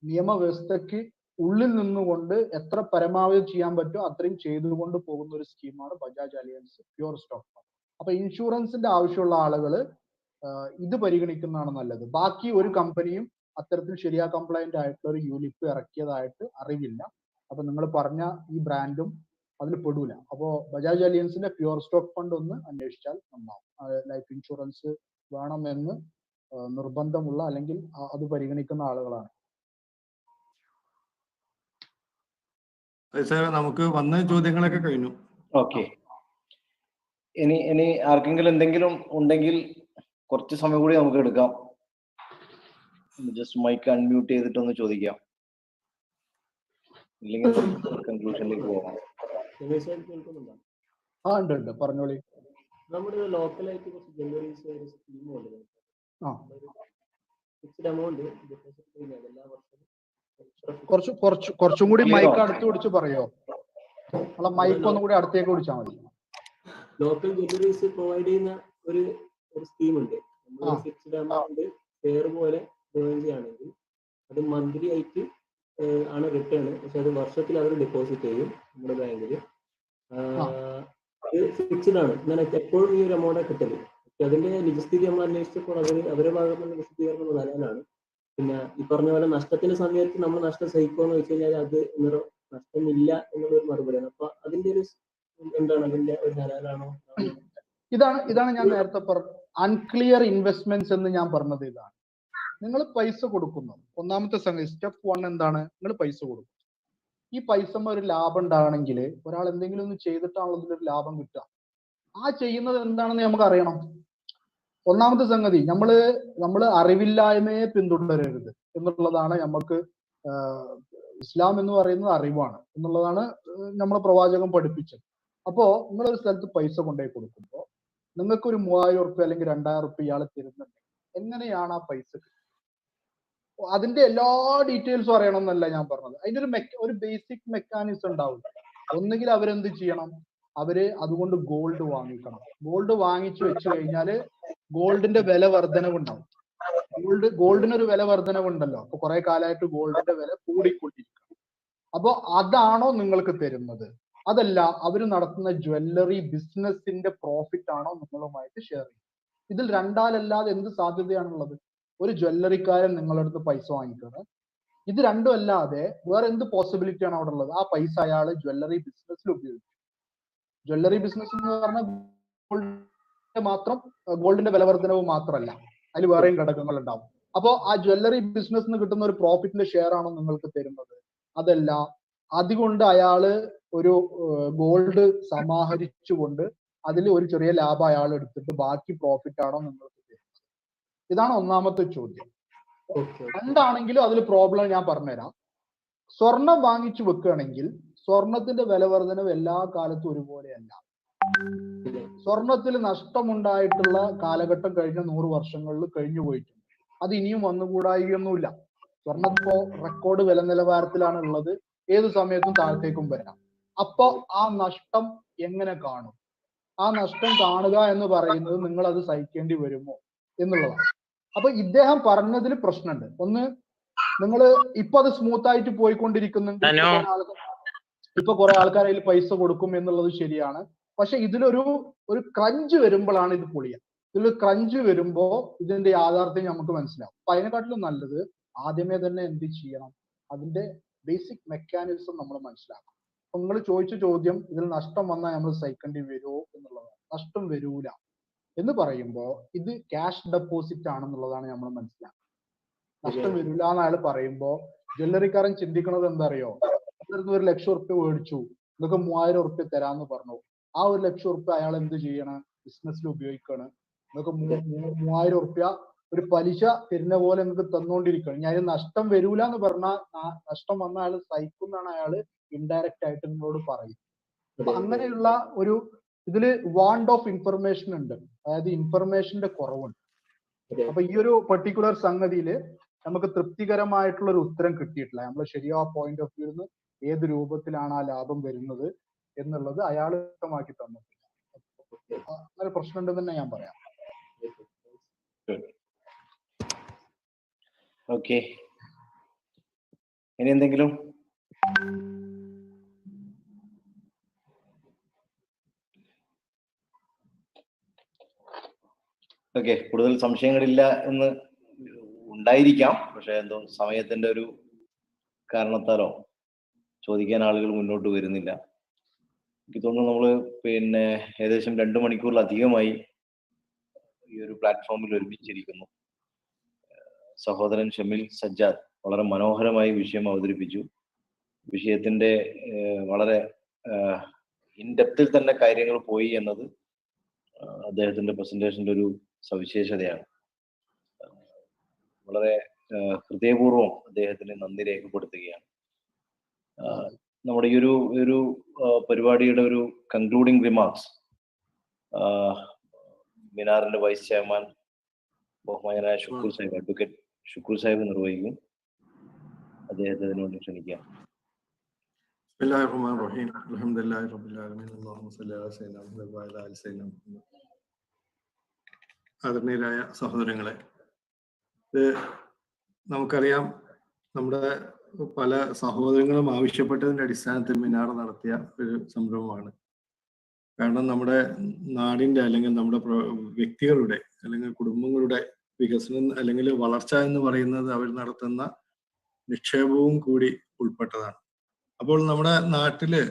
നിയമവ്യവസ്ഥയ്ക്ക് ഉള്ളിൽ നിന്നുകൊണ്ട് എത്ര പരമാവധി ചെയ്യാൻ പറ്റുമോ അത്രയും ചെയ്തുകൊണ്ട് പോകുന്ന ഒരു സ്കീമാണ് Bajaj aliens pure stock fund. അപ്പൊ ഇൻഷുറൻസിന്റെ ആവശ്യമുള്ള ആളുകൾ ഇത് പരിഗണിക്കുന്നതാണ് നല്ലത്. ബാക്കി ഒരു കമ്പനിയും അത്തരത്തിൽ ശരിയാ കംപ്ലൈന്റ് ആയിട്ടുള്ള ഒരു യൂണിറ്റ് ഇറക്കിയതായിട്ട് അറിവില്ല. അപ്പൊ നിങ്ങൾ പറഞ്ഞ ഈ ബ്രാൻഡും അതിൽ പെടൂല. അപ്പോ ബജാജ് അലിയൻസിന്റെ പ്യൂർ സ്റ്റോക്ക് ഫണ്ട് ഒന്ന് അന്വേഷിച്ചാൽ നന്നാവും. ലൈഫ് ഇൻഷുറൻസ് വേണമെന്ന് നിർബന്ധമുള്ള അല്ലെങ്കിൽ അത് പരിഗണിക്കുന്ന ആളുകളാണ്. നമുക്ക് വന്ന ചോദ്യങ്ങളൊക്കെ കഴിഞ്ഞു. ഓക്കെ, ഇനി ആർക്കെങ്കിലും എന്തെങ്കിലും ഉണ്ടെങ്കിൽ കുറച്ച് സമയം കൂടി നമുക്ക് എടുക്കാം. ജസ്റ്റ് മൈക്ക് അൺമ്യൂട്ട് ചെയ്തിട്ടൊന്ന് ചോദിക്കാം, ഇല്ലെങ്കിൽ കൺക്ലൂഷനിലേക്ക് പോകാം. ഉണ്ട് പറഞ്ഞോളി. നമ്മുടെ ലോക്കലായിട്ട് കുറച്ച് ജ്വല്ലറീസ് ഒരു സ്കീം ഉണ്ട്. ഫിക്സ്ഡ് എമൗണ്ട് എല്ലാ വർഷവും കുറച്ചും കൂടി മൈക്ക് അടുത്ത് പിടിച്ച് പറയോ? നമ്മളെ മൈക്ക് ഒന്നും കൂടി അടുത്തേക്ക് പിടിച്ചാൽ മതി. ലോക്കൽ ജ്വല്ലറീസ് പ്രൊവൈഡ് ചെയ്യുന്ന ഒരു സ്കീം ഉണ്ട്. നമ്മൾ ഫിക്സ്ഡ് എമൗണ്ട് ഷെയർ പോലെ ജോയിൻ ചെയ്യുകയാണെങ്കിൽ അത് മന്ത്ലി ആയിട്ട് ആണ് റിട്ടേൺ. പക്ഷെ അത് വർഷത്തിൽ അവർ ഡെപ്പോസിറ്റ് ചെയ്യും നമ്മുടെ ബാങ്കിൽ. അത് ഫിക്സ്ഡ് ആണ്. ഞാൻ എപ്പോഴും ഈ ഒരു എമൗണ്ട് കിട്ടല്. പക്ഷെ അതിന്റെ നിജസ്ഥിതി നമ്മൾ അന്വേഷിച്ചപ്പോൾ അവരെ ഭാഗത്ത് നിന്ന് വിശദീകരണം നല്ലതാണ്. പിന്നെ ഈ പറഞ്ഞ പോലെ നഷ്ടത്തിന്റെ സമയത്ത് നമ്മൾ നഷ്ടം സഹിക്കുമെന്ന് വെച്ച് കഴിഞ്ഞാൽ അത് നഷ്ടമില്ല എന്നുള്ളൊരു മറുപടിയാണ്. അപ്പൊ അതിന്റെ ഒരു എന്താണ് അതിന്റെ ഒരു ഹലാലാണോ? ഇതാണ് ഞാൻ നേരത്തെ അൺക്ലിയർ ഇൻവെസ്റ്റ്മെന്റ്സ് എന്ന് ഞാൻ പറഞ്ഞത്. ഇതാണ് നിങ്ങൾ പൈസ കൊടുക്കുന്നു. ഒന്നാമത്തെ സംഗതി സ്റ്റെപ്പ് 1 എന്താണ്? നിങ്ങൾ പൈസ കൊടുക്കും. ഈ പൈസ ഒരു ലാഭം ഉണ്ടാകണമെങ്കിൽ ഒരാൾ എന്തെങ്കിലും ഒന്ന് ചെയ്തിട്ടാണല്ലോ ഇതിലൊരു ലാഭം കിട്ടുക. ആ ചെയ്യുന്നത് എന്താണെന്ന് നമുക്ക് അറിയണം. ഒന്നാമത്തെ സംഗതി നമ്മൾ അറിവില്ലായ്മയെ പിന്തുടരരുത് എന്നുള്ളതാണ്. നമുക്ക് ഇസ്ലാം എന്ന് പറയുന്നത് അറിവാണ് എന്നുള്ളതാണ് നമ്മളെ പ്രവാചകൻ പഠിപ്പിച്ചത്. അപ്പോ നിങ്ങളൊരു സ്ഥലത്ത് പൈസ കൊണ്ടുപോയി കൊടുക്കുമ്പോൾ നിങ്ങൾക്ക് ഒരു 3000 റുപ്യ അല്ലെങ്കിൽ 2000 റുപ്യ ഇയാൾ തരുന്നുണ്ട്. എങ്ങനെയാണ് ആ പൈസ? അതിന്റെ എല്ലാ ഡീറ്റെയിൽസും അറിയണം എന്നല്ല ഞാൻ പറഞ്ഞത്. അതിന്റെ ഒരു ബേസിക് മെക്കാനിസം ഉണ്ടാവും. ഒന്നുകിൽ അവരെന്ത് ചെയ്യണം? അതുകൊണ്ട് ഗോൾഡ് വാങ്ങിക്കണം. ഗോൾഡ് വാങ്ങിച്ചു വെച്ച് കഴിഞ്ഞാല് ഗോൾഡിന്റെ വില വർധനവുണ്ടാവും. ഗോൾഡിനൊരു വില വർധനവുണ്ടല്ലോ. അപ്പൊ കുറെ കാലമായിട്ട് ഗോൾഡിന്റെ വില കൂടിക്കൊണ്ടിരിക്കണം. അപ്പൊ അതാണോ നിങ്ങൾക്ക് തരുന്നത്? അതല്ല, അവര് നടത്തുന്ന ജ്വല്ലറി ബിസിനസിന്റെ പ്രോഫിറ്റ് ആണോ നിങ്ങളുമായിട്ട് ഷെയർ ചെയ്യുന്നത്? ഇതിൽ രണ്ടാലല്ലാതെ എന്ത് സാധ്യതയാണുള്ളത്? ഒരു ജ്വല്ലറിക്കാരൻ നിങ്ങളുടെ അടുത്ത് പൈസ വാങ്ങിക്കുന്നത്, ഇത് രണ്ടും അല്ലാതെ വേറെ എന്ത് പോസിബിലിറ്റി ആണ് അവിടെ ഉള്ളത്? ആ പൈസ അയാൾ ജ്വല്ലറി ബിസിനസ്സിൽ ഉപയോഗിച്ചു. ജ്വല്ലറി ബിസിനസ് എന്ന് പറഞ്ഞാൽ ഗോൾഡിന്റെ വില വർധനവ് മാത്രമല്ല, അതിൽ വേറെയും ഘടകങ്ങൾ ഉണ്ടാവും. അപ്പോ ആ ജ്വല്ലറി ബിസിനസ്സിന് കിട്ടുന്ന ഒരു പ്രോഫിറ്റിന്റെ ഷെയർ ആണോ നിങ്ങൾക്ക് തരുന്നത്? അതല്ല, അതുകൊണ്ട് അയാള് ഒരു ഗോൾഡ് സമാഹരിച്ചുകൊണ്ട് അതിൽ ഒരു ചെറിയ ലാഭം അയാൾ എടുത്തിട്ട് ബാക്കി പ്രോഫിറ്റ് ആണോ നിങ്ങൾക്ക് തരുന്നത്? ഇതാണ് ഒന്നാമത്തെ ചോദ്യം. രണ്ടാണെങ്കിലും അതിൽ പ്രോബ്ലം ഞാൻ പറഞ്ഞുതരാം. സ്വർണം വാങ്ങിച്ചു വെക്കുകയാണെങ്കിൽ സ്വർണത്തിന്റെ വില വർധനവ് എല്ലാ കാലത്തും ഒരുപോലെയല്ല. സ്വർണത്തിൽ നഷ്ടമുണ്ടായിട്ടുള്ള കാലഘട്ടം കഴിഞ്ഞ 100 വർഷങ്ങളിൽ കഴിഞ്ഞു പോയിട്ടുണ്ട്. അത് ഇനിയും വന്നുകൂടായികയൊന്നുമില്ല. സ്വർണം ഇപ്പോ റെക്കോർഡ് വില നിലവാരത്തിലാണ് ഉള്ളത്. ഏതു സമയത്തും താഴത്തേക്കും വരാം. അപ്പൊ ആ നഷ്ടം എങ്ങനെ കാണും? ആ നഷ്ടം കാണുക എന്ന് പറയുന്നത് നിങ്ങൾ അത് സഹിക്കേണ്ടി വരുമോ എന്നുള്ളതാണ്. അപ്പൊ ഇദ്ദേഹം പറഞ്ഞതിൽ പ്രശ്നമുണ്ട്. ഒന്ന്, നിങ്ങൾ ഇപ്പൊ അത് സ്മൂത്ത് ആയിട്ട് പോയിക്കൊണ്ടിരിക്കുന്നുണ്ട്. ഇപ്പൊ കുറെ ആൾക്കാർ അതിൽ പൈസ കൊടുക്കും എന്നുള്ളത് ശരിയാണ്. പക്ഷെ ഇതിലൊരു ക്രഞ്ച് വരുമ്പോഴാണ് ഇത് പൊളിയുക. ഇതിൽ ക്രഞ്ച് വരുമ്പോ ഇതിന്റെ യാഥാർത്ഥ്യം നമുക്ക് മനസ്സിലാവും. അപ്പൊ അതിനെക്കാട്ടിലും നല്ലത് ആദ്യമേ തന്നെ എന്ത് ചെയ്യണം, അതിന്റെ ബേസിക് മെക്കാനിസം നമ്മൾ മനസ്സിലാക്കണം. അപ്പൊ നിങ്ങൾ ചോദിച്ച ചോദ്യം, ഇതിൽ നഷ്ടം വന്നാൽ നമ്മൾ സഹിക്കേണ്ടി വരുമോ എന്നുള്ളതാണ്. നഷ്ടം വരൂല എന്ന് പറയുമ്പോൾ ഇത് ക്യാഷ് ഡെപ്പോസിറ്റ് ആണെന്നുള്ളതാണ് നമ്മൾ മനസ്സിലാക്കുന്നത്. നഷ്ടം വരില്ല എന്ന് അയാൾ പറയുമ്പോ ജ്വല്ലറിക്കാരൻ ചിന്തിക്കുന്നത് എന്താ അറിയോ, അതിർന്ന് 1 ലക്ഷം ഉറുപ്പ്യ മേടിച്ചു, നിങ്ങൾക്ക് 3000 ഉറുപ്പ്യ തരാന്ന് പറഞ്ഞു. ആ 1 ലക്ഷം ഉറുപ്പ്യ അയാൾ എന്ത് ചെയ്യണം, ബിസിനസ്സിൽ ഉപയോഗിക്കുകയാണ്. നിങ്ങൾക്ക് 3000 ഉറുപ്പ്യ ഒരു പലിശ തരുന്ന പോലെ നിങ്ങൾക്ക് തന്നുകൊണ്ടിരിക്കുകയാണ്. ഞാൻ നഷ്ടം വരൂല എന്ന് പറഞ്ഞാൽ നഷ്ടം വന്ന അയാൾ സഹിക്കുന്നതാണ് അയാൾ ഇൻഡയറക്റ്റ് ആയിട്ട് നിങ്ങളോട് പറയും. അപ്പൊ അങ്ങനെയുള്ള ഒരു ഇതില് വാണ്ട് ഓഫ് ഇൻഫർമേഷൻ ഉണ്ട്, അതായത് ഇൻഫർമേഷന്റെ കുറവുണ്ട്. അപ്പൊ ഈ ഒരു പെർട്ടിക്കുലർ സംഗതിയില് നമുക്ക് തൃപ്തികരമായിട്ടുള്ള ഒരു ഉത്തരം കിട്ടിയിട്ടില്ല. നമ്മൾ ശരിയാ പോയിന്റ് ഓഫ് വ്യൂ നിന്ന് ഏത് രൂപത്തിലാണ് ആ ലാഭം വരുന്നത് എന്നുള്ളത് അയാൾ വ്യക്തമാക്കി തന്നിട്ടില്ല. അങ്ങനെ പ്രശ്നമുണ്ടെന്ന് തന്നെ ഞാൻ പറയാം. ഓക്കെ, ഇനി എന്തെങ്കിലും? ഓക്കെ, കൂടുതൽ സംശയങ്ങളില്ല എന്ന് ഉണ്ടായിരിക്കാം. പക്ഷെ എന്തോ സമയത്തിന്റെ ഒരു കാരണത്താലോ ചോദിക്കാൻ ആളുകൾ മുന്നോട്ട് വരുന്നില്ല. എനിക്ക് തോന്നുന്നു നമ്മള് ഏകദേശം 2 മണിക്കൂറിലധികമായി ഈ ഒരു പ്ലാറ്റ്ഫോമിൽ ഒരുമിച്ചിരിക്കുന്നു. സഹോദരൻ ഷമീൽ സജ്ജാദ് വളരെ മനോഹരമായി വിഷയം അവതരിപ്പിച്ചു. വിഷയത്തിന്റെ വളരെ ഇൻഡെപ്തിൽ തന്നെ കാര്യങ്ങൾ പോയി എന്നത് അദ്ദേഹത്തിന്റെ പ്രസന്റേഷന്റെ ഒരു സവിശേഷതയാണ്. വളരെ ഹൃദയപൂർവ്വം അദ്ദേഹത്തിന് നന്ദി രേഖപ്പെടുത്തുകയാണ്. നമ്മുടെ ഈ ഒരു പരിപാടിയുടെ ഒരു കൺക്ലൂഡിംഗ് റിമാർക്സ് മിനാറിന്റെ വൈസ് ചെയർമാൻ ബഹുമാനായ ഷുക്കൂർ സാഹിബ്, അഡ്വക്കേറ്റ് ഷുക്കൂർ സാഹിബ് നിർവഹിക്കും. അദ്ദേഹത്തെ അതിനുവേണ്ടി ക്ഷണിക്കാം. ആദരണീയരായ സഹോദരങ്ങളെ, ഇത് നമുക്കറിയാം, നമ്മുടെ പല സഹോദരങ്ങളും ആവശ്യപ്പെട്ടതിന്റെ അടിസ്ഥാനത്തിൽ മിനാർ നടത്തിയ ഒരു സംരംഭമാണ്. കാരണം നമ്മുടെ നാടിന്റെ അല്ലെങ്കിൽ നമ്മുടെ വ്യക്തികളുടെ അല്ലെങ്കിൽ കുടുംബങ്ങളുടെ വികസനം അല്ലെങ്കിൽ വളർച്ച എന്ന് പറയുന്നത് അവർ നടത്തുന്ന നിക്ഷേപവും കൂടി ഉൾപ്പെട്ടതാണ്. അപ്പോൾ നമ്മുടെ നാട്ടില്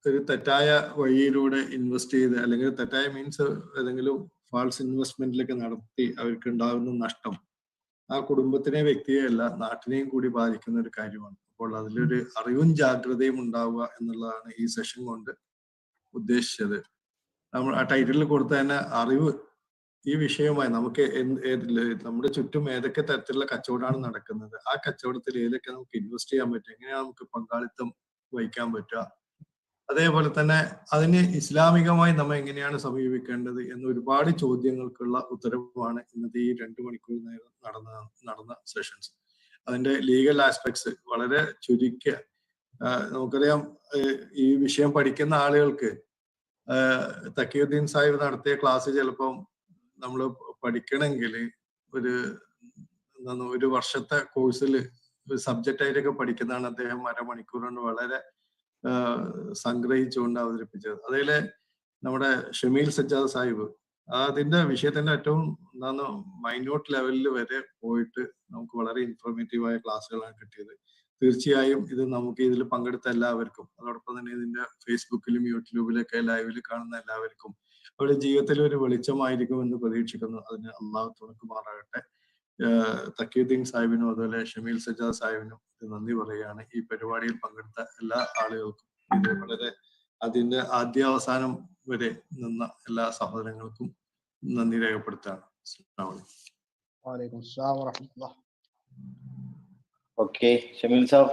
ഒരു തെറ്റായ വഴിയിലൂടെ ഇൻവെസ്റ്റ് ചെയ്ത് അല്ലെങ്കിൽ തെറ്റായ മീൻസ് ഏതെങ്കിലും ഫാൾസ് ഇൻവെസ്റ്റ്മെന്റിലൊക്കെ നടത്തി അവർക്ക് ഉണ്ടാകുന്ന നഷ്ടം ആ കുടുംബത്തിനെ വ്യക്തിയെയല്ല നാട്ടിനെയും കൂടി ബാധിക്കുന്ന ഒരു കാര്യമാണ്. അപ്പോൾ അതിലൊരു അറിവും ജാഗ്രതയും ഉണ്ടാവുക എന്നുള്ളതാണ് ഈ സെഷൻ കൊണ്ട് ഉദ്ദേശിച്ചത്. നമ്മൾ ആ ടൈറ്റിലിൽ കൊടുത്ത തന്നെ അറിവ് ഈ വിഷയവുമായി നമുക്ക് നമ്മുടെ ചുറ്റും ഏതൊക്കെ തരത്തിലുള്ള കച്ചവടമാണ് നടക്കുന്നത്, ആ കച്ചവടത്തിൽ ഏതൊക്കെ നമുക്ക് ഇൻവെസ്റ്റ് ചെയ്യാൻ പറ്റും, എങ്ങനെയാണ് നമുക്ക് പങ്കാളിത്തം വഹിക്കാൻ പറ്റുക, അതേപോലെ തന്നെ അതിന് ഇസ്ലാമികമായി നമ്മൾ എങ്ങനെയാണ് സമീപിക്കേണ്ടത് എന്ന ഒരുപാട് ചോദ്യങ്ങൾക്കുള്ള ഉത്തരവാണ് ഇന്നത്തെ ഈ 2 മണിക്കൂർ നേരം നടന്ന സെഷൻസ്. അതിന്റെ ലീഗൽ ആസ്പെക്ട്സ് വളരെ ചുരുക്കിയ, നമുക്കറിയാം ഈ വിഷയം പഠിക്കുന്ന ആളുകൾക്ക് തഖിയുദ്ദീൻ സാഹിബ് നടത്തിയ ക്ലാസ് ചിലപ്പം നമ്മൾ പഠിക്കണമെങ്കിൽ ഒരു വർഷത്തെ കോഴ്സിൽ സബ്ജക്റ്റ് ആയിട്ടൊക്കെ പഠിക്കുന്നതാണ് അദ്ദേഹം അരമണിക്കൂർ കൊണ്ട് വളരെ സംഗ്രഹിച്ചുകൊണ്ട് അവതരിപ്പിച്ചത്. അതിലെ നമ്മുടെ ഷമീൽ സജ്ജാദ് സാഹിബ് അതിന്റെ വിഷയത്തിന്റെ ഏറ്റവും മൈന്യൂട്ട് ലെവലിൽ വരെ പോയിട്ട് നമുക്ക് വളരെ ഇൻഫോർമേറ്റീവായ ക്ലാസ്സുകളാണ് കിട്ടിയത്. തീർച്ചയായും ഇത് നമുക്ക് ഇതിൽ പങ്കെടുത്ത എല്ലാവർക്കും, അതോടൊപ്പം തന്നെ ഇതിന്റെ ഫേസ്ബുക്കിലും യൂട്യൂബിലൊക്കെ ലൈവിൽ കാണുന്ന എല്ലാവർക്കും അവരുടെ ജീവിതത്തിൽ ഒരു വെളിച്ചമായിരിക്കും എന്ന് പ്രതീക്ഷിക്കുന്നു. അതിന് അള്ളാഹു തുണക്കുമാറാകട്ടെ. തഖിയുദ്ദീൻ സാഹിബിനും അതുപോലെ ഷമീൽ സജ്ജാദ് സാഹിബിനും നന്ദി പറയുകയാണ്. ഈ പരിപാടിയിൽ പങ്കെടുത്ത എല്ലാ ആളുകൾക്കും, ഇത് വളരെ അതിന്റെ ആദ്യാവസാനം വരെ നിന്ന എല്ലാ സഹോദരങ്ങൾക്കും നന്ദി രേഖപ്പെടുത്താണ്. ഓക്കെ, ഷമീൽ സാബ്.